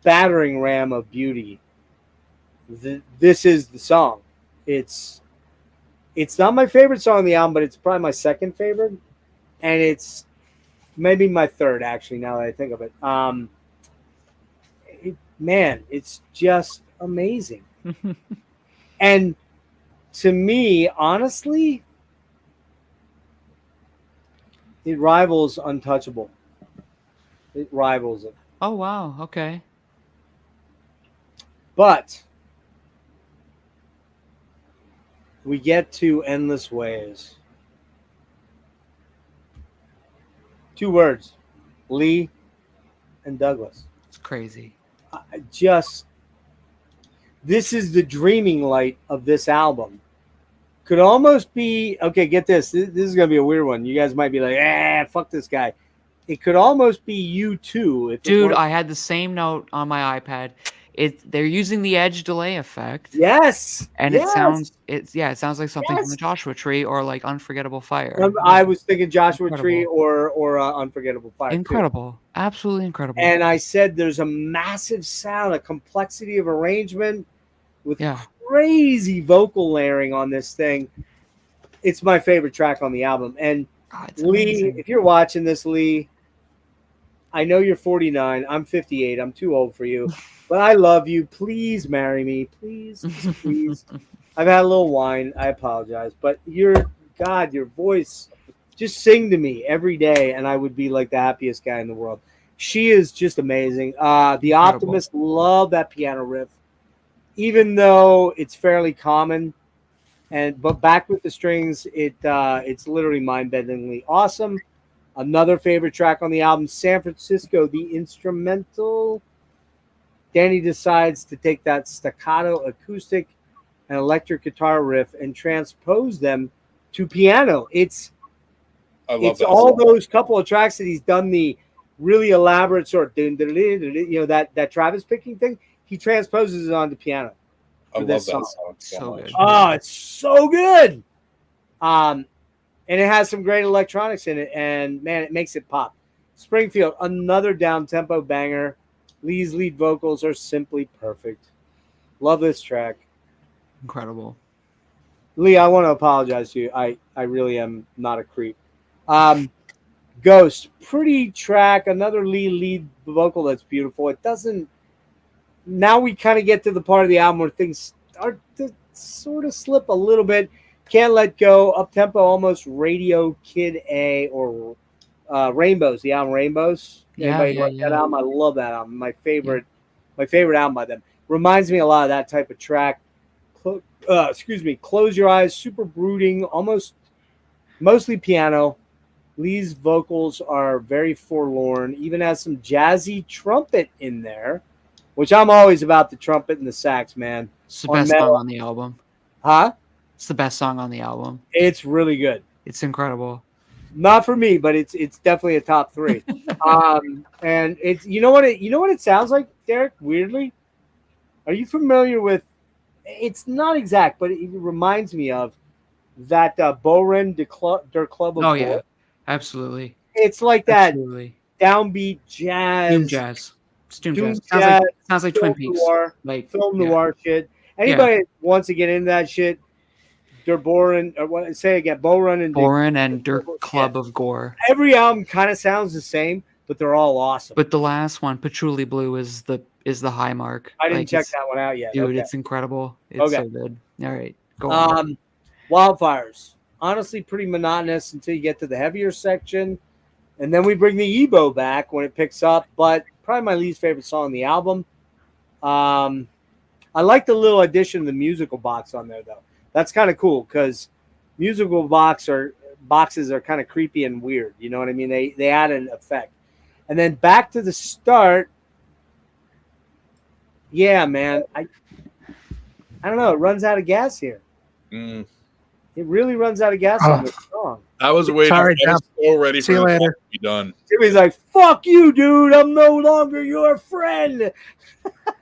battering ram of beauty. This is the song. It's not my favorite song on the album, but it's probably my second favorite, and it's maybe my third actually. Now that I think of it, man, it's just amazing. And to me, honestly, it rivals Untouchable. It rivals it. Oh wow, okay. But we get to Endless Ways. 2 words, Lee and Douglas. It's crazy. This is the dreaming light of this album. Could almost be, okay, get this. This is going to be a weird one. You guys might be like, fuck this guy. It could almost be U2. Dude, I had the same note on my iPad. They're using the edge delay effect. Yes. And yes. it sounds like something from the Joshua Tree or like Unforgettable Fire. I was thinking Joshua Tree or Unforgettable Fire. Incredible. Too. Absolutely incredible. And I said there's a massive sound, a complexity of arrangement with crazy vocal layering on this thing. It's my favorite track on the album. And Lee, amazing. If you're watching this, Lee, I know you're 49. I'm 58. I'm too old for you. But I love you. Please marry me. Please, please. I've had a little wine. I apologize. But your voice, just sing to me every day, and I would be like the happiest guy in the world. She is just amazing. The Optimist, love that piano riff, even though it's fairly common. But back with the strings, it's literally mind-bendingly awesome. Another favorite track on the album, San Francisco, the instrumental. Danny decides to take that staccato acoustic and electric guitar riff and transpose them to piano. It's all those couple of tracks that he's done the really elaborate sort of that Travis picking thing. He transposes it onto piano. I love that song so much. Good. Oh, it's so good. And it has some great electronics in it, and man, it makes it pop. Springfield, another down-tempo banger. Lee's lead vocals are simply perfect. Love this track. Incredible. Lee, I want to apologize to you. I really am not a creep. Ghost, pretty track. Another Lee lead vocal that's beautiful. It doesn't. Now we kind of get to the part of the album where things start to sort of slip a little bit. Can't Let Go, up-tempo, almost Radio Kid A or Rainbows, the album Rainbows. Anybody like that album? I love that album. My favorite album by them. Reminds me a lot of that type of track. Close Your Eyes, super brooding, mostly piano. Lee's vocals are very forlorn, even has some jazzy trumpet in there, which I'm always about the trumpet and the sax, man. It's the On best metal. song on the album. Huh? It's the best song on the album. It's really good. It's incredible. Not for me, but it's definitely a top 3. And it's you know what it sounds like, Derrick? Weirdly, are you familiar with? It's not exact, but it reminds me of that Boren der Club of Oh yeah, Gore. absolutely. It's like that Absolutely. downbeat jazz, Doom jazz. It's doom doom jazz. jazz, Sounds like Twin film Peaks. noir, Like film yeah. noir shit. Anybody that wants to get into that shit, Der Boren, or what? Say again, Boren and Boren and Der Club of Gore. Every album kind of sounds the same, but they're all awesome. But the last one, Patchouli Blue, is the high mark. I didn't Like, check it's- that one out yet. Dude, Okay. it's incredible. It's Okay. so good. All right, go on. Wildfires. Honestly, pretty monotonous until you get to the heavier section. And then we bring the Ebo back when it picks up, but probably my least favorite song on the album. I like the little addition of the musical box on there, though. That's kind of cool because musical boxes are kind of creepy and weird. You know what I mean? They add an effect. And then back to the start. Yeah, man. I don't know. It runs out of gas here. Mm. It really runs out of gas on this song. I was waiting. Sorry, I was so ready See for you this later. to be done. Jimmy's like, fuck you, dude. I'm no longer your friend. All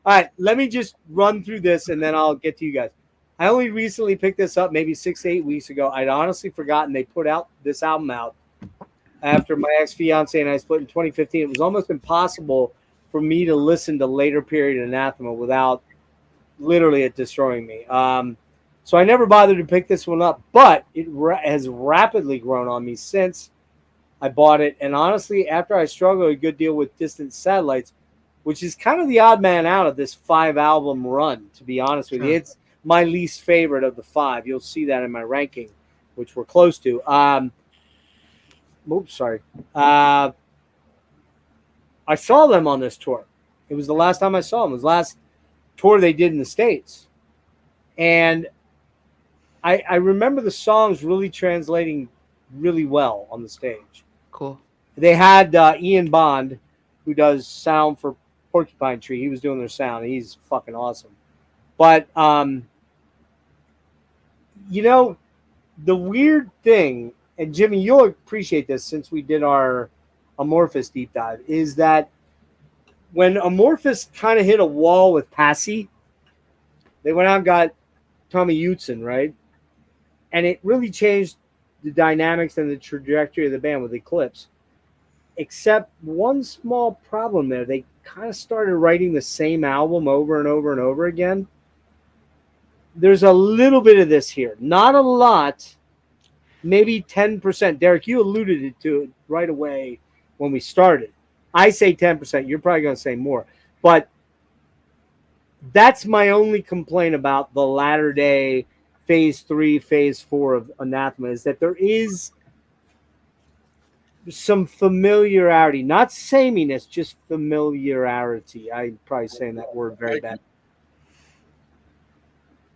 right, let me just run through this and then I'll get to you guys. I only recently picked this up maybe 6 to 8 weeks ago. I'd honestly forgotten they put out this album out after my ex-fiance and I split in 2015. It was almost impossible for me to listen to later period Anathema without literally it destroying me. So I never bothered to pick this one up, but it has rapidly grown on me since I bought it. And honestly, after I struggled a good deal with Distant Satellites, which is kind of the odd man out of this 5-album run, to be honest with you. It's my least favorite of the 5. You'll see that in my ranking, which we're close to. Oops, sorry. I saw them on this tour. It was the last time I saw them. It was the last tour they did in the States. And I remember the songs really translating really well on the stage. Cool. They had Ian Bond, who does sound for Porcupine Tree. He was doing their sound. And he's fucking awesome. But, you know, the weird thing, and Jimmy, you'll appreciate this since we did our Amorphous deep dive, is that when Amorphous kind of hit a wall with Passy, they went out and got Tommy Utzon, right? And it really changed the dynamics and the trajectory of the band with Eclipse. Except one small problem there. They kind of started writing the same album over and over and over again. There's a little bit of this here. Not a lot. Maybe 10%. Derrick, you alluded to it right away when we started. I say 10%. You're probably going to say more. But that's my only complaint about the latter day phase 3, phase 4 of Anathema is that there is some familiarity, not sameness, just familiarity. I'm probably saying that word very bad.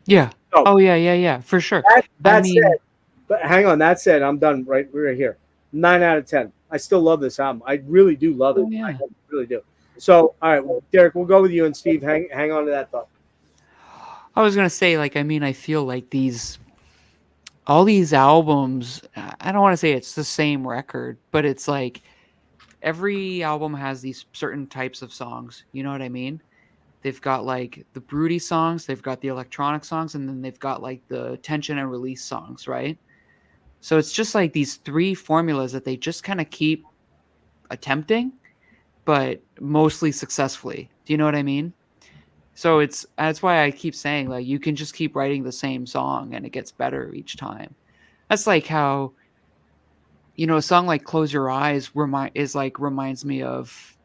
Yeah. So, Oh yeah, for sure. That said, but hang on. That said, I'm done right here. 9 out of 10. I still love this album. I really do love it. Oh, yeah. I really do. So, all right, well, Derrick, we'll go with you and Steve. Hang on to that thought. I was gonna say, like, I mean, I feel like all these albums, I don't want to say it's the same record, but it's like every album has these certain types of songs. You know what I mean? They've got like the broody songs, they've got the electronic songs, and then they've got like the tension and release songs, right? So it's just like these 3 formulas that they just kind of keep attempting, but mostly successfully. Do you know what I mean? So that's why I keep saying, like, you can just keep writing the same song and it gets better each time. That's like how, you know, a song like Close Your Eyes reminds me of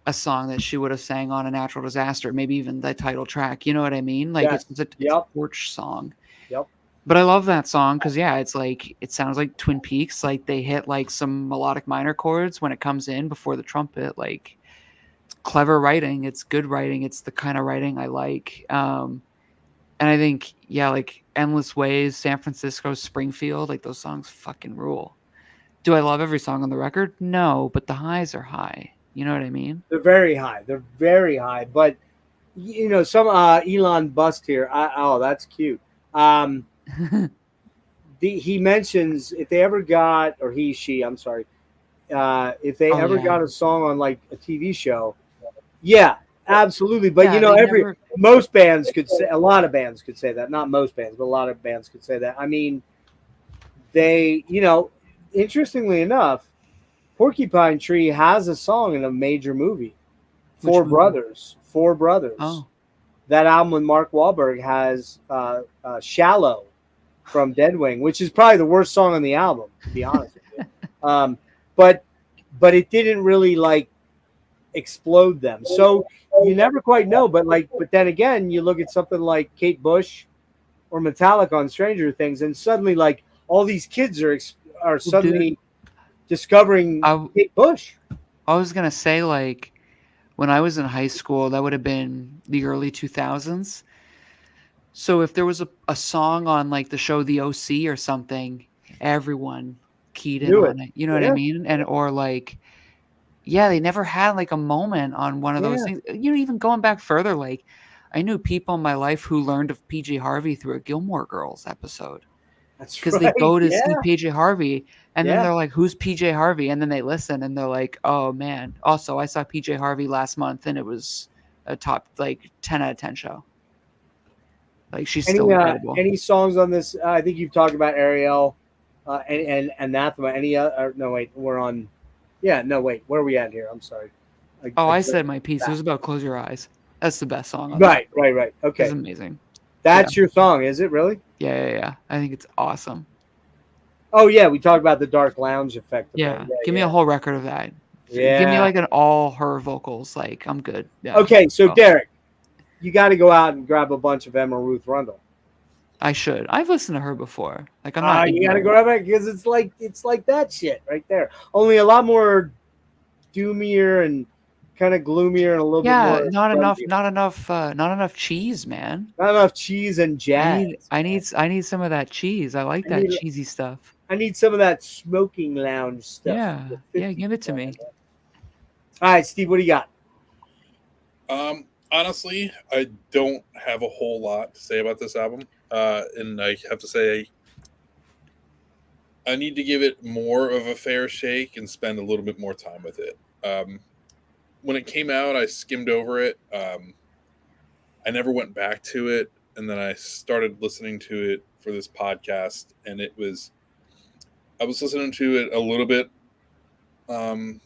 a song that she would have sang on A Natural Disaster, maybe even the title track. You know what I mean? Like, Yes. it's a porch song. Yep. But I love that song because, yeah, it's like, it sounds like Twin Peaks. Like, they hit like some melodic minor chords when it comes in before the trumpet. Like, it's clever writing. It's good writing. It's the kind of writing I like. And I think, yeah, like Endless Ways, San Francisco, Springfield, like those songs fucking rule. Do I love every song on the record? No, but the highs are high. You know what I mean? They're very high. They're very high. But some Elon Bust here. That's cute. He mentions if they ever got, or she, I'm sorry, if they ever got a song on like a TV show, yeah, absolutely. But most bands could say, a lot of bands could say that. Not most bands, but a lot of bands could say that. I mean, they, interestingly enough, Porcupine Tree has a song in a major movie. Four Brothers. Oh. That album with Mark Wahlberg has Shallow from Deadwing, which is probably the worst song on the album, to be honest with you. But it didn't really like explode them. So you never quite know. But then again, you look at something like Kate Bush or Metallica on Stranger Things, and suddenly like all these kids are suddenly discovering Kate Bush. I was gonna say, like, when I was in high school, that would have been the early 2000s. So if there was a song on like the show The OC or something, everyone keyed in on it. You know what I mean? And or like, yeah, they never had like a moment on one of those things. Even going back further, like I knew people in my life who learned of PJ Harvey through a Gilmore Girls episode. That's because they go to see PJ Harvey, and then they're like, "Who's PJ Harvey?" And then they listen, and they're like, "Oh man!" Also, I saw PJ Harvey last month, and it was a top 10 out of 10 show. Like she's still incredible. Any songs on this? I think you've talked about Ariel, and Anathema. Any other? No, wait, we're on. Yeah, no, wait, where are we at here? I'm sorry. I said my piece. It was about "Close Your Eyes." That's the best song. On right. Okay, it's amazing. That's your song, is it really? Yeah. I think it's awesome. Oh yeah, we talked about the dark lounge effect. Give me a whole record of that. Yeah. Give me like all her vocals. Like I'm good. Yeah. Okay, so Derrick, you got to go out and grab a bunch of Emma Ruth Rundle. I should. I've listened to her before. Like I'm not. You got to grab it because it's like that shit right there. Only a lot more doomier and kind of gloomier and a little bit more. Not enough cheese, man. Not enough cheese and jazz. I need some of that cheese. I like that cheesy stuff. I need some of that smoking lounge stuff. Yeah, give it to me. All right, Steve, what do you got? Honestly, I don't have a whole lot to say about this album. And I have to say I need to give it more of a fair shake and spend a little bit more time with it. When it came out, I skimmed over it. I never went back to it, and then I started listening to it for this podcast, and I was listening to it a little bit on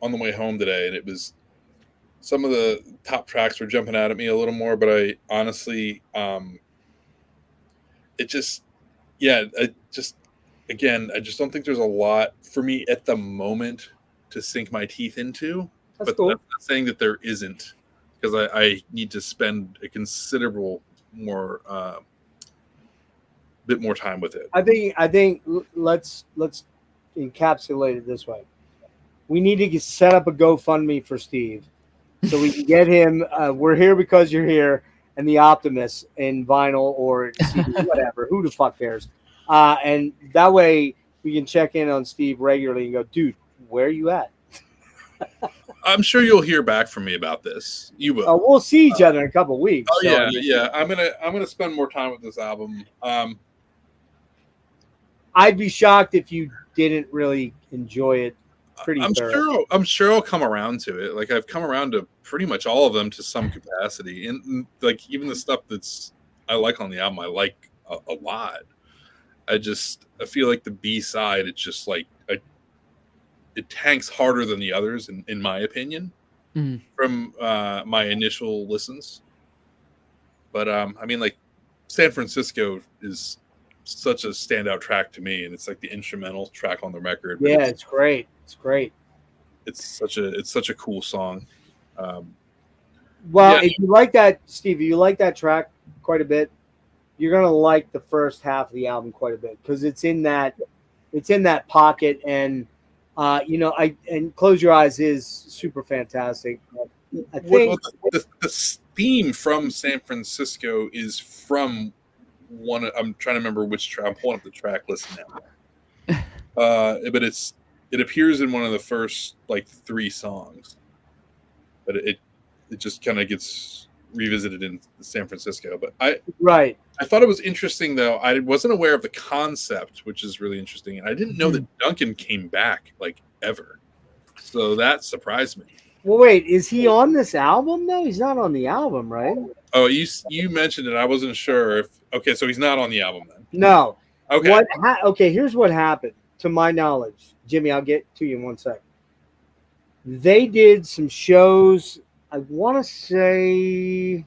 the way home today, and it was some of the top tracks were jumping out at me a little more, but I honestly, I just don't think there's a lot for me at the moment to sink my teeth into. That's cool. That's not saying that there isn't, because I need to spend a considerable more bit more time with it. I think let's encapsulate it this way. We need to set up a GoFundMe for Steve so we can get him. We're here because you're here, and the Optimist in vinyl or CD, whatever. Who the fuck cares? And that way we can check in on Steve regularly and go, dude, where are you at? I'm sure you'll hear back from me about this. You will. We'll see each other in a couple of weeks. Oh so. Yeah. I'm gonna spend more time with this album. I'd be shocked if you didn't really enjoy it. I'm sure I'll come around to it. Like I've come around to pretty much all of them to some capacity, and like even the stuff I like on the album, I like a lot. I feel like the B side, it's just like it tanks harder than the others, in my opinion, from my initial listens. But I mean, like San Francisco is such a standout track to me, and it's like the instrumental track on the record. Yeah, it's great. It's great. It's such a cool song. If you like that, Steve, you like that track quite a bit, you're gonna like the first half of the album quite a bit because it's in that pocket, and and Close Your Eyes is super fantastic. I think the theme from San Francisco is from one. I'm trying to remember which track. I'm pulling up the track list now. But it's it appears in one of the first like 3 songs, but it just kind of gets revisited in San Francisco. But I thought it was interesting though. I wasn't aware of the concept, which is really interesting, and I didn't know that Duncan came back like ever. So that surprised me. Well, wait, is he on this album though? He's not on the album, right? Oh, you mentioned it. I wasn't sure if. Okay, so he's not on the album then. No. Okay. Okay, here's what happened. To my knowledge, Jimmy, I'll get to you in one sec. They did some shows. I want to say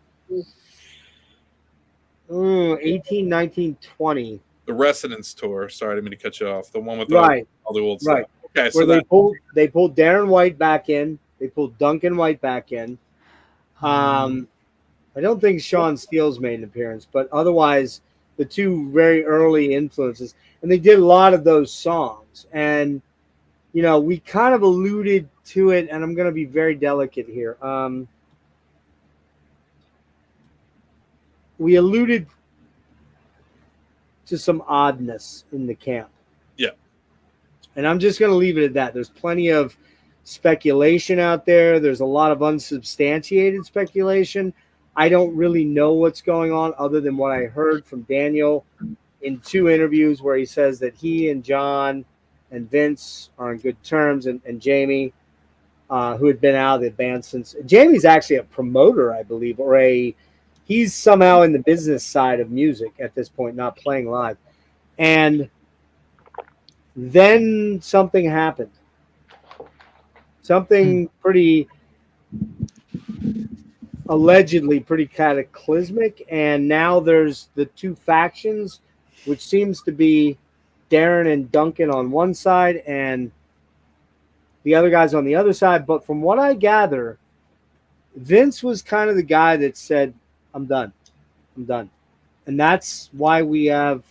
18, 19, 20. The Resonance tour. Sorry, I didn't mean to cut you off. The one with all the old stuff. Okay, so they pulled Darren White back in. They pulled Duncan White back in. I don't think Sean Steele's made an appearance, but otherwise, the 2 very early influences, and they did a lot of those songs. And we kind of alluded to it, and I'm going to be very delicate here. We alluded to some oddness in the camp. Yeah. And I'm just going to leave it at that. There's plenty of speculation out there. There's a lot of unsubstantiated speculation. I don't really know what's going on other than what I heard from Daniel in 2 interviews where he says that he and John and Vince are on good terms, and Jamie, who had been out of the band since. Jamie's actually a promoter, I believe, or he's somehow in the business side of music at this point, not playing live. And then something happened. Something pretty allegedly pretty cataclysmic, and now there's the 2 factions, which seems to be Darren and Duncan on one side and the other guys on the other side. But from what I gather, Vince was kind of the guy that said, I'm done. And that's why we have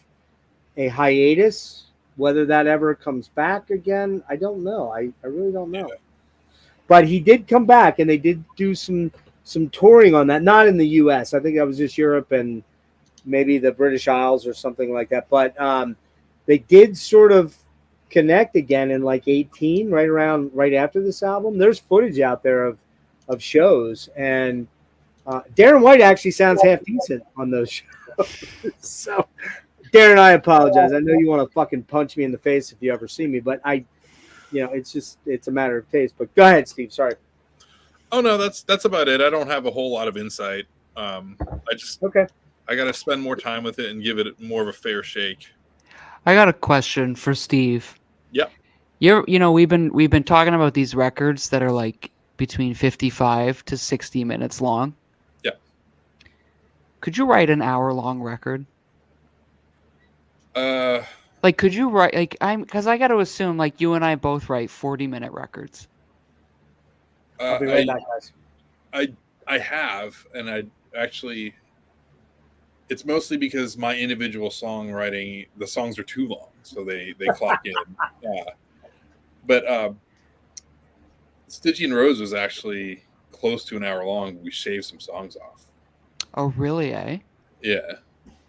a hiatus. Whether that ever comes back again, I don't know. I really don't know. But he did come back, and they did do some touring on that. Not in the U.S. I think that was just Europe and maybe the British Isles or something like that. But they did sort of connect again in like 18, right after this album. There's footage out there of shows, and Darren White actually sounds half decent on those shows. So, Darren, I apologize. I know you want to fucking punch me in the face if you ever see me, but it's a matter of taste. But go ahead, Steve. Sorry. Oh no, that's about it. I don't have a whole lot of insight. I got to spend more time with it and give it more of a fair shake. I got a question for Steve. Yep. We've been talking about these records that are like between 55 to 60 minutes long. Yeah. Could you write an hour-long record? Like, could you write because I got to assume like you and I both write 40-minute records. I'll be right back, guys. I have, and I actually, it's mostly because my individual songwriting, the songs are too long, so they clock in. Yeah. But Stygian Rose was actually close to an hour long. We shaved some songs off. Oh, really? Yeah.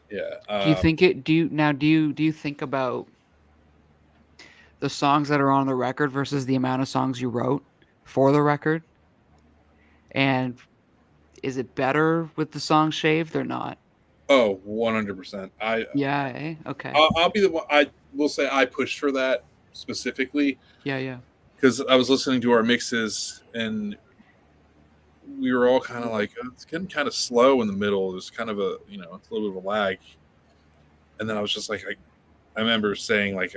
Do you think it? Do you think about the songs that are on the record versus the amount of songs you wrote for the record? And is it better with the songs shaved or not? Oh, 100%. Okay. I'll be the one. I will say I pushed for that specifically. Yeah. Because I was listening to our mixes and we were all kind of like, it's getting kind of slow in the middle. There's kind of a, it's a little bit of a lag. And then I was just like, I remember saying like,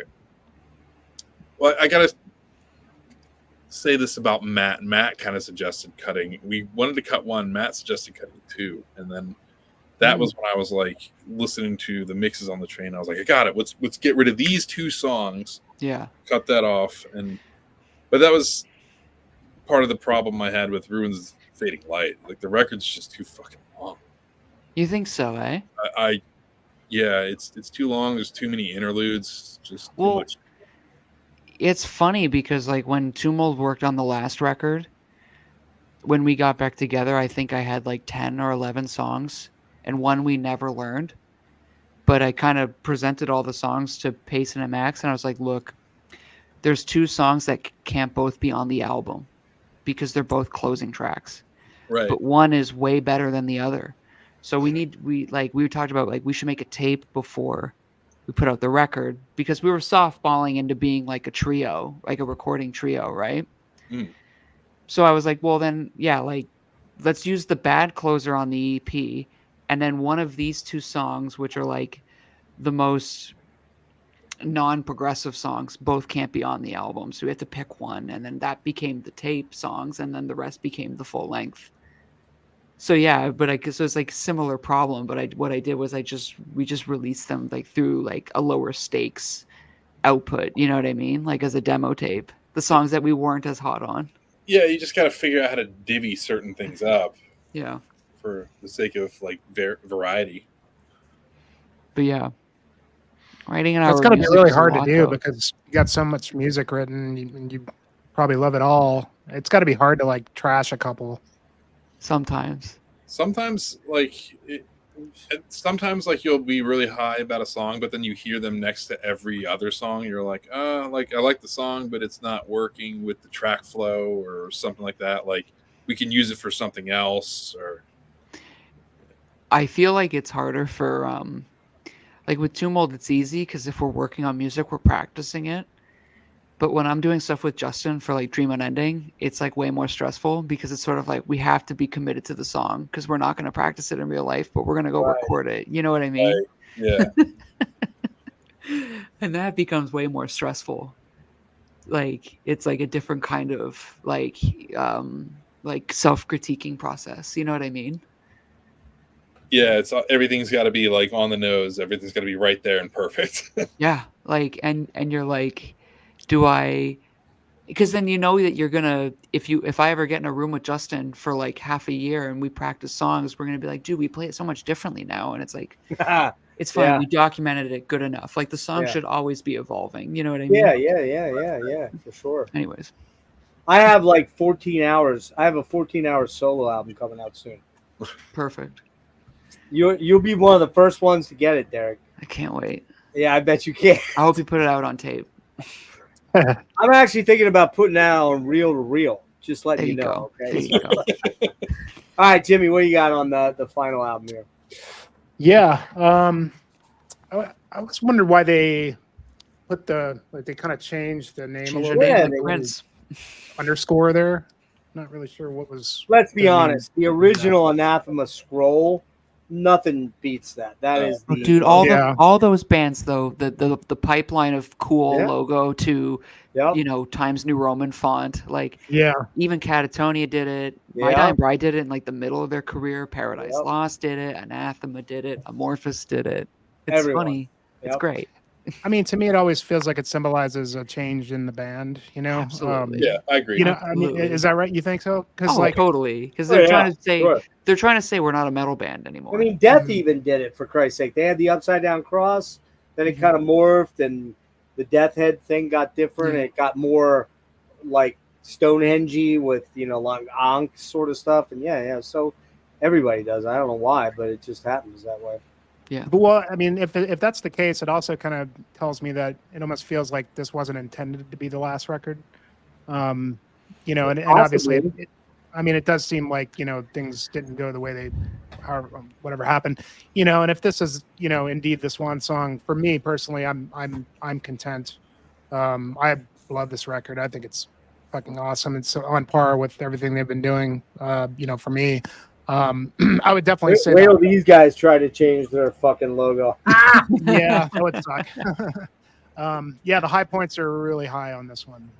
well, I got to say this about Matt. Matt kind of suggested cutting. We wanted to cut 1. Matt suggested cutting 2. And then that was when I was like listening to the mixes on the train. I was like, I got it. Let's get rid of these 2 songs. Yeah. Cut that off. But that was part of the problem I had with Ruins Fading Light. Like the record's just too fucking long. You think so, eh? Yeah, it's too long. There's too many interludes. Just too much. It's funny because like when Tumult worked on the last record, when we got back together, I think I had like 10 or 11 songs and one we never learned. But I kind of presented all the songs to Payson and Max and I was like, look, there's two songs that can't both be on the album because they're both closing tracks. Right. But one is way better than the other. So we talked about like we should make a tape before we put out the record because we were softballing into being like a trio, like a recording trio, right? Mm. So I was like, well then, yeah, like let's use the bad closer on the EP, and then one of these two songs, which are like the most non-progressive songs, both can't be on the album. So we had to pick one, and then that became the tape songs, and then the rest became the full length. So yeah, but I guess it was like similar problem. But what I did was we just released them like through like a lower stakes output. You know what I mean? Like as a demo tape, the songs that we weren't as hot on. Yeah, you just got to figure out how to divvy certain things up. Yeah. For the sake of like variety. But yeah, writing an That's hour. got to be music really is a hard to lot, do though. because you got so much music written and you probably love it all. It's got to be hard to like trash a couple. Sometimes. Sometimes like you'll be really high about a song, but then you hear them next to every other song. You're like, I like the song, but it's not working with the track flow or something like that. Like we can use it for something else. Or I feel like it's harder for like with Tumult, it's easy because if we're working on music, we're practicing it. But when I'm doing stuff with Justin for like Dream Unending, it's like way more stressful because it's sort of like we have to be committed to the song because we're not going to practice it in real life, but we're going to go record it. You know what I mean? Right. Yeah. And that becomes way more stressful. Like it's like a different kind of like self-critiquing process. You know what I mean? Yeah, everything's got to be like on the nose. Everything's got to be right there and perfect. Yeah, like and you're like, do I? Because then you know that you're gonna if I ever get in a room with Justin for like half a year and we practice songs, we're gonna be like, dude, we play it so much differently now, and it's like, it's fine. Yeah. We documented it good enough. Like the song should always be evolving. You know what I mean? Yeah, for sure. Anyways, I have like 14 hours. I have a 14-hour solo album coming out soon. perfect. You'll be one of the first ones to get it, Derrick. I can't wait. Yeah, I bet you can. I hope you put it out on tape. I'm actually thinking about putting that on reel to reel. Just letting you know. There Okay. you go. All right, Jimmy, what do you got on the final album here? Yeah. I was wondering why they put they kind of changed the name Change a your little name bit. to they- Prince. Underscore there. Not really sure what was. Let's be the honest. name. The original Anathema scroll, nothing beats that. That is Oh, the dude, all those bands though, the pipeline of cool Yeah. logo to Yep. Times New Roman font, like Yeah. even Catatonia did it, My Yeah. Dying Bride did it in like the middle of their career, Paradise Yep. Lost did it, Anathema did it, Amorphous did it. It's Everyone. funny. It's Yep. great. I mean, to me, it always feels like it symbolizes a change in the band. You know. Absolutely. Yeah, I agree. You know, I mean, Absolutely. is that right? You think so? Because Oh, like, totally. Because Oh, they're yeah, trying to say sure. we're not a metal band anymore. I mean, Death Mhm. even did it, for Christ's sake. They had the upside down cross, then it Mhm. kind of morphed, and the Death Head thing got different. Yeah. And it got more like Stonehenge with like Ankh sort of stuff. And yeah. So everybody does. I don't know why, but it just happens that way. but well, I mean, if that's the case, it also kind of tells me that it almost feels like this wasn't intended to be the last record. And obviously, Possibly. it does seem like things didn't go the way they, or whatever happened. And if this is indeed the swan song for me personally, I'm content. I love this record. I think it's fucking awesome. It's on par with everything they've been doing. For me, I would definitely say Wait that. till these guys try to change their fucking logo. Yeah, that would suck. The high points are really high on this one.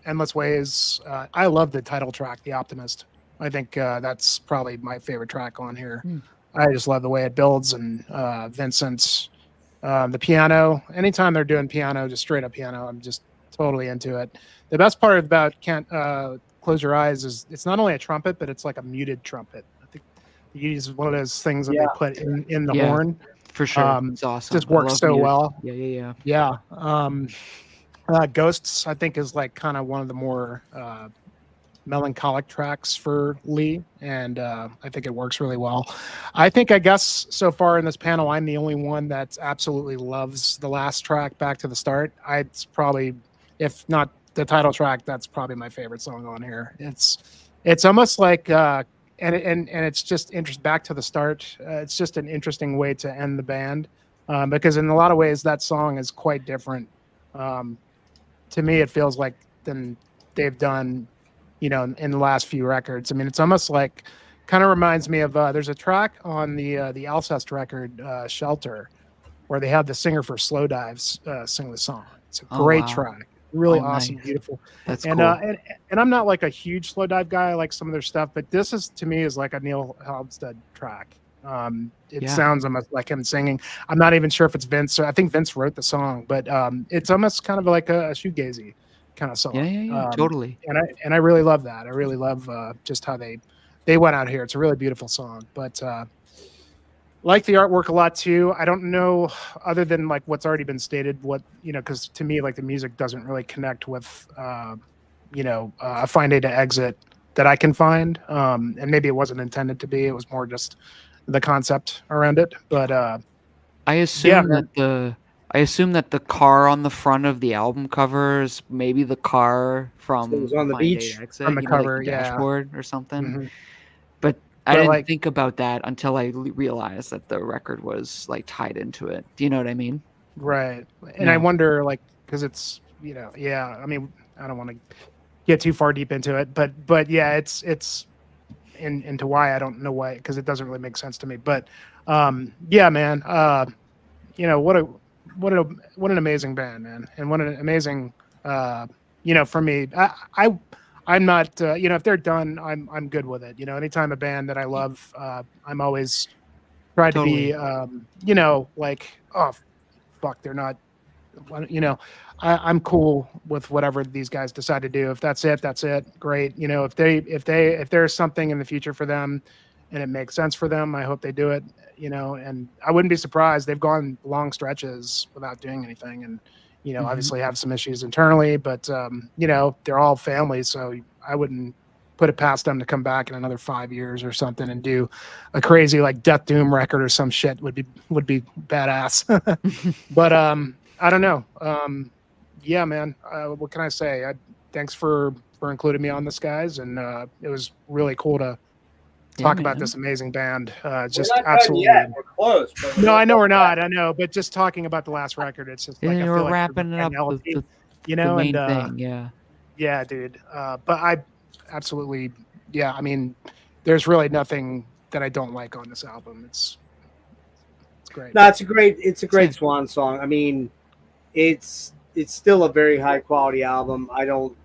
Endless Ways. I love the title track, The Optimist. I think that's probably my favorite track on here. I just love the way it builds, and Vincent, the piano. Anytime they're doing piano, just straight up piano, I'm just totally into it. The best part about Can't Close Your Eyes is it's not only a trumpet, but it's like a muted trumpet. I think you use one of those things that Yeah. they put in the Yeah. horn. For sure. It's awesome. Just I works love so music. well. Yeah. Yeah. Ghosts, I think, is like kind of one of the more melancholic tracks for Lee, and I think it works really well. I guess so far in this panel, I'm the only one that absolutely loves the last track, Back to the Start. It's probably, if not the title track, that's probably my favorite song on here. It's almost like and it's just back to the start. It's just an interesting way to end the band, because in a lot of ways that song is quite different. To me, it feels like than they've done, in the last few records. I mean, it's almost like, kind of reminds me of there's a track on the Alcest record, Shelter, where they have the singer for Slow Dives sing the song. It's a great track. Really awesome, nice. Beautiful. That's and, cool. And I'm not like a huge Slow Dive guy. I like some of their stuff, but this is, to me, is like a Neil Halstead track. It sounds almost like him singing. I'm not even sure if it's Vince. I think Vince wrote the song, but it's almost kind of like a shoegazy kind of song. Yeah, totally. And I really love that. I really love just how they went out here. It's a really beautiful song, but like the artwork a lot too. I don't know, other than like what's already been stated, what, because to me, like, the music doesn't really connect with a Fine Day to Exit that I can find, and maybe it wasn't intended to be. It was more just the concept around it. But I assume that the car on the front of the album cover is maybe the car from So it was on the Fine Day beach to Exit, on the cover, like the dashboard or something. Mhm. But I didn't like, think about that until I realized that the record was like tied into it. Do you know what I mean? right. And I wonder, like, because it's, I mean, I don't want to get too far deep into it, but yeah, it's into why, I don't know why, because it doesn't really make sense to me. But yeah, man, what an amazing band, man, and what an amazing, for me, I'm not, if they're done, I'm good with it. Anytime a band that I love, I'm always try to be, like, oh, fuck, they're not, I'm cool with whatever these guys decide to do. If that's it, that's it. Great. If there's something in the future for them and it makes sense for them, I hope they do it, and I wouldn't be surprised. They've gone long stretches without doing anything, and, obviously have some issues internally, but, they're all families. So I wouldn't put it past them to come back in another 5 years or something and do a crazy, like, Death Doom record or some shit. Would be badass. But, I don't know. Yeah, man. What can I say? Thanks for including me on this, guys. And it was really cool to talk about this amazing band. Just we're not absolutely. done yet. We're close. But No, I know we're not. I know, but just talking about the last record, it's just like, I feel we're like wrapping it up. The main thing, yeah. Yeah, dude. But I absolutely, yeah. I mean, there's really nothing that I don't like on this album. It's great. No, it's a great swan song. I mean, it's still a very high quality album. I don't,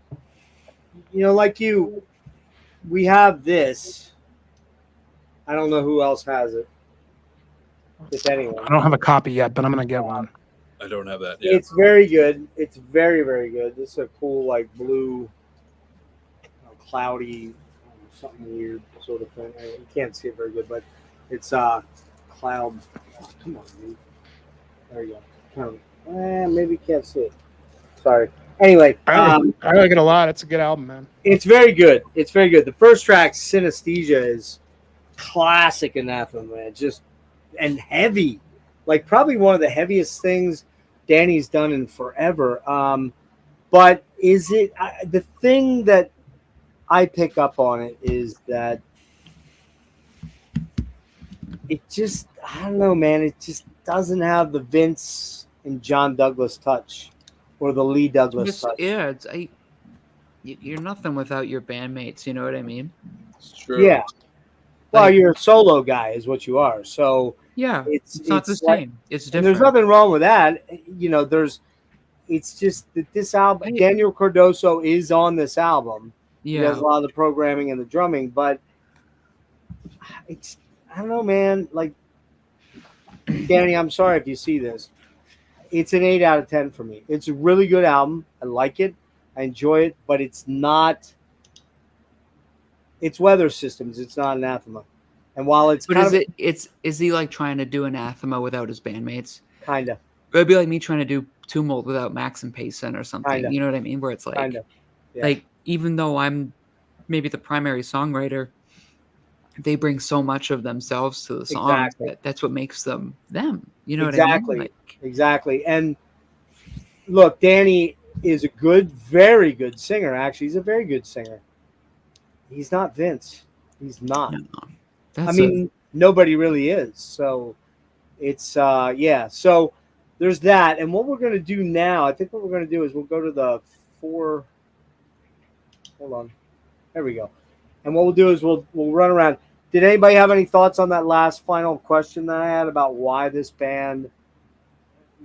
like you, we have this. I don't know who else has it, if anyone. I don't have a copy yet, but I'm gonna get one. I don't have that. Yeah. It's very good. It's very, very good. This is a cool, like, blue, cloudy, something weird sort of thing. You can't see it very good, but it's cloud. Oh, come on, dude. There you go. Maybe you can't see it. Sorry. Anyway, I like it a lot. It's a good album, man. it's very good. It's very good. The first track, Synesthesia, is classic Anathema, man. Just and heavy, like probably one of the heaviest things Danny's done in forever. But is it the thing that I pick up on it is that it just, I don't know, man. It just doesn't have the Vince and John Douglas touch or the Lee Douglas touch. Yeah, you're nothing without your bandmates. You know what I mean? It's true. Yeah. Well, you're a solo guy, is what you are. So yeah, it's not the like, same. It's and different. there's nothing wrong with that. It's just that this album, Daniel Cardoso is on this album. Yeah, he does a lot of the programming and the drumming, but it's, I don't know, man. Like, Danny, I'm sorry if you see this. It's an 8 out of 10 for me. It's a really good album. I like it. I enjoy it, but it's not. It's Weather Systems. It's not Anathema. And while it's is he like trying to do Anathema without his bandmates? Kind of. It'd be like me trying to do Tumult without Max and Payson or something. Kinda. You know what I mean? Where it's like, Kind of. Yeah. like, even though I'm maybe the primary songwriter, they bring so much of themselves to the songs Exactly. that's what makes them them. You know Exactly. what I mean? Like, Exactly. And look, Danny is a very good singer. Actually, he's a very good singer. He's not Vince. He's not. no, I that's mean, nobody really is. So it's yeah. So there's that. And what we're gonna do now, I think what we're gonna do is we'll go to the 4. Hold on. There we go. And what we'll do is we'll run around. Did anybody have any thoughts on that last final question that I had about why this band,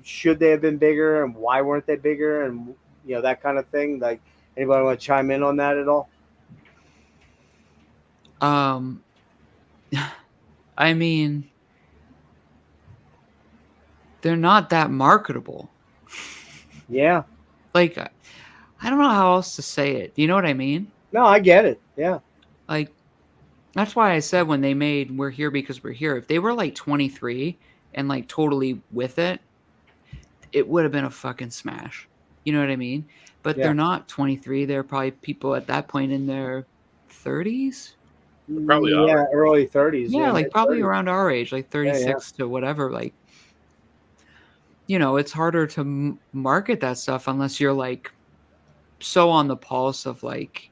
should they have been bigger and why weren't they bigger, and that kind of thing? Like, anybody want to chime in on that at all? I mean, they're not that marketable. Yeah. Like, I don't know how else to say it. Do you know what I mean? No, I get it. Yeah. Like, that's why I said when they made We're Here Because We're Here, if they were like 23 and like totally with it, it would have been a fucking smash. You know what I mean? But Yeah. they're not 23. They're probably people at that point in their 30s. Probably yeah, early 30s. Yeah, like probably mid-30s. around our age, like 36 to whatever. Like, it's harder to market that stuff unless you're like so on the pulse of like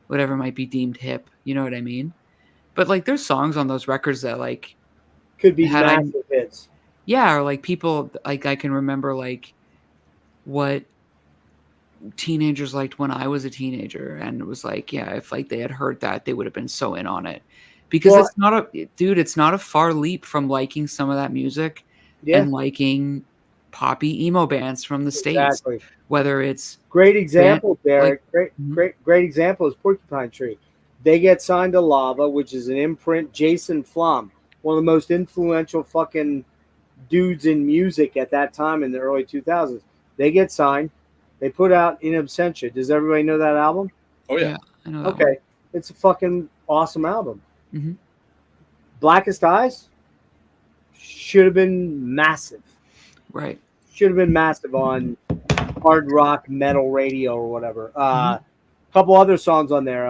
whatever might be deemed hip. You know what I mean? But like, there's songs on those records that like Could be had I- massive hits. yeah, or like people like I can remember like what teenagers liked when I was a teenager, and it was like, yeah, if like they had heard that, they would have been so in on it. Because Well- it's not a far leap from liking some of that music Yeah. and liking poppy emo bands from the States. Exactly. Whether it's Great example, Derrick. Mhm. Great example is Porcupine Tree. They get signed to Lava, which is an imprint. Jason Flom, one of the most influential fucking dudes in music at that time in the early 2000s. They get signed. They put out In Absentia. Does everybody know that album? Oh yeah. I know that Okay. one. It's a fucking awesome album. Mhm. Blackest Eyes should have been massive. Right. Should have been massive on hard rock metal radio or whatever. A couple other songs on there.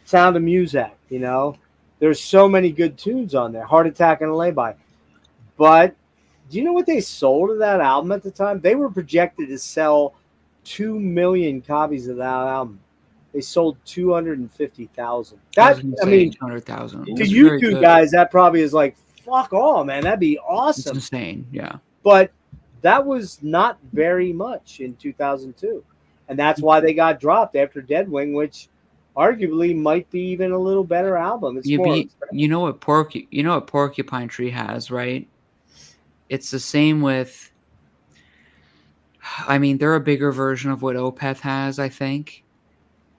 Sound of Muzak. There's so many good tunes on there. Heart Attack and a Lay-By. But do you know what they sold of that album at the time? They were projected to sell 2 million copies of that album. They sold 250,000. That, I mean, 200,000. to you two guys, that probably is like, fuck all, man. That'd be It's awesome. insane. Yeah. But that was not very much in 2002. And that's why they got dropped after Deadwing, which arguably might be even a little better album. It's more You know what Porcupine Tree has, right? It's the same with, I mean, they're a bigger version of what Opeth has, I think.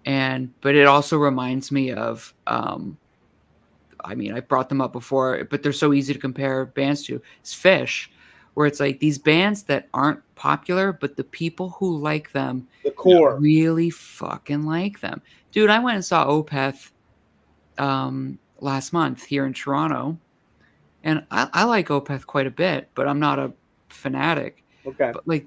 But it also reminds me of, I mean, I brought them up before, but they're so easy to compare bands to. It's Fish, where it's like these bands that aren't popular, but the people who like them, the core. really fucking like them. Dude, I went and saw Opeth last month here in Toronto, and I like Opeth quite a bit, but I'm not a fanatic. Okay. But like,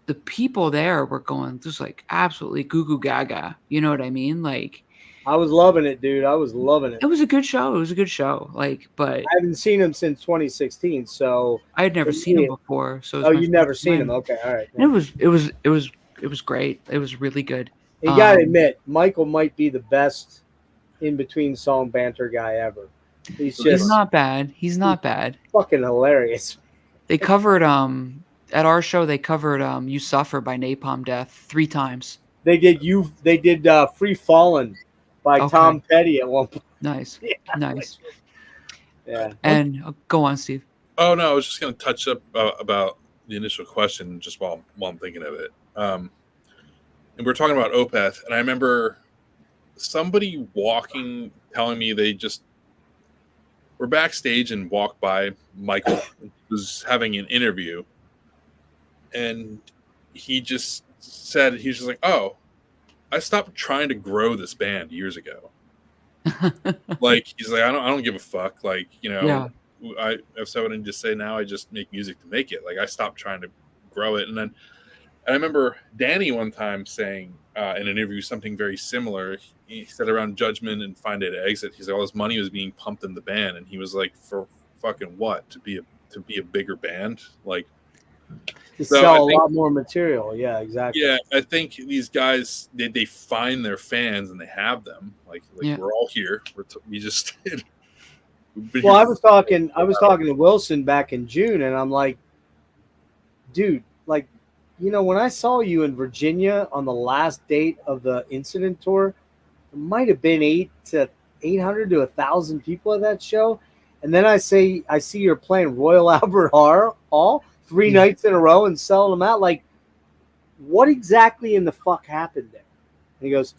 the people there were going just like absolutely goo goo gaga. You know what I mean? Like, I was loving it, dude. I was loving it. it was a good show. Like, but I haven't seen him since 2016, so I had never seen him before. So it was oh, my you've never first seen time. him? Okay, all right. And it was great. It was really good. You gotta admit, Michael might be the best in between song banter guy ever. He's just He's not bad. He's not bad. fucking hilarious. They covered at our show. They covered "You Suffer" by Napalm Death 3 times. They did Free Fallin' by Okay. Tom Petty at one point. Nice, Yeah. nice. Yeah. And go on, Steve. Oh no, I was just going to touch up about the initial question just while I'm thinking of it. And we're talking about Opeth, and I remember somebody telling me they just were backstage and walked by Michael, who was having an interview, and he just said, he's just like, "Oh, I stopped trying to grow this band years ago." Like, he's like, I don't give a fuck. Like, I've said what I need to say now. I just make music to make it. Like, I stopped trying to grow it. And then And I remember Danny one time saying in an interview something very similar. He said around Judgment and Find It Exit, he said all his money was being pumped in the band, and he was like, for fucking what? To be a bigger band, like To So sell I a think- lot more material. Yeah, exactly. yeah. I think these guys they find their fans and they have them. Like Yeah. we're all here. We just. we've been Well, here I was talking to Wilson back in June, and I'm like, dude, like, when I saw you in Virginia on the last date of the Incident tour, it might have been 800 to 1,000 people at that show, and then I see you're playing Royal Albert Hall 3 nights in a row and selling them out. Like, what exactly in the fuck happened there? And he goes,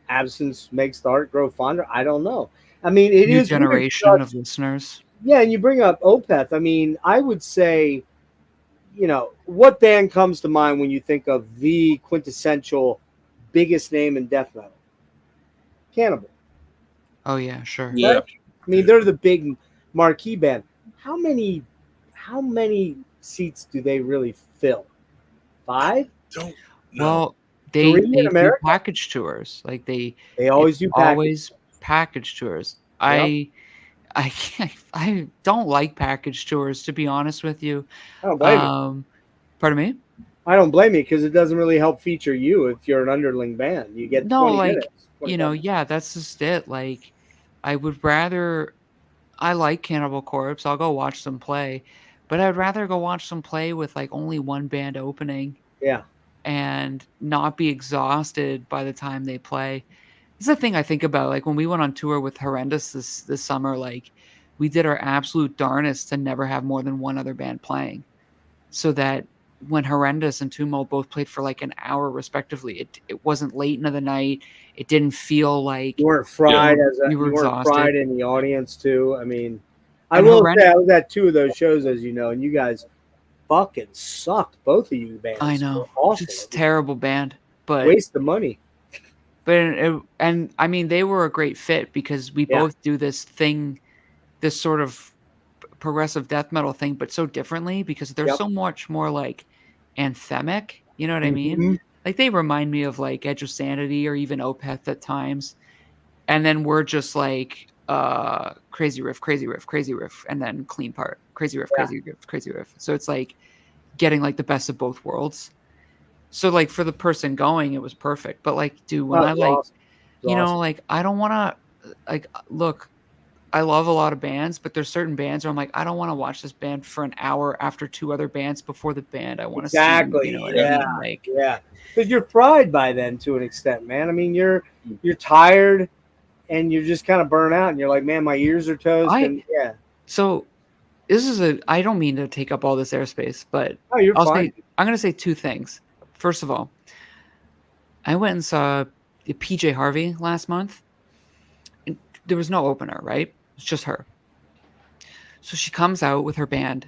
absence makes the heart grow fonder. I don't know. I mean, it New is weird generation because- of listeners. Yeah, and you bring up Opeth. I mean, I would say, what band comes to mind when you think of the quintessential biggest name in death metal? Cannibal. Oh yeah, sure. Yeah. Right? I mean, they're the big marquee band. How many seats do they really fill? 5? Don't. No. Well, 3 they in do America? package tours. Like they They always do package. always package tours. Yep. I don't like package tours, to be honest with you. I don't blame you. Pardon me? I don't blame you because it doesn't really help feature you if you're an underling band. You get No, 20 like, minutes. 25 minutes. Yeah, that's just it. Like, I would rather. I like Cannibal Corpse. I'll go watch them play, but I'd rather go watch them play with like only one band opening Yeah. and not be exhausted by the time they play. It's the thing I think about. Like when we went on tour with Horrendous this summer, like we did our absolute darnest to never have more than one other band playing, so that when Horrendous and Tumult both played for like an hour respectively, it wasn't late into the night. It didn't feel like You weren't fried you were you weren't exhausted. fried in the audience too. I mean, I And will horrendous- say I was at 2 of those shows, as you know, and you guys fucking sucked. Both of you bands. I know, were awful. it's a terrible band, but Waste of money. and I mean they were a great fit because we Yeah. both do this thing, this sort of progressive death metal thing, but so differently because they're Yep. so much more like anthemic. You know what I mean? Mhm. Like they remind me of like Edge of Sanity or even Opeth at times. And then we're just like crazy riff, and then clean part. Crazy riff, Yeah. crazy riff. So it's like getting like the best of both worlds. So like for the person going, it was perfect. But like, dude, when That I was like, awesome. It was you know, awesome. like I don't want to like look. I love a lot of bands, but there's certain bands where I'm like, I don't want to watch this band for an hour after 2 other bands before the band I want to Exactly, see. You know what yeah. I mean? Like, Yeah, because you're fried by then to an extent, man. I mean, you're tired and you're just kind of burnt out, and you're like, man, my ears are toast. And yeah, so this is I don't mean to take up all this airspace, but oh, you're fine. I'm going to say 2 things. First of all, I went and saw PJ Harvey last month. And there was no opener, right? It's just her. So she comes out with her band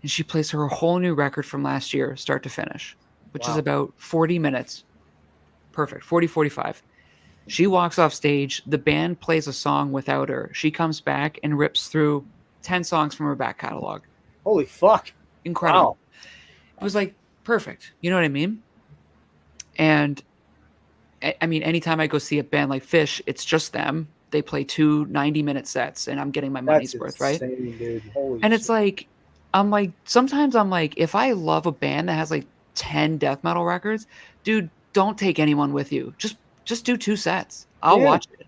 and she plays her whole new record from last year, start to finish, which is Wow. about 40 minutes. Perfect. 40, 45. She walks off stage. The band plays a song without her. She comes back and rips through 10 songs from her back catalog. Holy fuck! Incredible. Wow. It was like perfect. You know what I mean? And I mean, anytime I go see a band like Fish, it's just them. They play 2 90-minute sets and I'm getting my money's That's worth, right? insane, dude. Holy And it's shit. like, sometimes I'm like, if I love a band that has like 10 death metal records, dude, don't take anyone with you. Just do 2 sets. I'll Yeah. watch it.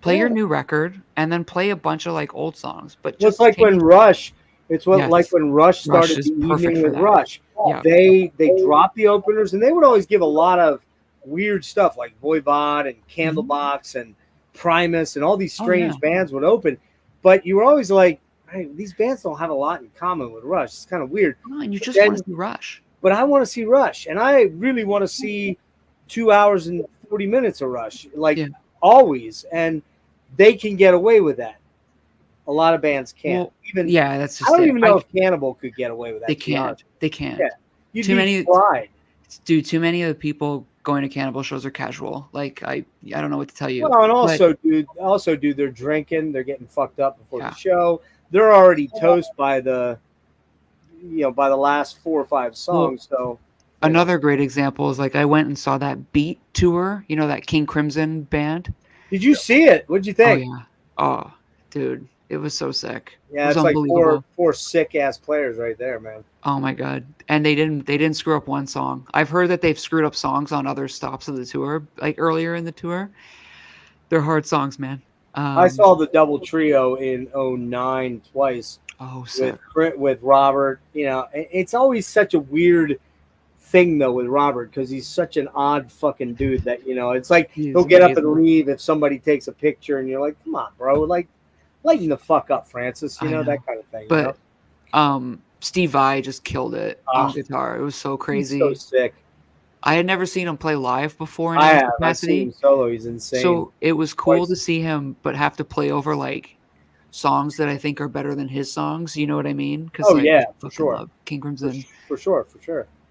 Play your Yeah. new record and then play a bunch of like old songs. But Well, it's just like take- when Rush. It's what Yes. like when Rush started is the perfect evening for with that. Rush. Yeah. They dropped the openers, and they would always give a lot of weird stuff like Voivod and Candlebox and Primus and all these Oh, strange yeah. bands would open. But you were always like, hey, these bands don't have a lot in common with Rush. It's kind of weird. No, and you just then- want to see Rush. But I want to see Rush, and I really want to see 2 hours and 40 minutes of Rush, like Yeah. always. And they can get away with that. A lot of bands can't. Well, Even Yeah, that's just I don't it. even know if Cannibal could get away with that. They to be honest. can't. They can't. Yeah. You'd Too be many- fried. Dude, too many of the people going to Cannibal shows are casual. Like I don't know what to tell you. Well, and But- also, dude, they're drinking, they're getting fucked up before Yeah. the show. They're already toast by the by the last 4 or 5 songs. So another great example is like I went and saw that Beat tour, that King Crimson band. Did you see it? What'd you Oh think? yeah. Oh, dude, it was so sick. Yeah, It was it's like unbelievable. four sick ass players right there, man. Oh my god. And they didn't screw up one song. I've heard that they've screwed up songs on other stops of the tour, like earlier in the tour. They're hard songs, man. I saw the double trio in 09 twice sick. with Robert. It's always such a weird thing though with Robert because he's such an odd fucking dude that it's like he'll get up and leave if somebody takes a picture and you're like, come on, bro, like lighten the fuck up, Francis. That kind of thing. But Steve Vai just killed it on guitar. It was so crazy. He's so sick. I had never seen him play live before in I any have. I've capacity. seen him solo. He's insane. So it was cool to see him, but have to play over like songs that I think are better than his songs. You know what I mean? Because for sure. Love King Crimson. For sure.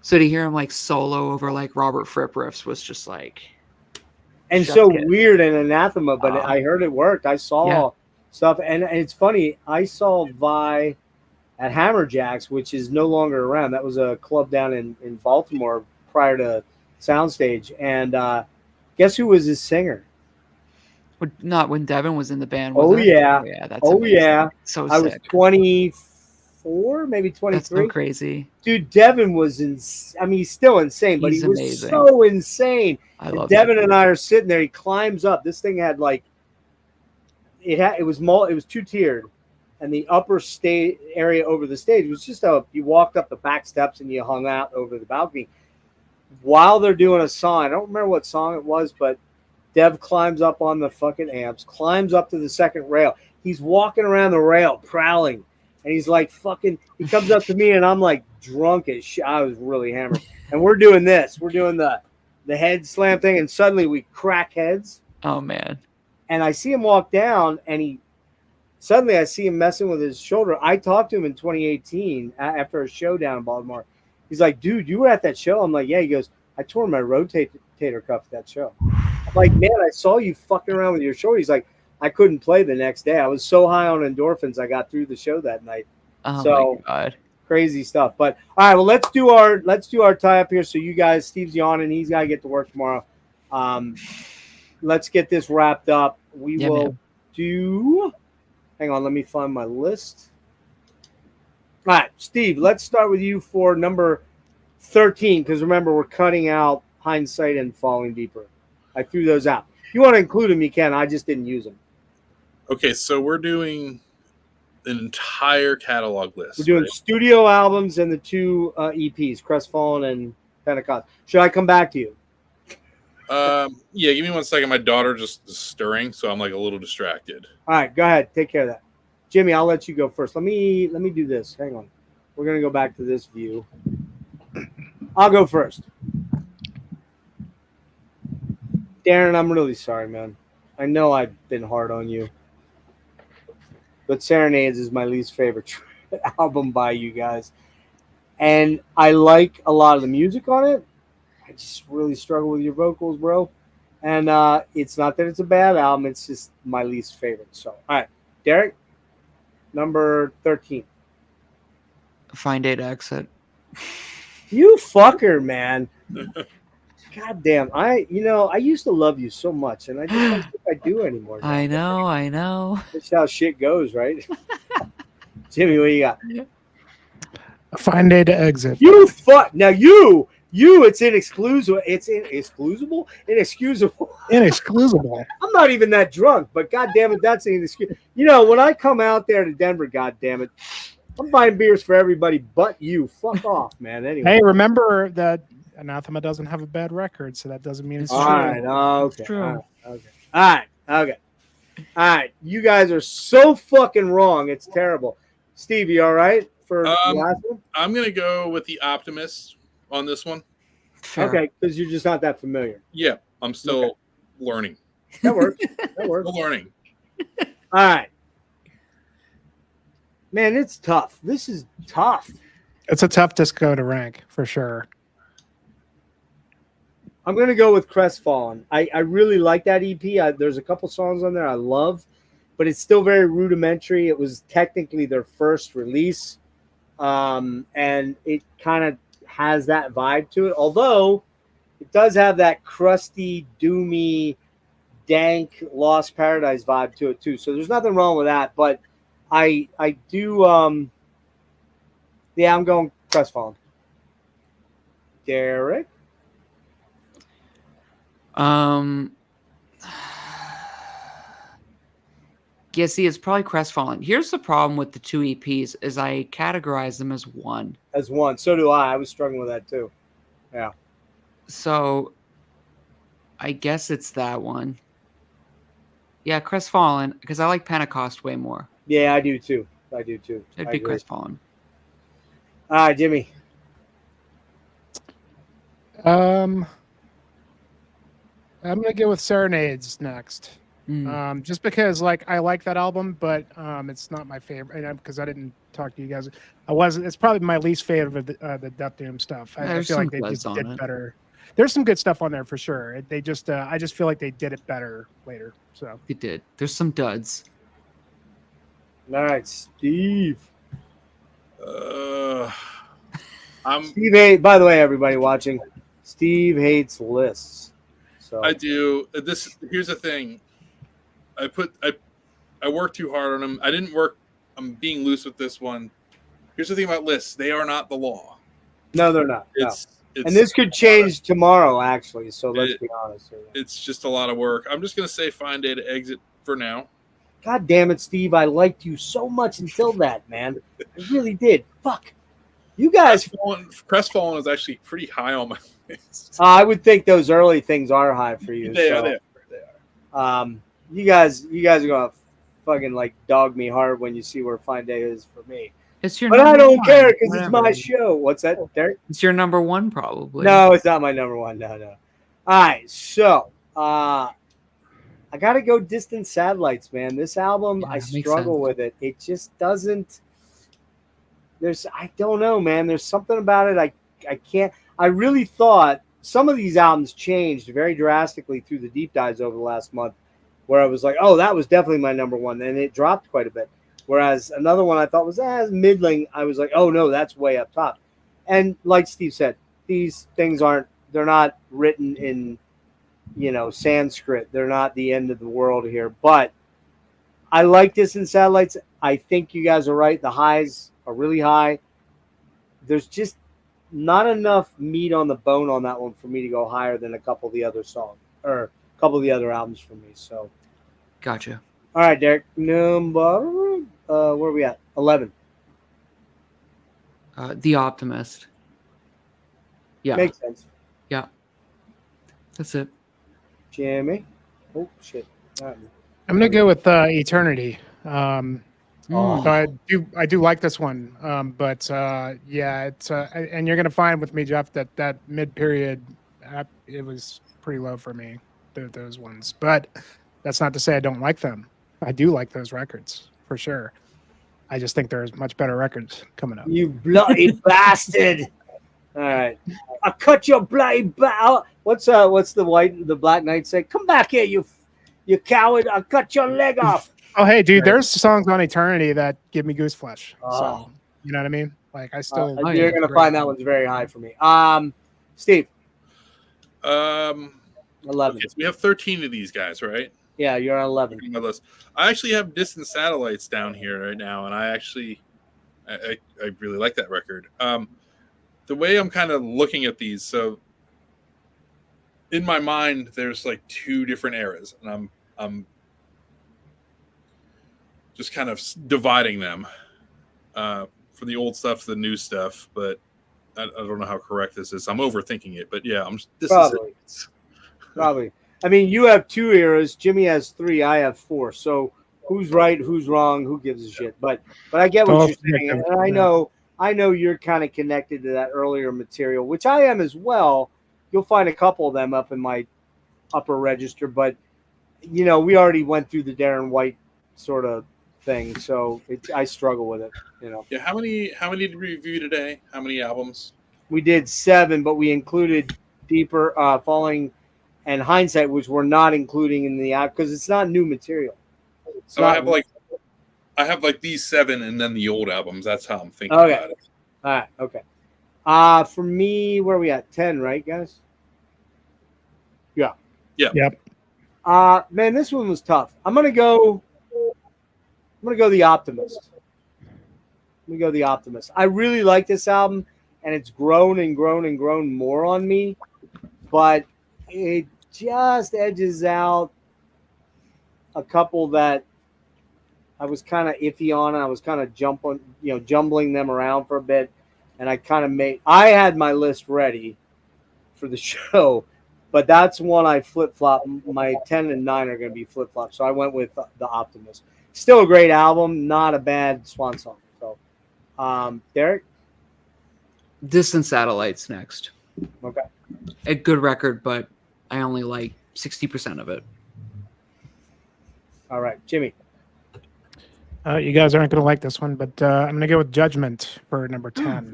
So to hear him like solo over like Robert Fripp riffs was just like, and so weird and Anathema, but I heard it worked. I saw stuff, and it's funny. I saw Vi at Hammerjacks, which is no longer around. That was a club down in Baltimore prior to Soundstage, and guess who was his singer? Not when Devin was in the band. Oh yeah, that's amazing. So sick. I was 24, maybe 23. That's so crazy, dude. Devin was he's still insane, but he was amazing. So insane. I love Devin and I are sitting there. He climbs up. This thing had like it was 2-tiered, and the upper stage area over the stage was just you walked up the back steps and you hung out over the balcony while they're doing a song. I don't remember what song it was, but Dev climbs up on the fucking amps, climbs up to the second rail. He's walking around the rail prowling, and he's like fucking. He comes up to me, and I'm like drunk as shit. I was really hammered, and we're doing this. We're doing the head slam thing, and suddenly we crack heads. Oh man! And I see him walk down, and I see him messing with his shoulder. I talked to him in 2018 after a show down in Baltimore. He's like, dude, you were at that show? I'm like, yeah. He goes, I tore my rotator cuff at that show. I'm like, man, I saw you fucking around with your shoulder. He's like, I couldn't play the next day. I was so high on endorphins, I got through the show that night. Oh my God. Crazy stuff. But all right, well, let's do our tie up here. So you guys, Steve's yawning. He's got to get to work tomorrow. Let's get this wrapped up. We will do. Hang on, let me find my list. All right, Steve, let's start with you for number 13, because remember, we're cutting out Hindsight and Falling Deeper. I threw those out. If you want to include them, you can. I just didn't use them. Okay, so we're doing an entire catalog list. We're doing studio albums and the 2 EPs, Crestfallen and Pentecost. Should I come back to you? Yeah, give me 1 second. My daughter just is stirring, so I'm like a little distracted. All right, go ahead. Take care of that. Jimmy, I'll let you go first. Let me do this. Hang on. We're going to go back to this view. I'll go first. Darren, I'm really sorry, man. I know I've been hard on you. But Serenades is my least favorite album by you guys. And I like a lot of the music on it. I just really struggle with your vocals, bro. And it's not that it's a bad album. It's just my least favorite. So, all right. Derrick, number 13. Find A to Exit. You fucker, man. God damn. I used to love you so much, and I just don't think I do anymore. I know. That's how shit goes, right? Jimmy, what you got? Find A to Exit. You fuck. Now you, it's inexcusable. It's inexcusable? Inexcusable. Inexcusable. I'm not even that drunk, but God damn it, that's inexcusable. When I come out there to Denver, God damn it, I'm buying beers for everybody but you. Fuck off, man. Anyway. Hey, remember that Anathema doesn't have a bad record, so that doesn't mean it's all true. right. Okay. It's true. Okay. All right. You guys are so fucking wrong. It's terrible. Steve, you all right for the last one? I'm gonna go with the Optimist on this one. Fair. Okay, because you're just not that familiar. Yeah, I'm still learning. That works. That works. Still learning. All right. Man, it's tough. This is tough. It's a tough disco to rank, for sure. I'm going to go with Crestfallen. I really like that EP. There's a couple songs on there I love, but it's still very rudimentary. It was technically their first release. and it kind of has that vibe to it. Although it does have that crusty, doomy, dank Lost Paradise vibe to it too. So there's nothing wrong with that. But I do yeah, I'm going Crestfallen. Derrick. Yeah, see, it's probably Crestfallen. Here's the problem with the 2 EPs is I categorize them as one. As one. So do I. I was struggling with that too. Yeah. So I guess it's that one. Yeah, Crestfallen, because I like Pentecost way more. Yeah, I do too. It'd be Crestfallen. All right, Jimmy. I'm gonna go with Serenades next. Just because I like that album, but it's not my favorite because I didn't talk to you guys. It's probably my least favorite of the Death Doom stuff. I feel like they just did better. There's some good stuff on there for sure. They just I just feel like they did it better later. So they did. There's some duds. All right, Steve. Steve. By the way, everybody watching, Steve hates lists. So I do. Here's the thing. I worked too hard on them. I didn't work. I'm being loose with this one. Here's the thing about lists. They are not the law. No, they're not. It's and this could change tomorrow, actually. So let's be honest here. It's just a lot of work. I'm just going to say find day to exit for now. God damn it, Steve. I liked you so much until that, man. I really did. Fuck. You guys. Crestfallen is actually pretty high on my list. I would think those early things are high for you. They are. You guys are going to fucking dog me hard when you see where Fine Day is for me. It's your but I don't care because it's my show. What's that, Derrick? It's your number one, probably. No, it's not my number one. No. All right, so I got to go Distant Satellites, man. This album, I struggle with it. It just doesn't. I don't know, man. There's something about it. I can't. I really thought some of these albums changed very drastically through the deep dives over the last month, where I was like, oh, that was definitely my number one, and it dropped quite a bit. Whereas another one I thought was middling, I was like, oh no, that's way up top. And like Steve said, these things they're not written in, Sanskrit. They're not the end of the world here. But I like Distant Satellites. I think you guys are right. The highs are really high. There's just not enough meat on the bone on that one for me to go higher than a couple of the other songs or a couple of the other albums for me. So, gotcha. All right, Derrick. Number where are we at? 11. The Optimist. Yeah. Makes sense. Yeah. That's it. Jimmy. Oh shit. I'm gonna go with Eternity. So I do like this one. But yeah, it's and you're gonna find with me, Jeff, that mid period it was pretty low for me. Those ones, but that's not to say I don't like them. I do like those records for sure. I just think there's much better records coming up. You bloody bastard! All right, I cut your bloody What's the Black Knight say? Come back here, you coward! I cut your leg off. Oh hey, dude, there's songs on Eternity that give me goose flesh. So you know what I mean? You're gonna find that one's very high for me. Steve. 11. Okay, so we have 13 of these guys, right? Yeah, you're on 11. I actually have Distant Satellites down here right now, and I really like that record. The way I'm kind of looking at these, so in my mind, there's two different eras, and I'm just kind of dividing them from the old stuff to the new stuff, but I don't know how correct this is. I'm overthinking it, but yeah, Probably. I mean, you have 2 eras. Jimmy has 3. I have 4. So who's right? Who's wrong? Who gives a shit? But I get what you're saying, and I know you're kind of connected to that earlier material, which I am as well. You'll find a couple of them up in my upper register, but we already went through the Darren White sort of thing, so I struggle with it. Yeah. How many did we review today? How many albums? We did 7, but we included Deeper, Falling, and Hindsight, which we're not including in the app because it's not new material. So I I have like these 7 and then the old albums. That's how I'm thinking Okay. about it. All right. Okay. For me, where are we at? 10, right, guys? Yeah. Yep. Man, this one was tough. I'm gonna go the Optimist. I really like this album, and it's grown and grown and grown more on me, but it just edges out a couple that I was kind of iffy on. I was kind of jumbling them around for a bit, and I had my list ready for the show, but that's one I flip-flop. My 10 and 9 are going to be flip-flop, so I went with the Optimist. Still a great album, not a bad swan song. So, Derrick? Distant Satellites next. Okay. A good record, but I only like 60% of it. All right, Jimmy. You guys aren't going to like this one, but I'm going to go with Judgment for number 10.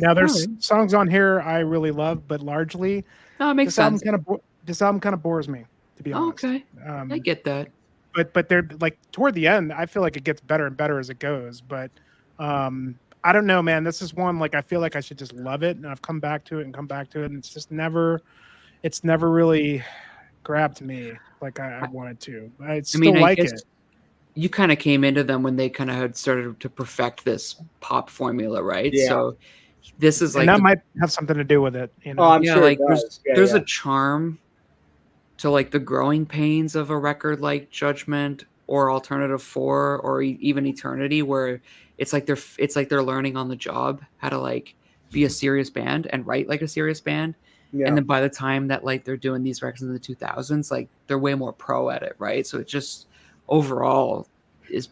Now, there's songs on here I really love, but largely No, it makes sense. This album kind of bores me, to be honest. Okay, I get that. But they're like toward the end, I feel like it gets better and better as it goes. But I don't know, man. This is one like I feel like I should just love it, and I've come back to it, and it's just never really grabbed me like I wanted to. I still like it. You kind of came into them when they kind of had started to perfect this pop formula, right? Yeah. So this is like and that might have something to do with it. You know? Oh, I'm yeah, sure like it does. there's a charm to like the growing pains of a record like Judgment or Alternative 4 or even Eternity, where it's like they're learning on the job how to like be a serious band and write like a serious band. Yeah. And then by the time that like they're doing these records in the 2000s, like they're way more pro at it, right? So it just overall is,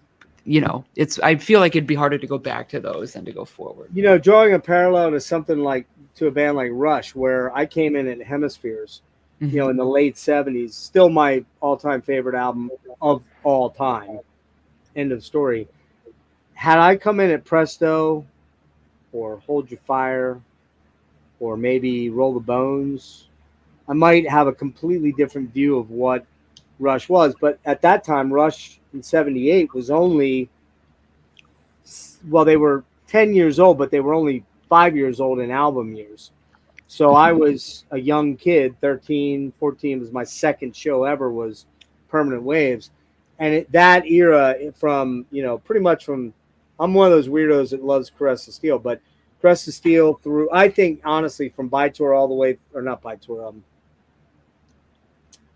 I feel like it'd be harder to go back to those than to go forward. Drawing a parallel to a band like Rush, where I came in at Hemispheres, in the late 70s, still my all-time favorite album of all time. End of story. Had I come in at Presto or Hold Your Fire or maybe Roll the Bones, I might have a completely different view of what Rush was. But at that time, Rush in 78 was only, they were 10 years old, but they were only 5 years old in album years. So I was a young kid, 13, 14 was my second show ever, was Permanent Waves. And that era from, pretty much from, I'm one of those weirdos that loves Caress of Steel, but Caress of Steel through, I think, honestly, from By Tour all the way, or not By Tour,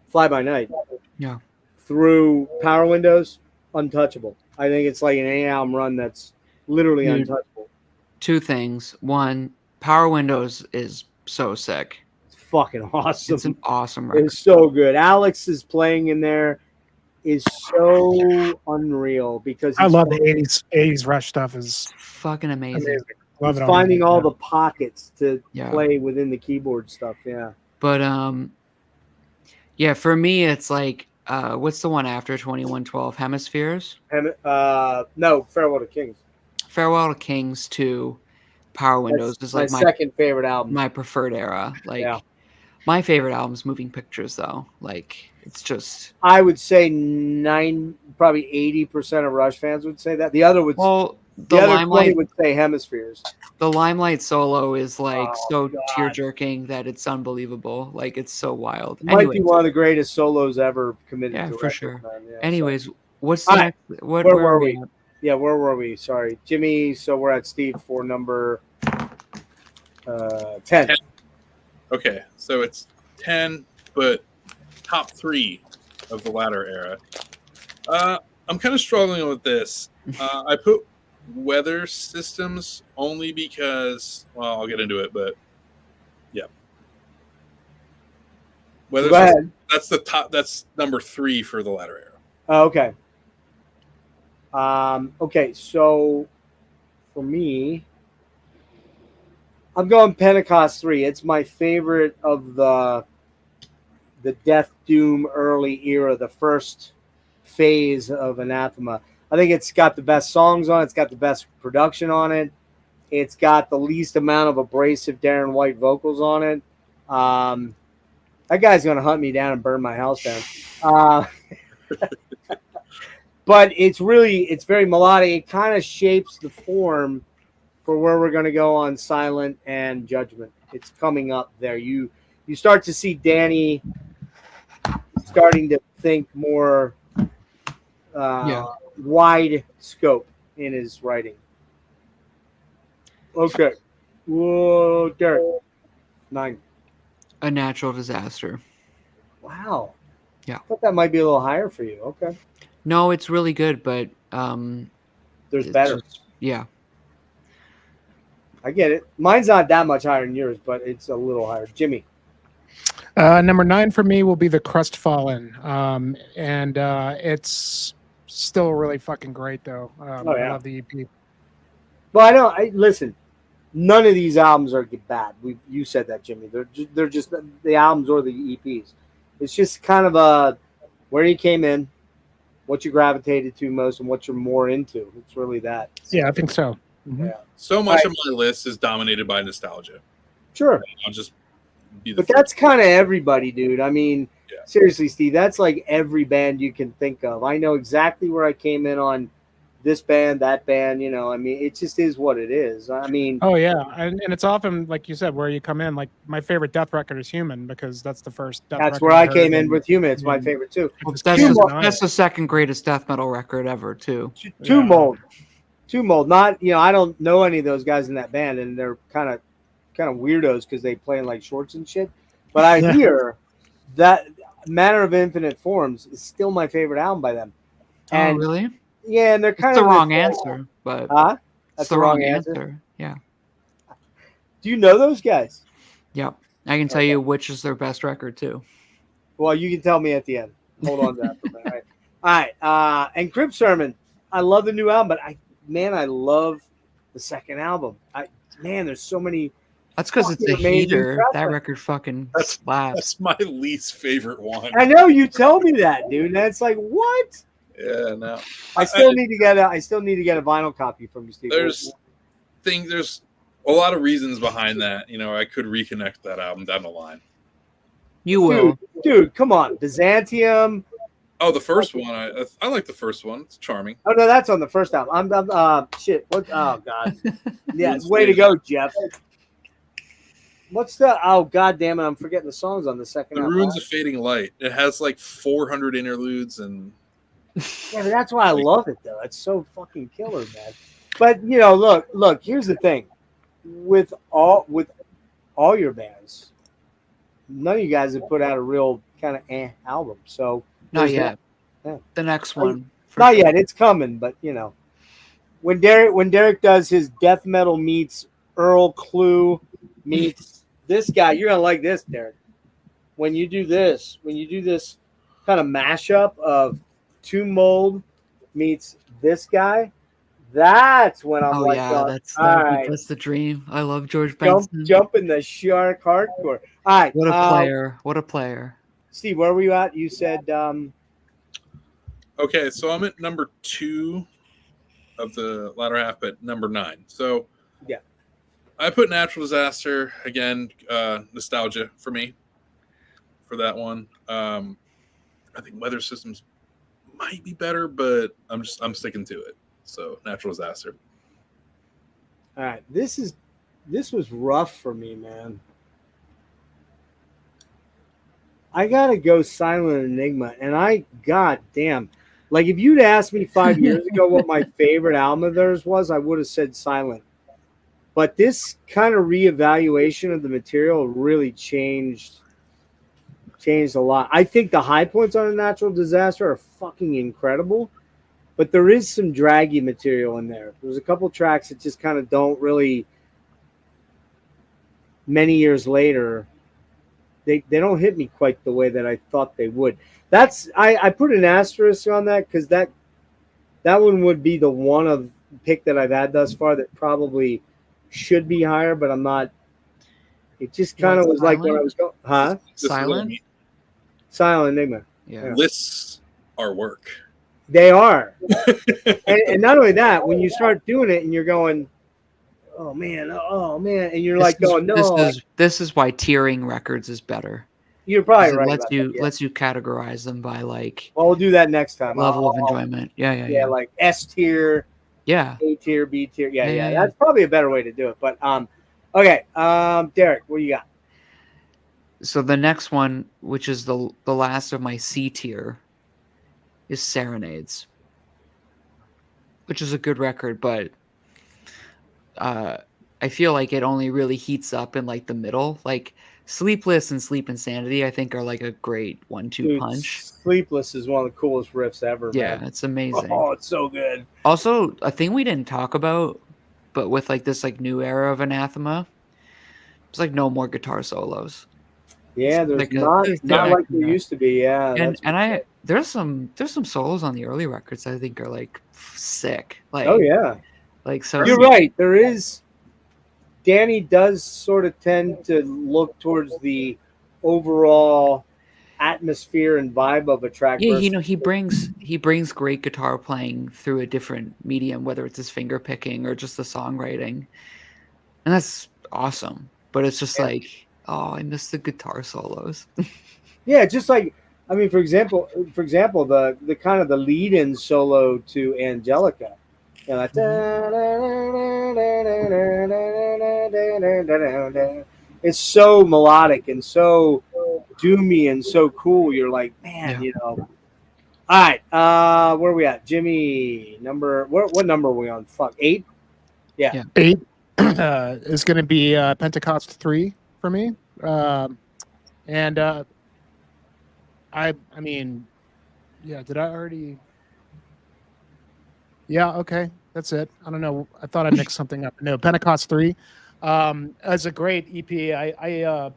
Fly By Night. Yeah. Through Power Windows, untouchable. I think it's like an 8-album run that's literally untouchable. Two things. One, Power Windows is so sick. It's fucking awesome. It's an awesome record. It's so good. Alex's playing in there is so unreal because I love the 80s Rush stuff. Is fucking amazing. Love he's it finding all the pockets to play within the keyboard stuff. Yeah. But for me it's like what's the one after 2112? Hemispheres? No, Farewell to Kings. Farewell to Kings to Power Windows is like my second favorite album. My preferred era. Like my favorite album is Moving Pictures though. Like it's just, I would say probably 80% of Rush fans would say that. The other would Limelight would say Hemispheres. The Limelight solo is like tear jerking that it's unbelievable. Like it's so wild. It might be one of the greatest solos ever committed to for record, sure. Man. Yeah, anyways, what's the next, where were we? Yeah, where were we? Sorry, Jimmy. So we're at Steve for number 10. Okay, so it's 10, but top 3 of the latter era. I'm kind of struggling with this. I put Weather Systems only because, well, I'll get into it, but yeah. Weather Systems, that's the top. That's number 3 for the latter era. Oh, okay. Okay, so for me, I'm going Pentecost 3. It's my favorite of the Death Doom early era, the first phase of Anathema. I think it's got the best songs on it. It's got the best production on it. It's got the least amount of abrasive Darren White vocals on it. That guy's going to hunt me down and burn my house down. but it's very melodic. It kind of shapes the form for where we're going to go on Silent and Judgment. It's coming up there. You start to see Danny starting to think more wide scope in his writing. Okay. Whoa, Derrick. 9. A natural disaster. Wow. Yeah. I thought that might be a little higher for you. Okay. No, it's really good, but There's it's better. yeah. I get it. Mine's not that much higher than yours, but it's a little higher. Jimmy. Number 9 for me will be the Crestfallen, and it's still really fucking great though. I love the EP. Well, listen. None of these albums are bad. You said that, Jimmy. They're just the albums or the EPs. It's just kind of where you came in, what you gravitated to most, and what you're more into. It's really that. Yeah, I think so. Mm-hmm. Yeah. So much of my list is dominated by nostalgia. Sure. I'll just be the But that's kind of everybody, dude. I mean, Yeah. seriously, Steve, that's like every band you can think of. I know exactly where I came in on this band, that band, I mean, it just is what it is. I mean, Oh yeah, and it's often like you said where you come in. Like my favorite death record is Human because that's the first death that's record where I heard, came in and- with Human. It's my and favorite too. Well, it's that's, just the, nice. that's the second greatest death metal record ever, too. Two Yeah. Mold. Not, I don't know any of those guys in that band, and they're kind of weirdos because they play in like shorts and shit. But I hear that Matter of Infinite Forms is still my favorite album by them. And Oh, really? yeah, and they're kind It's of the wrong answer, but Huh? it's the wrong answer. Yeah. Do you know those guys? Yep. I can tell you which is their best record, too. Well, you can tell me at the end. Hold on to that for a minute. All right. And Crypt Sermon. I love the new album, but I love the second album. There's so many. That's because it's a Fucking amazing heater. crap. That record fucking slaps. That's my least favorite one. I know you tell me that, dude. And it's like, what? Yeah, no. I still need to get a vinyl copy from you, Steve. There's a lot of reasons behind that. I could reconnect that album down the line. You will. Dude, come on, Byzantium. Oh, the first one. I like the first one. It's charming. Oh no, that's on the first album. I'm shit. What? Oh god. Yeah, way to go, Jeff. What's the? Oh god damn it! I'm forgetting the songs on the second The album. Ruins of Fading Light. It has like 400 interludes and. Yeah, but that's why I love it though. It's so fucking killer, man. But look. Here's the thing, with all your bands, none of you guys have put out a real kind of album. So Not there's yet. that. Yeah. The next one. for Not sure. yet. It's coming, but when Derrick does his death metal meets Earl Clue meets this guy, you're gonna like this, Derrick. When you do this kind of mashup of Tomb Mold meets this guy, that's when I'm Oh like, yeah, all that's right, the dream. I love George Benson. jump in the shark hardcore. All right, What a player! What a player! Steve, where were you at? You said Okay, so I'm at number 2 of the latter half, but number 9. So Yeah. I put Natural Disaster again. Nostalgia for me for that one. I think Weather Systems might be better, but I'm sticking to it. So Natural Disaster. all right, this was rough for me, man. I gotta go Silent Enigma, and goddamn, like if you'd asked me 5 years ago what my favorite album of theirs was, I would have said Silent. But this kind of reevaluation of the material really changed a lot. I think the high points on A Natural Disaster are fucking incredible, but there is some draggy material in there. There's a couple tracks that just kind of don't really. Many years later, they don't hit me quite the way that I thought they would. I put an asterisk on that because that one would be the one of pick that I've had thus far that probably should be higher, but I'm not. It just kind of was like when I was going, huh? This is what I Silent? mean. Silent Enigma. Yeah. Lists are work. They are, and not only that, when you start doing it and you're going, oh man, and you're like going, no, This is why tiering records is better. You're probably 'Cause it right. lets about you that, yeah. lets you categorize them by like Well, we'll do that next time. level of enjoyment. Yeah, yeah, Yeah, yeah. like S tier, Yeah. A tier, B tier. Yeah, Yeah, yeah. yeah, yeah. That's probably a better way to do it. But okay. Derrick, what do you got? So the next one, which is the last of my C tier, is Serenades, which is a good record, but I feel like it only really heats up in like the middle. Like Sleepless and Sleep Insanity, I think are like a great 1-2 Dude, punch. Sleepless is one of the coolest riffs ever, Yeah, man. it's amazing. Oh, it's so good. Also, a thing we didn't talk about, but with like this like new era of Anathema, it's like no more guitar solos. Yeah, there's like not like there that. used to be. Yeah, And there's some solos on the early records I think are like sick. Like oh yeah, like so you're right. There is. Danny does sort of tend to look towards the overall atmosphere and vibe of a track. Yeah, versus- he brings great guitar playing through a different medium, whether it's his finger picking or just the songwriting, and that's awesome. But it's just like, oh, I miss the guitar solos. Yeah, just like I mean, for example, the kind of the lead-in solo to Angelica, you know, it's so melodic and so doomy and so cool. You're like, man, Yeah. you know. All right, where are we at, Jimmy? What number are we on? Fuck, 8. Yeah. 8 is going to be Pentecost 3 for me. And I mean, yeah, did I already? Yeah, okay, that's it. I don't know. I thought I mixed something up. No, Pentecost 3. As a great EP. I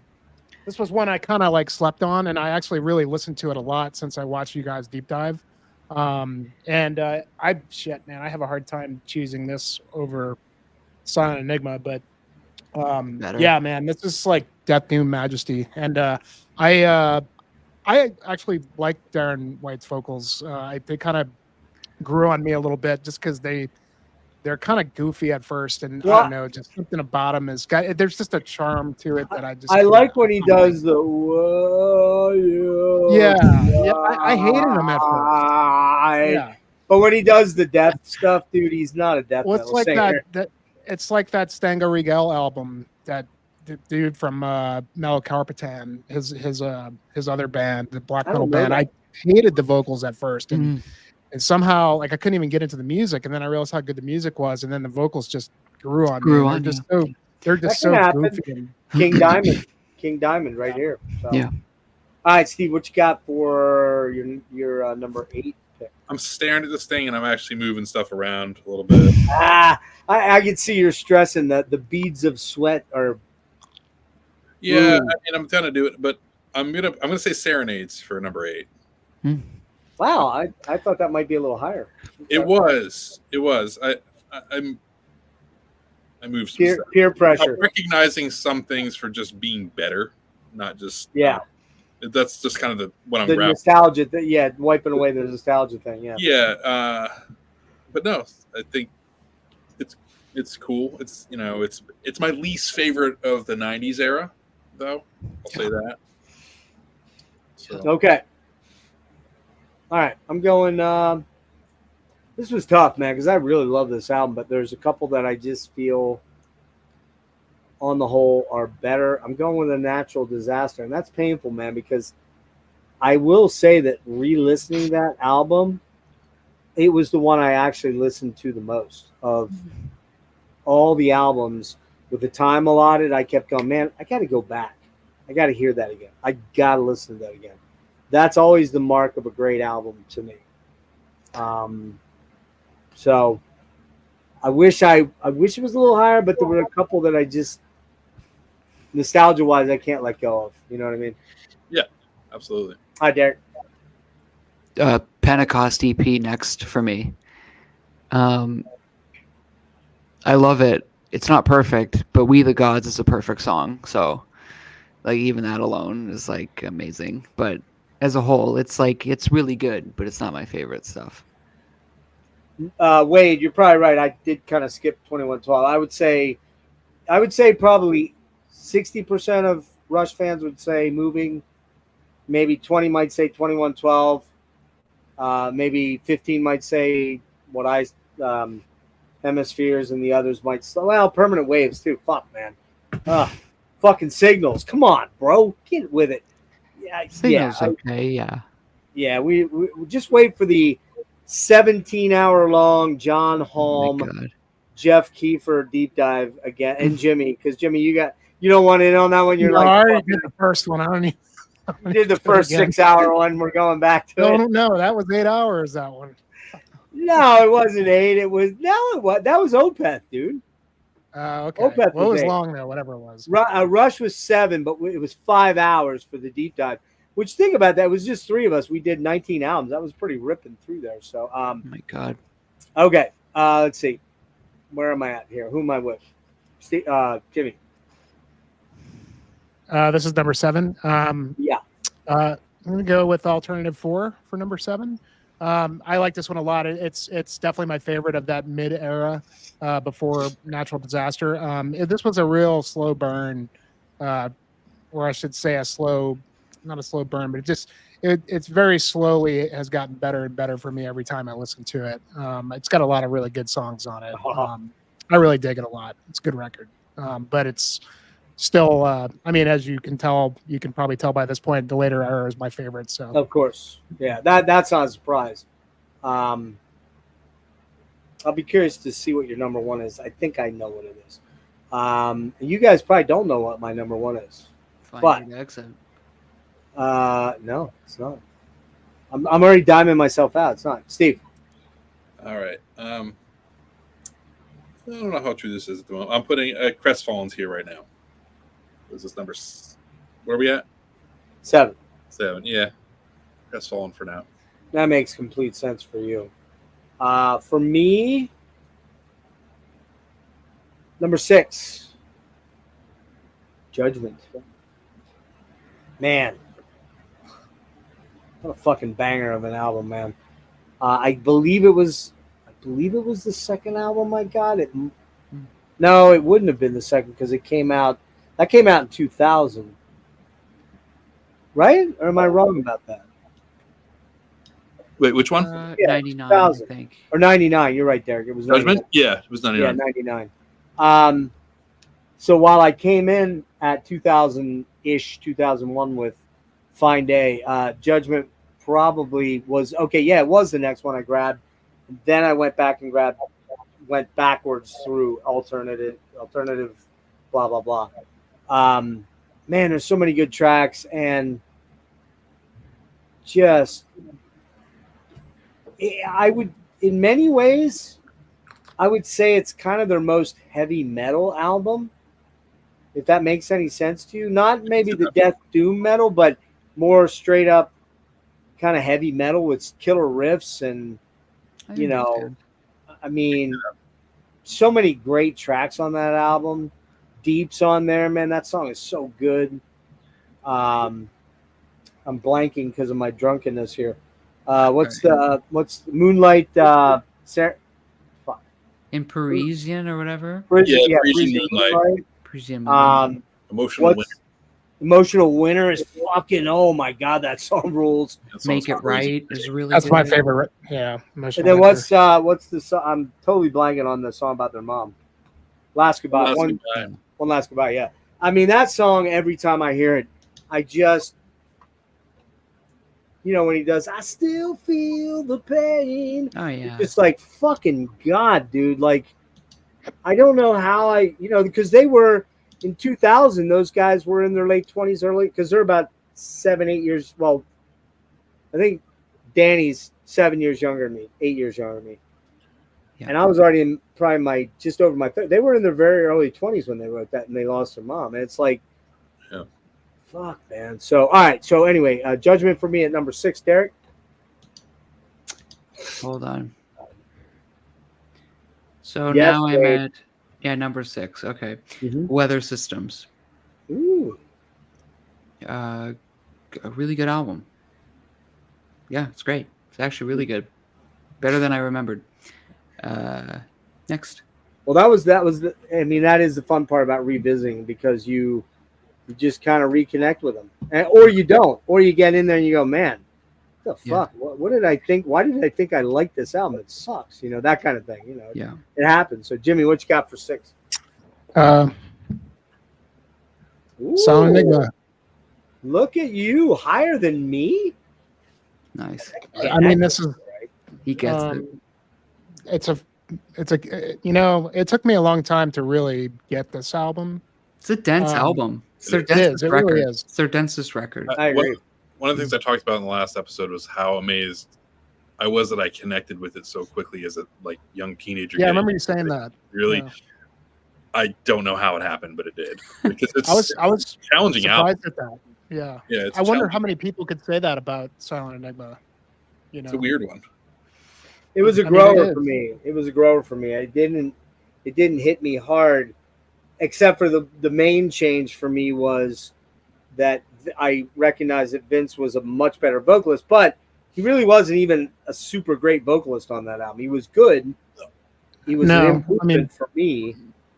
this was one I kind of like slept on, and I actually really listened to it a lot since I watched you guys deep dive. And I man, I have a hard time choosing this over Silent Enigma, but yeah, man, this is like Death Doom Majesty, and I actually like Darren White's vocals. They kind of grew on me a little bit just because they're kind of goofy at first, and I don't know, just something about them there's just a charm to it that I like when he does the whoa, yeah. I hated him at first. Yeah. But when he does the death stuff, dude, he's not a death metal like singer. It's like that Stango Rigel album that the dude from Mel Carpetan, his other band, the black metal band. I hated the vocals at first, and somehow like I couldn't even get into the music, and then I realized how good the music was, and then the vocals just grew on me. They're just so goofy. King Diamond, right here. So. Yeah. All right, Steve, what you got for your number 8 pick? I'm staring at this thing and I'm actually moving stuff around a little bit. I can see you're stressing that the beads of sweat are. Yeah, and I'm gonna do it, but I'm gonna say Serenades for number 8. Wow, I thought that might be a little higher. It was. I moved some stuff. Peer pressure. I'm recognizing some things for just being better, not just that's just kind of what I'm the grappling. Nostalgia, wiping away the nostalgia thing. Yeah. But no, I think it's cool. It's it's my least favorite of the '90s era, though. I'll say that. So. Okay. All right, I'm going. This was tough, man, because I really love this album, but there's a couple that I just feel, on the whole, are better. I'm going with A Natural Disaster, and that's painful, man, because I will say that re-listening that album, it was the one I actually listened to the most of all the albums. With the time allotted, I kept going, man, I got to go back. I got to hear that again. I got to listen to that again. That's always the mark of a great album to me. So I wish it was a little higher, but there were a couple that I just, nostalgia wise, I can't let go of. You know what I mean? Yeah, absolutely. Hi, Derrick. Pentecost EP next for me. I love it. It's not perfect, but We the Gods is a perfect song. So like even that alone is like amazing. But as a whole, it's like it's really good, but it's not my favorite stuff. Wade, you're probably right. I did kind of skip 2112. I would say probably 60% of Rush fans would say Moving, maybe 20 might say 2112. Maybe 15 might say what I hemispheres, and the others might permanent waves too. Fuck, man. Fucking signals. Come on, bro. Get with it. Signals, okay, yeah. Yeah, we just wait for the 17-hour long John Oh my Halm, God. Jeff Kiefer deep dive again, and Jimmy, because Jimmy, you don't want in on that one. You're No, I like, already fuck did it. the first one. I don't need. You did the first 6-hour one. We're going back to it. No, that was 8 hours. That one. No, it wasn't 8. It was that was Opeth, dude. Okay. Opeth Well, it was 8. long though. Whatever it was. Rush was 7, but it was 5 hours for the deep dive. Which, think about that, it was just 3 of us. We did 19 albums. That was pretty ripping through there. So, Oh my God. okay. Let's see. Where am I at here? Who am I with? Jimmy. This is number 7. Yeah. I'm gonna go with alternative 4 for number 7. I like this one a lot. It's definitely my favorite of that mid era before Natural Disaster. This was a real slow burn, or I should say not a slow burn, but it's very slowly. It has gotten better and better for me every time I listen to it. It's got a lot of really good songs on it. I really dig it a lot. It's a good record, but it's still, I mean, as you can probably tell by this point, the later era is my favorite. So, Of course. Yeah, that's not a surprise. I'll be curious to see what your number 1 is. I think I know what it is. You guys probably don't know what my number 1 is. Finding the exit. No, it's not. I'm already diming myself out. It's not. Steve. All right. I don't know how true this is at the moment. I'm putting Crestfallen's here right now. Is this number? Where are we at? 7. 7. Yeah. Crestfallen for now. That makes complete sense for you. For me, number 6. Judgment. Man. What a fucking banger of an album, man. I believe it was the second album I got. No, it wouldn't have been the second because that came out in 2000. Right? Or am I wrong about that? Wait, which one? 99, I 2000. think. Or 99. You're right, Derrick. It was 99. Judgment? Yeah, it was 99. Yeah, 99. So while I came in at 2000-ish, 2001 with Fine Day, Judgment probably was okay. Yeah, it was the next one I grabbed. Then I went backwards through alternative, blah blah blah. Man, there's so many good tracks, and in many ways, I would say it's kind of their most heavy metal album, if that makes any sense to you. Not maybe the death doom metal, but more straight up kind of heavy metal with killer riffs and, I mean, so many great tracks on that album. Deep's on there, man. That song is so good. I'm blanking because of my drunkenness here. What's Moonlight? In Parisian or whatever. Parisian Moonlight. Parisian Moonlight. Emotional Winner is fucking, oh my God, that song rules. Make It Right is really that's good. my favorite. Yeah. And then what's the song? I'm totally blanking on the song about their mom. Last Goodbye. One Last Goodbye, yeah. I mean, that song, every time I hear it, I just, when he does, I still feel the pain. Oh, yeah. It's just like, fucking God, dude. Like, I don't know how because they were, in 2000, those guys were in their late 20s, because they're about 7-8 years. Well, I think Danny's 7 years younger than me, 8 years younger than me. Yeah. And I was already in probably just over my 30s. They were in their very early 20s when they wrote that, and they lost their mom. And it's like, fuck, man. So, all right. So, anyway, Judgment for me at number 6, Derrick. Hold on. So now I'm at number 6. Okay. Mm-hmm. Weather Systems. Ooh. A really good album. Yeah, it's great. It's actually really good. Better than I remembered. Next. Well, that is the fun part about revisiting, because you you just kind of reconnect with them, or you don't, or you get in there and you go, man, what the fuck? What did I think? Why did I think I liked this album? It sucks, that kind of thing. It happens. So, Jimmy, what you got for 6? Sound Enigma. Look at you, higher than me. Nice. I mean, this is. He gets it. It's a. It took me a long time to really get this album. It's a dense album. It's their It densest is. It record. really is. It's their densest record. I agree. One of the things I talked about in the last episode was how amazed I was that I connected with it so quickly as a young teenager. Yeah, I remember you saying that. Really, Yeah. I don't know how it happened, but it did. Because it's I was challenging surprised album. at that. Yeah. Yeah, it's I wonder challenging. how many people could say that about Silent Enigma. It's a weird one. It was a I mean, grower it is. for me. It was a grower for me. It didn't hit me hard, except for the main change for me was that I recognized that Vince was a much better vocalist, but he really wasn't even a super great vocalist on that album. He was good. He was an improvement for me.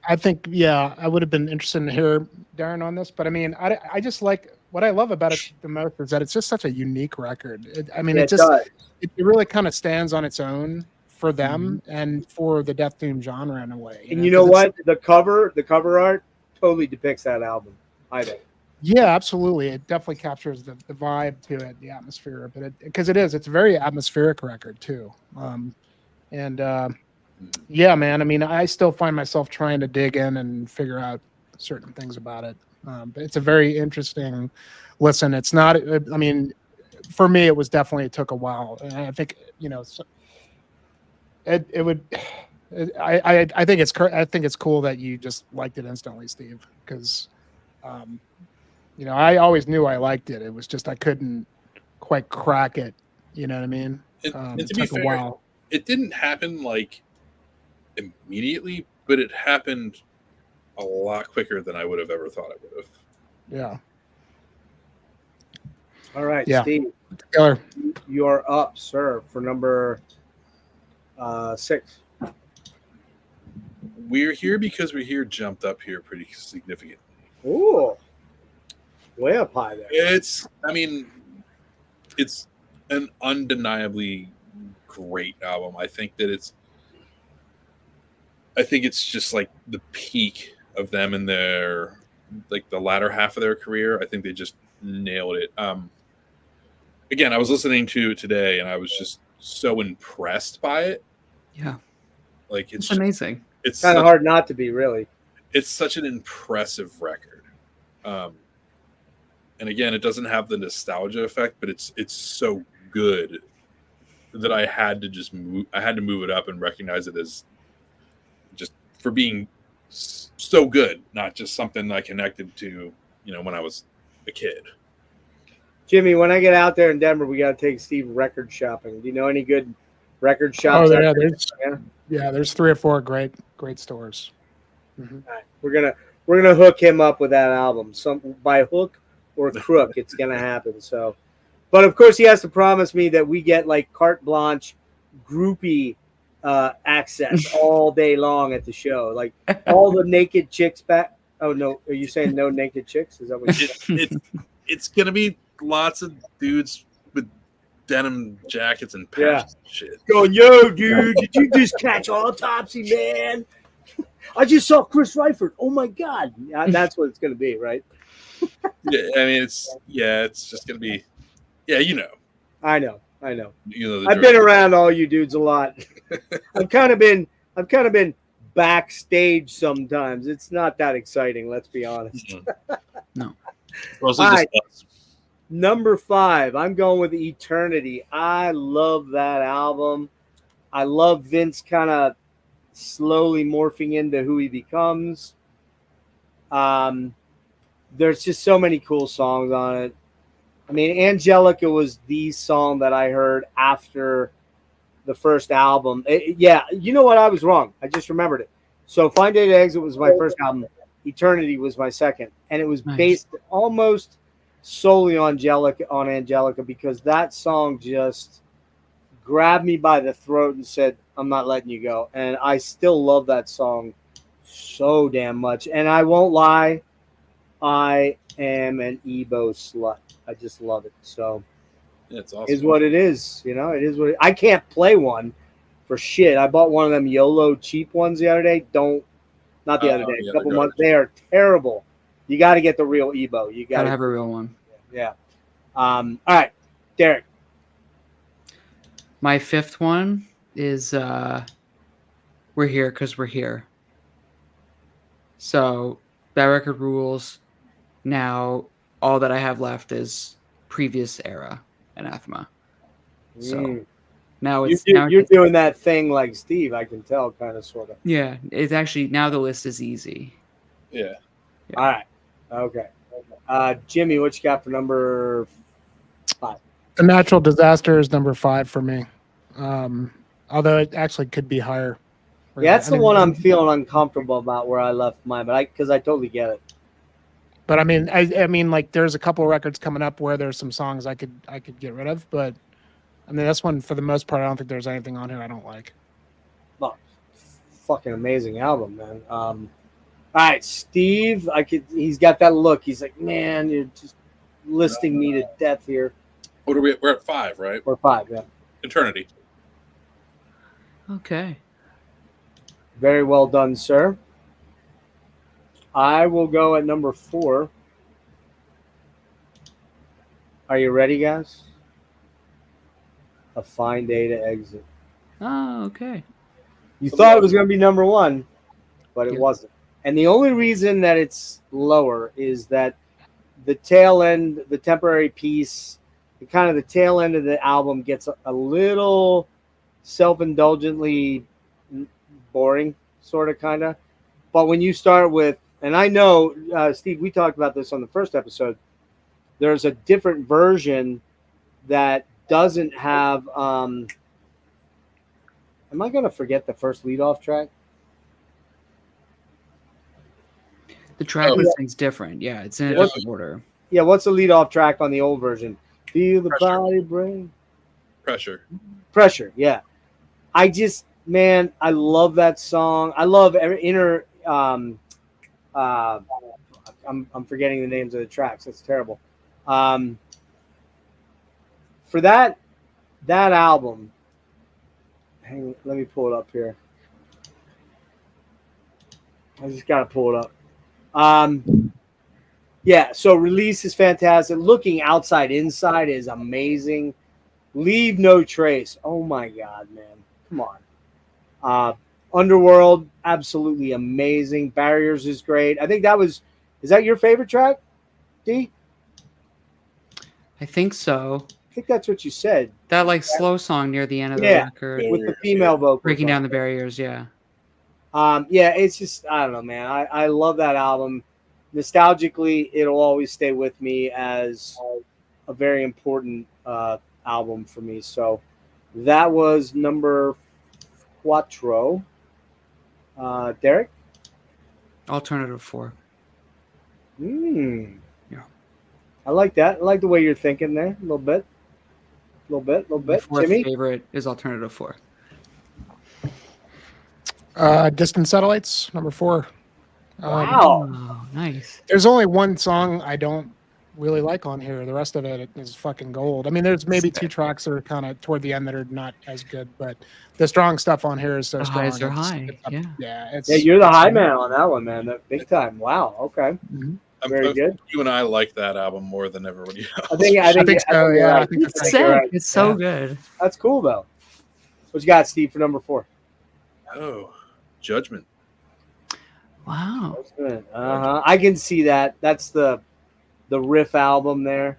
I think, I would have been interested to hear Darren on this, but I mean, I just like what I love about it the most is that it's just such a unique record. It really kind of stands on its own for them and for the death doom genre in a way. And you know what? The cover art totally depicts that album, I think. Yeah, absolutely. It definitely captures the vibe to it, the atmosphere, but it's a very atmospheric record too. Yeah, man. I mean, I still find myself trying to dig in and figure out certain things about it. But it's a very interesting listen. It's not. I mean, for me, it took a while, and I think it would. I think it's cool that you just liked it instantly, Steve, because I always knew I liked it. It was just I couldn't quite crack it. You know what I mean? And it to be took a fair, while. it didn't happen immediately, but it happened a lot quicker than I would have ever thought it would have. Yeah. All right, Yeah. Steve, Taylor. you're up, sir, for number 6. We're here because we're here jumped up here pretty significantly. Ooh, way up high there. It's an undeniably great album. I think it's just like the peak of them in their the latter half of their career. I think they just nailed it. Again, I was listening to it today and I was just so impressed by it. Yeah. It's amazing. It's kind of hard not to be, really. It's such an impressive record. And again, it doesn't have the nostalgia effect, but it's so good that I had to move it up and recognize it as just for being so good, not just something I connected to, when I was a kid. Jimmy, when I get out there in Denver, we got to take Steve record shopping. Do you know any good record shops? Oh, yeah, there's 3 or 4 great stores. Mm-hmm. All right. We're gonna hook him up with that album. By hook or crook, it's gonna happen. So, but of course, he has to promise me that we get carte blanche, groupie access all day long at the show. Like all the naked chicks back. Oh no, are you saying no naked chicks? Is that what you're saying? It's gonna be lots of dudes with denim jackets and patches and shit. Going, yo, dude, did you just catch Autopsy, man? I just saw Chris Ryford. Oh my God. That's what it's going to be, right? Yeah, I mean, it's just going to be, I know. the I've been around all you dudes a lot. I've kind of been backstage sometimes. It's not that exciting, let's be honest. No. All right. Number 5, I'm going with Eternity. I love that album. I love Vince kind of slowly morphing into who he becomes. There's just so many cool songs on it. I mean, Angelica was the song that I heard after the first album. You know what? I was wrong. I just remembered it. So Fine Day to Exit was my first album. Eternity was my second. And it was based almost solely on Angelica because that song just grabbed me by the throat and said, I'm not letting you go. And I still love that song so damn much. And I won't lie, I am an Ebo slut. I just love it. So Yeah, it's awesome. is what it is. You know, it is what I can't play one for shit. I bought one of them YOLO cheap ones the other day. Not the other day, Yeah, a couple they're months. They are terrible. You got to get the real Ebo. You got Gotta to have a real one. Yeah. All right, Derrick. My fifth one is We're Here Because We're Here. So that record rules. Now all that I have left is previous era Anathema. So now it's You're doing that thing like Steve. I can tell, kind of, sort of. yeah. It's actually now the list is easy. Yeah. All right. Okay. Jimmy, what you got for number 5? The Natural Disaster is number 5 for me. Although it actually could be higher. Yeah, that's the one I'm feeling uncomfortable about where I left mine, but because I totally get it. But I mean, like there's a couple of records coming up where there's some songs I could get rid of, but I mean this one for the most part I don't think there's anything on here I don't like. Well, fucking amazing album, man. All right, Steve. He's got that look. He's like, man, you're just listing me to death here. What are we? We're at 5, right? Or 5, yeah. Eternity. Okay. Very well done, sir. I will go at number 4. Are you ready, guys? A Fine Day to Exit. Oh, okay. You thought it was going to be number 1, but it Yeah. wasn't. And the only reason that it's lower is that the tail end, the temporary piece, kind of the tail end of the album gets a little self-indulgently boring, sort of, kind of. But when you start with, and I know, Steve, we talked about this on the first episode, there's a different version that doesn't have, am I going to forget the first lead-off track? The track listing's different. Yeah, it's in a different order. Yeah, what's the lead-off track on the old version? Feel the Pressure. body break. Pressure. Yeah. I just, man, I love that song. I love I'm forgetting the names of the tracks. That's terrible. For that album, let me pull it up here. I just got to pull it up. Yeah, so Release is fantastic. Looking Outside Inside is amazing. Leave No Trace. Oh my God, man. Come on. Underworld, absolutely amazing. Barriers is great. I think is that your favorite track, D? I think so. I think that's what you said. That like slow song near the end of the Yeah, record, with the female vocal. breaking down the barriers. Yeah. Yeah, it's just, I don't know, man. I love that album. Nostalgically, it'll always stay with me as a very important album for me. So that was number 4. Derrick? Alternative 4. Yeah. I like that. I like the way you're thinking there. A little bit. My fourth Jimmy? favorite is Alternative 4. Distant Satellites, number 4. Wow. Oh, nice. There's only one song I don't really like on here. The rest of it is fucking gold. I mean, there's maybe 2 tracks that are kind of toward the end that are not as good, but the strong stuff on here is so The strong. highs are high. Yeah, Yeah, you're the high man on that one, man. That big time. Wow. Okay. Mhm. Very good. You and I like that album more than everybody else. I think so. you're Yeah, right. I think that's It's right. sick. You're right. It's so Yeah. good. That's cool, though. What you got, Steve, for number 4? Oh, Judgment. Wow. I can see that. That's the riff album there.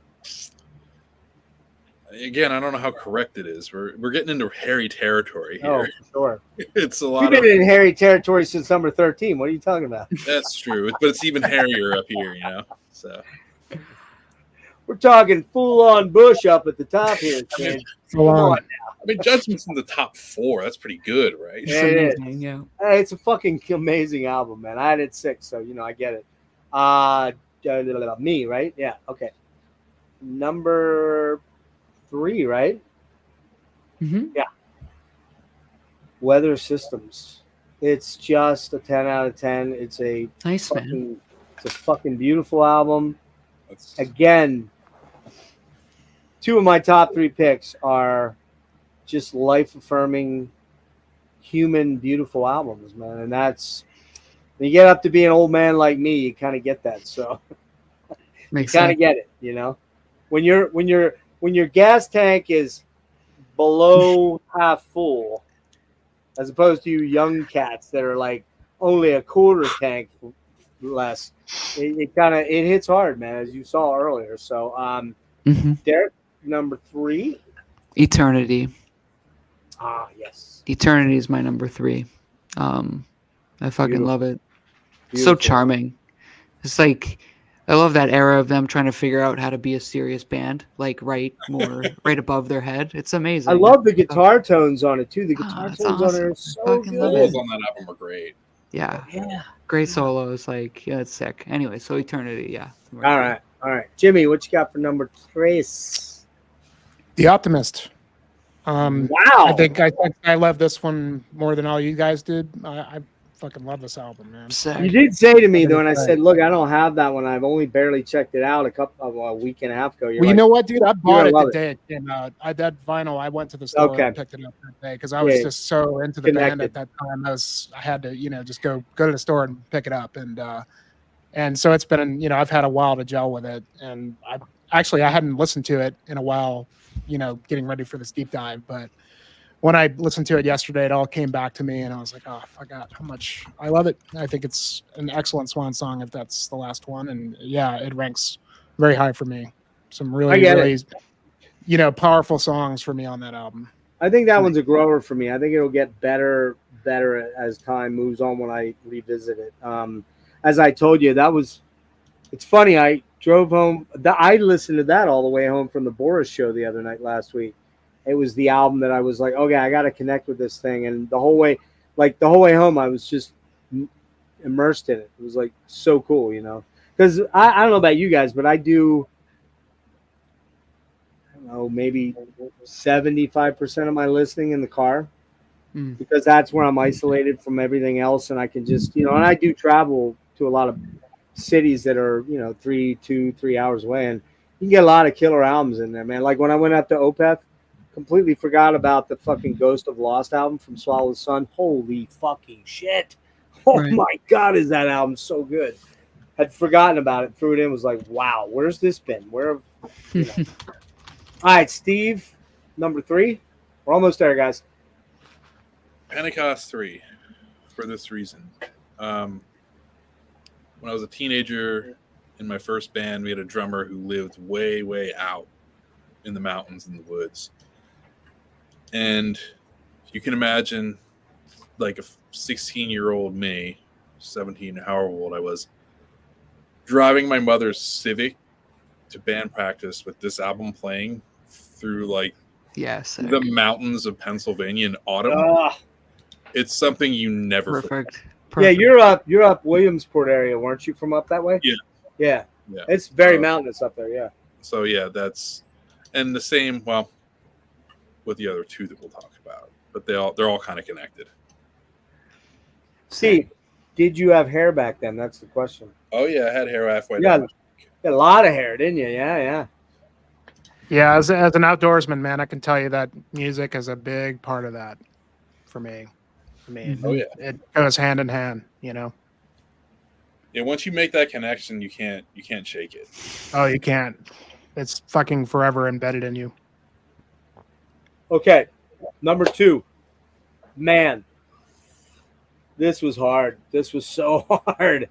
Again, I don't know how correct it is. We're getting into hairy territory Oh, here. for sure. It's a We've lot been of. in hairy territory since number 13. What are you talking about? That's true, but it's even hairier up here, you know. So We're talking full-on bush up at the top here, kid. Full Come on. on. I mean, Judgment's in the top 4. That's pretty good, right? It's Yeah, it is. amazing. Yeah. Hey, it's a fucking amazing album, man. I had it 6, so I get it. Me, right? Yeah. Okay. Number 3, right? Mm-hmm. Weather Systems. It's just a 10 out of 10. It's a Nice, man. fucking beautiful album. again, two of my top three picks are just life-affirming, human, beautiful albums, man. And that's, when you get up to be an old man like me, you kind of get that. So Makes you kind of sense. get it, you know. When your gas tank is below half full, as opposed to you young cats that are like only a quarter tank less, it hits hard, man, as you saw earlier. So Derrick, number 3. Eternity. Yes. Eternity is my number 3. I fucking Beautiful. love it. So Beautiful. charming. It's like, I love that era of them trying to figure out how to be a serious band, like right above their head. It's amazing. I love the guitar tones on it too. The guitar it's tones on it awesome. are so Fucking love good. Solos on that album are great. Yeah. Yeah. Great solos. Like, yeah, it's sick. Anyway, so Eternity, yeah. All right. Jimmy, what you got for number 3? The Optimist. Wow. I think I love this one more than all you guys did. I fucking love this album, man. Sick. You did say to me Fucking though, and I great. said, "Look, I don't have that one. I've only barely checked it out a week and a half ago." You're Well, you like, know what, dude? I bought it love the day it came out. That vinyl, I went to the store Okay. and picked it up that day because I was Yeah. just so into the band Connected. at that time. I had to, just go to the store and pick it up, and so it's been, I've had a while to gel with it, and I hadn't listened to it in a while, getting ready for this deep dive, but when I listened to it yesterday, it all came back to me, and I was like, oh, I forgot how much I love it. I think it's an excellent swan song if that's the last one, and yeah, it ranks very high for me. Some really, really, powerful songs for me on that album. I think that one's a grower for me. I think it'll get better as time moves on when I revisit it. As I told you, it's funny. I drove home. I listened to that all the way home from the Boris show the other night last week. It was the album that I was like, okay, I got to connect with this thing. And the whole way home, I was just immersed in it. It was like so cool, because I don't know about you guys, but I do, maybe 75% of my listening in the car, because that's where I'm isolated from everything else. And I can just, and I do travel to a lot of cities that are, 3 hours away. And you can get a lot of killer albums in there, man. Like when I went up to Opeth, completely forgot about the fucking Ghost of Lost album from Swallow's Son. Holy fucking shit. Oh my God, is that album so good. Had forgotten about it, threw it in, was like, wow, where's this been? Where, All right, Steve, number 3. We're almost there, guys. Pentecost 3, for this reason. When I was a teenager in my first band, we had a drummer who lived way, way out in the mountains and the woods. And you can imagine like a 16-year-old me, 17, however old I was, driving my mother's Civic to band practice with this album playing through like the mountains of Pennsylvania in autumn. It's something you never forget. Yeah, you're up Williamsport area, weren't you, from up that way? Yeah. It's very mountainous up there, yeah. So yeah, that's, and the same, well, with the other two that we'll talk about, but they're all kind of connected. Steve, did you have hair back then? That's the question. Oh yeah, I had hair halfway Yeah, down. a lot of hair, didn't you? Yeah. Yeah, as an outdoorsman, man, I can tell you that music is a big part of that for me. I mean, it goes hand in hand, Yeah, once you make that connection, you can't shake it. Oh, you can't. It's fucking forever embedded in you. Okay, number 2. Man, this was hard. This was so hard.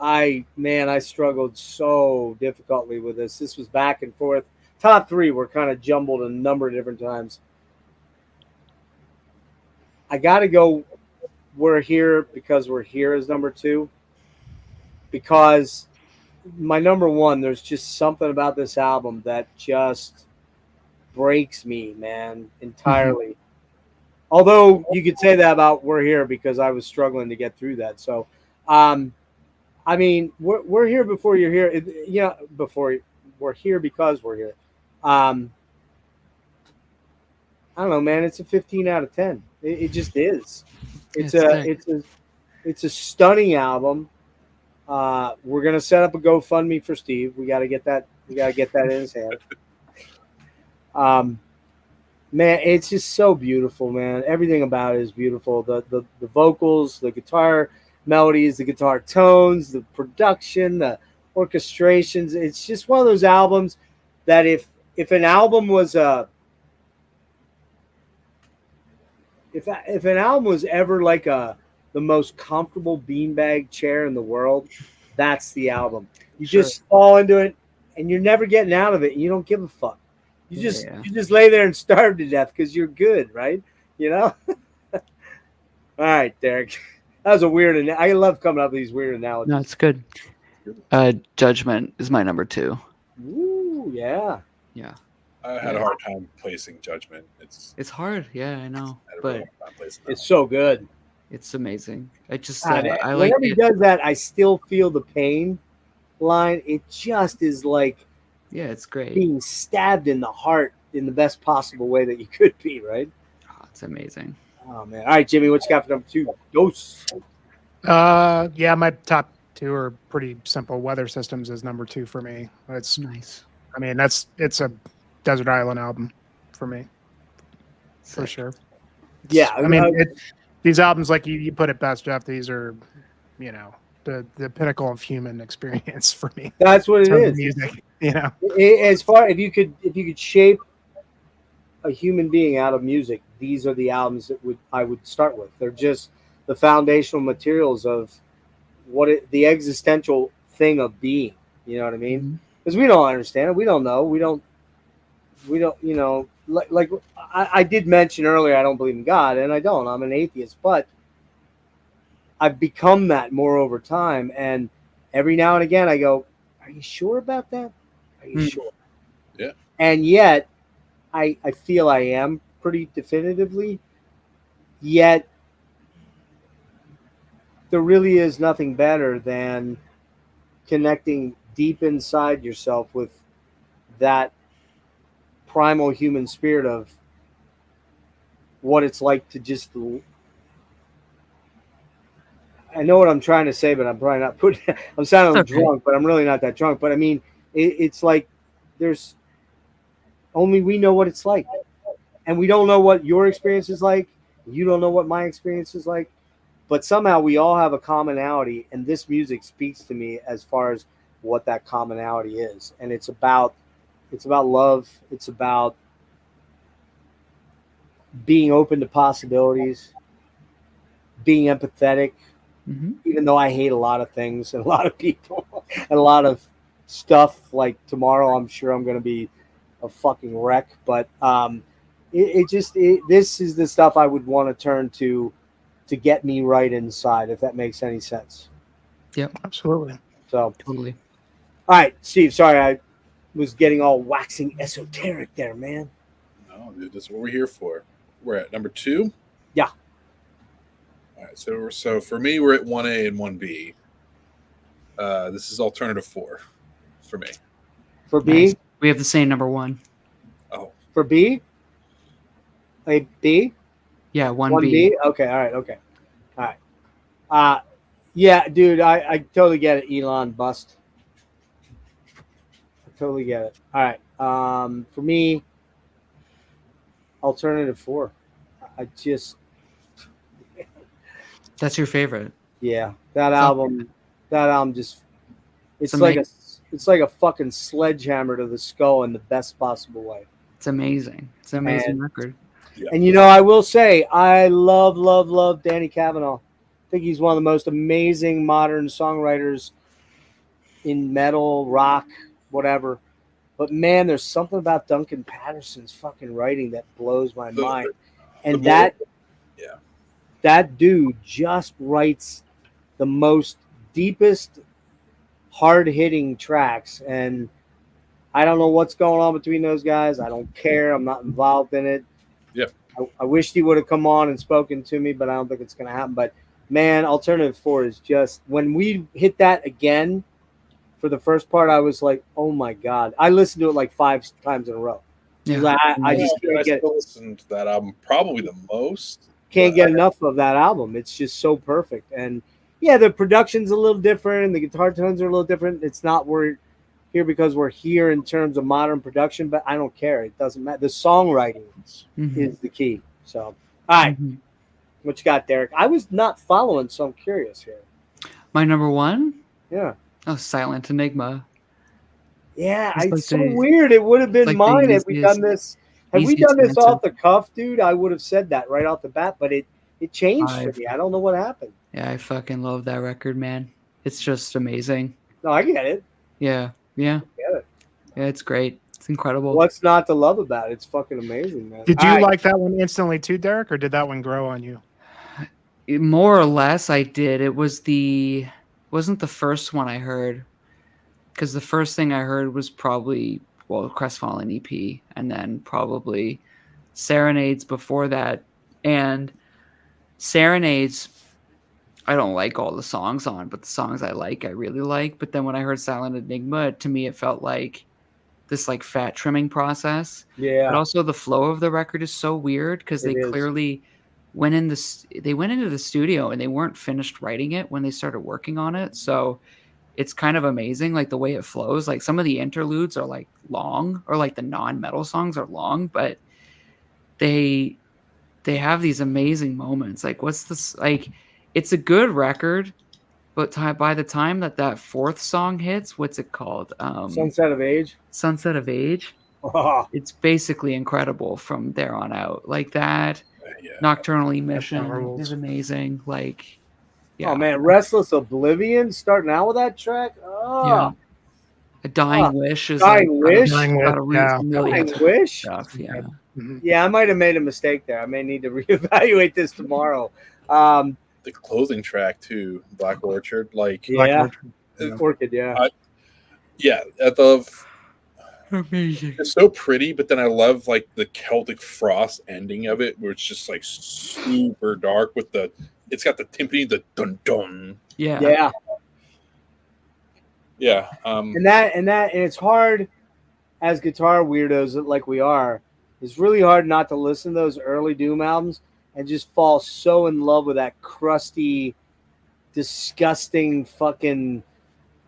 I struggled so difficultly with this. This was back and forth. Top 3 were kind of jumbled a number of different times. I got to go We're Here Because We're Here as number 2. Because my number 1, there's just something about this album that just breaks me, man, entirely. Although you could say that about We're Here, because I was struggling to get through that. So, I mean, we're here before you're here. Before we're here because we're here. I don't know, man. It's a 15 out of 10. It just is. It's a stunning album. We're gonna set up a GoFundMe for Steve. We got to get that. We got to get that in his hand. Man, it's just so beautiful, man. Everything about it is beautiful. The vocals, the guitar melodies, the guitar tones, the production, the orchestrations. It's just one of those albums that if an album was if an album was ever like the most comfortable beanbag chair in the world, that's the album. You just fall into it and you're never getting out of it and you don't give a fuck. You just lay there and starve to death because you're good, right? You know? All right, Derrick. That was a weird I love coming up with these weird analogies. No, it's good. Judgment is my number 2. Ooh, yeah. Yeah. I had a hard time placing Judgment. It's hard, yeah, I know, but it's so good. It's amazing. I just I like whenever he does that, I still feel the pain line. It just is like it's great. Being stabbed in the heart in the best possible way that you could be, right? Oh, it's amazing. Oh man! All right, Jimmy, what you got for number 2? Dose. Yeah, my top 2 are pretty simple. Weather Systems is number 2 for me. It's nice. I mean, it's a desert island album for me, for sure. Yeah, I mean, these albums, like you put it best, Jeff. These are, you know, the pinnacle of human experience for me. That's what it is. Music, you know. As far if you could shape a human being out of music, these are the albums that I would start with. They're just the foundational materials of the existential thing of being. You know what I mean? Because we don't understand it. We don't know. We don't. You know, like I did mention earlier, I don't believe in God, and I don't. I'm an atheist, but I've become that more over time. And every now and again, I go, "Are you sure about that? Are you sure?" Yeah. And yet, I feel I am pretty definitively. Yet, there really is nothing better than connecting deep inside yourself with that primal human spirit of what it's like to just. I know what I'm trying to say, but I'm probably not putting. I'm sounding drunk, but I'm really not that drunk. But I mean, it's like there's only we know what it's like, and we don't know what your experience is like. You don't know what my experience is like, but somehow we all have a commonality, and this music speaks to me as far as what that commonality is, and it's about love. It's about being open to possibilities, being empathetic, even though I hate a lot of things and a lot of people and a lot of stuff. Like tomorrow, I'm sure I'm going to be a fucking wreck. But this is the stuff I would want to turn to get me right inside, if that makes any sense. Yep, absolutely. So totally. All right, Steve. Sorry, I was getting all waxing esoteric there, man. No, dude, that's what we're here for. We're at number 2. Yeah. All right, so for me, we're at 1A and 1B. This is alternative 4 for me. For B, nice. We have the same number 1. Oh, for B, a B. Yeah, 1B. Okay, all right, okay, all right. Yeah, dude, I totally get it. Elon bust. I totally get it. All right. For me, alternative 4. I just. That's your favorite. Yeah, that album just. It's like a fucking sledgehammer to the skull in the best possible way. It's amazing. It's an amazing record. Yeah. And you know, I will say, I love Danny Cavanaugh. I think he's one of the most amazing modern songwriters in metal, rock, whatever. But man, there's something about Duncan Patterson's fucking writing that blows my mind. And that dude just writes the most deepest, hard-hitting tracks. And I don't know what's going on between those guys. I don't care. I'm not involved in it. Yeah. I wished he would have come on and spoken to me, but I don't think it's going to happen. But man, alternative 4 is just, when we hit that again for the first part, I was like, oh my God. I listened to it like 5 times in a row. Yeah. I just can't listened to that album probably the most. Can't get enough of that album. It's just so perfect. And yeah, the production's a little different and the guitar tones are a little different. It's not we're here because we're here in terms of modern production, but I don't care. It doesn't matter. The songwriting is the key. So, all right, what you got, Derrick? I was not following, so I'm curious here. My number one? Yeah. Oh, Silent Enigma. Yeah, It's it's like so the- weird. It would have been like the mine had we done this. Had we easiest done this off answer. the cuff, dude, I would have said that right off the bat, but it changed for I've- me. I don't know what happened. Yeah, I fucking love that record, man. It's just amazing. No, I get it. Yeah. Get it. Yeah, it's great. It's incredible. What's not to love about it? It's fucking amazing, man. Did you All right. like that one instantly too, Derek, or did that one grow on you? More or less, I did. It wasn't the first one I heard, because the first thing I heard was probably Crestfallen EP, and then probably Serenades before that. And Serenades, I don't like all the songs on, but the songs I like, I really like. But then when I heard Silent Enigma, to me, it felt like this like fat trimming process. Yeah. But also the flow of the record is so weird because they It is. clearly went into the studio and they weren't finished writing it when they started working on it. So it's kind of amazing, like the way it flows. Like some of the interludes are like long, or like the non-metal songs are long, but they have these amazing moments. Like what's this? Like it's a good record, but by the time that fourth song hits, what's it called? Sunset of Age. Sunset of Age. Oh, It's basically incredible from there on out. Like that. Yeah. Nocturnal Emission rules. is amazing. Like, yeah. oh man, Restless Oblivion starting out with that track. Oh, Yeah. A Dying Wish is Dying like, Wish? Dying got a Wish, yeah. million Dying Wish. stuff. Yeah. Mhm. Yeah, I might have made a mistake there. I may need to reevaluate this tomorrow. The closing track too, Black Orchard. Like, Yeah, Yeah. Orchid. Yeah, yeah, I love. Amazing. It's so pretty, but then I love like the Celtic Frost ending of it, where it's just like super dark with the. It's got the timpani, the dun dun. Yeah. yeah. Yeah. And it's hard as guitar weirdos like we are. It's really hard not to listen to those early Doom albums and just fall so in love with that crusty, disgusting fucking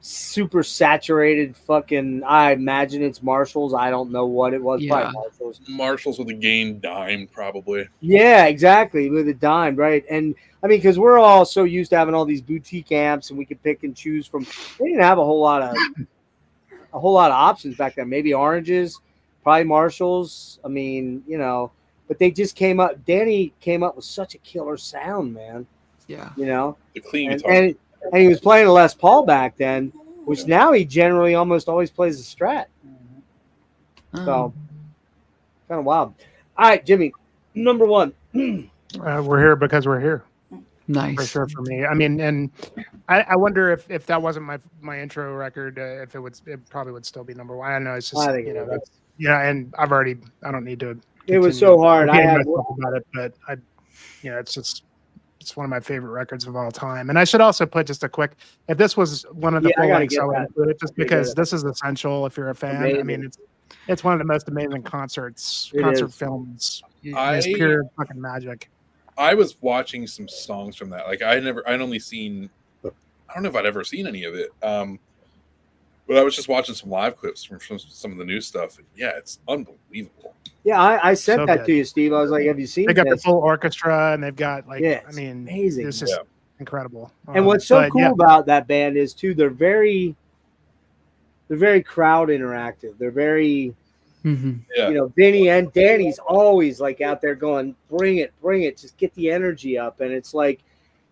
super saturated fucking. I imagine it's Marshalls. I don't know what it was. Yeah. Probably Marshalls. Marshalls with a gain dime, probably. Yeah, exactly. With a dime, right? And I mean, because we're all so used to having all these boutique amps, and we could pick and choose from. They didn't have a whole lot of options back then. Maybe Oranges, probably Marshalls. I mean, you know, but they just came up. Danny came up with such a killer sound, man. Yeah. You know, The clean and, guitar. and he was playing a Les Paul back then, which now he generally almost always plays a Strat. So kind of wild. All right, Jimmy, number one. We're here because we're here. Nice. For sure, for me. I mean, and I wonder if that wasn't my intro record, if it probably would still be number one. I don't know. It's just, I think you it know, would. that's, yeah. And I don't need to. It was continue so hard. I repeating had myself about it, but it's one of my favorite records of all time. And I should also put just a quick, if this was one of the Yeah, I full gotta lengths, get I would that. include it just Gotta because get it. this is essential if you're a fan. I Amazing. mean, it's one of the most amazing concert is. films. I- It's pure fucking magic. I was watching some songs from that. Like I'd only seen. I don't know if I'd ever seen any of it. But I was just watching some live clips from some of the new stuff. And yeah, it's unbelievable. Yeah, I sent So that good. to you, Steve. I was like, "Have you seen They got the this?" full orchestra and they've got like, Yeah, I it's mean, amazing. it's just Yeah. incredible. And what's so but cool yeah, about that band is too they're very crowd interactive. They're very, Mhm. Yeah. you know, Vinny and Danny's always like out there going, bring it, just get the energy up. And it's like,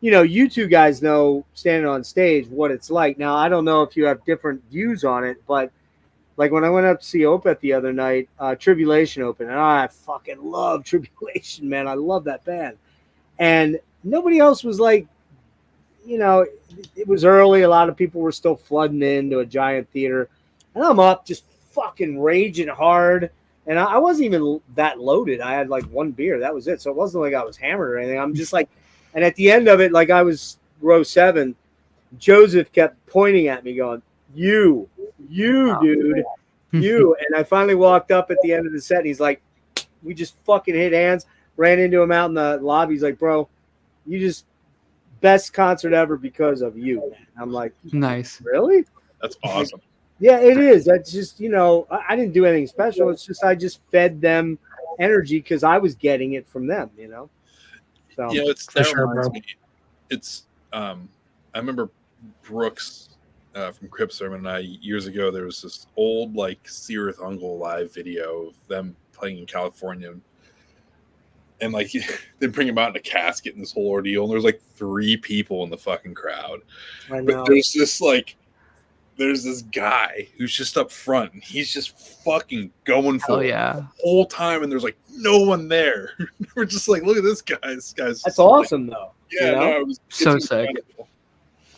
you know, you two guys know standing on stage what it's like. Now, I don't know if you have different views on it, but like when I went up to see Opeth the other night, Tribulation opened, and I fucking love Tribulation, man. I love that band. And nobody else was like, you know, it was early. A lot of people were still flooding into a giant theater. And I'm up just fucking raging hard. And I wasn't even that loaded. I had like one beer. That was it. So it wasn't like I was hammered or anything. I'm just like, and at the end of it, like I was row 7, Joseph kept pointing at me going, you, dude, you. And I finally walked up at the end of the set and he's like, we just fucking hit hands, ran into him out in the lobby. He's like, bro, you just best concert ever because of you, man. I'm like, Nice. really? That's awesome. Yeah, it is. That's just, I didn't do anything special. It's just I just fed them energy because I was getting it from them, So Yeah, For sure, reminds bro. me. It's I remember Brooks from Crypt Sermon and I years ago. There was this old like Seereth Uncle live video of them playing in California, and like they bring him out in a casket in this whole ordeal, and there's like 3 people in the fucking crowd. I But know. there's this guy who's just up front, and he's just fucking going for Hell it yeah. the whole time, and there's like no one there. We're just like, look at this guy. This guy's That's awesome, though. Yeah, no, it's So sick. incredible.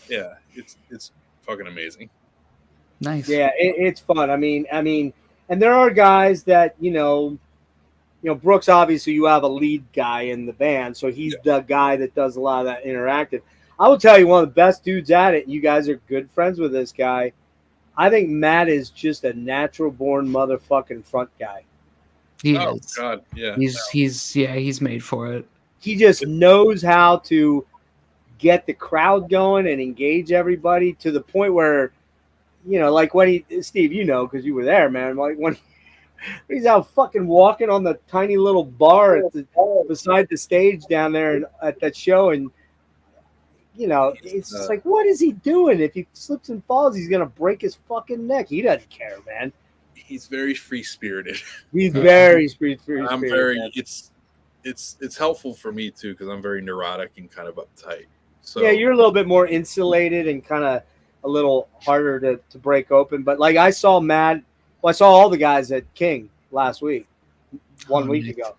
Yeah, it's fucking amazing. Nice. Yeah, it's fun. I mean, and there are guys that Brooks. Obviously, you have a lead guy in the band, so he's the guy that does a lot of that interactive. I will tell you, one of the best dudes at it. You guys are good friends with this guy. I think Matt is just a natural-born motherfucking front guy. He Oh is. God, yeah. He's made for it. He just knows how to get the crowd going and engage everybody to the point where, like when Steve, because you were there, man. Like when he's out fucking walking on the tiny little bar beside the stage down there at that show, and it's just like, what is he doing? If he slips and falls, he's gonna break his fucking neck. He doesn't care, man. He's very free spirited. He's very free. I'm very. Man. It's helpful for me too because I'm very neurotic and kind of uptight. So yeah, you're a little bit more insulated and kind of a little harder to break open. But like I saw Matt, I saw all the guys at King last week, one week ago,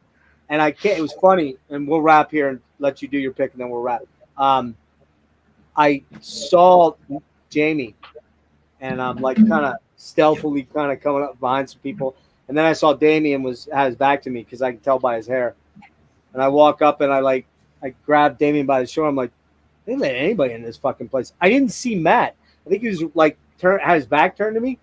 and it was funny. And we'll wrap here and let you do your pick, and then we'll wrap. I saw Jamie, and I'm like kind of stealthily kind of coming up behind some people, and then I saw Damien had his back to me because I could tell by his hair, and I walk up and I grabbed Damien by the shoulder. I'm like, they didn't let anybody in this fucking place. I didn't see Matt. I think he was like had his back turned to me.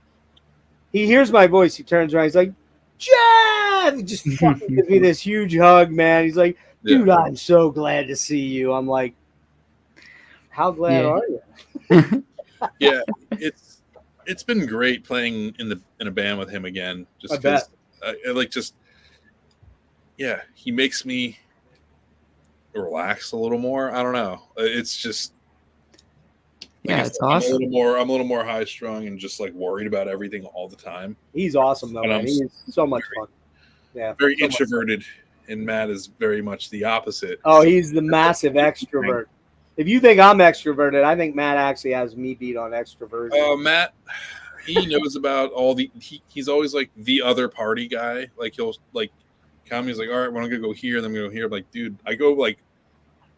He hears my voice. He turns around. He's like, Jeff! He just fucking gives me this huge hug, man. He's like, dude, I'm so glad to see you. I'm like, how glad are you? Yeah, it's been great playing in a band with him again. Just because he makes me relax a little more. I don't know. It's just it's awesome. I'm a little more high strung and just like worried about everything all the time. He's awesome though, man. He's so much fun. Yeah, very introverted, and Matt is very much the opposite. Oh, he's the massive extrovert. If you think I'm extroverted, I think Matt actually has me beat on extroversion. Matt, he knows about all he's always like the other party guy. Like he'll like come, he's like, all right, well, I'm gonna go here, then I'm gonna go here. I'm like, dude, I go like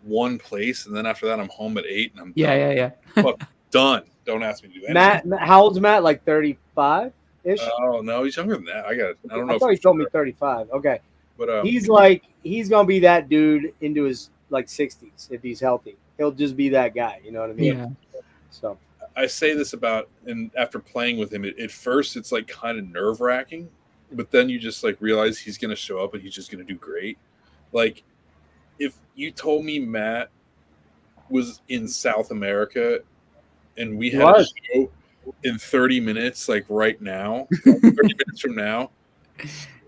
one place, and then after that, I'm home at 8, and I'm done. Done. Don't ask me to do anything. Matt, how old's Matt? Like 35 ish? Oh no, he's younger than that. I don't know. I thought he told me 35. Okay, but he's gonna be that dude into his like 60s if he's healthy. He'll just be that guy. You know what I mean? Yeah. So I say this about, and after playing with him, at first it's like kind of nerve wracking, but then you just like realize he's gonna show up and he's just gonna do great. Like if you told me Matt was in South America and we had a show in 30 minutes, like right now, 30 minutes from now,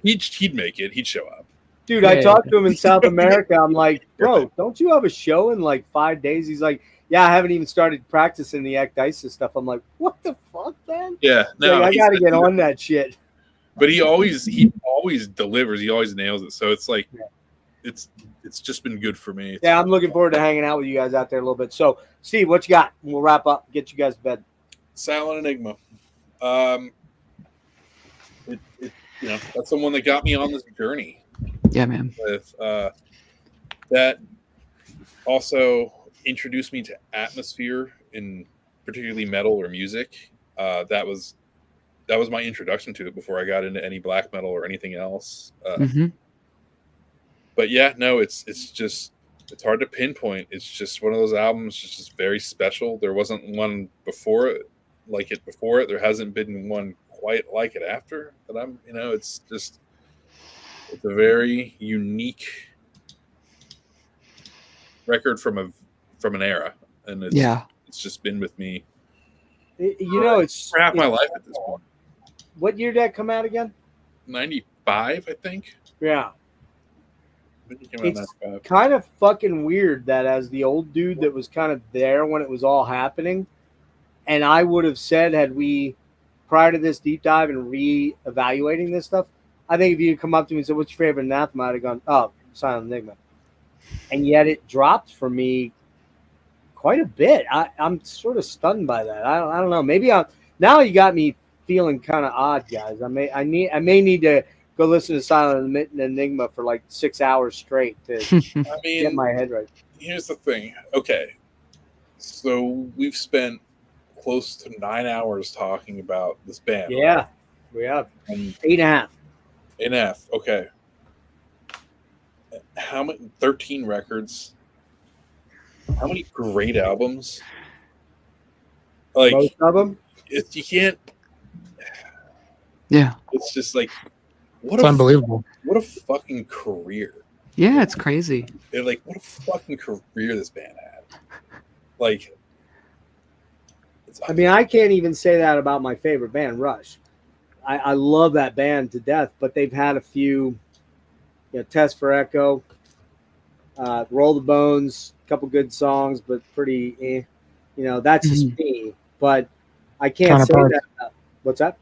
he'd make it. He'd show up. Dude, I talked to him in South America. I'm like, bro, don't you have a show in like 5 days? He's like, yeah, I haven't even started practicing the ecdysis stuff. I'm like, what the fuck, man? Yeah, no, I got to get on that shit. But he always delivers. He always nails it. So it's like, it's just been good for me. Yeah, I'm looking forward to hanging out with you guys out there a little bit. So, Steve, what you got? We'll wrap up, get you guys to bed. Silent Enigma. That's the one that got me on this journey. Yeah, man. With that also introduced me to atmosphere in particularly metal or music. That was my introduction to it before I got into any black metal or anything else. But yeah, no, it's hard to pinpoint. It's just one of those albums, just very special. There wasn't one before it. There hasn't been one quite like it after. But it's a very unique record from from an era, and it's just been with me. It's for half my life at this point. What year did that come out again? 95, I think. Yeah. It's 95. kind of fucking weird that as the old dude that was kind of there when it was all happening, and I would have said, had we, prior to this deep dive and re-evaluating this stuff, I think if you come up to me and said, what's your favorite Anathema, I'd have gone, oh, Silent Enigma. And yet it dropped for me quite a bit. I'm sort of stunned by that. I don't know. Maybe now you got me feeling kind of odd, guys. I may need to go listen to Silent Enigma for like 6 hours straight to get my head right. Here's the thing. Okay, so we've spent close to 9 hours talking about this band. Yeah, right? we have. And 8.5. 8.5. Okay. How many? 13 records. How many great albums? Like most of them. You can't. Yeah. It's just like it's unbelievable. What a fucking career. Yeah, it's crazy. They're like, what a fucking career this band had. Like, I mean, I can't even say that about my favorite band, Rush. I love that band to death, but they've had a few, Test for Echo, Roll the Bones, a couple good songs, but pretty, that's just me. But I can't say that. What's that?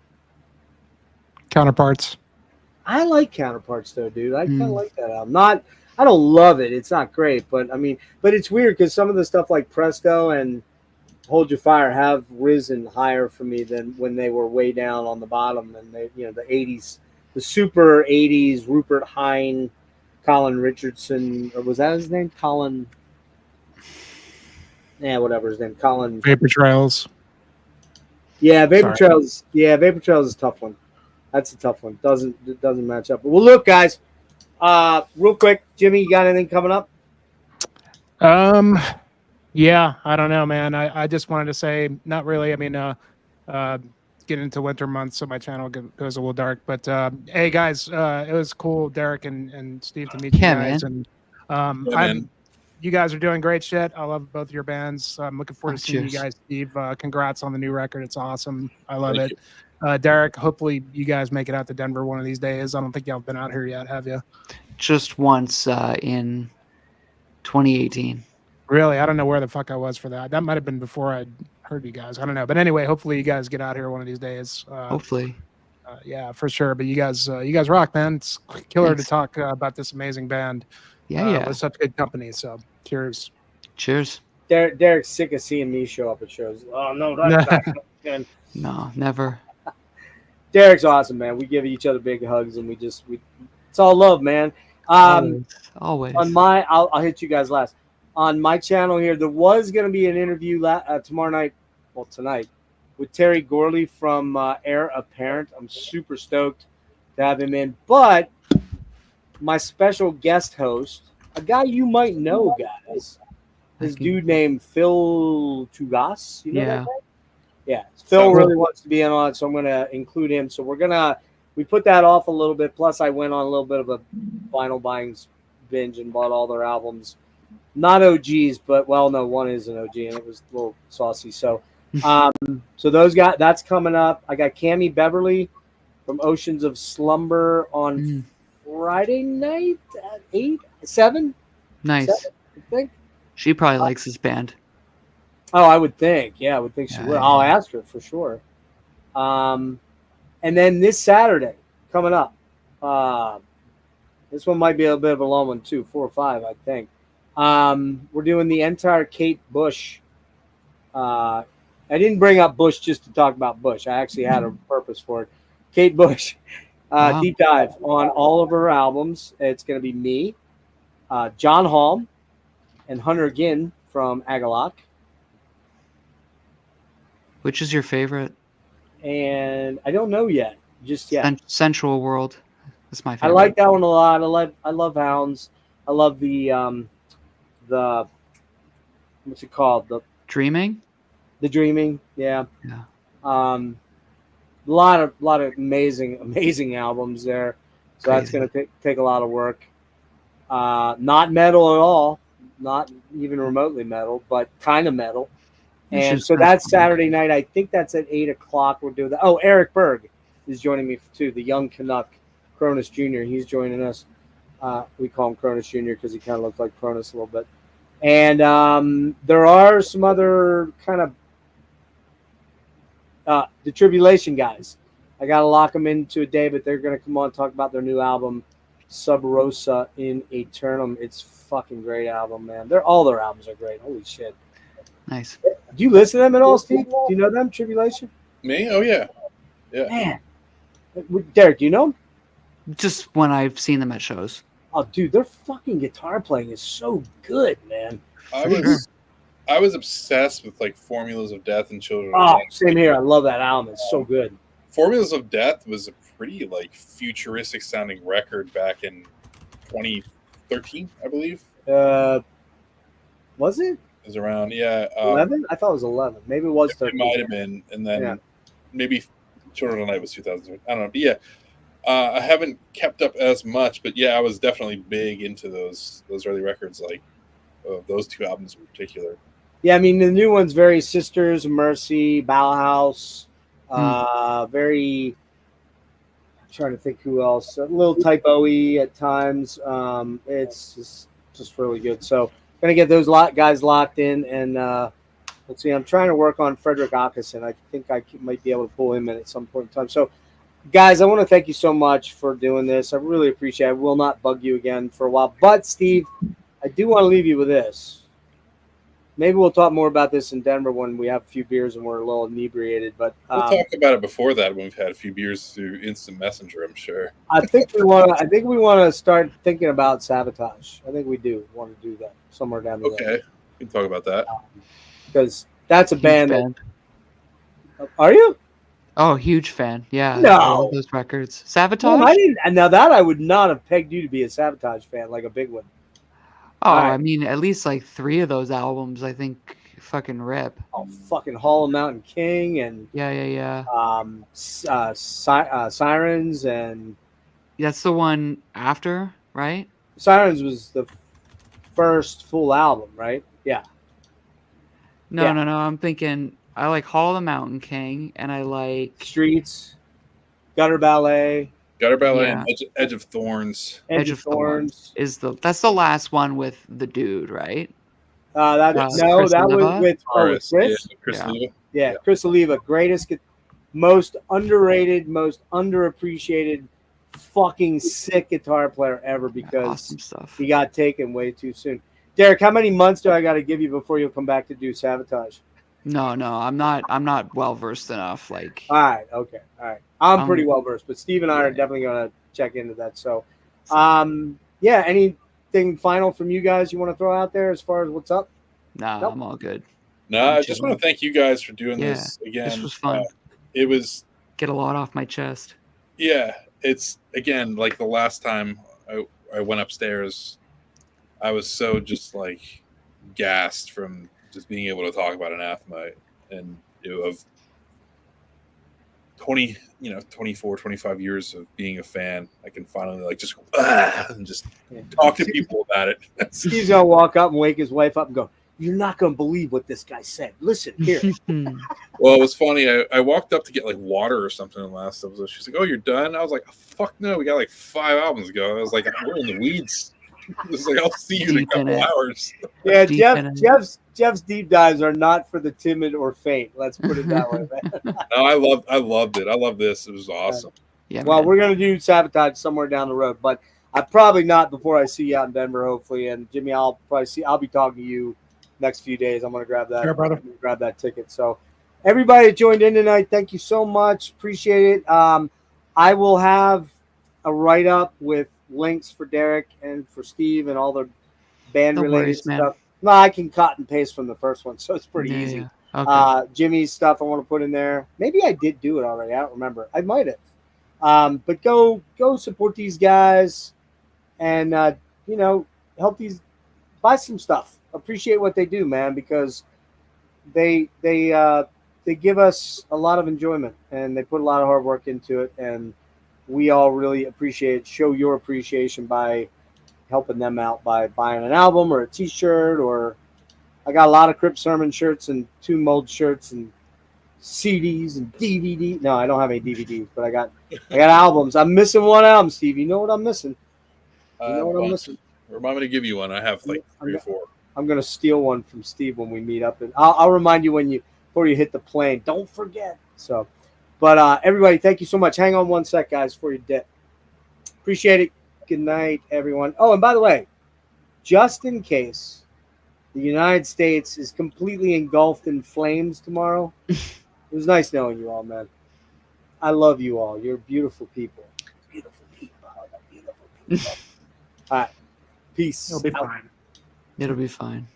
Counterparts. I like Counterparts though, dude. I kind of like that album. I don't love it. It's not great, but it's weird because some of the stuff like Presto and Hold Your Fire have risen higher for me than when they were way down on the bottom. And they, the 80s, the super 80s, Rupert Hine, Colin Richardson, or was that his name? Colin. Yeah, whatever his name. Colin. Vapor Trails. Yeah, Vapor Trails. Yeah, Vapor Trails is a tough one. That's a tough one. It doesn't match up. But well, look, guys. Real quick, Jimmy, you got anything coming up? Yeah, I don't know, man. I just wanted to say, not really. I mean, getting into winter months, so my channel goes a little dark. But hey, guys, it was cool, Derrick and Steve, to meet you guys. Man. And you guys are doing great shit. I love both your bands. I'm looking forward to seeing you guys, Steve. Congrats on the new record. It's awesome. I love it. Derrick, hopefully you guys make it out to Denver one of these days. I don't think y'all been out here yet, have you? Just once in 2018. Really? I don't know where the fuck I was for that. That might have been before I heard you guys. I don't know. But anyway, hopefully you guys get out here one of these days. Hopefully. Yeah, for sure. But you guys rock, man. It's killer to talk about this amazing band. Yeah. With such good company. So cheers. Cheers. Derrick's sick of seeing me show up at shows. Oh, no. No, never. Derrick's awesome, man. We give each other big hugs, and it's all love, man. Always. On I'll hit you guys last. On my channel here, there was going to be an interview tomorrow night, well, tonight, with Terry Gorley from Heir Apparent. I'm super stoked to have him in. But my special guest host, a guy you might know, guys, this dude named Phil Tugas. You know that guy? Yeah. Phil really wants to be in on it, so I'm going to include him. So we put that off a little bit. Plus, I went on a little bit of a vinyl buying binge and bought all their albums. Not OGs, but no, one is an OG, and it was a little saucy. So, so those guys, that's coming up. I got Cammie Beverly from Oceans of Slumber on Friday night at 7. Nice. 7, I think. She probably likes this band. Oh, I would think. Yeah, I would think she would. I'll ask her for sure. And then this Saturday coming up, this one might be a bit of a long one too, 4 or 5, I think. We're doing the entire Kate Bush. I didn't bring up Bush just to talk about Bush. I actually had a purpose for it. Kate Bush, deep dive on all of her albums. It's going to be me, John Halm, and Hunter Ginn from Agalloch. Which is your favorite? And I don't know yet. Just yet. Sensual World is my favorite. I like that one a lot. I love Hounds. I love the what's it called? The Dreaming? The Dreaming, yeah. Yeah. A lot of amazing albums there. So that's gonna take a lot of work. Not metal at all. not even remotely metal, but kind of metal. It's And just so that's that's fun. Saturday night. I think that's at 8 o'clock. We're doing that. Oh, Eric Berg is joining me too, the young Canuck, Cronus Jr. He's joining us. We call him Cronus Jr. because he kind of looks like Cronus a little bit. And there are some other kind of the Tribulation guys. I got to lock them into a day, but they're going to come on and talk about their new album, Sub Rosa in Eternum. It's fucking great album, man. All their albums are great. Holy shit. Nice. Do you listen to them at all, Steve? Do you know them, Tribulation? Me? Oh yeah. Man. Derrick, do you know them? Just when I've seen them at shows. Oh, dude, their fucking guitar playing is so good, man. I was obsessed with like Formulas of Death and Children of Oh, Death. same here. I love that album. It's so good. Formulas of Death was a pretty like futuristic sounding record back in 2013, I believe. Was it? It was around 11? I thought it was 11. Maybe it was 13. It might have been, and then maybe Children of the Night was 2000. I don't know. But yeah, I haven't kept up as much, but yeah, I was definitely big into those early records, like those two albums in particular. Yeah, I mean the new one's very Sisters of Mercy, Bauhaus, very. I'm trying to think who else. A little typo-y at times. It's just really good. So gonna get those guys locked in, and let's see. I'm trying to work on Frederick Ockerson. I think I might be able to pull him in at some point in time. So, guys, I want to thank you so much for doing this. I really appreciate it. I will not bug you again for a while. But, Steve, I do want to leave you with this. Maybe we'll talk more about this in Denver when we have a few beers and we're a little inebriated. But we'll talk about it before that when we've had a few beers through Instant Messenger, I'm sure. I think we want to start thinking about Sabotage. I think we do want to do that somewhere down the road. Okay, we can talk about that. Because that's a band. Fan. Are you? Oh, huge fan. Yeah. No. All those records. Sabotage? Well, I didn't. Now that I would not have pegged you to be a Sabotage fan, like a big one. Oh, right. I mean, at least like 3 of those albums, I think, fucking rip. Oh, fucking Hall of Mountain King and Yeah. Sirens and That's the one after, right? Sirens was the first full album, right? Yeah. No. I'm thinking I like Hall of the Mountain King, and I like Streets, Gutter Ballet. Gutter Ballet Yeah. and Edge of Thorns. Edge of Thorns. That's the last one with the dude, right? That Chris was Oliva? with Chris. Chris Yeah. Oliva. Yeah, Chris Oliva, greatest, most underrated, most underappreciated, fucking sick guitar player ever because Awesome stuff. he got taken way too soon. Derrick, how many months do I got to give you before you'll come back to do Sabotage? No, I'm not well versed enough. Like, All right, okay, all right. I'm pretty well versed, but Steve and I are definitely going to check into that. So, yeah, anything final from you guys you want to throw out there as far as what's up? nah, Nope. I'm all good. No, I just want to thank you guys for doing this again. This was fun. It was, Get a lot off my chest. yeah. It's again like the last time I went upstairs. I was so just like gassed from just being able to talk about Anathema and of 24, 25 years of being a fan. I can finally like just and just talk to people about it. Steve's going to walk up and wake his wife up and go, "You're not going to believe what this guy said. Listen, here." Well, it was funny. I walked up to get like water or something in the last episode. She's like, "Oh, you're done?" I was like, "Fuck no, we got like 5 albums to go." I was like, "We're in the weeds." It's like, "I'll see you in a Deep in couple it. hours." Yeah, Deep in it. Jeff's deep dives are not for the timid or faint. Let's put it that way, man. No, I loved it. I love this. It was awesome. Yeah. Well, man. we're gonna do Sabotage somewhere down the road, but I probably not before I see you out in Denver, hopefully. And Jimmy, I'll be talking to you next few days. I'm gonna grab that. Sure, brother. I'm gonna grab that ticket. So, everybody that joined in tonight, thank you so much. Appreciate it. I will have a write up with links for Derrick and for Steve and all the band No related worries, man. stuff. No, I can cut and paste from the first one, so it's pretty easy. Yeah. Okay. Jimmy's stuff I want to put in there. Maybe I did do it already. I don't remember. I might have. But go support these guys and help these, buy some stuff. Appreciate what they do, man, because they give us a lot of enjoyment and they put a lot of hard work into it, and we all really appreciate it. Show your appreciation by helping them out by buying an album or a T-shirt, or I got a lot of Crypt Sermon shirts and 2 mold shirts and CDs and DVD. No, I don't have any DVDs, but I got albums. I'm missing one album, Steve. You know what I'm missing? You know what I'm missing? Remind me to give you one. I have like 3 or 4. I'm gonna steal one from Steve when we meet up, and I'll remind you before you hit the plane. Don't forget. So, but everybody, thank you so much. Hang on one sec, guys, before you dip. Appreciate it. Good night, everyone. Oh, and by the way, just in case the United States is completely engulfed in flames tomorrow, it was nice knowing you all, man. I love you all. You're beautiful people. Beautiful people. Beautiful people. All right. Peace. It'll be fine. It'll be fine.